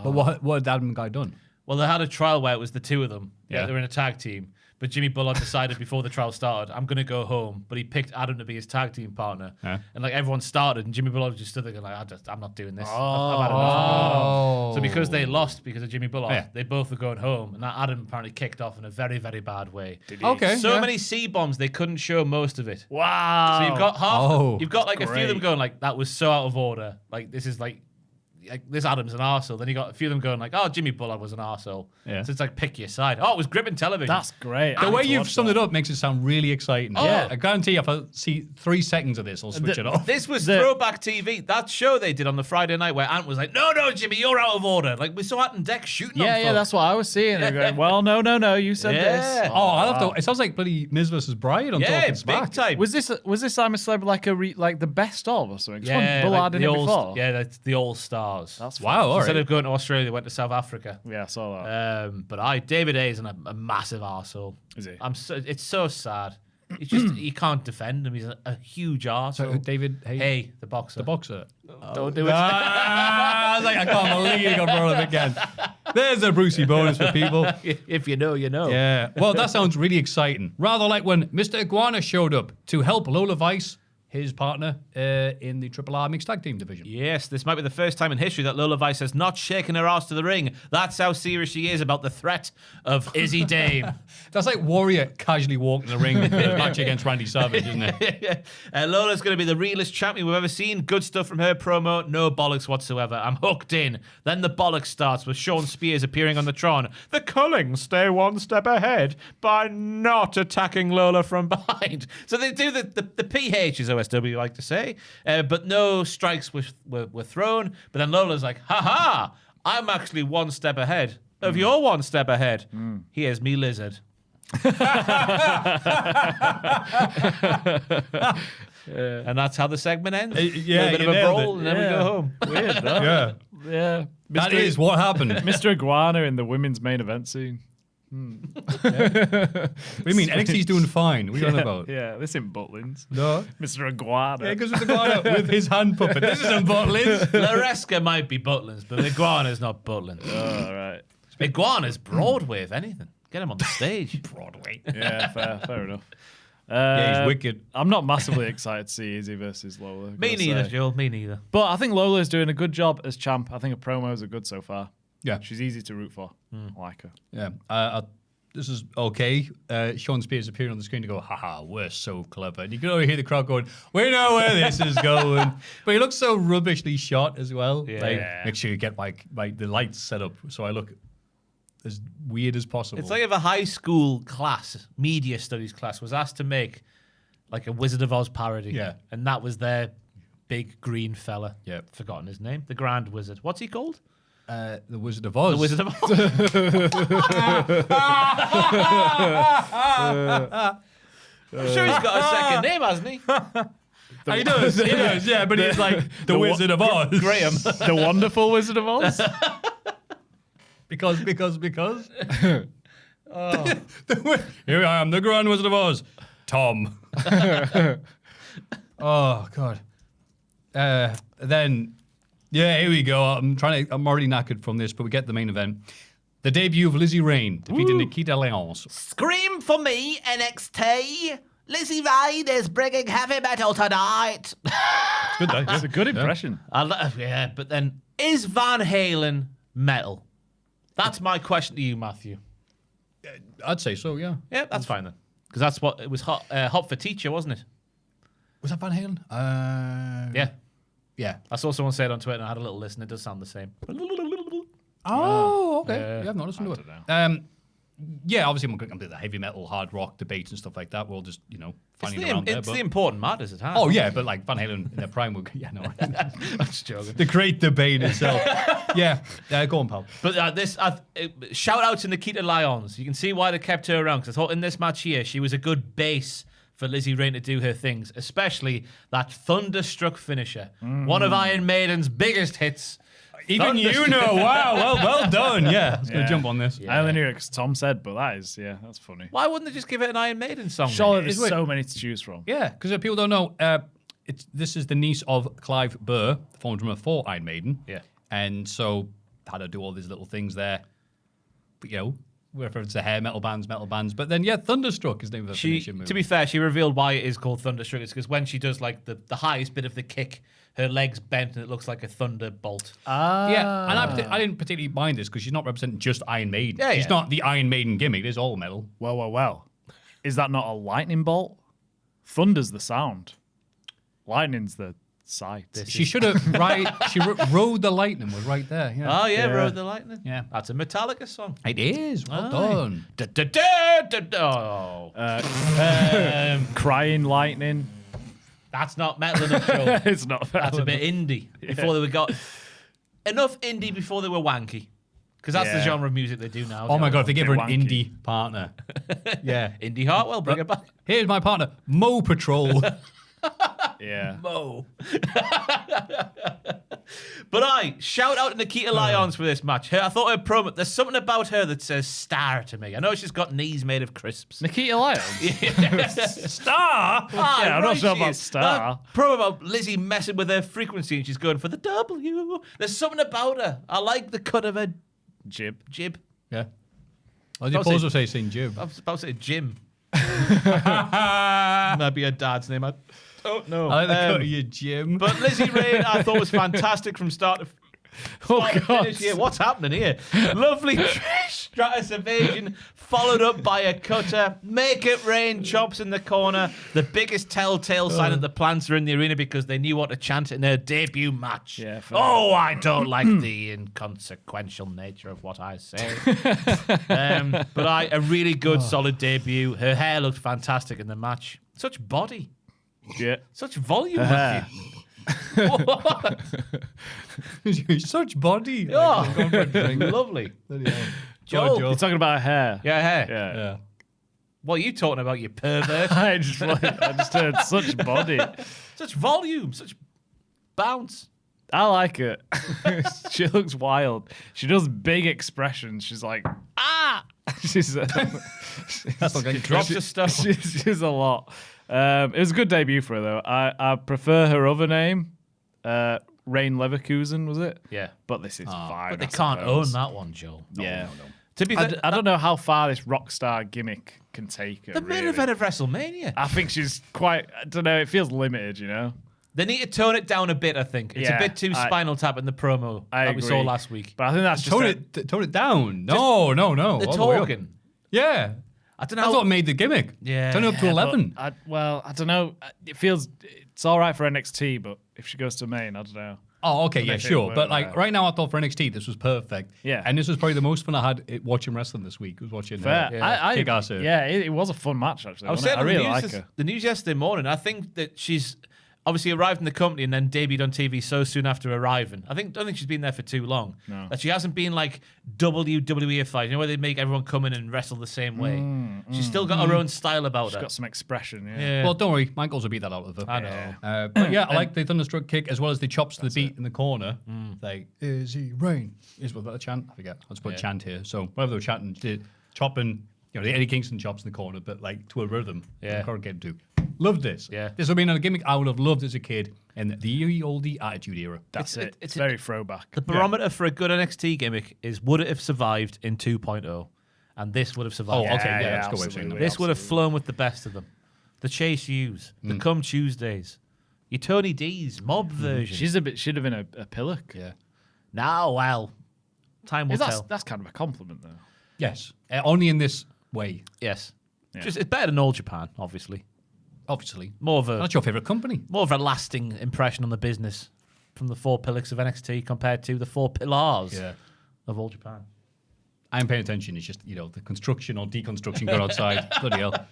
Speaker 5: But what had Adam guy done?
Speaker 6: Well, they had a trial where it was the two of them.
Speaker 5: Yeah.
Speaker 6: They were in a tag team. But Jimmy Bullard decided before the trial started, I'm going to go home. But he picked Adam to be his tag team partner.
Speaker 5: Yeah.
Speaker 6: And like everyone started, and Jimmy Bullard just stood there going like, I'm not doing this. I've had enough.
Speaker 5: Oh.
Speaker 6: So because they lost because of Jimmy Bullard,
Speaker 5: Yeah.
Speaker 6: they both were going home. And that Adam apparently kicked off in a very, very bad way.
Speaker 5: Okay.
Speaker 6: So
Speaker 5: yeah.
Speaker 6: many C-bombs, they couldn't show most of it.
Speaker 1: Wow.
Speaker 6: So you've got half.
Speaker 5: Oh,
Speaker 6: You've got like a few of them
Speaker 1: great.
Speaker 6: going like, that was so out of order. Like this is like this Adam's an arsehole. Then you got a few of them going like, oh, Jimmy Bullard was an arsehole.
Speaker 5: Yeah.
Speaker 6: So it's like pick your side. Oh, it was gripping television.
Speaker 1: That's great.
Speaker 5: The way you've summed it up makes it sound really exciting.
Speaker 6: Oh.
Speaker 5: Yeah, I guarantee if I see 3 seconds of this, I'll switch it off.
Speaker 6: This was
Speaker 1: The-
Speaker 6: throwback TV. That show they did on the Friday night where Ant was like, no, Jimmy, you're out of order. Like we saw Ant and Deck shooting on
Speaker 1: Yeah,
Speaker 6: folk.
Speaker 1: that's what I was seeing. They're going, well, no, you said
Speaker 6: Yeah.
Speaker 1: this.
Speaker 5: Oh, I'll have to. It sounds like bloody Miz versus Bride on
Speaker 6: Yeah,
Speaker 5: Talking
Speaker 6: big
Speaker 5: Smack.
Speaker 6: time.
Speaker 1: Was this I'm a Celeb like the best of or something? 'Cause
Speaker 6: Yeah,
Speaker 1: Bullard
Speaker 6: like
Speaker 1: in
Speaker 6: the
Speaker 1: it
Speaker 6: all,
Speaker 1: before.
Speaker 6: yeah, that's the All Stars.
Speaker 1: That's
Speaker 5: Wow, all
Speaker 6: Instead
Speaker 5: right.
Speaker 6: of going to Australia, they went to South Africa.
Speaker 1: Yeah, I saw that.
Speaker 6: But David A is a massive arsehole.
Speaker 1: Is he?
Speaker 6: It's so sad. He's just he can't defend him. He's a huge arse.
Speaker 5: So David
Speaker 6: Hey, the boxer.
Speaker 5: the boxer.
Speaker 6: Don't do it.
Speaker 5: I was like, I can't believe you got brought up again. There's a Brucey bonus for people.
Speaker 6: If you know, you know.
Speaker 5: Yeah. Well, that sounds really exciting. Rather like when Mr. Iguana showed up to help Lola Vice, his partner, in the Triple R Mixed Tag Team division.
Speaker 6: Yes, this might be the first time in history that Lola Vice has not shaken her ass to the ring. That's how serious she is about the threat of Izzy Dame.
Speaker 5: That's like Warrior casually walking the ring for the match against Randy Savage, isn't it?
Speaker 6: Lola's going to be the realest champion we've ever seen. Good stuff from her promo. No bollocks whatsoever. I'm hooked in. Then the bollocks starts with Sean Spears appearing on the Tron. The Cullings stay one step ahead by not attacking Lola from behind. So they do the PH, as OSW like to say, but no strikes were thrown. But then Lola's like, ha, I'm actually one step ahead of your one step ahead. Here's me lizard. And that's how the segment ends. A bit of a brawl, and then we go home.
Speaker 1: Weird, though.
Speaker 5: Yeah.
Speaker 1: Yeah.
Speaker 5: That is what happened.
Speaker 1: Mr. Iguana in the women's main event scene.
Speaker 5: What do you mean? NXT's doing fine. What are you on about?
Speaker 1: Yeah, this isn't Butlins.
Speaker 5: No.
Speaker 1: Mr. Iguana.
Speaker 5: Yeah, because with Iguana with his hand puppet. This isn't Butlins.
Speaker 6: Laresca might be Butlins, but Iguana's not Butlins.
Speaker 1: Oh, right.
Speaker 6: Iguana's Broadway, if anything. Get him on the stage.
Speaker 5: Broadway.
Speaker 1: Yeah, fair enough.
Speaker 5: Yeah, he's wicked.
Speaker 1: I'm not massively excited to see Izzy versus Lola.
Speaker 6: Me neither, Joel. Me neither.
Speaker 1: But I think Lola's doing a good job as champ. I think her promos are good so far.
Speaker 5: Yeah.
Speaker 1: She's easy to root for. I like her.
Speaker 5: Yeah. This is okay. Sean Spears appearing on the screen to go, haha, we're so clever. And you can only hear the crowd going, we know where this is going. But he looks so rubbishly shot as well.
Speaker 6: Yeah.
Speaker 5: Like, make sure you get the lights set up so I look as weird as possible.
Speaker 6: It's like if a high school class, media studies class, was asked to make like a Wizard of Oz parody.
Speaker 5: Yeah.
Speaker 6: And that was their big green fella.
Speaker 5: Yeah.
Speaker 6: Forgotten his name. The Grand Wizard. What's he called?
Speaker 5: The Wizard of Oz.
Speaker 6: The Wizard of Oz. I'm sure he's got a second name, hasn't he?
Speaker 5: He does, yeah, but he's like the Wizard of Oz.
Speaker 6: Graham.
Speaker 1: The wonderful Wizard of Oz.
Speaker 5: Because. Here I am, the Grand Wizard of Oz. Tom. Oh, God. Then, yeah, here we go. I'm already knackered from this, but we get the main event. The debut of Lizzie Rain defeating Nikita Lyons.
Speaker 6: Scream for me, NXT. Lizzie Rain is bringing heavy metal tonight.
Speaker 5: Good day.
Speaker 1: That's a good impression.
Speaker 6: Yeah, but then, is Van Halen metal? That's my question to you, Maffew.
Speaker 5: I'd say so, yeah.
Speaker 6: Yeah, that's fine then. Because that's what it was hot for teacher, wasn't it?
Speaker 5: Was that Van Halen?
Speaker 6: Yeah.
Speaker 5: Yeah.
Speaker 6: I saw someone say it on Twitter and I had a little listen. It does sound the same.
Speaker 5: Oh, okay. I've not listened to it. Yeah, obviously I'm going to do the heavy metal, hard rock debates and stuff like that. We'll just, finding around there.
Speaker 6: It's the important matters at hand.
Speaker 5: Oh, yeah, but like Van Halen in their prime would... Yeah, no.
Speaker 6: I'm just joking.
Speaker 5: The great debate itself. Yeah. Go on, pal.
Speaker 6: But shout out to Nikita Lyons. You can see why they kept her around. Because I thought in this match here, she was a good base for Lizzie Rain to do her things. Especially that Thunderstruck finisher. One of Iron Maiden's biggest hits.
Speaker 5: Even wow, well done. Yeah, I was going to jump on this.
Speaker 1: I only knew it because Tom said, but that's funny.
Speaker 6: Why wouldn't they just give it an Iron Maiden song?
Speaker 1: Surely there's so many to choose from.
Speaker 5: Yeah, because people don't know, this is the niece of Clive Burr, the former drummer for Iron Maiden.
Speaker 6: Yeah.
Speaker 5: And so had to do all these little things there. But, whether it's the hair metal bands. But then, Thunderstruck is the name of the finishing move.
Speaker 6: To be fair, she revealed why it is called Thunderstruck. It's because when she does like the highest bit of the kick, her legs bent and it looks like a thunderbolt.
Speaker 5: Yeah, and I didn't particularly mind this because she's not representing just Iron Maiden.
Speaker 6: Yeah,
Speaker 5: she's not the Iron Maiden gimmick. It is all metal.
Speaker 1: Well. Is that not a lightning bolt? Thunder's the sound. Lightning's the sight.
Speaker 5: She should have rode the lightning was right there. Yeah.
Speaker 6: Oh yeah, Rode the Lightning.
Speaker 5: Yeah.
Speaker 6: That's a Metallica song.
Speaker 5: It is. Well done.
Speaker 1: Crying lightning.
Speaker 6: That's not metal enough, Joe.
Speaker 1: It's not.
Speaker 6: That's a bit indie. Before they got enough indie before they were wanky. Because that's the genre of music they do now.
Speaker 5: Oh my God, if they give her an
Speaker 1: wanky.
Speaker 5: indie partner. Yeah.
Speaker 6: Indie Hartwell, bring it back.
Speaker 5: Here's my partner, Mo Patrol.
Speaker 1: Yeah.
Speaker 6: Mo. But shout out to Nikita Lyons for this match. I thought her promo, there's something about her that says star to me. I know she's got knees made of crisps.
Speaker 1: Nikita Lyons?
Speaker 6: Star?
Speaker 1: Yeah, I'm not sure about star.
Speaker 6: Promo about Lizzie messing with her frequency and she's going for the W. There's something about her. I like the cut of her
Speaker 1: Jib.
Speaker 5: Yeah. I suppose I'll say St. Jib.
Speaker 6: I was about to say Jim. Maybe her dad's name. I don't know.
Speaker 5: I like the cut of your Jim.
Speaker 6: But Lizzie Rain, I thought was fantastic from start to finish here. What's happening here? Lovely Trish Stratus evasion, followed up by a cutter. Make it rain chops in the corner. The biggest telltale sign that the plants are in the arena because they knew what to chant in their debut match.
Speaker 1: Yeah,
Speaker 6: oh, I don't like the inconsequential nature of what I say. But a really good, solid debut. Her hair looked fantastic in the match. Such body.
Speaker 1: Yeah.
Speaker 6: Such volume. Maffew.
Speaker 5: Such body.
Speaker 6: Oh, lovely.
Speaker 5: Joe.
Speaker 1: You're talking about her hair.
Speaker 6: Yeah, hair.
Speaker 1: Yeah.
Speaker 6: What are you talking about, you pervert?
Speaker 1: I just heard such body.
Speaker 6: Such volume, such bounce.
Speaker 1: I like it. She looks wild. She does big expressions. She's like, ah! She's
Speaker 5: That's not getting
Speaker 6: Drops her stuff.
Speaker 1: she's a lot. It was a good debut for her, though. I prefer her other name. Rain Leverkusen, was it?
Speaker 6: Yeah.
Speaker 1: But this is fine.
Speaker 6: But they
Speaker 1: I
Speaker 6: can't
Speaker 1: suppose.
Speaker 6: own that one, Joel.
Speaker 1: Yeah.
Speaker 6: To be fair,
Speaker 1: I don't know how far this rock star gimmick can take her.
Speaker 6: the main
Speaker 1: really.
Speaker 6: event of WrestleMania.
Speaker 1: I think she's quite. I don't know. It feels limited, you know.
Speaker 6: They need to tone it down a bit, I think. It's a bit too Spinal Tap in the promo that we saw
Speaker 1: agree.
Speaker 6: last week.
Speaker 1: But I think that's just
Speaker 5: Tone it down. No.
Speaker 6: The
Speaker 5: All the way up.
Speaker 6: talking.
Speaker 5: Yeah.
Speaker 6: I don't
Speaker 5: That's
Speaker 6: know.
Speaker 5: what made the gimmick.
Speaker 6: Yeah.
Speaker 5: Turn it up to 11.
Speaker 1: I don't know. It feels it's all right for NXT, but if she goes to main, I don't know.
Speaker 5: Oh, okay, yeah,
Speaker 1: make it
Speaker 5: sure.
Speaker 1: work,
Speaker 5: But like
Speaker 1: yeah.
Speaker 5: right now, I thought for NXT this was perfect.
Speaker 1: Yeah.
Speaker 5: And this was probably the most fun I had watching wrestling this week. Was watching
Speaker 1: Fair. I
Speaker 5: Kick-Ass here.
Speaker 1: Yeah, it was a fun match actually.
Speaker 6: I was
Speaker 1: wasn't
Speaker 6: saying
Speaker 1: it? I
Speaker 6: on
Speaker 1: really like
Speaker 6: the
Speaker 1: her.
Speaker 6: news yesterday morning. I think that she's obviously arrived in the company and then debuted on TV so soon after arriving. I don't think she's been there for too long.
Speaker 1: No.
Speaker 6: That she hasn't been like WWE fight. You know where they make everyone come in and wrestle the same way. She's still got her own style about
Speaker 1: She's
Speaker 6: her.
Speaker 1: got some expression. Yeah.
Speaker 6: Yeah.
Speaker 5: Well, don't worry, Michaels will beat that out of her.
Speaker 6: I know.
Speaker 5: But yeah, I like the thunderstruck kick as well as the chops to the beat in the corner. Like, Izzy Rain. Is what that chant? I forget. I'll just put chant here. So whatever they were chanting, chopping, the Eddie Kingston chops in the corner, but like to a rhythm.
Speaker 6: Yeah.
Speaker 5: Get to. Loved this.
Speaker 6: Yeah.
Speaker 5: This would have been a gimmick I would have loved as a kid in the oldie Attitude Era.
Speaker 1: That's it.
Speaker 6: it's
Speaker 1: It's very throwback.
Speaker 6: The barometer for a good NXT gimmick is would it have survived in 2.0? And this would have survived.
Speaker 5: Oh, okay, yeah,
Speaker 1: yeah,
Speaker 5: that's a good way of saying
Speaker 1: absolutely.
Speaker 5: that.
Speaker 6: This would have flown with the best of them. The Chase U's, the Come Tuesdays, your Tony D's mob version.
Speaker 1: Should have been a pillock.
Speaker 5: Yeah.
Speaker 6: Now, well, time will tell.
Speaker 1: That's kind of a compliment though.
Speaker 5: Yes. Only in this way,
Speaker 6: Yes,
Speaker 1: Yeah.
Speaker 6: just it's better than All Japan, obviously.
Speaker 5: obviously.
Speaker 6: More of
Speaker 5: That's your favourite company.
Speaker 6: a lasting impression on the business from the 4 pillars of NXT compared to the 4 pillars of All Japan.
Speaker 5: I'm paying attention. It's just, the construction or deconstruction going outside. Bloody hell.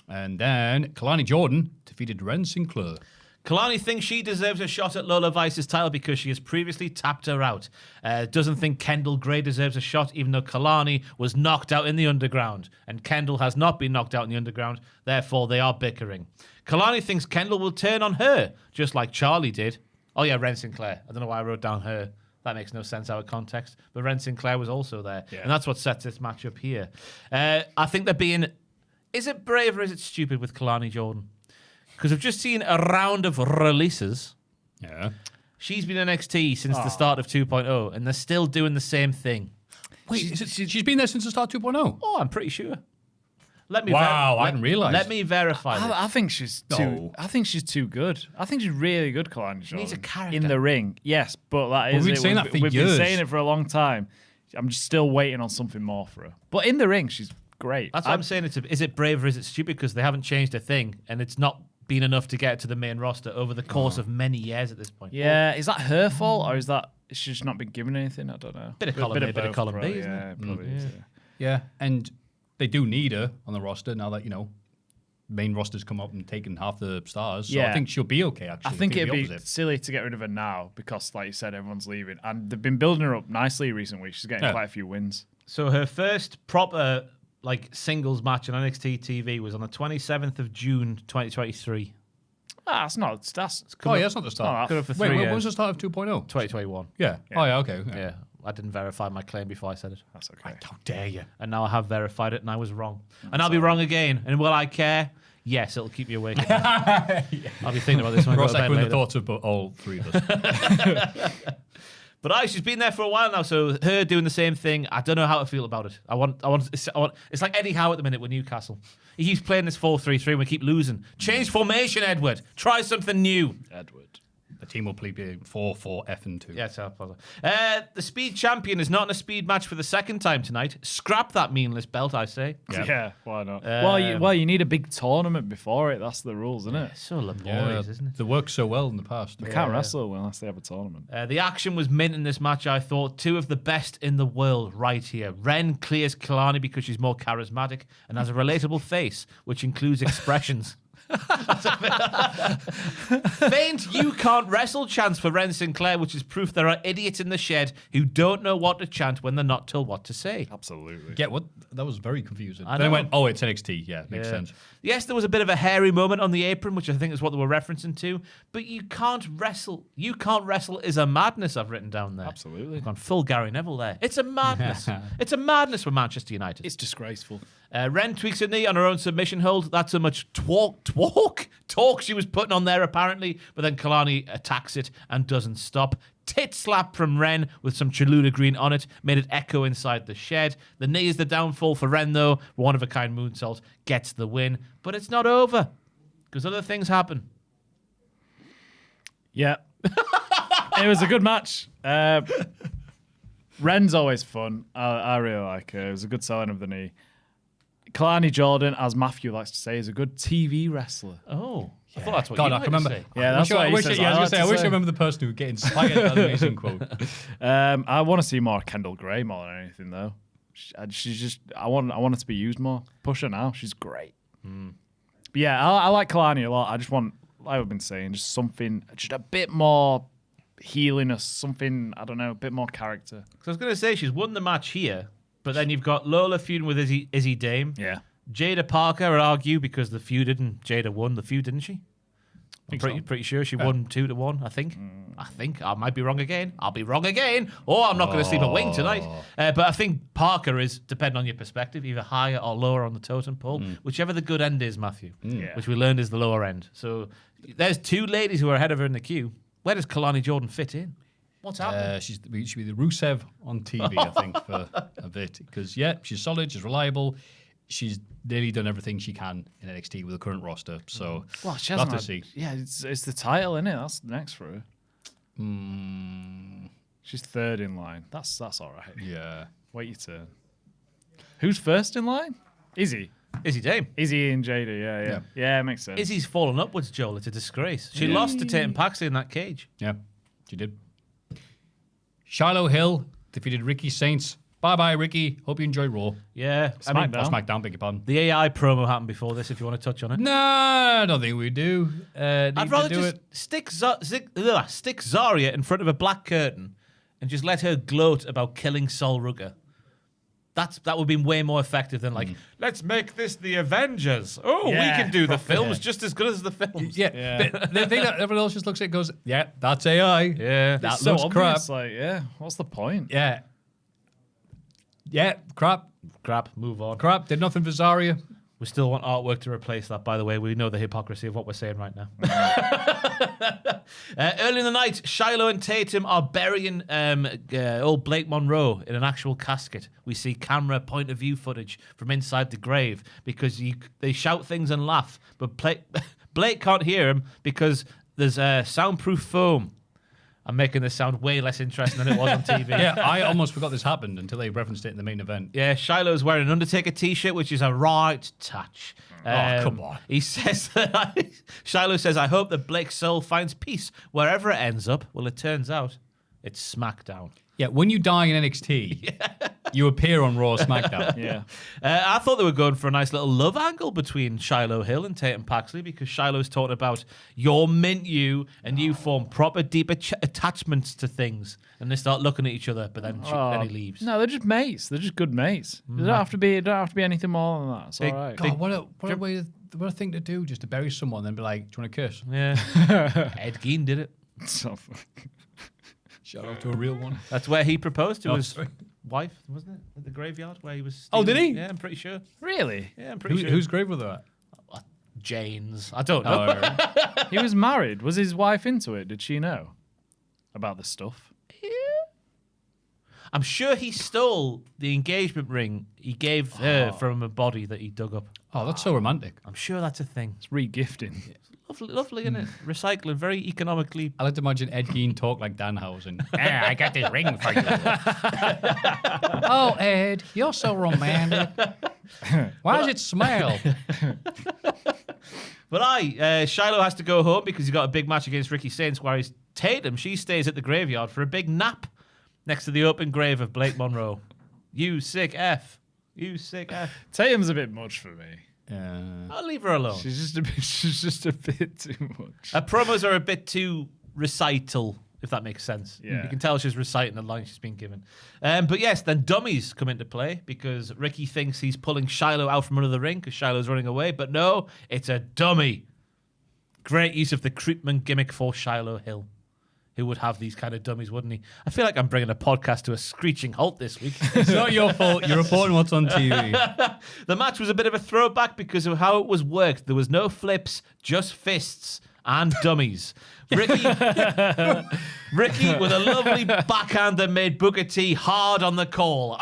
Speaker 5: And then Kalani Jordan defeated Ren Sinclair.
Speaker 6: Kalani thinks she deserves a shot at Lola Vice's title because she has previously tapped her out. Doesn't think Kendall Gray deserves a shot, even though Kalani was knocked out in the underground. And Kendall has not been knocked out in the underground. Therefore, they are bickering. Kalani thinks Kendall will turn on her, just like Charlie did. Oh, yeah, Ren Sinclair. I don't know why I wrote down her. That makes no sense out of context. But Ren Sinclair was also there. Yeah. And that's what sets this match up here. I think they're being... Is it brave or is it stupid with Kalani Jordan? Because we've just seen a round of releases.
Speaker 5: Yeah.
Speaker 6: She's been in NXT since the start of 2.0, and they're still doing the same thing.
Speaker 5: Wait, she's been there since the start of 2.0?
Speaker 6: Oh, I'm pretty sure. Let me
Speaker 5: Wow, I didn't realise.
Speaker 6: Let me verify this.
Speaker 1: I think she's too.
Speaker 5: No.
Speaker 1: I think she's too good. I think she's really good, Kalani Jordan.
Speaker 6: needs a character.
Speaker 1: in the ring. Yes, but that is.
Speaker 5: we've been
Speaker 1: it.
Speaker 5: saying that for
Speaker 1: We've
Speaker 5: years.
Speaker 1: been saying it for a long time. I'm just still waiting on something more for her. But in the ring, she's great.
Speaker 6: That's what I'm saying. Is it brave or is it stupid? Because they haven't changed a thing, and it's not been enough to get to the main roster over the course of many years at this point.
Speaker 1: Yeah, is that her fault or is that she's just not been given anything? I don't know.
Speaker 6: Bit of column A, bit of
Speaker 1: both,
Speaker 6: column B,
Speaker 1: probably,
Speaker 6: isn't
Speaker 1: yeah,
Speaker 6: it?
Speaker 1: probably is, yeah.
Speaker 5: Yeah, and they do need her on the roster now that, main roster's come up and taken half the stars. So I
Speaker 1: Yeah.
Speaker 5: think she'll be okay, actually.
Speaker 1: I think
Speaker 5: the
Speaker 1: it'd be
Speaker 5: opposite.
Speaker 1: silly to get rid of her now because, like you said, everyone's leaving. And they've been building her up nicely recent weeks. She's getting
Speaker 5: Yeah.
Speaker 1: quite a few wins.
Speaker 6: So her first proper singles match on NXT TV was on the 27th of June 2023.
Speaker 1: That's not. That's
Speaker 5: Oh, yeah, that's not the start.
Speaker 6: Good for
Speaker 5: Wait,
Speaker 6: 3
Speaker 5: when
Speaker 6: years.
Speaker 5: was the start of 2.0?
Speaker 6: 2021.
Speaker 5: Yeah. Oh, yeah, okay.
Speaker 6: Yeah. I didn't verify my claim before I said it.
Speaker 1: That's okay.
Speaker 5: How dare you?
Speaker 6: And now I have verified it, and I was wrong. And I'll be wrong again. And will I care? Yes, it'll keep me awake. I'll be thinking about this when I go
Speaker 5: Ross
Speaker 6: to bed
Speaker 5: echoing the
Speaker 6: later.
Speaker 5: thoughts of all three of us.
Speaker 6: But she's been there for a while now, so her doing the same thing, I don't know how to feel about it. It's like Eddie Howe at the minute with Newcastle. He keeps playing this 4-3-3 and we keep losing. Change formation, Edward. Try something new.
Speaker 1: Edward.
Speaker 5: The team will play 4-4-F-2.
Speaker 6: Yeah, it's the Speed Champion is not in a speed match for the second time tonight. Scrap that meaningless belt, I say.
Speaker 1: Yeah, why not? Well, you need a big tournament before it. That's the rules, isn't it?
Speaker 6: It's so laborious, isn't it?
Speaker 5: They worked so well in the past.
Speaker 1: They can't wrestle unless they have a tournament.
Speaker 6: The action was mint in this match, I thought. Two of the best in the world right here. Ren clears Kalani because she's more charismatic and has a relatable face, which includes expressions. Faint "you can't wrestle" chants for Ren Sinclair, which is proof there are idiots in the shed who don't know what to chant when they're not told what to say.
Speaker 1: Absolutely.
Speaker 5: Yeah, what? That was very confusing.
Speaker 6: I
Speaker 5: Then I
Speaker 6: know.
Speaker 5: went, oh, it's NXT. Yeah, makes sense.
Speaker 6: Yes, there was a bit of a hairy moment on the apron, which I think is what they were referencing to. But you can't wrestle. You can't wrestle is a madness. I've written down there.
Speaker 1: Absolutely.
Speaker 6: I've gone full Gary Neville there. It's a madness. It's a madness with Manchester United.
Speaker 1: It's disgraceful.
Speaker 6: Ren tweaks a knee on her own submission hold. That's how much talk she was putting on there, apparently. But then Kalani attacks it and doesn't stop. Tit slap from Ren with some Cholula green on it made it echo inside the shed. The knee is the downfall for Ren, though. One-of-a-kind moonsault gets the win. But it's not over, because other things happen.
Speaker 1: Yeah. It was a good match. Ren's always fun. I really like her. It was a good selling of the knee. Kalani Jordan, as Maffew likes to say, is a good TV wrestler.
Speaker 6: Oh, I thought that's what
Speaker 5: God,
Speaker 6: you
Speaker 5: I can remember.
Speaker 6: say.
Speaker 1: Yeah, that's what he says.
Speaker 5: I wish I remember the person who would get inspired by that amazing quote.
Speaker 1: I want to see more Kendall Gray more than anything, though. She's just. I want her to be used more. Push her now. She's great. But yeah, I like Kalani a lot. I just want, like I've been saying, just something, just a bit more healiness, something, I don't know, a bit more character.
Speaker 6: So I was going to say, she's won the match here, but then you've got Lola feuding with Izzy Dame.
Speaker 1: Yeah.
Speaker 6: Jada Parker, I'd argue, because the feud didn't. Jada won the feud, didn't she? I'm pretty sure she won 2-1, I think. I might be wrong again. I'll be wrong again. Or I'm not going to sleep a wing tonight. But I think Parker is, depending on your perspective, either higher or lower on the totem pole, whichever the good end is, Maffew, which we learned is the lower end. So there's two ladies who are ahead of her in the queue. Where does Kalani Jordan fit in? What's happening?
Speaker 5: She should be the Rusev on TV, I think, for a bit. Because, yeah, she's solid, she's reliable. She's nearly done everything she can in NXT with the current roster. So,
Speaker 1: Well, she
Speaker 5: we'll
Speaker 1: hasn't
Speaker 5: have to see.
Speaker 1: Yeah, it's the title, isn't it? That's next for her. She's third in line. That's all right.
Speaker 5: Yeah.
Speaker 1: Wait your turn. Who's first in line? Izzy.
Speaker 6: Izzy Dame.
Speaker 1: Izzy and Jada, yeah. Makes sense.
Speaker 6: Izzy's fallen upwards, Joel. It's a disgrace. She lost to Tatum Paxley in that cage.
Speaker 5: Yeah, she did. Shiloh Hill defeated Ricky Saints. Bye-bye, Ricky. Hope you enjoy Raw.
Speaker 6: Yeah.
Speaker 5: SmackDown, beg your pardon.
Speaker 6: The AI promo happened before this, if you want to touch on it.
Speaker 5: No, I don't think we do.
Speaker 6: I'd rather just stick Zarya in front of a black curtain and just let her gloat about killing Sol Rugger. That would have been way more effective than let's make this the Avengers. Oh,
Speaker 1: Yeah,
Speaker 6: we can do the
Speaker 1: proper,
Speaker 6: films just as good as the films.
Speaker 5: Yeah. But the thing that everyone else just looks at goes, yeah, that's AI.
Speaker 6: Yeah.
Speaker 5: That
Speaker 1: so
Speaker 5: looks
Speaker 1: obvious,
Speaker 5: crap.
Speaker 1: like, yeah, what's the point?
Speaker 5: Yeah. Yeah, crap.
Speaker 6: Crap, move on.
Speaker 5: Crap, did nothing for Zarya.
Speaker 6: We still want artwork to replace that, by the way. We know the hypocrisy of what we're saying right now. Early in the night, Shiloh and Tatum are burying old Blake Monroe in an actual casket. We see camera point of view footage from inside the grave because they shout things and laugh, but Blake can't hear him because there's soundproof foam. I'm making this sound way less interesting than it was on TV.
Speaker 5: Yeah, I almost forgot this happened until they referenced it in the main event.
Speaker 6: Yeah, Shiloh's wearing an Undertaker t-shirt, which is a right touch.
Speaker 5: Come on.
Speaker 6: He says, Shiloh says, I hope that Blake's soul finds peace wherever it ends up. Well, it turns out It's SmackDown.
Speaker 5: Yeah, when you die in NXT, you appear on Raw or SmackDown.
Speaker 1: Yeah.
Speaker 6: I thought they were going for a nice little love angle between Shiloh Hill and Tatum Paxley because Shiloh's talking about you're mint you and you form proper deep attachments to things. And they start looking at each other, but then, then he leaves.
Speaker 1: No, they're just mates. They're just good mates. They don't have to be. anything more than that. It's all right.
Speaker 5: God, what a thing to do, just to bury someone and then be like, do you want to kiss?
Speaker 6: Yeah. Ed Gein did it.
Speaker 5: Shout out to a real one.
Speaker 6: That's where he proposed to his wife, wasn't it? At the graveyard where he was.
Speaker 5: Oh, did he?
Speaker 6: Yeah, I'm pretty sure.
Speaker 1: Really?
Speaker 6: Yeah, I'm pretty sure.
Speaker 5: Whose grave was that?
Speaker 6: Jane's. I don't know.
Speaker 1: He was married. Was his wife into it? Did she know about this stuff?
Speaker 6: I'm sure he stole the engagement ring he gave her from a body that he dug up.
Speaker 5: Oh, that's so romantic.
Speaker 6: I'm sure that's a thing.
Speaker 1: It's re-gifting.
Speaker 6: Lovely, isn't it? Recycling, very economically.
Speaker 5: I like to imagine Ed Gein talk like Danhausen. I got this ring for you. Oh, Ed, you're so romantic. Why does it smell?
Speaker 6: But Shiloh has to go home because he's got a big match against Ricky Saints, whereas Tatum, she stays at the graveyard for a big nap next to the open grave of Blake Monroe. You sick F. You sick F.
Speaker 1: Tatum's a bit much for me.
Speaker 6: I'll leave her alone.
Speaker 1: She's just a bit too much.
Speaker 6: Her promos are a bit too recital, if that makes sense.
Speaker 1: Yeah.
Speaker 6: You can tell she's reciting the line she's been given. But yes, then dummies come into play because Ricky thinks he's pulling Shiloh out from under the ring because Shiloh's running away. But no, it's a dummy. Great use of the Creepman gimmick for Shiloh Hill. Who would have these kind of dummies, wouldn't he? I feel like I'm bringing a podcast to a screeching halt this week.
Speaker 5: It's not your fault. You're reporting what's on TV.
Speaker 6: The match was a bit of a throwback because of how it was worked. There was no flips, just fists and dummies. Ricky with a lovely backhand that made Booker T hard on the call.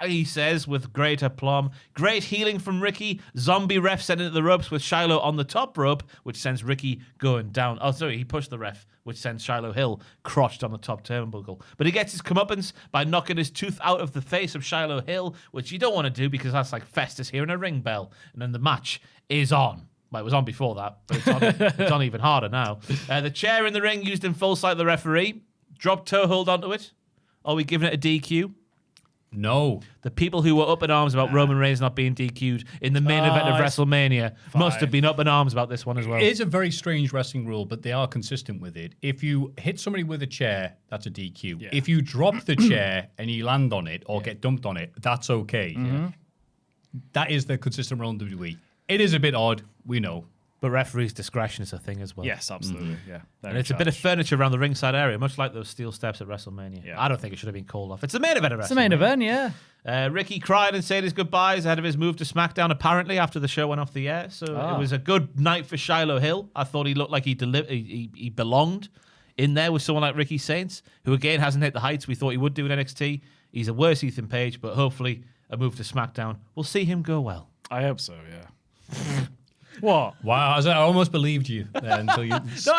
Speaker 6: He says with great aplomb. Great healing from Ricky. Zombie ref sent into the ropes with Shiloh on the top rope, which sends Ricky going down. Oh, sorry, he pushed the ref, which sends Shiloh Hill crotched on the top turnbuckle. But he gets his comeuppance by knocking his tooth out of the face of Shiloh Hill, which you don't want to do because that's like Festus hearing a ring bell. And then the match is on. Well, it was on before that, but it's on even harder now. The chair in the ring used in full sight of the referee. Drop toe hold onto it. Are we giving it a DQ?
Speaker 5: No.
Speaker 6: The people who were up in arms about Roman Reigns not being DQ'd in the main event of WrestleMania must have been up in arms about this one as well.
Speaker 5: It is a very strange wrestling rule, but they are consistent with it. If you hit somebody with a chair, that's a DQ. Yeah. If you drop the chair and you land on it or get dumped on it, that's okay. Yeah. That is the consistent rule in WWE. It is a bit odd, we know.
Speaker 6: But referee's discretion is a thing as well.
Speaker 1: Yes, absolutely. Yeah.
Speaker 6: And it's a bit of furniture around the ringside area, much like those steel steps at WrestleMania. Yeah. I don't think it should have been called off. It's the main event of WrestleMania.
Speaker 1: It's the main event, yeah.
Speaker 6: Ricky cried and said his goodbyes ahead of his move to SmackDown, apparently, after the show went off the air. So it was a good night for Shiloh Hill. I thought he looked like he belonged in there with someone like Ricky Saints, who, again, hasn't hit the heights we thought he would do in NXT. He's a worse Ethan Page, but hopefully a move to SmackDown will see him go well.
Speaker 1: I hope so, yeah. What?
Speaker 5: Wow, I almost believed you there until you.
Speaker 6: No,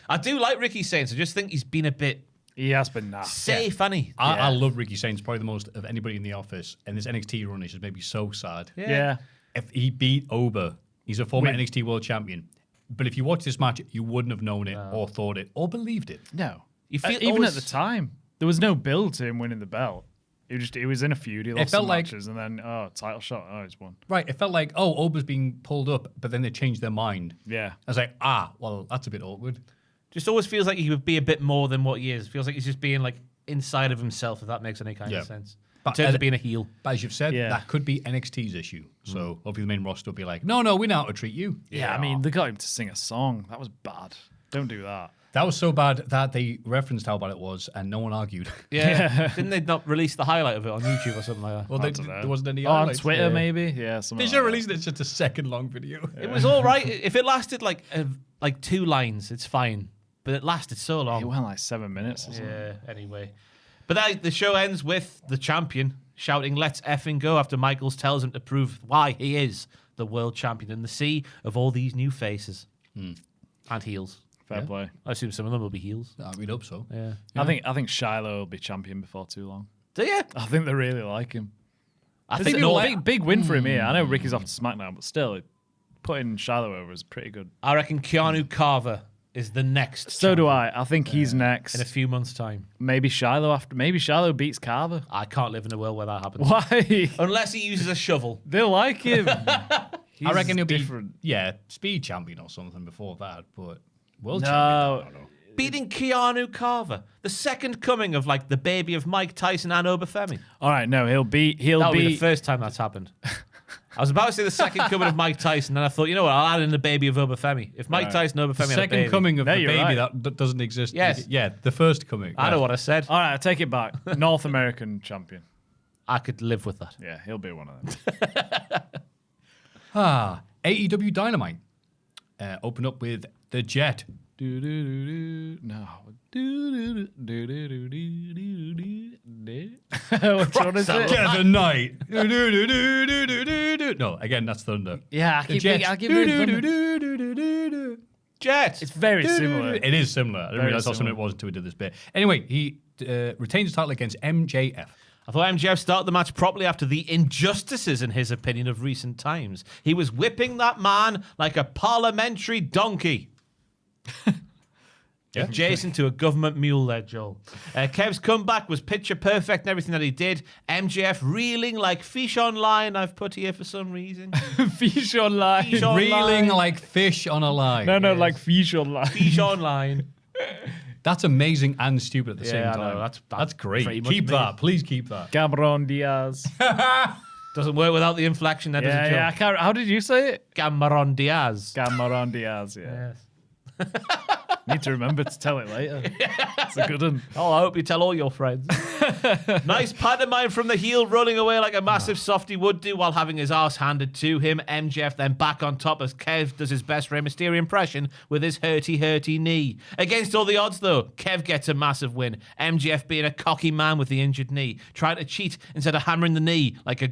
Speaker 6: I do like Ricky Saints. I just think he's been a bit.
Speaker 1: He has been
Speaker 6: safe, hasn't he?
Speaker 5: I love Ricky Saints, probably the most of anybody in the office. And this NXT run is just made me so sad.
Speaker 1: Yeah.
Speaker 5: If he beat Oba, he's a former NXT World Champion. But if you watch this match, you wouldn't have known it or thought it or believed it.
Speaker 1: No. You feel even at the time, there was no build to him winning the belt. He was in a feud. He lost some matches, and then title shot. Oh, he's won.
Speaker 5: Right. It felt like Oba's being pulled up, but then they changed their mind.
Speaker 1: Yeah.
Speaker 5: I was like, well, that's a bit awkward.
Speaker 6: Just always feels like he would be a bit more than what he is. Feels like he's just being like inside of himself, if that makes any kind of sense. In terms of being a heel.
Speaker 5: But as you've said, that could be NXT's issue. So hopefully the main roster will be like, no, we know how to treat you.
Speaker 1: Yeah, I mean, they got him to sing a song. That was bad. Don't do that.
Speaker 5: That was so bad that they referenced how bad it was, and no one argued.
Speaker 6: Yeah. Didn't they not release the highlight of it on YouTube or something like that?
Speaker 5: Well, there wasn't any highlights.
Speaker 1: On Twitter, maybe? Yeah,
Speaker 5: they should have released it as just a second-long video.
Speaker 6: It was all right. If it lasted like 2 lines, it's fine. But it lasted so long.
Speaker 1: It went like 7 minutes or something.
Speaker 6: Yeah, anyway. But the show ends with the champion shouting, "Let's effing go," after Michaels tells him to prove why he is the world champion in the sea of all these new faces. And heels.
Speaker 1: Fair play.
Speaker 6: I assume some of them will be heels.
Speaker 5: We'd hope so.
Speaker 6: Yeah.
Speaker 1: I think Shiloh will be champion before too long.
Speaker 6: Do you?
Speaker 1: I think they really like him.
Speaker 6: I think
Speaker 1: big win for him here. I know Ricky's off to SmackDown, but still, putting Shiloh over is pretty good.
Speaker 6: I reckon Keanu Carver is the next.
Speaker 1: So do
Speaker 6: champion
Speaker 1: I. I think he's next.
Speaker 6: in a few months' time.
Speaker 1: Maybe Shiloh after. Maybe Shiloh beats Carver.
Speaker 6: I can't live in a world where that happens.
Speaker 1: Why?
Speaker 6: Unless he uses a shovel.
Speaker 1: They like him.
Speaker 5: I reckon he'll
Speaker 1: different.
Speaker 5: be speed champion or something before that, but world
Speaker 1: No.
Speaker 5: champion. I don't know.
Speaker 6: Beating Keanu Carver, the second coming of like the baby of Mike Tyson and Obafemi.
Speaker 1: All right, no, he'll be.
Speaker 6: That'll be the first time that's happened. I was about to say the second coming of Mike Tyson, and I thought, you know what, I'll add in the baby of Obafemi. If Mike Tyson and Obafemi
Speaker 5: The
Speaker 6: had a
Speaker 5: second
Speaker 6: baby,
Speaker 5: coming of
Speaker 1: No,
Speaker 5: the
Speaker 1: you're
Speaker 5: baby
Speaker 1: right.
Speaker 5: that doesn't exist.
Speaker 6: Yes.
Speaker 5: Yeah, the first coming.
Speaker 6: I know what I said.
Speaker 1: All right, I take it back. North American champion.
Speaker 6: I could live with that.
Speaker 1: Yeah, he'll be one of them.
Speaker 5: AEW Dynamite. Open up with the Jet.
Speaker 1: No. Which one is it?
Speaker 5: Kevin Knight. No, again, that's Thunder.
Speaker 1: Yeah,
Speaker 5: The Jet.
Speaker 1: I'll give you
Speaker 6: Jet.
Speaker 1: It's very similar.
Speaker 5: It is similar. I didn't realize how similar it was until we did this bit. Anyway, he retains his title against MJF.
Speaker 6: I thought MJF started the match properly after the injustices, in his opinion, of recent times. He was whipping that man like a parliamentary donkey.
Speaker 5: Yeah.
Speaker 6: Jason to a government mule there, Joel. Kev's comeback was picture perfect in everything that he did. MJF reeling like fish on line, I've put here for some reason.
Speaker 1: Fish online.
Speaker 6: Fish on
Speaker 5: Reeling
Speaker 6: line.
Speaker 5: like fish on a line.
Speaker 1: No, like fish online.
Speaker 6: Fish on line.
Speaker 5: That's amazing and stupid at the same
Speaker 6: I
Speaker 5: time.
Speaker 6: know, that's
Speaker 5: That's great.
Speaker 6: pretty much
Speaker 5: Keep
Speaker 6: me.
Speaker 5: that. Please keep that.
Speaker 1: Cameron Diaz.
Speaker 6: Doesn't work without the inflection, that doesn't
Speaker 1: I can't. How did you say it?
Speaker 6: Cameron Diaz.
Speaker 1: Cameron Diaz. Yeah.
Speaker 6: Yes.
Speaker 1: Need to remember to tell it later. It's a good one.
Speaker 6: Oh, I hope you tell all your friends. Nice pantomime from the heel, running away like a massive softie would do while having his arse handed to him. MJF then back on top as Kev does his best Rey Mysterio impression with his hurty knee. Against all the odds, though, Kev gets a massive win. MJF being a cocky man with the injured knee, trying to cheat instead of hammering the knee like a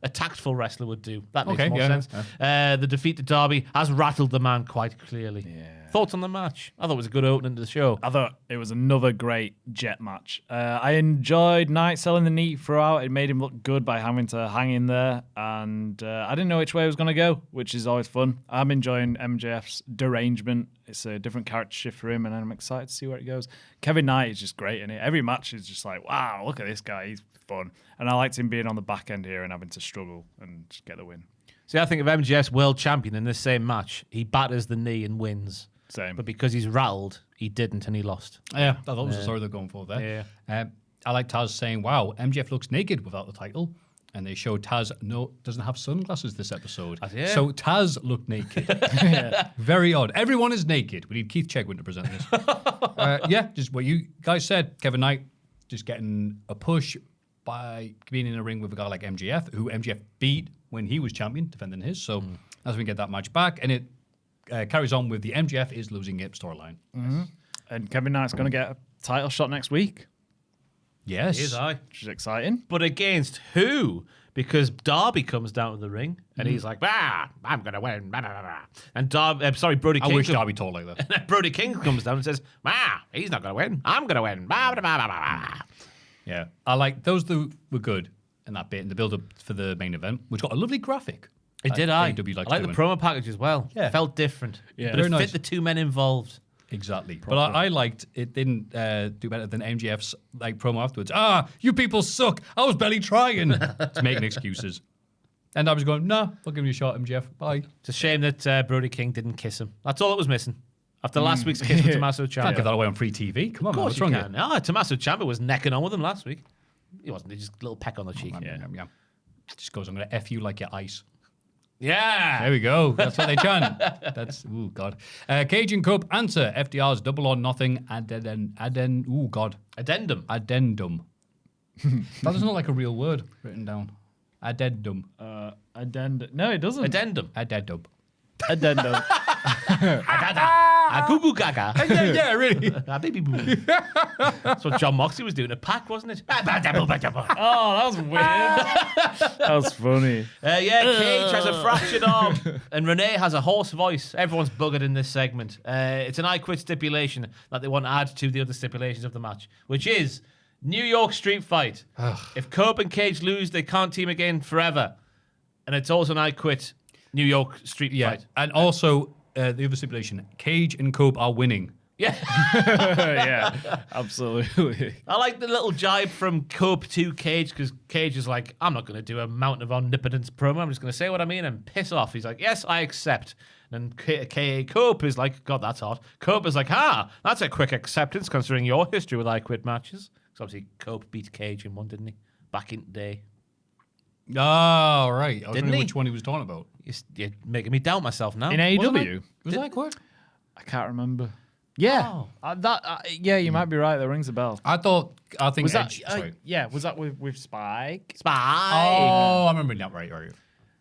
Speaker 6: a tactful wrestler would do. That makes more sense. Yeah. The defeat to Darby has rattled the man quite clearly. Yeah. Thoughts on the match? I thought it was a good opening to the show.
Speaker 1: I thought it was another great Jet match. I enjoyed Knight selling the knee throughout. It made him look good by having to hang in there. And I didn't know which way it was going to go, which is always fun. I'm enjoying MJF's derangement. It's a different character shift for him, and I'm excited to see where it goes. Kevin Knight is just great in it. Every match is just like, wow, look at this guy. He's fun. And I liked him being on the back end here and having to struggle and just get the win.
Speaker 6: See, I think of MJF's world champion in this same match. He batters the knee and wins.
Speaker 1: Same.
Speaker 6: But because he's rattled, he didn't and he lost.
Speaker 5: Yeah, that was the story they're going for there.
Speaker 6: Yeah.
Speaker 5: I like Taz saying, wow, MJF looks naked without the title. And they show Taz doesn't have sunglasses this episode.
Speaker 6: Yeah.
Speaker 5: So Taz looked naked. Very odd. Everyone is naked. We need Keith Chegwin to present this. Just what you guys said. Kevin Knight just getting a push by being in a ring with a guy like MJF, who MJF beat when he was champion, defending his. So as we get that match back, and it carries on with the MJF is losing it storyline.
Speaker 1: Mm-hmm. And Kevin Knight's going to get a title shot next week,
Speaker 5: Yes.
Speaker 6: Is I.
Speaker 1: which is exciting.
Speaker 6: But against who? Because Darby comes down to the ring and he's like, I'm going to win. Blah, blah, blah. And Brody King.
Speaker 5: I wish Darby told like that.
Speaker 6: Brody King comes down and says, he's not going to win. I'm going to win. Blah, blah, blah, blah, blah.
Speaker 5: Yeah. I like those were good in that bit in the build up for the main event, which got a lovely graphic.
Speaker 6: It did, I.
Speaker 5: AEW
Speaker 6: I
Speaker 5: likes
Speaker 6: like the
Speaker 5: doing.
Speaker 6: promo package as well.
Speaker 5: Yeah.
Speaker 6: Felt different.
Speaker 1: Yeah.
Speaker 6: But
Speaker 5: Very
Speaker 6: it
Speaker 5: nice.
Speaker 6: fit the two men involved.
Speaker 5: Exactly. But I liked it didn't do better than MJF's like promo afterwards. You people suck. I was barely trying to making excuses. And I was going, nah, I'll give you a shot, MJF. Bye.
Speaker 6: It's a shame that Brody King didn't kiss him. That's all that was missing. After last week's kiss with Tommaso
Speaker 5: Can't
Speaker 6: Ciampa.
Speaker 5: give that away on free TV. Come on,
Speaker 6: Of
Speaker 5: man.
Speaker 6: course
Speaker 5: What's
Speaker 6: you
Speaker 5: wrong
Speaker 6: can.
Speaker 5: here?
Speaker 6: Tommaso Ciampa was necking on with him last week. He wasn't. He just a little peck on the cheek.
Speaker 5: Yeah. Just goes, I'm going to F you like your ice.
Speaker 6: Yeah.
Speaker 5: There we go. That's what they chant. That's, oh, God. Cajun Cup answer. FDR's double or nothing. Addendum.
Speaker 6: Addendum.
Speaker 5: Addendum. That doesn't look like a real word written down. Addendum.
Speaker 1: Addendum. No, it doesn't.
Speaker 6: Addendum.
Speaker 5: Addendum.
Speaker 1: Addendum.
Speaker 6: Goo gaga.
Speaker 5: yeah, really.
Speaker 6: Baby boo. That's what John Moxley was doing at PAC, wasn't it?
Speaker 1: Oh, that was weird. That was funny.
Speaker 6: Cage has a fractured arm, and Renee has a hoarse voice. Everyone's buggered in this segment. It's an I Quit stipulation that they want to add to the other stipulations of the match, which is New York Street Fight. If Cope and Cage lose, they can't team again forever. And it's also an I Quit New York Street Fight.
Speaker 5: And also, the other stipulation, Cage and Cope are winning.
Speaker 6: Yeah.
Speaker 1: Yeah, absolutely.
Speaker 6: I like the little jibe from Cope to Cage because Cage is like, I'm not going to do a Mountain of Omnipotence promo. I'm just going to say what I mean and piss off. He's like, yes, I accept. And Cope is like, God, that's hot. Cope is like, that's a quick acceptance considering your history with I Quit matches. Because obviously Cope beat Cage in one, didn't he? Back in the day.
Speaker 5: Oh, right. I was
Speaker 6: Didn't
Speaker 5: wondering
Speaker 6: he?
Speaker 5: which one he was talking about.
Speaker 6: You're making me doubt myself now.
Speaker 1: In AEW?
Speaker 5: Was that quite?
Speaker 1: I can't remember. Yeah. Yeah, you might be right. That rings a bell.
Speaker 5: I think
Speaker 1: Was that?
Speaker 5: Edge. Sorry.
Speaker 1: Yeah, was that with Spike?
Speaker 6: Spy.
Speaker 5: Oh, I remember that. Right.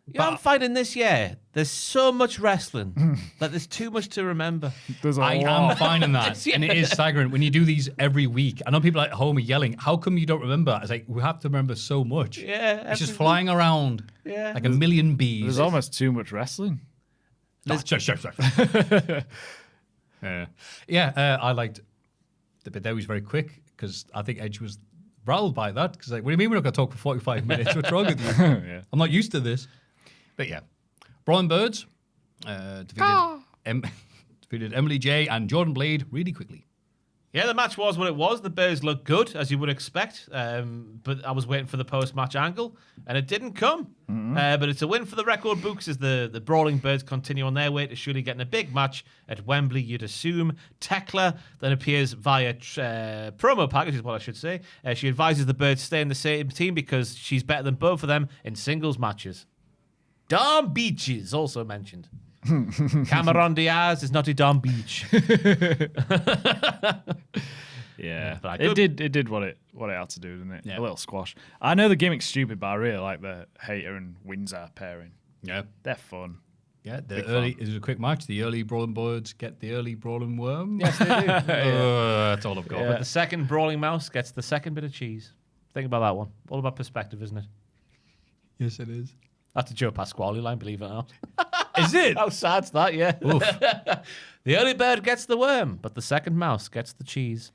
Speaker 6: You know, I'm finding this year, there's so much wrestling that there's too much to remember.
Speaker 1: There's a
Speaker 5: I
Speaker 1: lot.
Speaker 5: am finding that, and it is staggering when you do these every week. I know people at home are yelling, "How come you don't remember?" It's like we have to remember so much.
Speaker 6: Yeah,
Speaker 5: it's just flying around like a million bees.
Speaker 1: There's almost too much wrestling.
Speaker 5: Sure. I liked the bit there was very quick because I think Edge was riled by that because like, what do you mean we're not going to talk for 45 minutes? What's wrong with you?
Speaker 1: Yeah.
Speaker 5: I'm not used to this. But yeah, Brawling Birds defeated Emily J and Jordan Blade really quickly.
Speaker 6: Yeah, the match was what it was. The Bears looked good, as you would expect. But I was waiting for the post-match angle, and it didn't come. But it's a win for the record books as the Brawling Birds continue on their way to surely getting a big match at Wembley, you'd assume. Tekla then appears via promo package, is what I should say. She advises the Birds stay in the same team because she's better than both of them in singles matches. Dom Beach is also mentioned. Cameron Diaz is not a Dom Beach.
Speaker 1: Yeah,
Speaker 6: but
Speaker 1: it did what it had to do, didn't it?
Speaker 5: Yeah.
Speaker 1: A little squash. I know the gimmick's stupid, but I really like the Hater and Windsor pairing.
Speaker 5: Yeah.
Speaker 1: They're fun.
Speaker 5: Yeah, it was a quick match. The early Brawling Birds get the early Brawling Worm.
Speaker 6: Yes, they do.
Speaker 5: That's all I've got.
Speaker 6: But the second Brawling Mouse gets the second bit of cheese. Think about that one. All about perspective, isn't it?
Speaker 5: Yes, it is.
Speaker 6: That's a Joe Pasquale line, believe it or not.
Speaker 5: Is it?
Speaker 6: How sad's that, yeah? The early bird gets the worm, but the second mouse gets the cheese.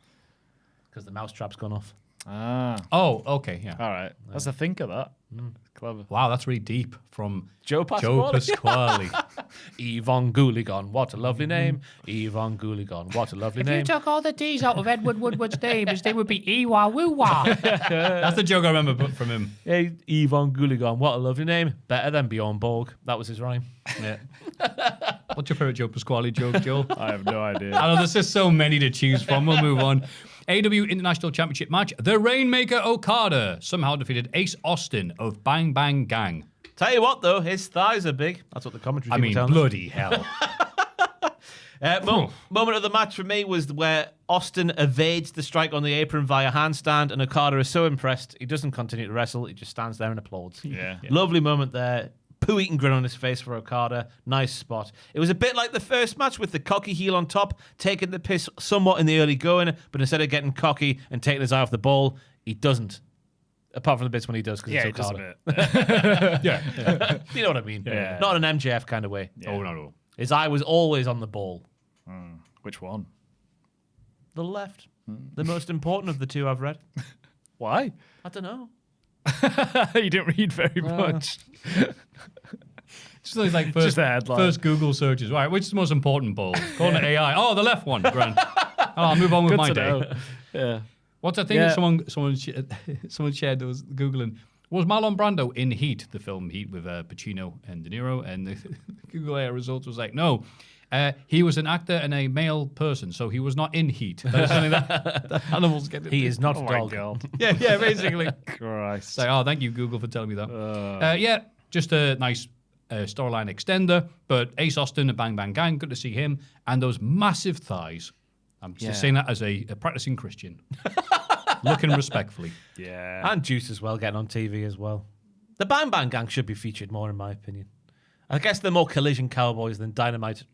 Speaker 6: Because the mouse trap's gone off.
Speaker 1: Ah,
Speaker 5: Oh, okay, yeah.
Speaker 1: all right. That's a think of that. Clever.
Speaker 5: Wow, that's really deep from
Speaker 6: Joe
Speaker 5: Joe
Speaker 6: Pasquale.
Speaker 5: Pasquale.
Speaker 6: Yvonne Gooligon, what a lovely name. Yvonne Gooligon, what a lovely name.
Speaker 8: took all the D's out of Edward Woodward's name, his name would be Ewa Woo-Wah.
Speaker 5: That's the joke I remember from him.
Speaker 6: Hey, Yvonne Gooligon, what a lovely name. Better than Bjorn Borg. That was his rhyme.
Speaker 5: Yeah. What's your favorite Joe Pasquale joke, Joe?
Speaker 1: I have no idea.
Speaker 5: I know there's just so many to choose from. We'll move on. AEW International Championship match. The Rainmaker Okada somehow defeated Ace Austin of Bang Bang Gang.
Speaker 6: Tell you what, though, his thighs are big. That's what the commentary
Speaker 5: I
Speaker 6: team
Speaker 5: mean,
Speaker 6: were telling us.
Speaker 5: bloody hell.
Speaker 6: Moment of the match for me was where Austin evades the strike on the apron via handstand, and Okada is so impressed he doesn't continue to wrestle. He just stands there and applauds.
Speaker 1: Yeah.
Speaker 6: Lovely moment there. Poo-eating grin on his face for Okada. Nice spot. It was a bit like the first match with the cocky heel on top, taking the piss somewhat in the early going, but instead of getting cocky and taking his eye off the ball, he doesn't. Apart from the bits when he does, because
Speaker 1: Yeah,
Speaker 6: it's
Speaker 1: it does a
Speaker 6: Okada.
Speaker 1: bit.
Speaker 6: Yeah. You know what I mean?
Speaker 1: Yeah.
Speaker 6: Not an MJF kind of way.
Speaker 5: Oh, no.
Speaker 6: His eye was always on the ball.
Speaker 1: Which one?
Speaker 6: The left. The most important of the two I've read.
Speaker 1: Why?
Speaker 6: I don't know.
Speaker 1: You didn't read very much.
Speaker 5: Just like
Speaker 1: Just the headline.
Speaker 5: first Google searches. Right, which is the most important ball? Calling it AI. Oh, the left one. Grand. I'll move on with
Speaker 1: Good
Speaker 5: my
Speaker 1: to
Speaker 5: day.
Speaker 1: know. Yeah.
Speaker 5: What's that thing
Speaker 1: Yeah.
Speaker 5: that someone shared that was Googling? Was Marlon Brando in Heat, the film Heat with Pacino and De Niro? And the Google AI results was like, no, he was an actor and a male person, so he was not in Heat. That is something that animals get into.
Speaker 6: He is not
Speaker 1: Oh
Speaker 6: a
Speaker 1: my
Speaker 6: dog.
Speaker 1: God.
Speaker 5: Yeah, basically.
Speaker 1: Christ.
Speaker 5: It's like, oh, thank you, Google, for telling me that. Yeah, just a nice storyline extender. But Ace Austin and Bang Bang Gang, good to see him. And those massive thighs. I'm just saying that as a practicing Christian. Looking respectfully.
Speaker 1: Yeah.
Speaker 6: And Juice as well, getting on TV as well. The Bang Bang Gang should be featured more, in my opinion. I guess they're more collision cowboys than Dynamite.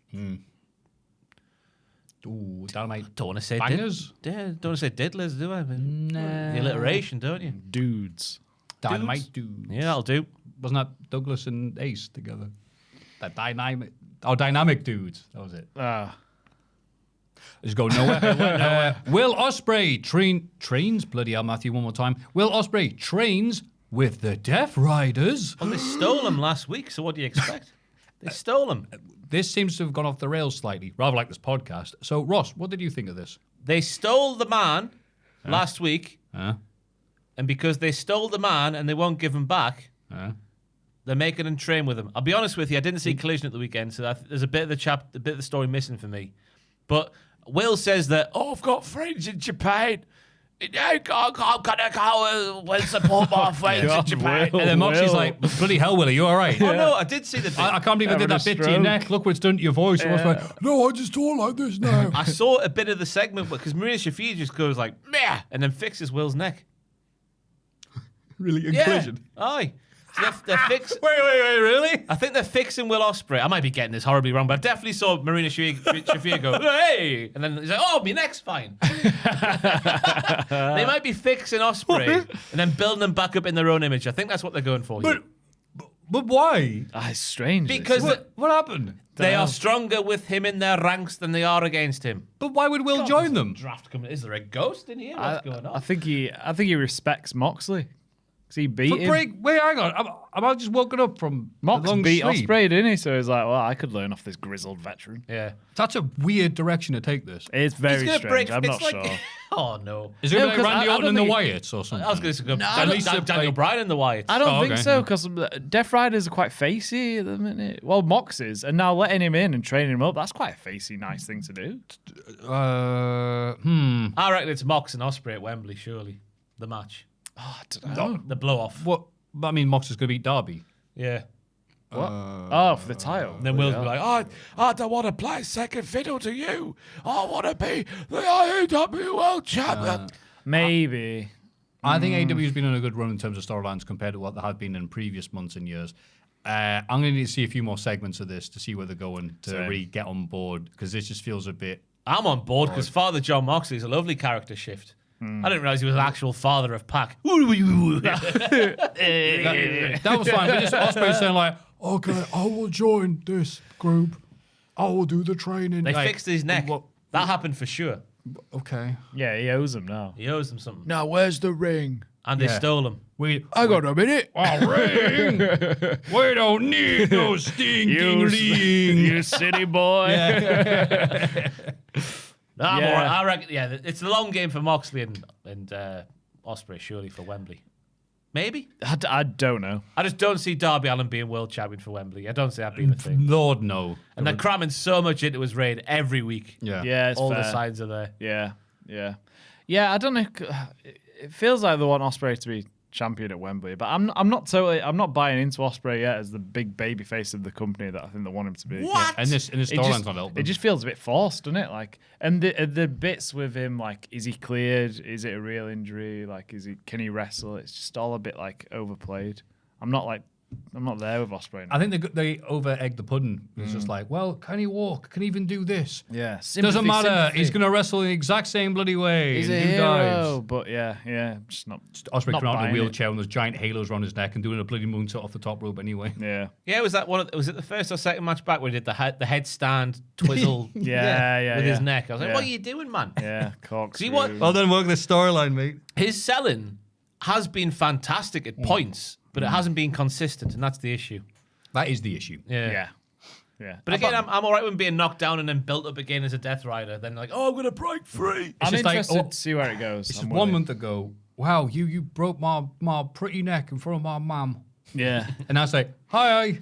Speaker 5: Ooh, Dynamite.
Speaker 6: Don't want to say
Speaker 5: Bangers?
Speaker 6: don't want to say diddlers, do I? The alliteration, don't you?
Speaker 1: Dudes.
Speaker 5: Dynamite dudes.
Speaker 6: Yeah, that'll do.
Speaker 5: Wasn't that Douglas and Ace together? That dynamic dudes. That was it. Just go nowhere. Will Ospreay trains, bloody hell, Matthew, one more time. Will Ospreay trains with the Death Riders.
Speaker 6: Well, they stole him last week, so what do you expect? They stole him.
Speaker 5: this seems to have gone off the rails slightly, rather like this podcast. So, Ross, what did you think of this?
Speaker 6: They stole the man last week, and because they stole the man and they won't give him back, they're making him train with him. I'll be honest with you, I didn't see Collision at the weekend, so there's a bit of the story missing for me. But Will says that, I've got friends in Japan. I'm gonna go and support my friends in Japan.
Speaker 5: And then Moxie's like, bloody hell, Will, are you all right?
Speaker 6: Oh, no, I did see the bit.
Speaker 5: I can't believe I did that bit to your neck. Look what it's done to your voice. I was like, no, I just talk like this now.
Speaker 6: I saw a bit of the segment because Marina Shafir just goes like, meh, and then fixes Will's neck.
Speaker 5: Really? In Collision?
Speaker 6: Aye. So they're fixing.
Speaker 5: Wait, really?
Speaker 6: I think they're fixing Will Ospreay. I might be getting this horribly wrong, but I definitely saw Marina Shafir go, hey! And then he's like, oh, my neck's fine. They might be fixing Ospreay and then building him back up in their own image. I think that's what they're going for.
Speaker 5: But why?
Speaker 1: It's strange.
Speaker 6: Because
Speaker 5: What happened?
Speaker 6: they are stronger with him in their ranks than they are against him.
Speaker 5: But why would Will join them?
Speaker 6: Draft coming. Is there a ghost in here? What's going on?
Speaker 1: I think he respects Moxley. Because he beat him.
Speaker 5: Wait, hang on. I'm just woken up from
Speaker 1: Mox
Speaker 5: a long
Speaker 1: beat
Speaker 5: sleep.
Speaker 1: Ospreay, didn't he? So he's like, well, I could learn off this grizzled veteran.
Speaker 6: Yeah.
Speaker 5: That's a weird direction to take this.
Speaker 1: It's very
Speaker 6: He's gonna
Speaker 1: strange. I'm not sure.
Speaker 6: Oh, no.
Speaker 5: Is it
Speaker 1: No,
Speaker 5: like
Speaker 1: 'cause
Speaker 5: Randy
Speaker 1: I
Speaker 5: Orton
Speaker 1: don't
Speaker 5: and the
Speaker 1: think-
Speaker 5: Wyatts or something?
Speaker 6: I was going to go
Speaker 5: Lisa
Speaker 6: Daniel Bryan and the Wyatts.
Speaker 1: I don't think
Speaker 5: okay.
Speaker 1: so, because Death Riders are quite facey at the minute. Well, Mox is, and now letting him in and training him up, that's quite a facey, nice thing to do.
Speaker 6: I reckon it's Mox and Ospreay at Wembley, surely. The match.
Speaker 1: Oh, I don't know.
Speaker 6: The blow-off.
Speaker 5: What? I mean, Mox is going to beat Darby.
Speaker 6: Yeah.
Speaker 1: Oh, for the title.
Speaker 6: And then Will's be like, I don't want to play second fiddle to you. I want to be the AEW World Champion.
Speaker 1: Maybe.
Speaker 5: I think AEW's been on a good run in terms of storylines compared to what they had been in previous months and years. I'm going to need to see a few more segments of this to see where they're going to really get on board, because this just feels a bit...
Speaker 6: I'm on board because Father John Moxley is a lovely character shift. I didn't realize he was an actual father of Pac.
Speaker 5: That was fine. But just Ospreay saying like, okay, I will join this group. I will do the training.
Speaker 6: They
Speaker 5: Like,
Speaker 6: fixed his neck. That happened for sure.
Speaker 5: Okay.
Speaker 1: Yeah, he owes him now.
Speaker 6: He owes them something.
Speaker 1: Now, where's the ring?
Speaker 6: And they stole him.
Speaker 1: I got a minute.
Speaker 5: A ring. We don't need no stinking ring.
Speaker 1: You city boy.
Speaker 6: No, I'm all right. I reckon, it's a long game for Moxley and Ospreay, surely, for Wembley. Maybe?
Speaker 1: I don't know.
Speaker 6: I just don't see Darby Allin being world champion for Wembley. I don't see that being a thing.
Speaker 5: Lord, no.
Speaker 6: And they're cramming so much into his reign every week.
Speaker 1: Yeah, it's
Speaker 6: All
Speaker 1: fair.
Speaker 6: the signs are there.
Speaker 1: Yeah. I don't know. It feels like they want Ospreay to be champion at Wembley, but I'm not buying into Ospreay yet as the big baby face of the company that I think they want him to be.
Speaker 6: What?
Speaker 5: And this storyline's not helping.
Speaker 1: It just feels a bit forced, doesn't it? Like, and the bits with him, like, is he cleared? Is it a real injury? Like, can he wrestle? It's just all a bit like overplayed. I'm not there with Ospreay now.
Speaker 5: I think they over-egged the pudding. It's just like, well, can he walk? Can he even do this?
Speaker 1: Yeah,
Speaker 5: Doesn't matter. He's going to wrestle in the exact same bloody way.
Speaker 1: He's
Speaker 5: and
Speaker 1: a
Speaker 5: who
Speaker 1: hero,
Speaker 5: dives?
Speaker 1: but yeah, just not.
Speaker 5: Ospreay
Speaker 1: not
Speaker 5: coming out in
Speaker 1: buying
Speaker 5: a
Speaker 1: it.
Speaker 5: wheelchair and there's giant halos around his neck and doing a bloody moonsault off the top rope anyway.
Speaker 1: Yeah.
Speaker 6: Yeah, was it the first or second match back where he did the headstand twizzle
Speaker 1: Yeah,
Speaker 6: with
Speaker 1: yeah.
Speaker 6: his neck? I was like,
Speaker 1: Yeah.
Speaker 6: what are you doing, man?
Speaker 1: Yeah,
Speaker 6: See what?
Speaker 5: Well done working the storyline, mate.
Speaker 6: His selling has been fantastic at points, but it hasn't been consistent, and that's the issue.
Speaker 5: That is the issue.
Speaker 1: Yeah.
Speaker 6: But again, I'm all right with being knocked down and then built up again as a Death Rider. Then like, I'm going to break free.
Speaker 1: I'm
Speaker 5: just like,
Speaker 1: interested to see where it goes.
Speaker 5: It's
Speaker 1: I'm
Speaker 5: just 1
Speaker 1: with
Speaker 5: month ago. Wow, you broke my pretty neck in front of my mum.
Speaker 1: it. Yeah.
Speaker 5: And I say, hi.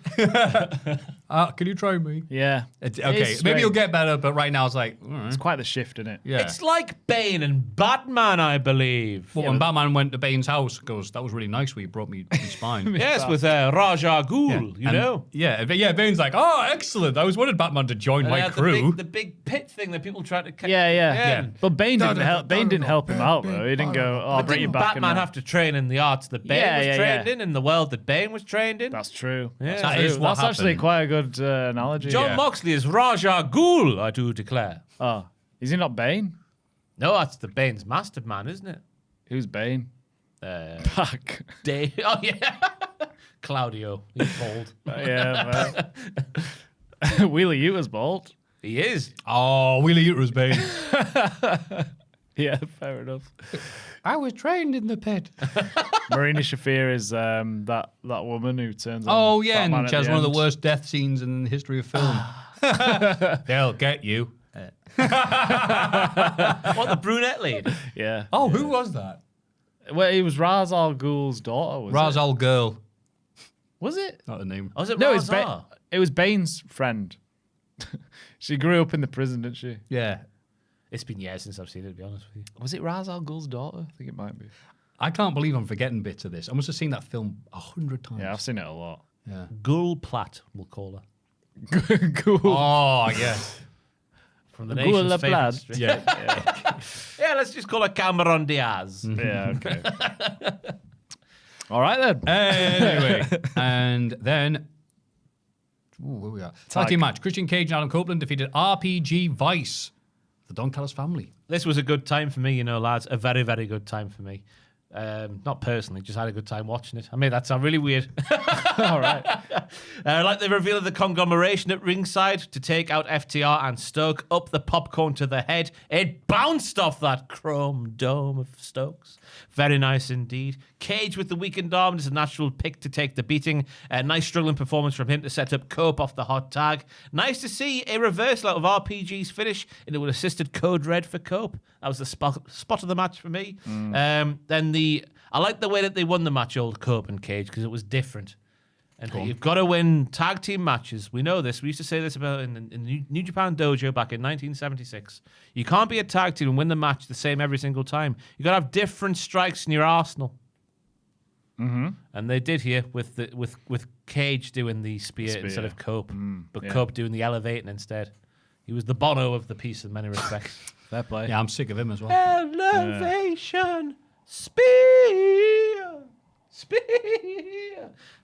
Speaker 5: Can you train me?
Speaker 1: Yeah.
Speaker 5: Okay, maybe you'll get better, but right now it's like, all right.
Speaker 1: It's quite the shift, isn't it?
Speaker 5: Yeah.
Speaker 6: It's like Bane and Batman, I believe.
Speaker 5: Well, when Batman went to Bane's house, goes, that was really nice where you brought me my spine.
Speaker 6: Yes, with Raja Ghul, you
Speaker 5: And-
Speaker 6: know.
Speaker 5: Yeah, Bane's like, oh, excellent. I was wanted Batman to join
Speaker 6: And
Speaker 5: my
Speaker 6: they had
Speaker 5: crew.
Speaker 6: The big pit thing that people tried to...
Speaker 1: Yeah. But Bane didn't help him out, though. He didn't go, oh, I'll
Speaker 6: But
Speaker 1: bring you
Speaker 6: didn't
Speaker 1: back.
Speaker 6: Batman have to train in the arts that Bane was trained in, in the world that Bane was trained in?
Speaker 1: That's true.
Speaker 6: Yeah.
Speaker 5: That is what
Speaker 1: That's actually
Speaker 5: happened.
Speaker 1: quite a good analogy.
Speaker 6: John
Speaker 1: Yeah.
Speaker 6: Moxley is Raja Ghul, I do declare.
Speaker 1: Oh, is he not Bane?
Speaker 6: No, that's the Bane's master man, isn't it?
Speaker 1: Who's Bane? Pac.
Speaker 6: Dave. Oh, yeah. Claudio. He's bald.
Speaker 1: Yeah. Wheeler Utah's bald.
Speaker 6: He is.
Speaker 5: Oh, Wheeler Utah's Bane.
Speaker 1: Yeah, fair enough.
Speaker 5: I was trained in the pit.
Speaker 1: Marina Shafir is that woman who turns on.
Speaker 5: Oh, yeah,
Speaker 1: Batman
Speaker 5: and
Speaker 1: at
Speaker 5: she has
Speaker 1: the
Speaker 5: one of
Speaker 1: end.
Speaker 5: the worst death scenes in the history of film. They'll get you.
Speaker 6: What, the brunette lady?
Speaker 1: Yeah.
Speaker 5: Oh, who was that?
Speaker 1: Well, he was Ra's al Ghul's daughter, was
Speaker 5: Ra's al Ghul.
Speaker 1: Was it?
Speaker 5: Not the name.
Speaker 6: Was it
Speaker 1: No,
Speaker 6: Ra's al?
Speaker 1: it was Bane's friend. She grew up in the prison, didn't she?
Speaker 5: Yeah.
Speaker 6: It's been years since I've seen it, to be honest with you.
Speaker 1: Was it Ra's al Ghul's daughter? I think it might be.
Speaker 5: I can't believe I'm forgetting bits of this. I must have seen that film 100 times.
Speaker 1: Yeah, I've seen it a lot.
Speaker 5: Yeah.
Speaker 6: Gul Platt, we'll call her.
Speaker 1: Ghul.
Speaker 5: Oh, yes.
Speaker 6: From the
Speaker 1: Gul
Speaker 6: nation's favourite
Speaker 1: Platt.
Speaker 6: street.
Speaker 5: Yeah.
Speaker 6: Yeah, let's just call her Cameron Diaz.
Speaker 1: Yeah, okay. All right, then.
Speaker 5: Anyway. And then... Ooh, where we are? Tag team match. Christian Cage and Adam Copeland defeated RPG Vice, the Don Callis family.
Speaker 6: This was a good time for me, you know, lads. A very, very good time for me. Not personally, just had a good time watching it. I made that sound really weird.
Speaker 1: All right.
Speaker 6: Like the reveal of the conglomeration at ringside to take out FTR and Stoke up the popcorn to the head. It bounced off that chrome dome of Stokes. Very nice indeed. Cage with the weakened arm is a natural pick to take the beating. A nice struggling performance from him to set up Cope off the hot tag. Nice to see a reversal out of RPG's finish and it would assisted Code Red for Cope. That was the spot of the match for me. Then I like the way that they won the match, old Cope and Cage, because it was different. And you've got to win tag team matches. We know this. We used to say this about in the New Japan Dojo back in 1976. You can't be a tag team and win the match the same every single time. You've got to have different strikes in your arsenal. Mm-hmm. And they did here with Cage doing the spear instead of Cope, but Cope doing the elevating instead. He was the Bono of the piece in many respects.
Speaker 1: Fair play.
Speaker 5: Yeah, I'm sick of him as well.
Speaker 6: Elevation, spear.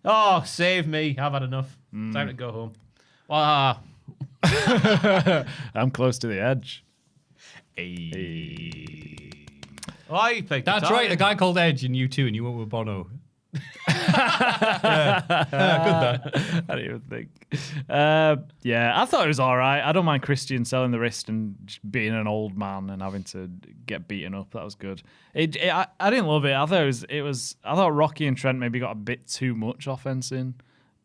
Speaker 6: Oh, save me. I've had enough. Time to go home.
Speaker 1: I'm close to the edge.
Speaker 6: Oh, you picked
Speaker 5: That's right, a guy called Edge in U2 and you went with Bono. Good that.
Speaker 1: I didn't even think. Yeah, I thought it was all right. I don't mind Christian selling the wrist and just being an old man and having to get beaten up. That was good. I didn't love it. I thought I thought Rocky and Trent maybe got a bit too much offense in,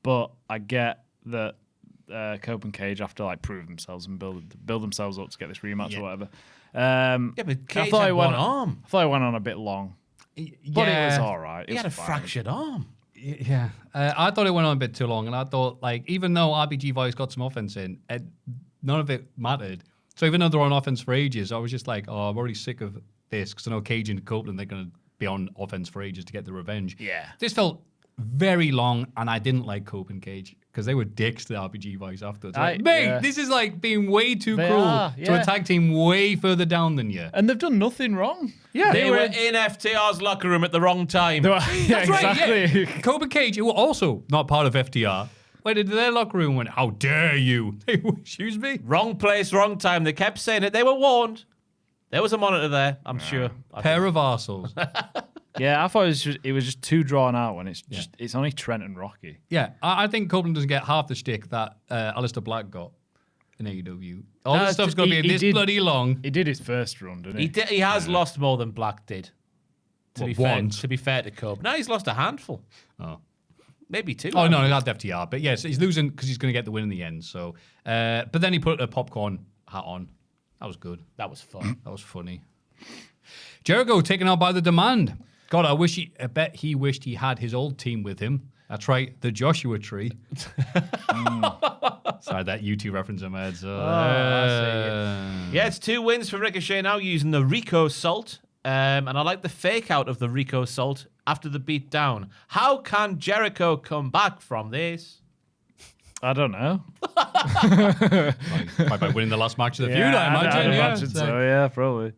Speaker 1: but I get that Cope and Cage have to like prove themselves and build themselves up to get this rematch or whatever.
Speaker 6: But Cage had one arm.
Speaker 1: I thought it went on a bit long. But it was all right.
Speaker 6: He had a fractured arm.
Speaker 5: Yeah. I thought it went on a bit too long, and I thought, like, even though RPG Vice got some offense in, none of it mattered. So even though they're on offense for ages, I was just like, oh, I'm already sick of this, because I know Cage and Copeland, they're going to be on offense for ages to get the revenge.
Speaker 6: Yeah.
Speaker 5: This felt very long, and I didn't like Cope and Cage, because they were dicks to RPG Vice afterwards. Like, mate, this is like being way too cruel to a tag team way further down than you.
Speaker 1: And they've done nothing wrong.
Speaker 5: Yeah,
Speaker 6: They were in FTR's locker room at the wrong time.
Speaker 1: Yeah,
Speaker 5: That's
Speaker 1: exactly.
Speaker 5: right, yeah. Cope and Cage, who were also not part of FTR, went into their locker room and went, how dare you? Excuse me?
Speaker 6: Wrong place, wrong time. They kept saying it. They were warned. There was a monitor there, I'm sure.
Speaker 5: Pair of arseholes.
Speaker 1: Yeah, I thought it was just too drawn out when it's only Trent and Rocky.
Speaker 5: Yeah, I think Copeland doesn't get half the shtick that Aleister Black got in AEW. All this stuff's going to be this bloody long.
Speaker 1: He did his first run, didn't he?
Speaker 6: He has lost more than Black did. To be fair to Cope. Now he's lost a handful.
Speaker 5: Oh.
Speaker 6: Maybe two.
Speaker 5: Oh, no, that's FTR. But yes, he's losing because he's going to get the win in the end. So, but then he put a popcorn hat on. That was good.
Speaker 6: That was fun.
Speaker 5: That was funny. Jericho taken out by the Demand. God, I bet he wished he had his old team with him. That's right, the Joshua Tree. Sorry, that U2 reference in my head. So,
Speaker 6: Yeah, it's 2 wins for Ricochet now using the Rico Salt. And I like the fake out of the Rico Salt after the beat down. How can Jericho come back from this?
Speaker 1: I don't know.
Speaker 5: by winning the last match of the feud, I imagine.
Speaker 1: I'd imagine so, yeah, probably.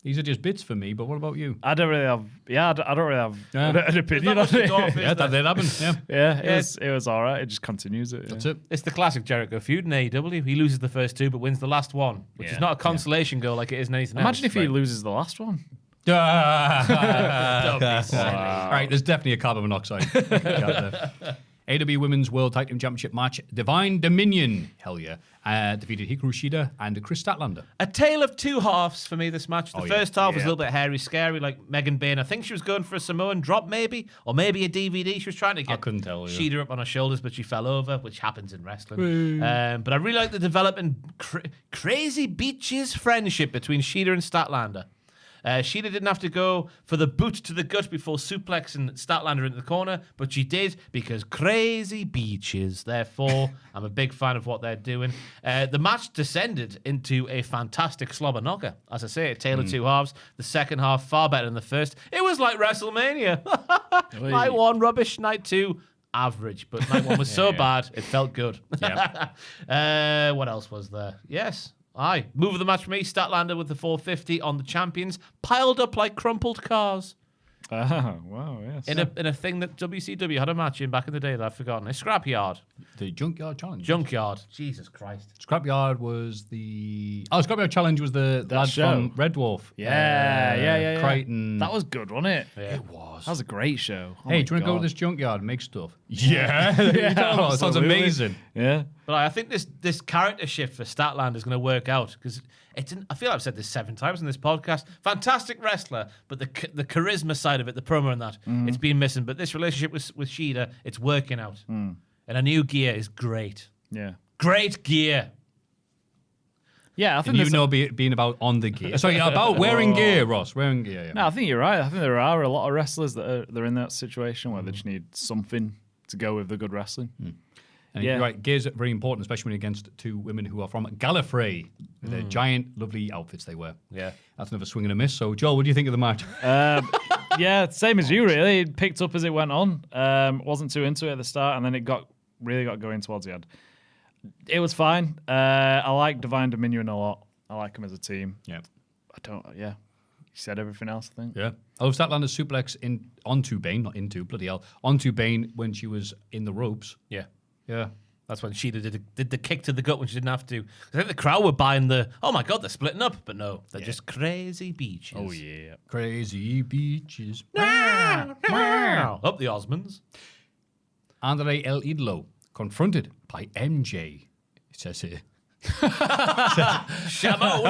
Speaker 5: These are just bits for me, but what about you?
Speaker 1: I don't really have an opinion on it.
Speaker 5: Yeah, that did happen.
Speaker 1: Yeah, it was all right. It just continues it.
Speaker 5: That's it.
Speaker 6: It's the classic Jericho feud in AEW. He loses the first 2 but wins the last one, which is not a consolation goal like it is in anything else.
Speaker 1: Imagine if he loses the last one.
Speaker 5: All right, there's definitely a carbon monoxide. AEW Women's World Tag Team Championship match, Divine Dominion, hell yeah, defeated Hikaru Shida and Chris Statlander.
Speaker 6: A tale of two halves for me, this match. The first half was a
Speaker 5: Yeah.
Speaker 6: little bit hairy, scary, like Megan Bain. I think she was going for a Samoan drop, maybe, or maybe a DVD. She was trying to get
Speaker 5: couldn't tell you.
Speaker 6: Shida up on her shoulders, but she fell over, which happens in wrestling. But I really like the development, crazy beaches friendship between Shida and Statlander. Shida didn't have to go for the boot to the gut before suplexing Statlander into the corner, but she did because crazy beaches. Therefore, I'm a big fan of what they're doing. The match descended into a fantastic slobber knocker. As I say, a tale of two halves. The second half far better than the first. It was like WrestleMania. Night 1, rubbish. Night 2, average. But night 1 was so bad, it felt good. What else was there? Yes. Aye. Move of the match for me. Statlander with the 450 on the champions. Piled up like crumpled cars.
Speaker 1: Wow, yes.
Speaker 6: In a thing that WCW had a match in back in the day that I've forgotten. A scrapyard.
Speaker 5: The Junkyard Challenge.
Speaker 6: Junkyard. Jesus Christ.
Speaker 5: Scrapyard was the... Oh, Scrapyard Challenge was the lad
Speaker 1: show.
Speaker 5: from Red Dwarf.
Speaker 1: Yeah.
Speaker 5: Crichton.
Speaker 1: That was good, wasn't it?
Speaker 6: Yeah.
Speaker 5: It was.
Speaker 1: That was a great show. Oh
Speaker 5: Hey,
Speaker 1: my
Speaker 5: do you want to go to
Speaker 1: God.
Speaker 5: this junkyard and make stuff? Yeah. It sounds
Speaker 1: absolutely.
Speaker 5: amazing.
Speaker 1: Yeah.
Speaker 6: But I think this character shift for Statlander is going to work out because I feel I've said this 7 times in this podcast. Fantastic wrestler, but the charisma side of it, the promo and that, it's been missing. But this relationship with Shida, it's working out. And a new gear is great.
Speaker 1: Yeah.
Speaker 6: Great gear.
Speaker 1: Yeah, I think
Speaker 5: And you
Speaker 1: there's
Speaker 5: know being about on the gear. Sorry, about wearing gear, Ross. Wearing gear, yeah.
Speaker 1: No, I think you're right. I think there are a lot of wrestlers that they're in that situation where they just need something to go with the good wrestling.
Speaker 5: And
Speaker 1: Yeah.
Speaker 5: you're right, gear's very important, especially when against two women who are from Gallifrey. With their giant, lovely outfits they wear.
Speaker 6: Yeah.
Speaker 5: That's another swing and a miss. So, Joel, what do you think of the match?
Speaker 1: Yeah, same as you, really. It picked up as it went on. Wasn't too into it at the start, and then it really got going towards the end. It was fine. I like Divine Dominion a lot. I like them as a team.
Speaker 5: Yeah.
Speaker 1: You said everything else, I think.
Speaker 5: Yeah. I love Statlander's suplex onto Bane, not into, bloody hell, onto Bane when she was in the ropes.
Speaker 6: Yeah.
Speaker 5: Yeah.
Speaker 6: That's when Shida did the kick to the gut when she didn't have to. I think the crowd were buying oh my God, they're splitting up. But no, they're just crazy beaches.
Speaker 1: Oh, yeah.
Speaker 5: Crazy beaches.
Speaker 6: Up the Osmonds.
Speaker 5: Andre El Idolo confronted by MJ. It says here.
Speaker 6: Shamo.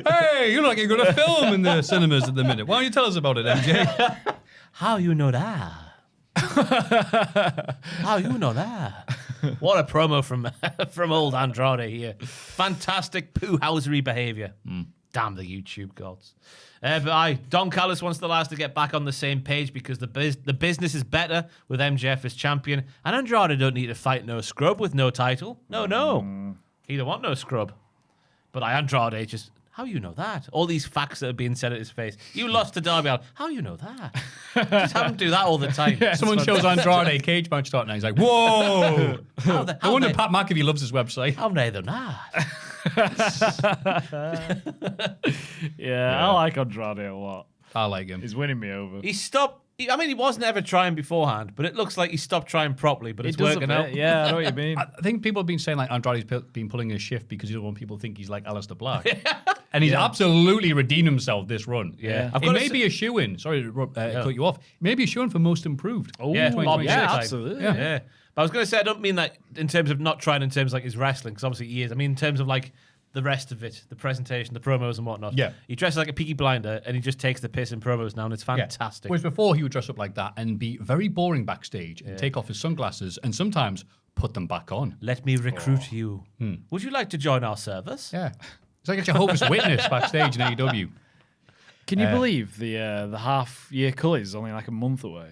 Speaker 5: Hey, you look like you're going to film in the cinemas at the minute. Why don't you tell us about it, MJ?
Speaker 6: How you know that? How you know that? What a promo from old Andrade here. Fantastic poo-housery behaviour. Damn the YouTube gods. But Don Callis wants the lads to get back on the same page because the business is better with MJF as champion. And Andrade don't need to fight no scrub with no title. No. He don't want no scrub. But Andrade just... How you know that? All these facts that are being said at his face. You lost to Darby Allin. How you know that? Just have him do that all the time.
Speaker 5: Someone shows Andrade a cage match starting and he's like, whoa! I wonder if Pat McAfee loves his website.
Speaker 6: How they do not?
Speaker 1: Yeah, I like Andrade a lot.
Speaker 5: I like him.
Speaker 1: He's winning me over.
Speaker 6: He stopped. He wasn't ever trying beforehand, but it looks like he stopped trying properly. But it's working out.
Speaker 1: Yeah, I know what you mean.
Speaker 5: I think people have been saying like Andrade's been pulling his shift because he doesn't want people to think he's like Aleister Black. And he's absolutely redeemed himself this run.
Speaker 6: Yeah.
Speaker 5: He may be a shoe-in. Sorry to cut you off. Maybe a shoe-in for most improved.
Speaker 1: Oh,
Speaker 6: Yeah, Bob
Speaker 1: yeah,
Speaker 6: Shit type.
Speaker 1: absolutely.
Speaker 6: Yeah. But I was going to say, I don't mean that in terms of not trying in terms of like his wrestling, because obviously he is. I mean in terms of like the rest of it, the presentation, the promos and whatnot.
Speaker 5: Yeah.
Speaker 6: He dresses like a Peaky Blinder and he just takes the piss in promos now and it's fantastic.
Speaker 5: Whereas before he would dress up like that and be very boring backstage and take off his sunglasses and sometimes put them back on.
Speaker 6: Let me recruit you. Would you like to join our service?
Speaker 5: Yeah. It's like a Jehovah's Witness backstage in AEW.
Speaker 1: Can you believe the half-year cut is only like a month away?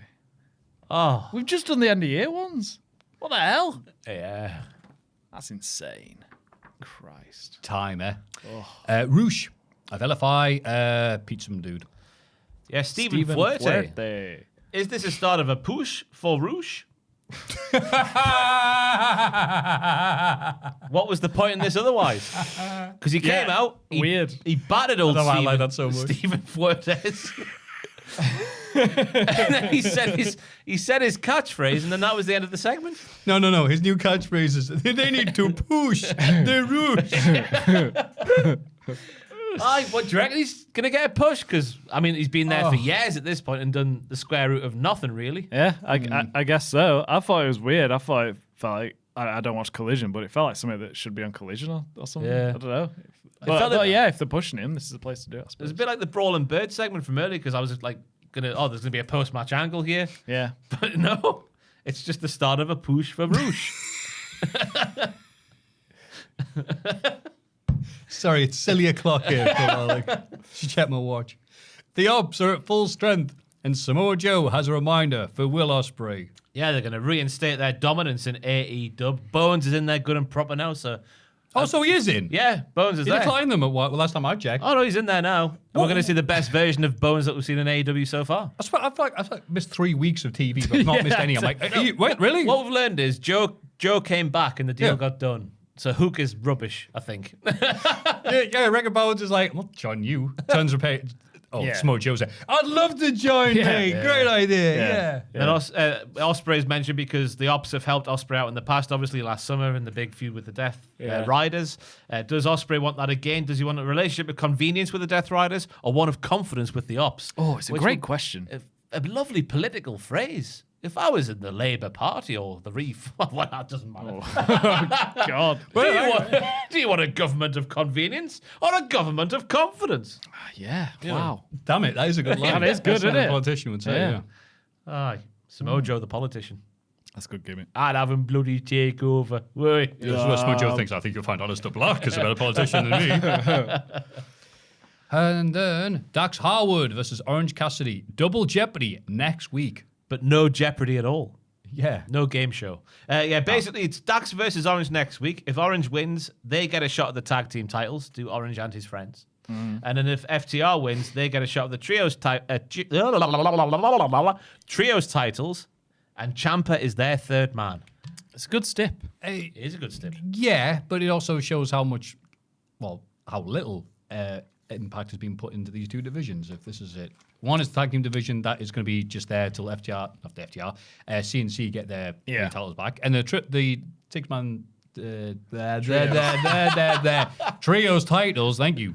Speaker 6: Oh.
Speaker 1: We've just done the end-of-year ones. What the hell?
Speaker 6: Yeah.
Speaker 1: That's insane. Christ.
Speaker 5: Time, eh? Roosh of LFI, Pete some dude.
Speaker 6: Yeah, Stephen Fuerte.
Speaker 1: Fuerte.
Speaker 6: Is this a start of a push for Roosh? What was the point in this otherwise? Because he came out, he battered old
Speaker 5: I
Speaker 6: Stephen,
Speaker 5: like that so much.
Speaker 6: Stephen Fuertes. And then he said his catchphrase, and then that was the end of the segment.
Speaker 5: No. His new catchphrase is, they need to push the Roosh.
Speaker 6: What do you reckon he's going to get a push? Because, I mean, he's been there for years at this point and done the square root of nothing, really.
Speaker 1: Yeah, I guess so. I thought it was weird. I thought it felt like, I don't watch Collision, but it felt like something that should be on Collision or something.
Speaker 6: Yeah.
Speaker 1: I don't know. But yeah, if they're pushing him, this is the place to do it, I suppose.
Speaker 6: It's a bit like the Brawl and Bird segment from earlier, because I was like, there's going to be a post-match angle here.
Speaker 1: Yeah.
Speaker 6: But no, it's just the start of a push for Roosh.
Speaker 5: Sorry, it's silly o'clock here. Should check my watch. The Ops are at full strength, and Samoa Joe has a reminder for Will Ospreay.
Speaker 6: Yeah, they're going to reinstate their dominance in AEW. Bones is in there good and proper now, so...
Speaker 5: Oh, so he is in?
Speaker 6: Yeah, Bones is
Speaker 5: He
Speaker 6: there.
Speaker 5: declined them at what? Well, last time I checked.
Speaker 6: Oh, no, he's in there now. And we're going to see the best version of Bones that we've seen in AEW so far.
Speaker 5: I've missed 3 weeks of TV, but not missed any. I'm like, wait, really?
Speaker 6: What we've learned is Joe came back and the deal got done. So Hook is rubbish, I think.
Speaker 5: yeah, Record Bones is like, well, John, you. Turns repair. Oh, Samoa Joe's there. I'd love to join, mate. Great idea. Yeah.
Speaker 6: And Ospreay's mentioned because the Ops have helped Ospreay out in the past, obviously last summer in the big feud with the Death Riders. Does Ospreay want that again? Does he want a relationship of convenience with the Death Riders or one of confidence with the Ops?
Speaker 1: Oh, it's a great question.
Speaker 6: A lovely political phrase. If I was in the Labour Party or the Reef, well, that doesn't matter.
Speaker 1: Oh, God.
Speaker 6: Do you want a government of convenience or a government of confidence?
Speaker 1: Yeah. Wow.
Speaker 5: Damn it, that is a good line.
Speaker 1: That is good,
Speaker 5: That's what
Speaker 1: isn't
Speaker 5: a
Speaker 1: it?
Speaker 5: politician would say, yeah.
Speaker 6: Aye. Samoa Joe, the politician.
Speaker 1: That's a good gimmick.
Speaker 6: I'd have him bloody take over. Wait.
Speaker 5: That's what Samoa Joe thinks. I think you'll find honest up luck because a better politician than me. And then Dax Harwood versus Orange Cassidy. Double Jeopardy next week.
Speaker 6: But no Jeopardy at all.
Speaker 5: Yeah.
Speaker 6: No game show. Basically, it's Dax versus Orange next week. If Orange wins, they get a shot at the tag team titles, do Orange and his friends. And then if FTR wins, they get a shot at the trios titles, and Ciampa is their third man.
Speaker 1: It's a good step.
Speaker 6: It is a good step.
Speaker 5: Yeah, but it also shows how little impact has been put into these two divisions, if this is it. One is the tag team division that is going to be just there till CNC get their titles back. And the six-man trios titles, thank you,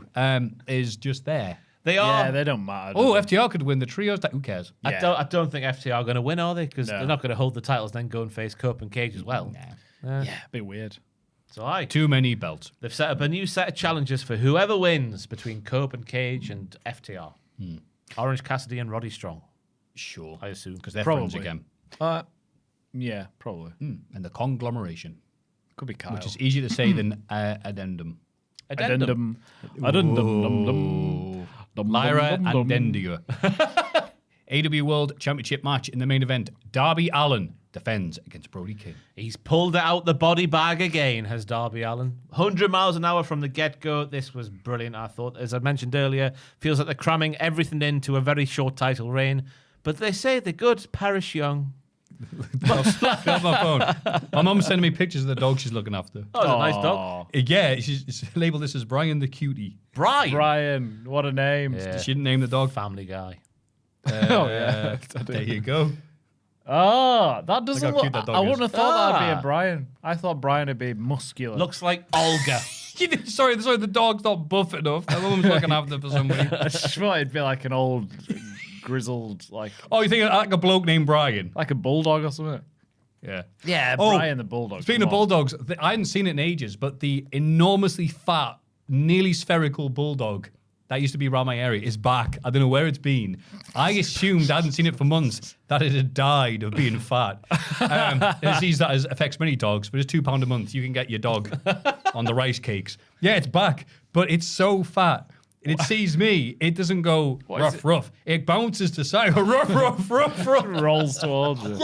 Speaker 5: is just there.
Speaker 6: They are.
Speaker 1: Yeah, they don't matter.
Speaker 5: Oh, FTR could win the trios. Who cares?
Speaker 6: Yeah. I don't think FTR are going to win, are they? Because they're not going to hold the titles, then go and face Cope and Cage as well.
Speaker 1: Yeah, a bit weird.
Speaker 6: So
Speaker 5: too many belts.
Speaker 6: They've set up a new set of challenges for whoever wins between Cope and Cage and FTR. Orange Cassidy and Roddy Strong.
Speaker 5: Sure.
Speaker 6: I assume.
Speaker 5: Because they're
Speaker 1: Probably.
Speaker 5: friends again.
Speaker 1: Yeah, probably.
Speaker 5: And the conglomeration.
Speaker 1: Could be Kyle.
Speaker 5: Which is easier to say than addendum.
Speaker 1: Addendum.
Speaker 5: Lyra Addendia. AEW World Championship match in the main event. Darby Allin defends against Brody King.
Speaker 6: He's pulled out the body bag again, has Darby Allin. 100 miles an hour from the get-go. This was brilliant, I thought. As I mentioned earlier, feels like they're cramming everything into a very short title reign. But they say the good Paris Young.
Speaker 5: Got my phone. My mum's sending me pictures of the dog she's looking after.
Speaker 6: Oh, it's a nice dog.
Speaker 5: Yeah, she's labeled this as Brian the Cutie.
Speaker 6: Brian,
Speaker 1: what a name.
Speaker 6: Yeah.
Speaker 5: She didn't name the dog.
Speaker 6: Family Guy.
Speaker 5: There you go.
Speaker 1: Oh, that doesn't
Speaker 5: Look how cute
Speaker 1: look...
Speaker 5: that dog
Speaker 1: I wouldn't
Speaker 5: is.
Speaker 1: have thought that'd be a Brian. I thought Brian would be muscular.
Speaker 6: Looks like Olga.
Speaker 5: Sorry, the dog's not buff enough. My mum's looking after for somebody.
Speaker 1: I just thought it'd be like an old, grizzled, like...
Speaker 5: Oh, you think like a bloke named Brian?
Speaker 1: Like a bulldog or something?
Speaker 5: Yeah.
Speaker 1: Yeah,
Speaker 5: Oh,
Speaker 1: Brian the bulldog.
Speaker 5: Speaking of bulldogs, I hadn't seen it in ages, but the enormously fat, nearly spherical bulldog that used to be around my area is back. I don't know where it's been. I assumed I hadn't seen it for months, that it had died of being fat. A disease that affects many dogs, but it's £2 a month. You can get your dog on the rice cakes. Yeah, it's back, but it's so fat. It sees me. It doesn't go rough. It bounces to side. rough.
Speaker 1: Rolls towards you.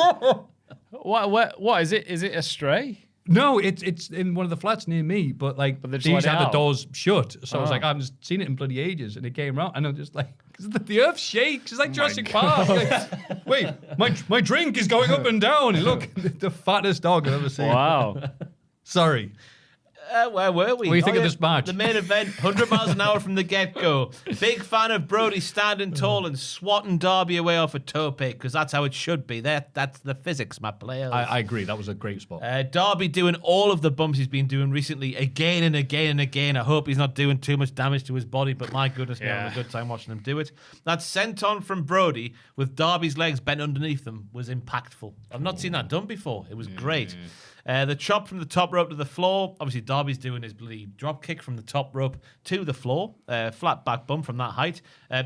Speaker 1: What is it? Is it a stray?
Speaker 5: No, it's in one of the flats near me, but
Speaker 1: they just
Speaker 5: these
Speaker 1: let it
Speaker 5: had the
Speaker 1: out?
Speaker 5: doors shut. So I was like, I haven't seen it in bloody ages. And it came around, and I'm just like, the earth shakes. It's like Jurassic Park. Like, wait, my drink is going up and down. And look, the fattest dog I've ever seen.
Speaker 1: Wow.
Speaker 5: Sorry.
Speaker 6: Where were we?
Speaker 5: What do you think of this match?
Speaker 6: The main event, 100 miles an hour from the get-go. Big fan of Brody standing tall and swatting Darby away off a toe pick, because that's how it should be. That's the physics, my players.
Speaker 5: I agree. That was a great spot.
Speaker 6: Darby doing all of the bumps he's been doing recently again and again and again. I hope he's not doing too much damage to his body, but my goodness, me, I'm having a good time watching him do it. That senton from Brody with Darby's legs bent underneath them was impactful. I've not seen that done before. It was great. The chop from the top rope to the floor. Obviously, Darby's doing his bloody drop kick from the top rope to the floor. Flat back bump from that height.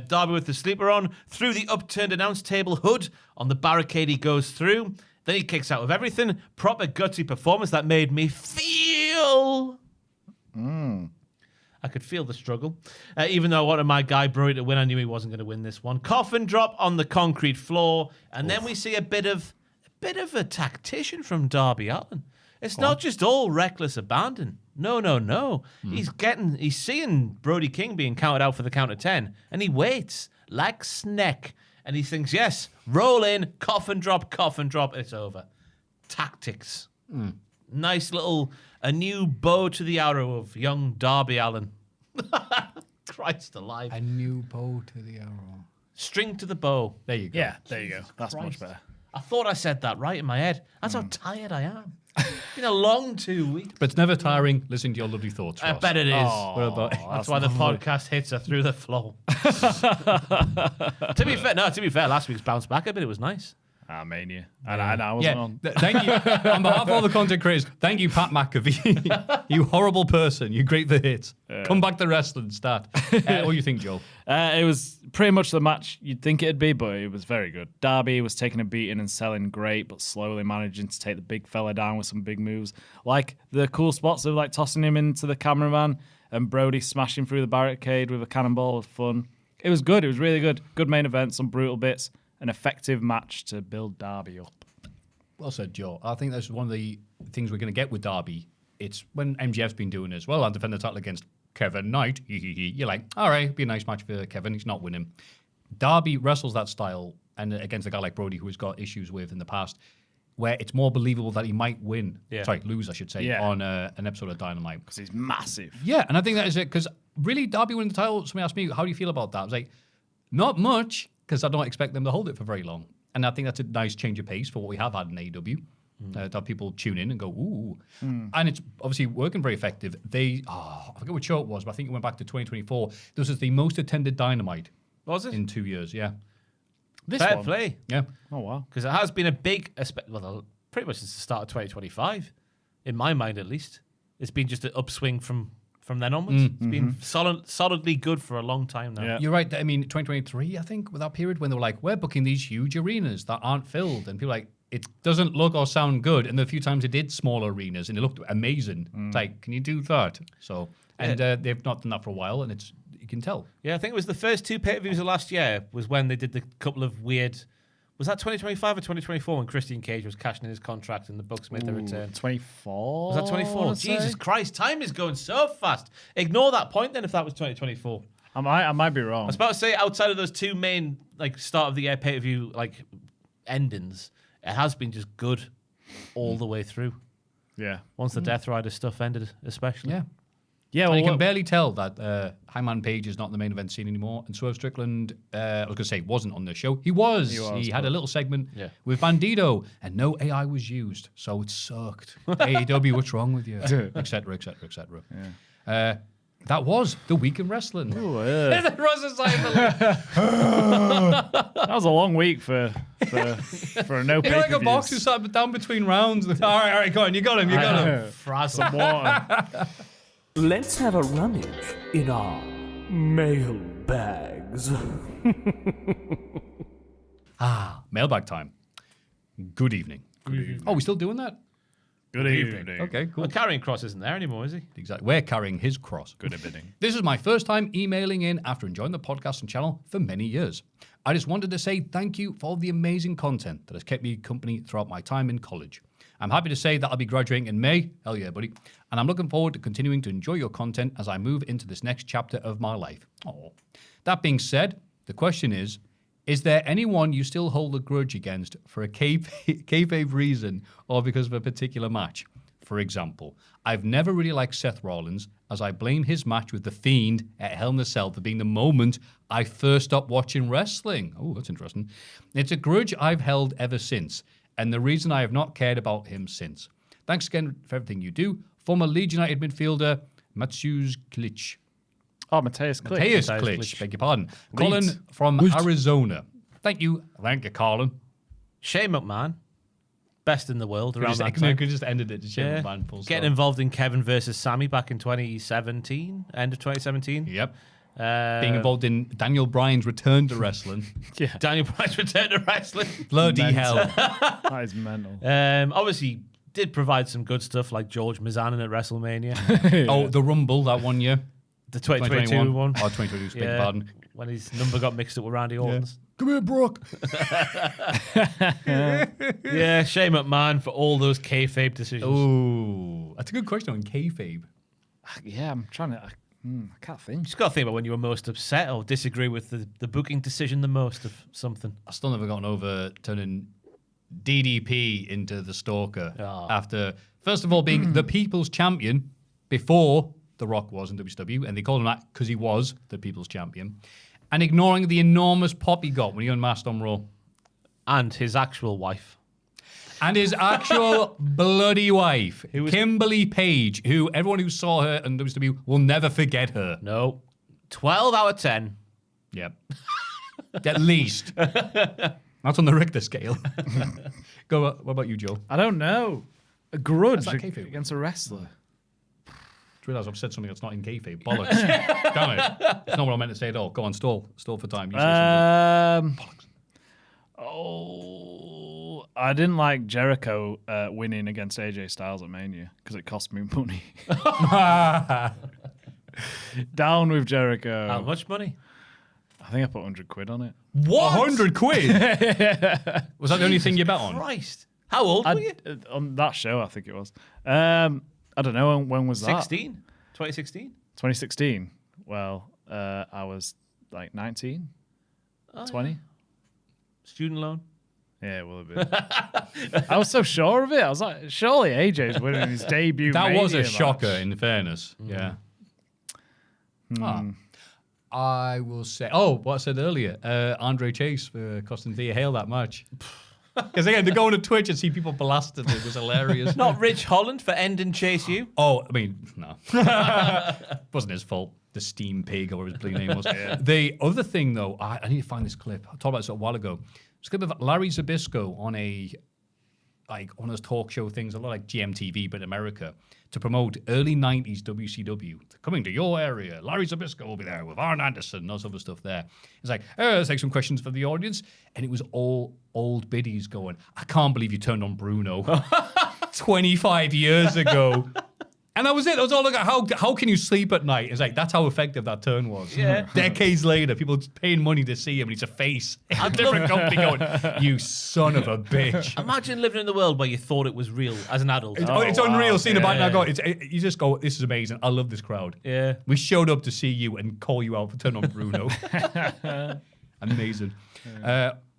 Speaker 6: Darby with the sleeper on. Through the upturned announce table hood. On the barricade he goes through. Then he kicks out of everything. Proper gutsy performance that made me feel... I could feel the struggle. Even though I wanted my guy Brody to win, I knew he wasn't going to win this one. Coffin drop on the concrete floor. And then we see a bit of a tactician from Darby Allin. It's not just all reckless abandon. No. He's seeing Brody King being counted out for the count of 10, and he waits like Sneck. And he thinks, yes, roll in, coffin drop, it's over. Tactics. Nice little, a new bow to the arrow of young Darby Allin. Christ alive.
Speaker 5: A new bow to the arrow.
Speaker 6: String to the bow.
Speaker 5: There you go.
Speaker 1: Yeah, there you go. That's much better.
Speaker 6: I thought I said that right in my head. That's how tired I am. It's been a long 2 weeks.
Speaker 5: But it's never tiring listening to your lovely thoughts,
Speaker 6: I
Speaker 5: Ross.
Speaker 6: bet it is.
Speaker 5: What about
Speaker 6: That's why the podcast hits her through the flow. To be fair, last week's bounced back a bit. It was nice.
Speaker 1: Mania. And I wasn't on.
Speaker 5: Thank you. On behalf of all the content creators, thank you, Pat McAfee. You horrible person. You great the hits. Come back to wrestling, start. What do you think, Joel?
Speaker 1: It was pretty much the match you'd think it'd be, but it was very good. Darby was taking a beating and selling great, but slowly managing to take the big fella down with some big moves. Like the cool spots of like tossing him into the cameraman and Brody smashing through the barricade with a cannonball was fun. It was good. It was really good. Good main event, some brutal bits. An effective match to build Darby up.
Speaker 5: Well said, Joe. I think that's one of the things we're going to get with Darby. It's when MJF's been doing as well. I'll defend the title against Kevin Knight. You're like, all right, it'd be a nice match for Kevin. He's not winning. Darby wrestles that style and against a guy like Brody, who has got issues with in the past, where it's more believable that he might win. Yeah. Sorry, lose, I should say, on an episode of Dynamite.
Speaker 1: Because he's massive.
Speaker 5: Yeah, and I think that is it. Because really, Darby winning the title, somebody asked me, how do you feel about that? I was like, not much, because I don't expect them to hold it for very long. And I think that's a nice change of pace for what we have had in AEW. To have people tune in and go, ooh. And it's obviously working very effective. I forget what show it was, but I think it went back to 2024. This was the most attended Dynamite.
Speaker 6: Was it?
Speaker 5: In 2 years, yeah.
Speaker 6: Fair play.
Speaker 5: Yeah.
Speaker 1: Oh, wow.
Speaker 6: Because it has been a big, pretty much since the start of 2025, in my mind at least. It's been just an upswing from then onwards. It's been solidly good for a long time now.
Speaker 1: Yeah.
Speaker 5: You're right. I mean, 2023, I think, with that period when they were like, we're booking these huge arenas that aren't filled. And people are like, it doesn't look or sound good. And the few times they did small arenas and it looked amazing. It's like, can you do that? So, and they've not done that for a while, and it's you can tell.
Speaker 6: Yeah, I think it was the first two pay-per-views of last year was when they did the couple of weird... Was that 2025 or 2024 when Christian Cage was cashing in his contract and the Bucks made their return?
Speaker 1: 24?
Speaker 6: Was that 24? Jesus Christ, time is going so fast. Ignore that point then if that was 2024.
Speaker 1: I might be wrong.
Speaker 6: I was about to say, outside of those two main start of the year pay-per-view endings, it has been just good all the way through.
Speaker 1: Yeah.
Speaker 6: Once the Death Rider stuff ended, especially.
Speaker 5: Yeah.
Speaker 1: Yeah,
Speaker 5: and
Speaker 1: well,
Speaker 5: you can barely tell that Hangman Page is not in the main event scene anymore. And Swerve Strickland, I was going to say, wasn't on the show. He was. He had a little segment with Bandito, and no AI was used. So it sucked. AEW, what's wrong with you? Et cetera, et cetera, et cetera. Yeah. That was the week in wrestling.
Speaker 1: Ooh, yeah.
Speaker 5: Ross is like,
Speaker 1: that was a long week for a no pay-per-views.
Speaker 5: You're like a boxer who sat down between rounds. All right, go on. You got him.
Speaker 1: Frazzle some water.
Speaker 2: Let's have a rummage in our mailbags.
Speaker 5: Mailbag time. Good evening. Oh, we still doing that?
Speaker 1: Good evening.
Speaker 5: Okay, cool.
Speaker 6: Well, Carrying Cross isn't there anymore, is he?
Speaker 5: Exactly. We're carrying his cross.
Speaker 1: Good evening.
Speaker 5: This is my first time emailing in after enjoying the podcast and channel for many years. I just wanted to say thank you for all the amazing content that has kept me company throughout my time in college. I'm happy to say that I'll be graduating in May. Hell yeah, buddy. And I'm looking forward to continuing to enjoy your content as I move into this next chapter of my life. Oh. That being said, the question is there anyone you still hold a grudge against for a kayfabe reason or because of a particular match? for example. I've never really liked Seth Rollins, as I blame his match with The Fiend at Hell in a Cell for being the moment I first stopped watching wrestling. Oh, that's interesting. It's a grudge I've held ever since, and the reason I have not cared about him since. Thanks again for everything you do. Former Leeds United midfielder Matthias Klitsch.
Speaker 1: Oh, Matthias Klitsch.
Speaker 5: Matthias Klitsch, beg your pardon. Colin from Arizona. Thank you, Colin.
Speaker 6: Shane McMahon, best in the world around that time.
Speaker 5: Could just ended it to Shane McMahon. Full
Speaker 6: Getting
Speaker 5: stop.
Speaker 6: involved in Kevin versus Sammy back in 2017, end of 2017.
Speaker 5: Yep. Being involved in Daniel Bryan's return to wrestling.
Speaker 1: Yeah.
Speaker 6: Daniel Bryan's return to wrestling.
Speaker 5: Bloody hell.
Speaker 1: That is mental.
Speaker 6: Obviously, did provide some good stuff like George Mizanin at WrestleMania.
Speaker 5: Oh, the Rumble that one year.
Speaker 6: The 2022 one.
Speaker 5: Oh, 2022, beg your pardon.
Speaker 6: When his number got mixed up with Randy Orton's.
Speaker 5: Come here, Brooke.
Speaker 6: Yeah, Shane McMahon for all those kayfabe decisions.
Speaker 5: Oh, that's a good question on kayfabe.
Speaker 1: Yeah, I'm trying to... I can't think.
Speaker 6: Just got to think about when you were most upset or disagree with the booking decision the most of something.
Speaker 5: I've still never gotten over turning DDP into the Stalker after, first of all, being the People's Champion before The Rock was in WCW, and they called him that because he was the People's Champion, and ignoring the enormous pop he got when he unmasked on Raw.
Speaker 6: And his actual wife.
Speaker 5: And his actual bloody wife, Kimberly Page, who everyone who saw her in WCW will never forget her.
Speaker 6: No. 12 out of 10.
Speaker 5: Yep. At least. That's on the Richter scale. What about you, Joe?
Speaker 1: I don't know. A grudge
Speaker 5: That's not kayfabe.
Speaker 1: against a wrestler.
Speaker 5: I realise I've said something that's not in kayfabe. Bollocks. Damn it. It's not what I meant to say at all. Go on, stall. Stall for time. You say something. Bollocks.
Speaker 1: Oh, I didn't like Jericho winning against AJ Styles at Mania because it cost me money. Down with Jericho.
Speaker 6: How much money?
Speaker 1: I think I put 100 quid on it.
Speaker 6: What?
Speaker 5: 100 quid? Was that the only thing you bet on?
Speaker 6: Christ. How old were you?
Speaker 1: On that show, I think it was. I don't know. When was that?
Speaker 6: 16? 2016?
Speaker 1: 2016. Well, I was like 19, 20.
Speaker 6: Student loan?
Speaker 1: Yeah, it will have been. I was so sure of it. I was like, surely AJ's winning his debut.
Speaker 5: That was a
Speaker 1: Mania
Speaker 5: shocker,
Speaker 1: match.
Speaker 5: in fairness. Yeah. I will say, what I said earlier, Andre Chase costing Thea Hale that match. Because again, to go on Twitch and see people blasted it was hilarious.
Speaker 6: Not Rich Holland for ending Chase U?
Speaker 5: Oh, I mean, no. Wasn't his fault. The Steam Pig, or whatever his blue name was. The other thing, though, I need to find this clip. I talked about this a while ago. It's a clip of Larry Zbyszko on one of those talk show things, a lot like GMTV, but in America, to promote early 90s WCW. Coming to your area, Larry Zbyszko will be there with Arn Anderson and all other stuff there. It's like, let's take some questions for the audience. And it was all old biddies going, I can't believe you turned on Bruno 25 years ago. And that was it. That was all. Like, how can you sleep at night? It's like, that's how effective that turn was.
Speaker 6: Yeah.
Speaker 5: Decades later, people paying money to see him, and he's a face in a different company going, you son of a bitch.
Speaker 6: Imagine living in the world where you thought it was real as an adult.
Speaker 5: It's unreal seeing about it now. You just go, this is amazing. I love this crowd.
Speaker 6: Yeah.
Speaker 5: We showed up to see you and call you out for turning on Bruno. Amazing.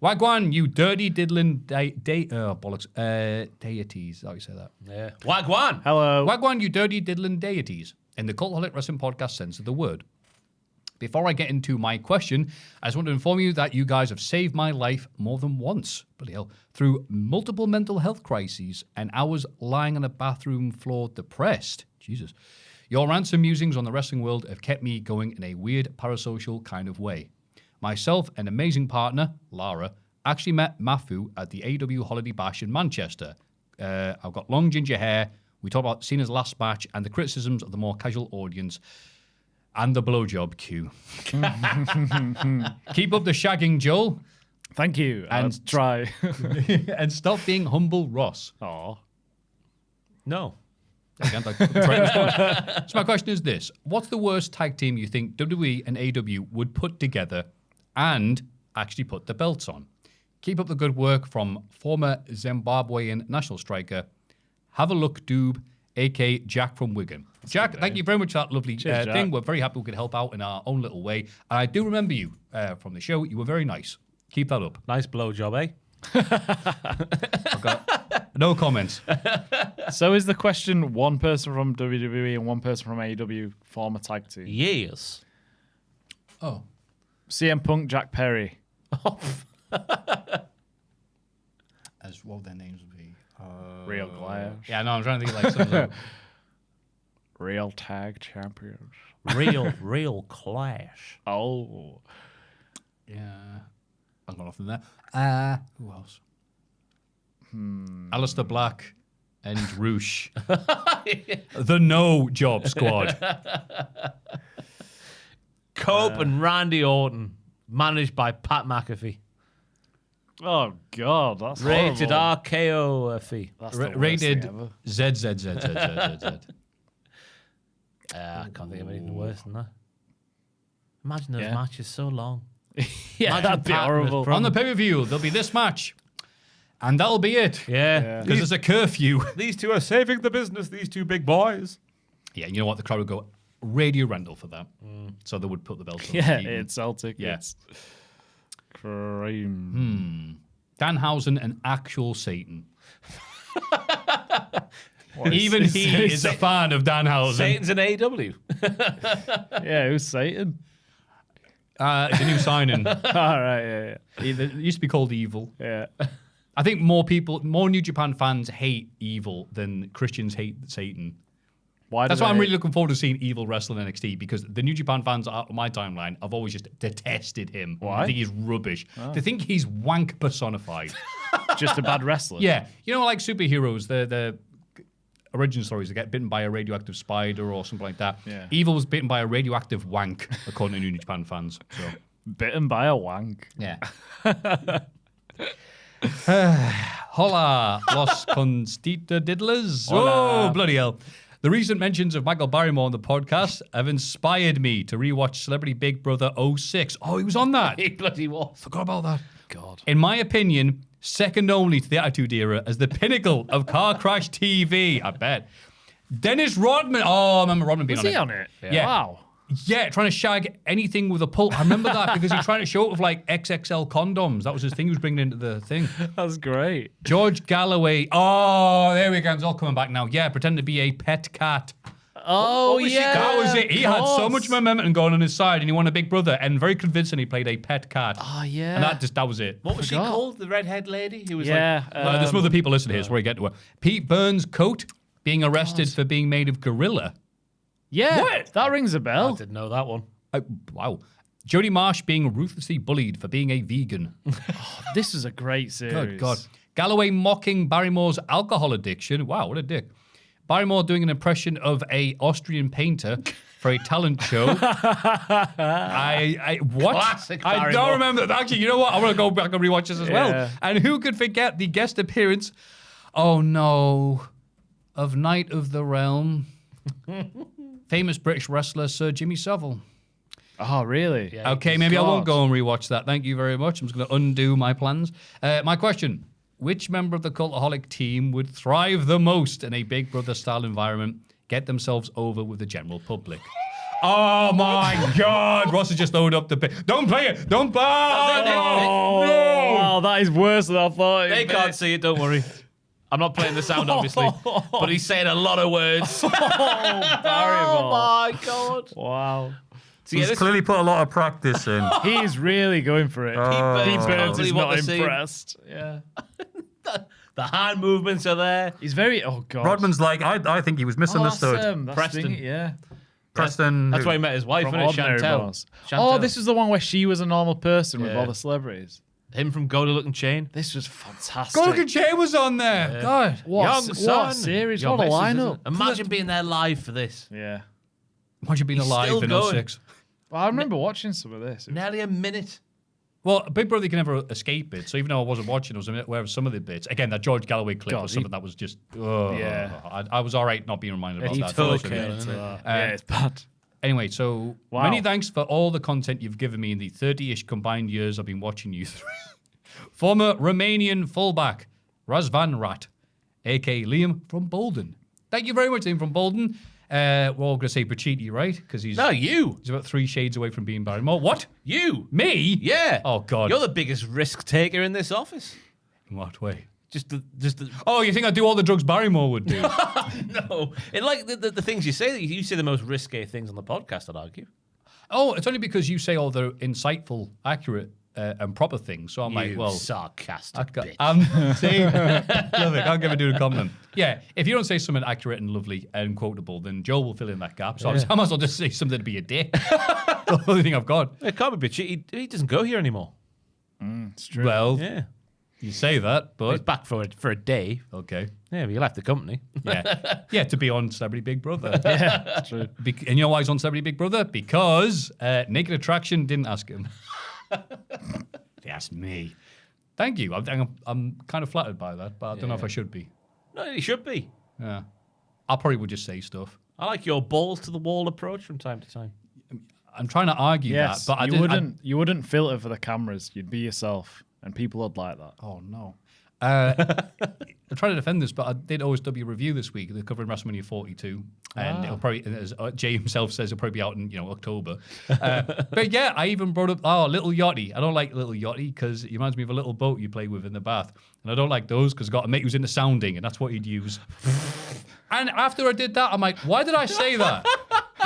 Speaker 5: Wagwan, you dirty diddling deities. How you say that?
Speaker 6: Yeah. Wagwan.
Speaker 1: Hello.
Speaker 5: Wagwan, you dirty diddling deities. In the Cultaholic Wrestling Podcast sense of the word. Before I get into my question, I just want to inform you that you guys have saved my life more than once, bloody hell, through multiple mental health crises and hours lying on a bathroom floor depressed. Jesus. Your rants and musings on the wrestling world have kept me going in a weird parasocial kind of way. Myself and amazing partner, Lara, actually met Maffew at the AEW Holiday Bash in Manchester. I've got long ginger hair. We talked about Cena's last match and the criticisms of the more casual audience and the blowjob queue. Keep up the shagging, Joel.
Speaker 1: Thank you.
Speaker 5: And
Speaker 1: I'll try.
Speaker 5: And stop being humble, Ross.
Speaker 1: Aw.
Speaker 6: No.
Speaker 5: Again, so my question is this. What's the worst tag team you think WWE and AEW would put together and actually put the belts on? Keep up the good work from former Zimbabwean national striker, Have a Look Doob, a.k.a. Jack from Wigan. Jack, thank you very much for that lovely thing. We're very happy we could help out in our own little way. And I do remember you from the show. You were very nice. Keep that up.
Speaker 6: Nice blowjob, eh?
Speaker 5: No comments.
Speaker 1: So is the question one person from WWE and one person from AEW form a tag team?
Speaker 6: Yes.
Speaker 5: Oh.
Speaker 1: CM Punk, Jack Perry.
Speaker 5: As what their names would be.
Speaker 1: Real Clash.
Speaker 5: Yeah, no, I'm trying to think of like some of the...
Speaker 1: Real tag champions.
Speaker 6: Real Clash.
Speaker 1: Oh.
Speaker 5: Yeah. I've got nothing there. Who else? Alistair Black and Roosh. The No Job Squad.
Speaker 6: Cope and Randy Orton, managed by Pat McAfee.
Speaker 1: Oh, God. That's
Speaker 6: Rated
Speaker 1: horrible.
Speaker 6: RKO fee.
Speaker 1: That's the worst
Speaker 5: Rated
Speaker 1: thing ever.
Speaker 5: ZZZZZZ.
Speaker 6: I can't think of anything worse than that. Imagine those
Speaker 1: Yeah.
Speaker 6: matches so long.
Speaker 1: Yeah,
Speaker 6: Imagine
Speaker 1: that'd be
Speaker 6: Pat
Speaker 1: horrible.
Speaker 6: with
Speaker 5: On the pay-per-view, there'll be this match. And that'll be it.
Speaker 6: Yeah.
Speaker 5: Because there's a curfew.
Speaker 6: These two are saving the business, these two big boys.
Speaker 5: Yeah, you know what? The crowd would go radio rental for that. So they would put the belt on.
Speaker 1: Yeah,
Speaker 5: Keaton.
Speaker 1: it's Celtic.
Speaker 5: Yeah.
Speaker 1: It's cream.
Speaker 5: Danhausen and actual Satan.
Speaker 1: What
Speaker 5: Even he is a fan of Danhausen.
Speaker 6: Satan's an AEW.
Speaker 1: Yeah, who's Satan?
Speaker 5: It's a new signing.
Speaker 1: All right, yeah,
Speaker 5: It used to be called Evil.
Speaker 1: yeah.
Speaker 5: I think more New Japan fans hate Evil than Christians hate Satan.
Speaker 1: Why?
Speaker 5: That's why I'm really looking forward to seeing Evil wrestle in NXT, because the New Japan fans on my timeline have always just detested him.
Speaker 1: Why?
Speaker 5: I think he's rubbish. They think he's wank personified.
Speaker 1: just a bad wrestler.
Speaker 5: Yeah. You know, like superheroes, the origin stories, they get bitten by a radioactive spider or something like that.
Speaker 1: Yeah.
Speaker 5: Evil was bitten by a radioactive wank, according to New Japan fans. So,
Speaker 1: Bitten by a wank.
Speaker 5: yeah. Hola, los constitadidlers. Oh, bloody hell. The recent mentions of Michael Barrymore on the podcast have inspired me to rewatch Celebrity Big Brother 06. Oh, he was on that.
Speaker 6: He bloody was.
Speaker 5: Forgot about that.
Speaker 1: God.
Speaker 5: In my opinion, second only to the Attitude Era as the pinnacle of car crash TV. I bet. Dennis Rodman. Oh, I remember Rodman being
Speaker 1: Was
Speaker 5: on
Speaker 1: he
Speaker 5: it.
Speaker 1: on it?
Speaker 5: Yeah.
Speaker 1: Wow.
Speaker 5: Yeah, trying to shag anything with a pull. I remember that because he tried to show it with like XXL condoms. That was his thing he was bringing into the thing.
Speaker 1: That's great.
Speaker 5: George Galloway. Oh, there we go. It's all coming back now. Yeah, pretend to be a pet cat.
Speaker 1: Oh, yeah.
Speaker 5: That was it. He
Speaker 1: of
Speaker 5: had so
Speaker 1: course.
Speaker 5: much momentum going on his side, and he won a Big Brother, and very convincingly played a pet cat.
Speaker 1: Oh, yeah.
Speaker 5: And that was it.
Speaker 6: What was she
Speaker 1: Forgot.
Speaker 6: called? The redhead lady? Who was
Speaker 1: Yeah.
Speaker 5: There's some other people listening here, so we get to her. Pete Burns' coat being arrested for being made of gorilla.
Speaker 1: Yeah.
Speaker 5: What?
Speaker 1: That rings a
Speaker 6: I
Speaker 1: bell.
Speaker 6: didn't know that one.
Speaker 5: Wow. Jodie Marsh being ruthlessly bullied for being a vegan.
Speaker 1: This is a great series.
Speaker 5: Good God. Galloway mocking Barrymore's alcohol addiction. Wow, what a dick. Barrymore doing an impression of a Austrian painter for a talent show. What?
Speaker 6: Classic
Speaker 5: I
Speaker 6: Barrymore.
Speaker 5: don't remember. Actually, you know what? I want to go back and rewatch this as well.
Speaker 1: Yeah.
Speaker 5: And who could forget the guest appearance, oh no, of Knight of the Realm, famous British wrestler Sir Jimmy Savile.
Speaker 1: Oh, really?
Speaker 6: Yeah.
Speaker 5: Okay, maybe I won't
Speaker 1: God.
Speaker 5: go and rewatch that. Thank you very much. I'm just going to undo my plans. My question. Which member of the Cultaholic team would thrive the most in a Big Brother-style environment, get themselves over with the general public? Oh, my God. Ross has just loaded up the... Don't play it. Don't play it.
Speaker 1: Oh, that is worse than I thought.
Speaker 6: They can't see it, don't worry. I'm not playing the sound, obviously. But he's saying a lot of words.
Speaker 1: Barrymore.
Speaker 6: Oh, my God.
Speaker 1: Wow.
Speaker 6: So, yeah, this
Speaker 5: clearly put a lot of practice in.
Speaker 1: He's really going for it. Pete Burns
Speaker 6: totally
Speaker 1: is
Speaker 6: what
Speaker 1: not
Speaker 6: they're seeing.
Speaker 1: impressed. Yeah.
Speaker 6: The hand movements are there.
Speaker 1: He's very... Oh, God.
Speaker 5: Rodman's like, I think he was
Speaker 1: Oh, that's,
Speaker 5: misunderstood.
Speaker 1: that's
Speaker 6: Preston.
Speaker 1: Stingy, yeah.
Speaker 5: Preston...
Speaker 6: That's why he met his wife,
Speaker 1: From
Speaker 6: isn't it?
Speaker 1: Ordinary
Speaker 6: Chantel.
Speaker 1: Boss.
Speaker 6: Chantel.
Speaker 1: Oh, this is the one where she was a normal person with
Speaker 6: Yeah.
Speaker 1: all the celebrities.
Speaker 6: Him from Go to Look and Chain.
Speaker 1: This was fantastic.
Speaker 5: Gorgon Jay was on there. God.
Speaker 1: What,
Speaker 6: Young
Speaker 1: what
Speaker 6: son.
Speaker 1: series,
Speaker 6: Your
Speaker 1: what a
Speaker 6: missus,
Speaker 1: lineup.
Speaker 6: isn't it? Imagine being there live for this.
Speaker 1: Yeah.
Speaker 5: Imagine being
Speaker 6: He's
Speaker 5: alive
Speaker 6: still
Speaker 5: in
Speaker 6: going.
Speaker 5: 06.
Speaker 1: Well, I remember watching some of this. It was-
Speaker 6: Nearly a minute.
Speaker 5: Well, Big Brother can never escape it. So even though I wasn't watching, I was aware of some of the bits. Again, that George Galloway clip
Speaker 1: God,
Speaker 5: was something that was just...
Speaker 1: Yeah.
Speaker 5: I was all right not being reminded about
Speaker 6: He
Speaker 5: that.
Speaker 6: took
Speaker 5: Totally.
Speaker 6: it.
Speaker 1: yeah, it's bad.
Speaker 5: Anyway, so
Speaker 1: Wow.
Speaker 5: many thanks for all the content you've given me in the 30-ish combined years I've been watching you through. Former Romanian fullback, Razvan Rat, a.k.a. Liam from Bolden. Thank you very much, Liam from Bolden. We're all going to say Pachiti, right? Because he's
Speaker 6: No, you.
Speaker 5: about 3 shades away from being Barrymore. What?
Speaker 6: You.
Speaker 5: Me?
Speaker 6: Yeah.
Speaker 5: Oh, God.
Speaker 6: You're the biggest risk taker in this office.
Speaker 5: In what way? Oh, you think I do all the drugs Barrymore would do?
Speaker 6: No. It like the things you say. You say the most risque things on the podcast, I'd argue.
Speaker 5: Oh, it's only because you say all the insightful, accurate, and proper things. So I'm like, well,
Speaker 6: sarcastic bitch.
Speaker 5: See, love it. Can't give a dude a compliment. Yeah, if you don't say something accurate and lovely and quotable, then Joe will fill in that gap. So I might as well just say something to be a dick. The only thing I've got.
Speaker 6: It can't be bitchy. He doesn't go here anymore.
Speaker 1: It's true.
Speaker 5: Well,
Speaker 6: Yeah.
Speaker 5: you say that, but
Speaker 6: He's back for a day.
Speaker 5: okay.
Speaker 6: Yeah, but he left the company.
Speaker 5: Yeah, to be on Celebrity Big Brother.
Speaker 1: Yeah, it's true.
Speaker 5: And you know why he's on Celebrity Big Brother? Because Naked Attraction didn't ask him. They asked me. Thank you. I'm kind of flattered by that, but I don't know if I should be.
Speaker 6: No, he should be.
Speaker 5: Yeah. I probably would just say stuff.
Speaker 6: I like your balls to the wall approach from time to time.
Speaker 5: I'm trying to argue
Speaker 1: Yes,
Speaker 5: that, but
Speaker 1: you wouldn't filter for the cameras. You'd be yourself, and people would like that.
Speaker 5: Oh no. I'm trying to defend this, but I did OSW review this week. They're covering WrestleMania 42, and it'll probably, as Jay himself says, it'll probably be out in October. But yeah, I even brought up Little Yachty. I don't like Little Yachty because it reminds me of a little boat you play with in the bath, and I don't like those because I got a mate who's into sounding, and that's what he'd use. And after I did that, I'm like, why did I say that?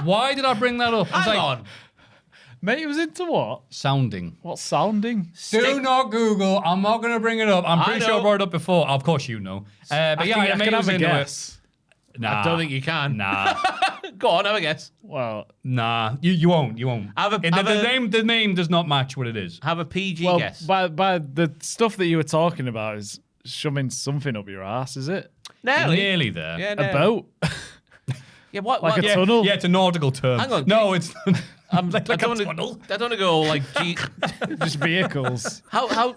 Speaker 5: Why did I bring that up? I was
Speaker 6: Hang
Speaker 5: like,
Speaker 6: on.
Speaker 1: Mate, it was into what?
Speaker 5: sounding.
Speaker 1: What sounding?
Speaker 5: Do not Google. I'm not going to bring it up. I'm pretty sure I brought it up before. Of course you know. But yeah,
Speaker 1: I
Speaker 5: mate
Speaker 1: can
Speaker 5: was
Speaker 1: have a
Speaker 5: into
Speaker 1: guess.
Speaker 5: it. Nah.
Speaker 6: I don't think you can.
Speaker 5: Nah.
Speaker 6: Go on, have a guess.
Speaker 1: Well,
Speaker 5: Nah. You won't. You won't. The name does not match what it is.
Speaker 6: Have a PG
Speaker 1: well,
Speaker 6: guess.
Speaker 1: by the stuff that you were talking about is shoving something up your ass, is it?
Speaker 5: Nearly there.
Speaker 6: Yeah,
Speaker 1: A boat?
Speaker 6: Yeah, what?
Speaker 1: Like
Speaker 6: what?
Speaker 1: a tunnel?
Speaker 5: Yeah, it's a nautical term.
Speaker 6: Hang on,
Speaker 5: No, it's
Speaker 6: I'm
Speaker 5: like
Speaker 6: I
Speaker 5: a
Speaker 6: don't
Speaker 5: tunnel.
Speaker 6: want to go like.
Speaker 1: Just vehicles.
Speaker 6: How?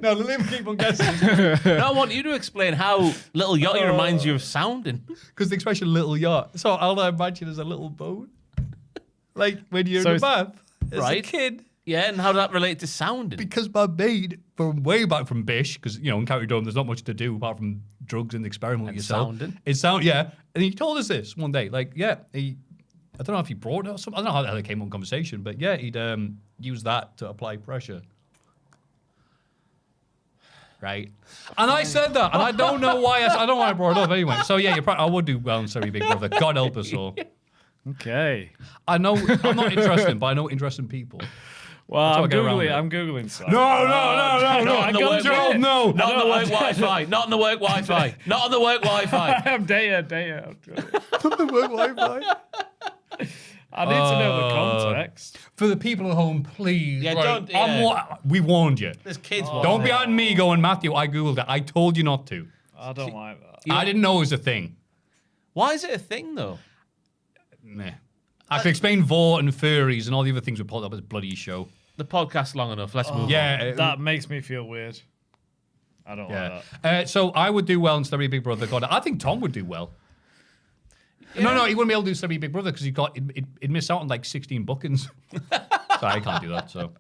Speaker 5: No, let me keep on guessing.
Speaker 6: No, I want you to explain how Little Yachty reminds you of sounding.
Speaker 5: Because the expression little yacht. So all I imagine is a little boat. Like when you're
Speaker 1: So
Speaker 5: in the
Speaker 1: it's-
Speaker 5: bath as a
Speaker 6: Right.
Speaker 5: kid.
Speaker 6: Yeah, and how does that relate to sounding?
Speaker 5: Because my mate from way back from Bish, because in County Dome there's not much to do apart from drugs and experiment with yourself.
Speaker 6: sounding.
Speaker 5: It's yeah. And he told us this one day. Like, yeah, I don't know if he brought it or something. I don't know how the hell it came on conversation, but yeah, he'd use that to apply pressure. Right. And I said that, and I don't know why I don't know why I brought it up anyway. So yeah, I would do well in Sorry Big Brother. God help us all.
Speaker 1: Okay.
Speaker 5: I know I'm not interesting, but I know interesting people.
Speaker 1: Well,
Speaker 5: how I
Speaker 1: I'm
Speaker 5: get around it.
Speaker 1: Googling stuff.
Speaker 5: No.
Speaker 6: Not
Speaker 1: I
Speaker 6: on the
Speaker 1: got
Speaker 6: work
Speaker 1: to do it.
Speaker 5: No.
Speaker 6: Not on the work Wi-Fi. Not on the work Wi-Fi. Not on the work Wi-Fi.
Speaker 1: I'm data.
Speaker 5: the work Wi-Fi.
Speaker 1: I need to know the context.
Speaker 5: For the people at home, please.
Speaker 6: Yeah,
Speaker 5: right,
Speaker 6: don't- yeah.
Speaker 5: we warned you.
Speaker 6: There's kids.
Speaker 5: Don't be on me going, Matthew, I Googled it. I told you not to.
Speaker 1: I don't like that.
Speaker 5: I didn't know it was a thing.
Speaker 6: Why is it a thing though?
Speaker 5: Meh. I can explain Vor and furries and all the other things we pulled up as bloody show.
Speaker 6: The podcast's long enough. Let's move on.
Speaker 5: Yeah.
Speaker 1: That makes me feel weird. I don't like that.
Speaker 5: So I would do well in Celebrity Big Brother. God, I think Tom would do well. No, he wouldn't be able to do Celebrity Big Brother because he'd miss out on like 16 bookings. So I can't do that. So,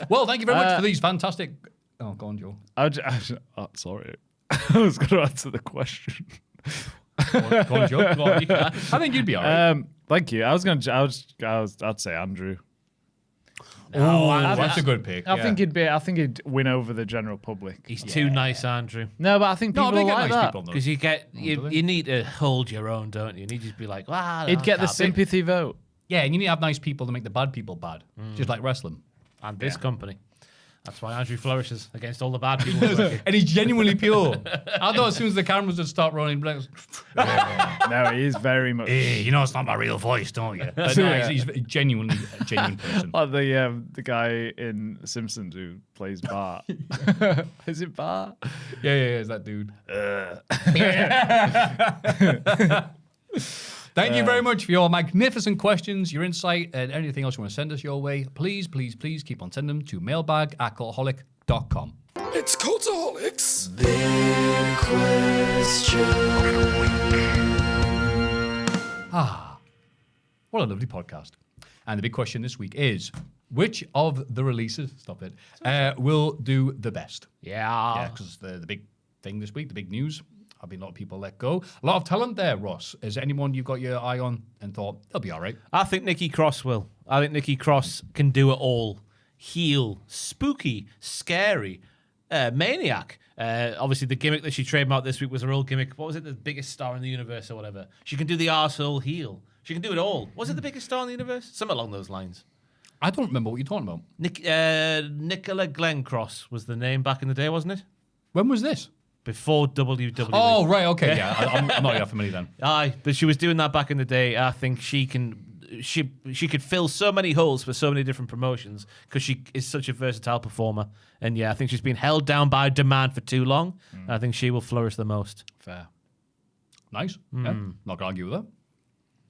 Speaker 5: well, thank you very much for these fantastic. Oh, go on, Joe.
Speaker 1: Sorry, I was going to answer the question.
Speaker 5: Go on, Joe. Go on, you can. I think you'd be all right.
Speaker 1: Thank you. I'd say Andrew.
Speaker 5: That's a good pick.
Speaker 1: I think he'd win over the general public.
Speaker 6: He's too nice, Andrew.
Speaker 1: No, but I think people
Speaker 5: they get
Speaker 1: like
Speaker 5: nice
Speaker 1: that.
Speaker 5: people on those.
Speaker 6: Because you need to hold your own, don't you? You need to just be like,
Speaker 1: He'd get the sympathy vote.
Speaker 5: Yeah, and you need to have nice people to make the bad people bad, just like wrestling.
Speaker 6: And this company. That's why Andrew flourishes against all the bad people.
Speaker 5: And he's genuinely pure. I thought as soon as the cameras would start rolling, like,
Speaker 1: No, he is very much.
Speaker 5: hey, you know it's not my real voice, don't you? But no, he's genuinely a genuine person.
Speaker 1: Like the guy in Simpsons who plays Bart. Is it Bart?
Speaker 5: Yeah, is that dude. Thank you very much for your magnificent questions, your insight, and anything else you want to send us your way. Please keep on sending them to mailbag@cultaholic.com.
Speaker 9: It's Cultaholics.
Speaker 5: What a lovely podcast. And the big question this week is, which of the releases, will do the best? Yeah, because the big thing this week, the big news, have been a lot of people let go. A lot of talent there, Ross. Is there anyone you've got your eye on and thought, they'll be all right?
Speaker 6: I think Nikki Cross will. I think Nikki Cross can do it all. Heel, spooky, scary, Maniac. Obviously, the gimmick that she trademarked this week was her old gimmick. What was it? The biggest star in the universe or whatever. She can do the arsehole heel. She can do it all. Was it the biggest star in the universe? Something along those lines.
Speaker 5: I don't remember what you're talking about.
Speaker 6: Nicola Glencross was the name back in the day, wasn't it?
Speaker 5: When was this?
Speaker 6: Before WWE.
Speaker 5: Oh, right, okay, yeah. I'm not that familiar then.
Speaker 6: Aye, but she was doing that back in the day. I think she could fill so many holes for so many different promotions because she is such a versatile performer. And yeah, I think she's been held down by demand for too long. And I think she will flourish the most.
Speaker 1: Fair.
Speaker 5: Nice. Yeah, not gonna argue with that.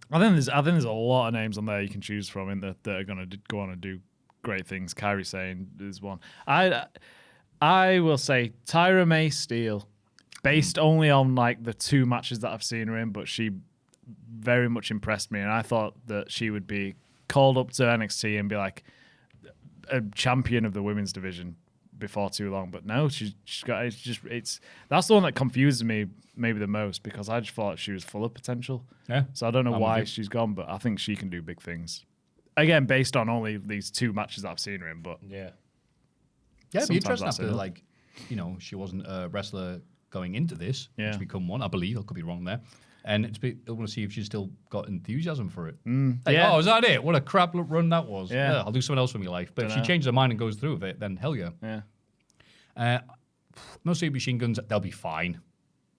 Speaker 1: I think there's a lot of names on there you can choose from in that are going to go on and do great things. Kyrie Sane is one. I will say Tyra May Steele, based only on like the 2 matches that I've seen her in, but she very much impressed me, and I thought that she would be called up to NXT and be like a champion of the women's division before too long. But no, she's got that's the one that confuses me maybe the most because I just thought she was full of potential.
Speaker 5: Yeah.
Speaker 1: So I don't know why she's gone, but I think she can do big things. Again, based on only these 2 matches that I've seen her in, but
Speaker 6: Yeah.
Speaker 5: Yeah, it'd be
Speaker 1: sometimes
Speaker 5: interesting
Speaker 1: that's
Speaker 5: after,
Speaker 1: enough.
Speaker 5: like, she wasn't a wrestler going into this.
Speaker 1: Yeah.
Speaker 5: She's become one, I believe. I could be wrong there. And I want to see if she's still got enthusiasm for it. Like,
Speaker 1: yeah.
Speaker 5: oh, is that it? What a crap run that was.
Speaker 1: Yeah.
Speaker 5: I'll do something else with my life. But if she
Speaker 1: Dunno.
Speaker 5: changes her mind and goes through with it, then hell yeah.
Speaker 1: yeah.
Speaker 5: Mostly Machine Guns, they'll be fine.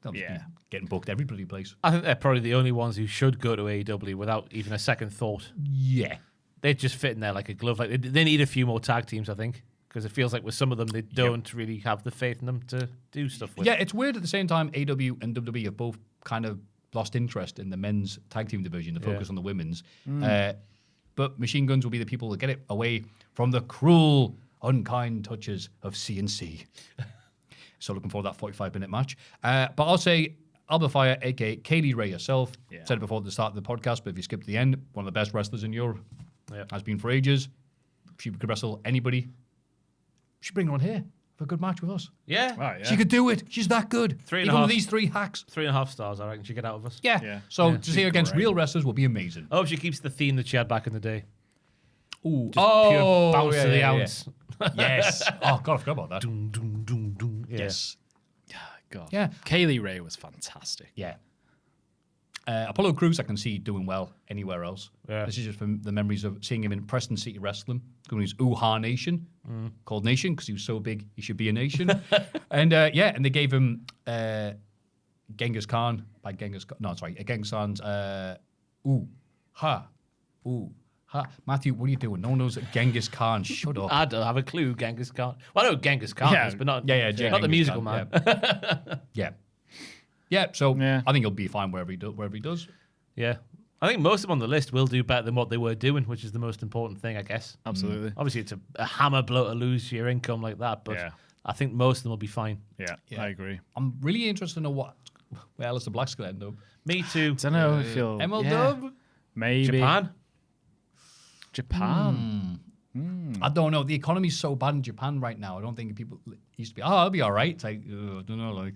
Speaker 5: They'll just
Speaker 1: Yeah.
Speaker 5: be getting booked every bloody place.
Speaker 6: I think they're probably the only ones who should go to AEW without even a second thought.
Speaker 5: Yeah.
Speaker 6: They just fit in there like a glove. Like they need a few more tag teams, I think, because it feels like with some of them they don't really have the faith in them to do stuff with.
Speaker 5: Yeah, it's weird at the same time AW and WWE have both kind of lost interest in the men's tag team division to focus on the women's. But Machine Guns will be the people that get it away from the cruel, unkind touches of CNC. So looking forward to that 45-minute match. But I'll say Alba Fire, a.k.a. Kaylee Ray herself. Said it before at the start of the podcast, but if you skip to the end, one of the best wrestlers in Europe. Has been for ages. She could wrestle anybody. She'd bring her on here for a good match with us.
Speaker 6: Yeah.
Speaker 1: Right, yeah.
Speaker 5: She could do it. She's that good.
Speaker 6: 3.5.
Speaker 5: Even with these 3 hacks.
Speaker 6: 3.5 stars, I reckon she get out of us.
Speaker 5: Yeah. So to see her against real wrestlers will be amazing.
Speaker 6: I hope she keeps the theme that she had back in the day.
Speaker 5: Ooh.
Speaker 6: Pure bounce to the ounce.
Speaker 5: Yes. Oh, God, I forgot about that.
Speaker 6: Doom, doom, doom, doom. Yeah.
Speaker 5: Yes.
Speaker 1: God.
Speaker 5: Yeah.
Speaker 1: Kaylee Ray was fantastic.
Speaker 5: Yeah. Apollo Crews I can see doing well anywhere else.
Speaker 6: Yeah.
Speaker 5: This is just from the memories of seeing him in Preston City Wrestling, going to his Uha Nation, called Nation because he was so big he should be a nation. And and they gave him Genghis Khan by Genghis Khan. No, sorry, Genghis Khan's Maffew, what are you doing? No one knows that Genghis Khan. Shut up.
Speaker 6: I don't have a clue who Genghis Khan. Well, I know who Genghis Khan is, but not, not the
Speaker 5: Genghis
Speaker 6: musical
Speaker 5: Khan,
Speaker 6: man.
Speaker 5: Yeah. Yeah, so
Speaker 1: Yeah.
Speaker 5: I think he'll be fine wherever he does.
Speaker 6: Yeah. I think most of them on the list will do better than what they were doing, which is the most important thing, I guess.
Speaker 1: Absolutely.
Speaker 6: Obviously, it's a hammer blow to lose your income like that, but
Speaker 1: Yeah.
Speaker 6: I think most of them will be fine.
Speaker 1: Yeah, I agree.
Speaker 5: I'm really interested to know where Alistair Black's going to end up.
Speaker 6: Me too.
Speaker 1: Don't know if you'll...
Speaker 5: MLW?
Speaker 1: Maybe. Japan?
Speaker 5: I don't know. The economy's so bad in Japan right now. I don't think people used to be, I'll be all right. It's like, I don't know, like...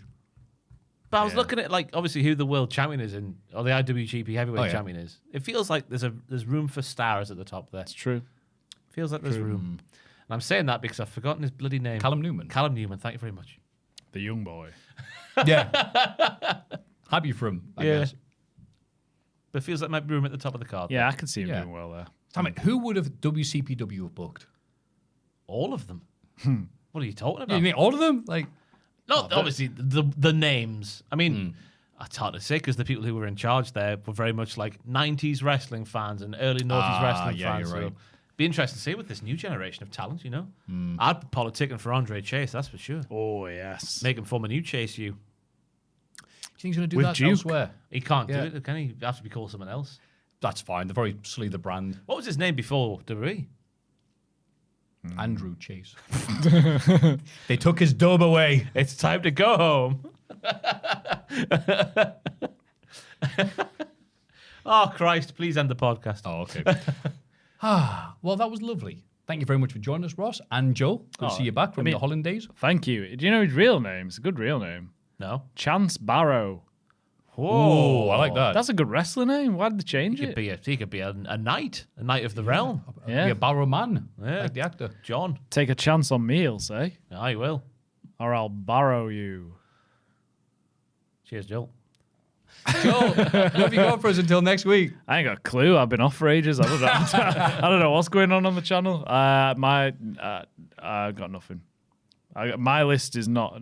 Speaker 6: But I was looking at like obviously who the world champion is in, or the IWGP heavyweight champion is. It feels like there's room for stars at the top there.
Speaker 1: It's true.
Speaker 6: Feels like there's room. And I'm saying that because I've forgotten his bloody name.
Speaker 5: Callum Newman.
Speaker 6: Callum Newman. Thank you very much.
Speaker 1: The young boy.
Speaker 5: Yeah. Happy for him, I guess.
Speaker 6: But it feels like there might be room at the top of the card.
Speaker 1: Yeah, I can see him
Speaker 5: Yeah.
Speaker 1: doing well there.
Speaker 5: Damn it, who would have WCPW have booked?
Speaker 6: All of them. What are you talking about?
Speaker 5: You mean all of them? Like,
Speaker 6: Not obviously the names. I mean, it's hard to say because the people who were in charge there were very much like 90s wrestling fans and early 90s wrestling fans.
Speaker 5: you're right.
Speaker 6: So be interesting to see with this new generation of talent, you know? I'd be politicking for Andre Chase, that's for sure.
Speaker 1: Oh, yes.
Speaker 6: Make him form a new Chase U.
Speaker 5: do you think he's going to do
Speaker 1: With
Speaker 5: that
Speaker 1: Duke?
Speaker 5: elsewhere?
Speaker 6: He can't
Speaker 5: Yeah.
Speaker 6: do it, can he? He has to be called someone else.
Speaker 5: That's fine. They've already sullied the brand.
Speaker 6: What was his name before WWE?
Speaker 5: Andrew Chase. They took his dub away.
Speaker 6: It's time to go home. Oh, Christ, please end the podcast.
Speaker 5: Oh, okay. Well, that was lovely. Thank you very much for joining us, Ross and Joe. Good to see you back from the Holland days.
Speaker 1: Thank you. Do you know his real name? It's a good real name.
Speaker 6: No.
Speaker 1: Chance Barrow.
Speaker 5: Oh, I like that.
Speaker 1: That's a good wrestler name. Why did they change
Speaker 6: He
Speaker 1: it?
Speaker 6: could be a knight of the realm.
Speaker 5: Be a barrow man,
Speaker 6: Yeah.
Speaker 5: like the actor.
Speaker 6: John.
Speaker 1: Take a chance on me, he'll say.
Speaker 6: I will.
Speaker 1: or I'll borrow you.
Speaker 6: Cheers, Joel.
Speaker 5: Joel, what have you got for us until next week?
Speaker 1: I ain't got a clue. I've been off for ages. I don't know, I don't know what's going on the channel. I got nothing. My list is not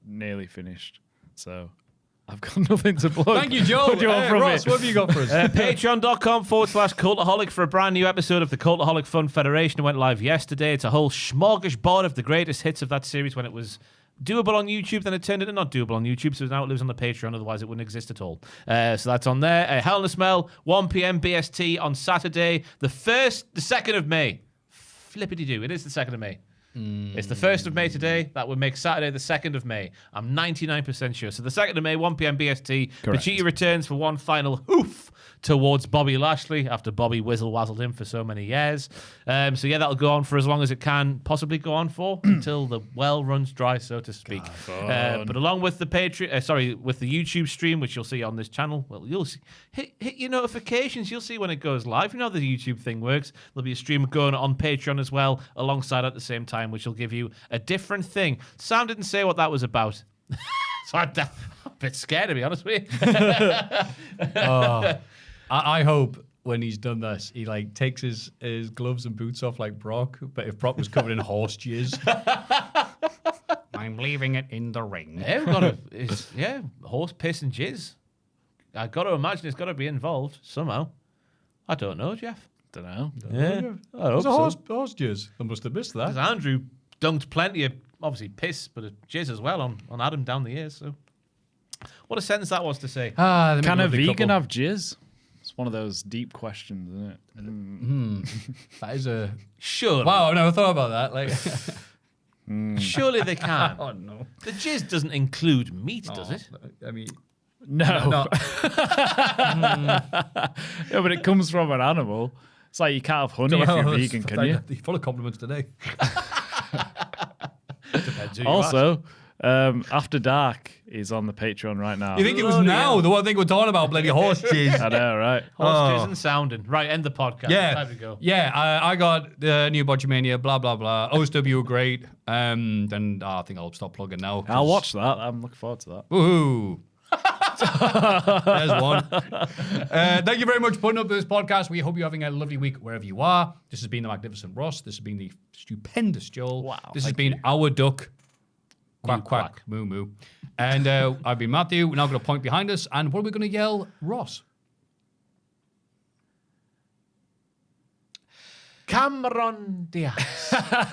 Speaker 1: nearly finished, so I've got nothing to plug.
Speaker 5: Thank you, Joel.
Speaker 1: What do you want from
Speaker 5: Ross,
Speaker 1: me?
Speaker 5: what have you got for us?
Speaker 6: Patreon.com/Cultaholic for a brand new episode of the Cultaholic Fun Federation. It went live yesterday. It's a whole smorgasbord of the greatest hits of that series when it was doable on YouTube, then it turned into not doable on YouTube, so now it lives on the Patreon, otherwise it wouldn't exist at all. So that's on there. Hell in a Smell, 1 p.m. BST on Saturday, the 2nd of May. Flippity-doo, it is the 2nd of May. It's the 1st of May today. That would make Saturday the 2nd of May. I'm 99% sure. So the 2nd of May, 1 p.m. BST.
Speaker 1: Correct.
Speaker 6: Pacitti returns for one final hoof towards Bobby Lashley after Bobby whizzle-wazzled him for so many years. So yeah, that'll go on for as long as it can possibly go on for until the well runs dry, so to speak. But along with the with the YouTube stream, which you'll see on this channel, well, you'll see, hit your notifications. You'll see when it goes live. You know how the YouTube thing works. There'll be a stream going on Patreon as well, alongside at the same time, which will give you a different thing. Sam didn't say what that was about. So I'm a bit scared, to be honest with you.
Speaker 5: I hope when he's done this, he like takes his gloves and boots off like Brock, but if Brock was covered in horse jizz. I'm leaving it in the ring.
Speaker 6: Yeah, we've got horse piss and jizz. I've got to imagine it's got to be involved somehow. I don't know, Jeff.
Speaker 1: Don't know.
Speaker 6: Yeah, I hope
Speaker 5: There's a
Speaker 6: so.
Speaker 5: horse jizz. I must have missed that.
Speaker 6: Because Andrew dunked plenty of, obviously, piss, but jizz as well on Adam down the years. So, what a sentence that was to say.
Speaker 5: They make
Speaker 1: Can a
Speaker 5: lovely
Speaker 1: vegan
Speaker 5: couple.
Speaker 1: have jizz? It's one of those deep questions, isn't it?
Speaker 5: That is a...
Speaker 6: Surely.
Speaker 5: Wow, I never thought about that. Like,
Speaker 6: Surely they can.
Speaker 5: oh no.
Speaker 6: The jizz doesn't include meat, does it?
Speaker 5: I mean,
Speaker 1: No.
Speaker 5: no.
Speaker 1: Yeah, but it comes from an animal. It's like you can't have honey if you're vegan, can you?
Speaker 5: You're full of compliments today.
Speaker 6: Depends who you ask.
Speaker 1: Also, After Dark is on the Patreon right now.
Speaker 5: You think it was now? The one thing we're talking about, bloody horse cheese.
Speaker 1: I know, right?
Speaker 6: Horse jizz and sounding. Right, end the podcast.
Speaker 5: Yeah,
Speaker 6: Time to go.
Speaker 5: yeah. I got the new Botchamania, blah blah blah. OSW were great. I think I'll stop plugging now.
Speaker 1: I'll watch that. I'm looking forward to that.
Speaker 5: Woohoo! There's one. Thank you very much for putting up this podcast. We hope you're having a lovely week wherever you are. This has been the Magnificent Ross. This has been the stupendous Joel.
Speaker 1: Wow,
Speaker 5: This has
Speaker 1: thank
Speaker 5: been our duck. Quack, quack,
Speaker 6: quack.
Speaker 5: moo, moo. And I've been Maffew. We're now going to point behind us. And what are we going to yell? Ross.
Speaker 6: Cameron Diaz.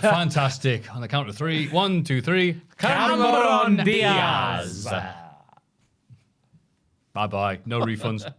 Speaker 5: Fantastic. On the count of 3. 1, 2, 3.
Speaker 6: Cameron Diaz.
Speaker 5: Bye-bye. No refunds.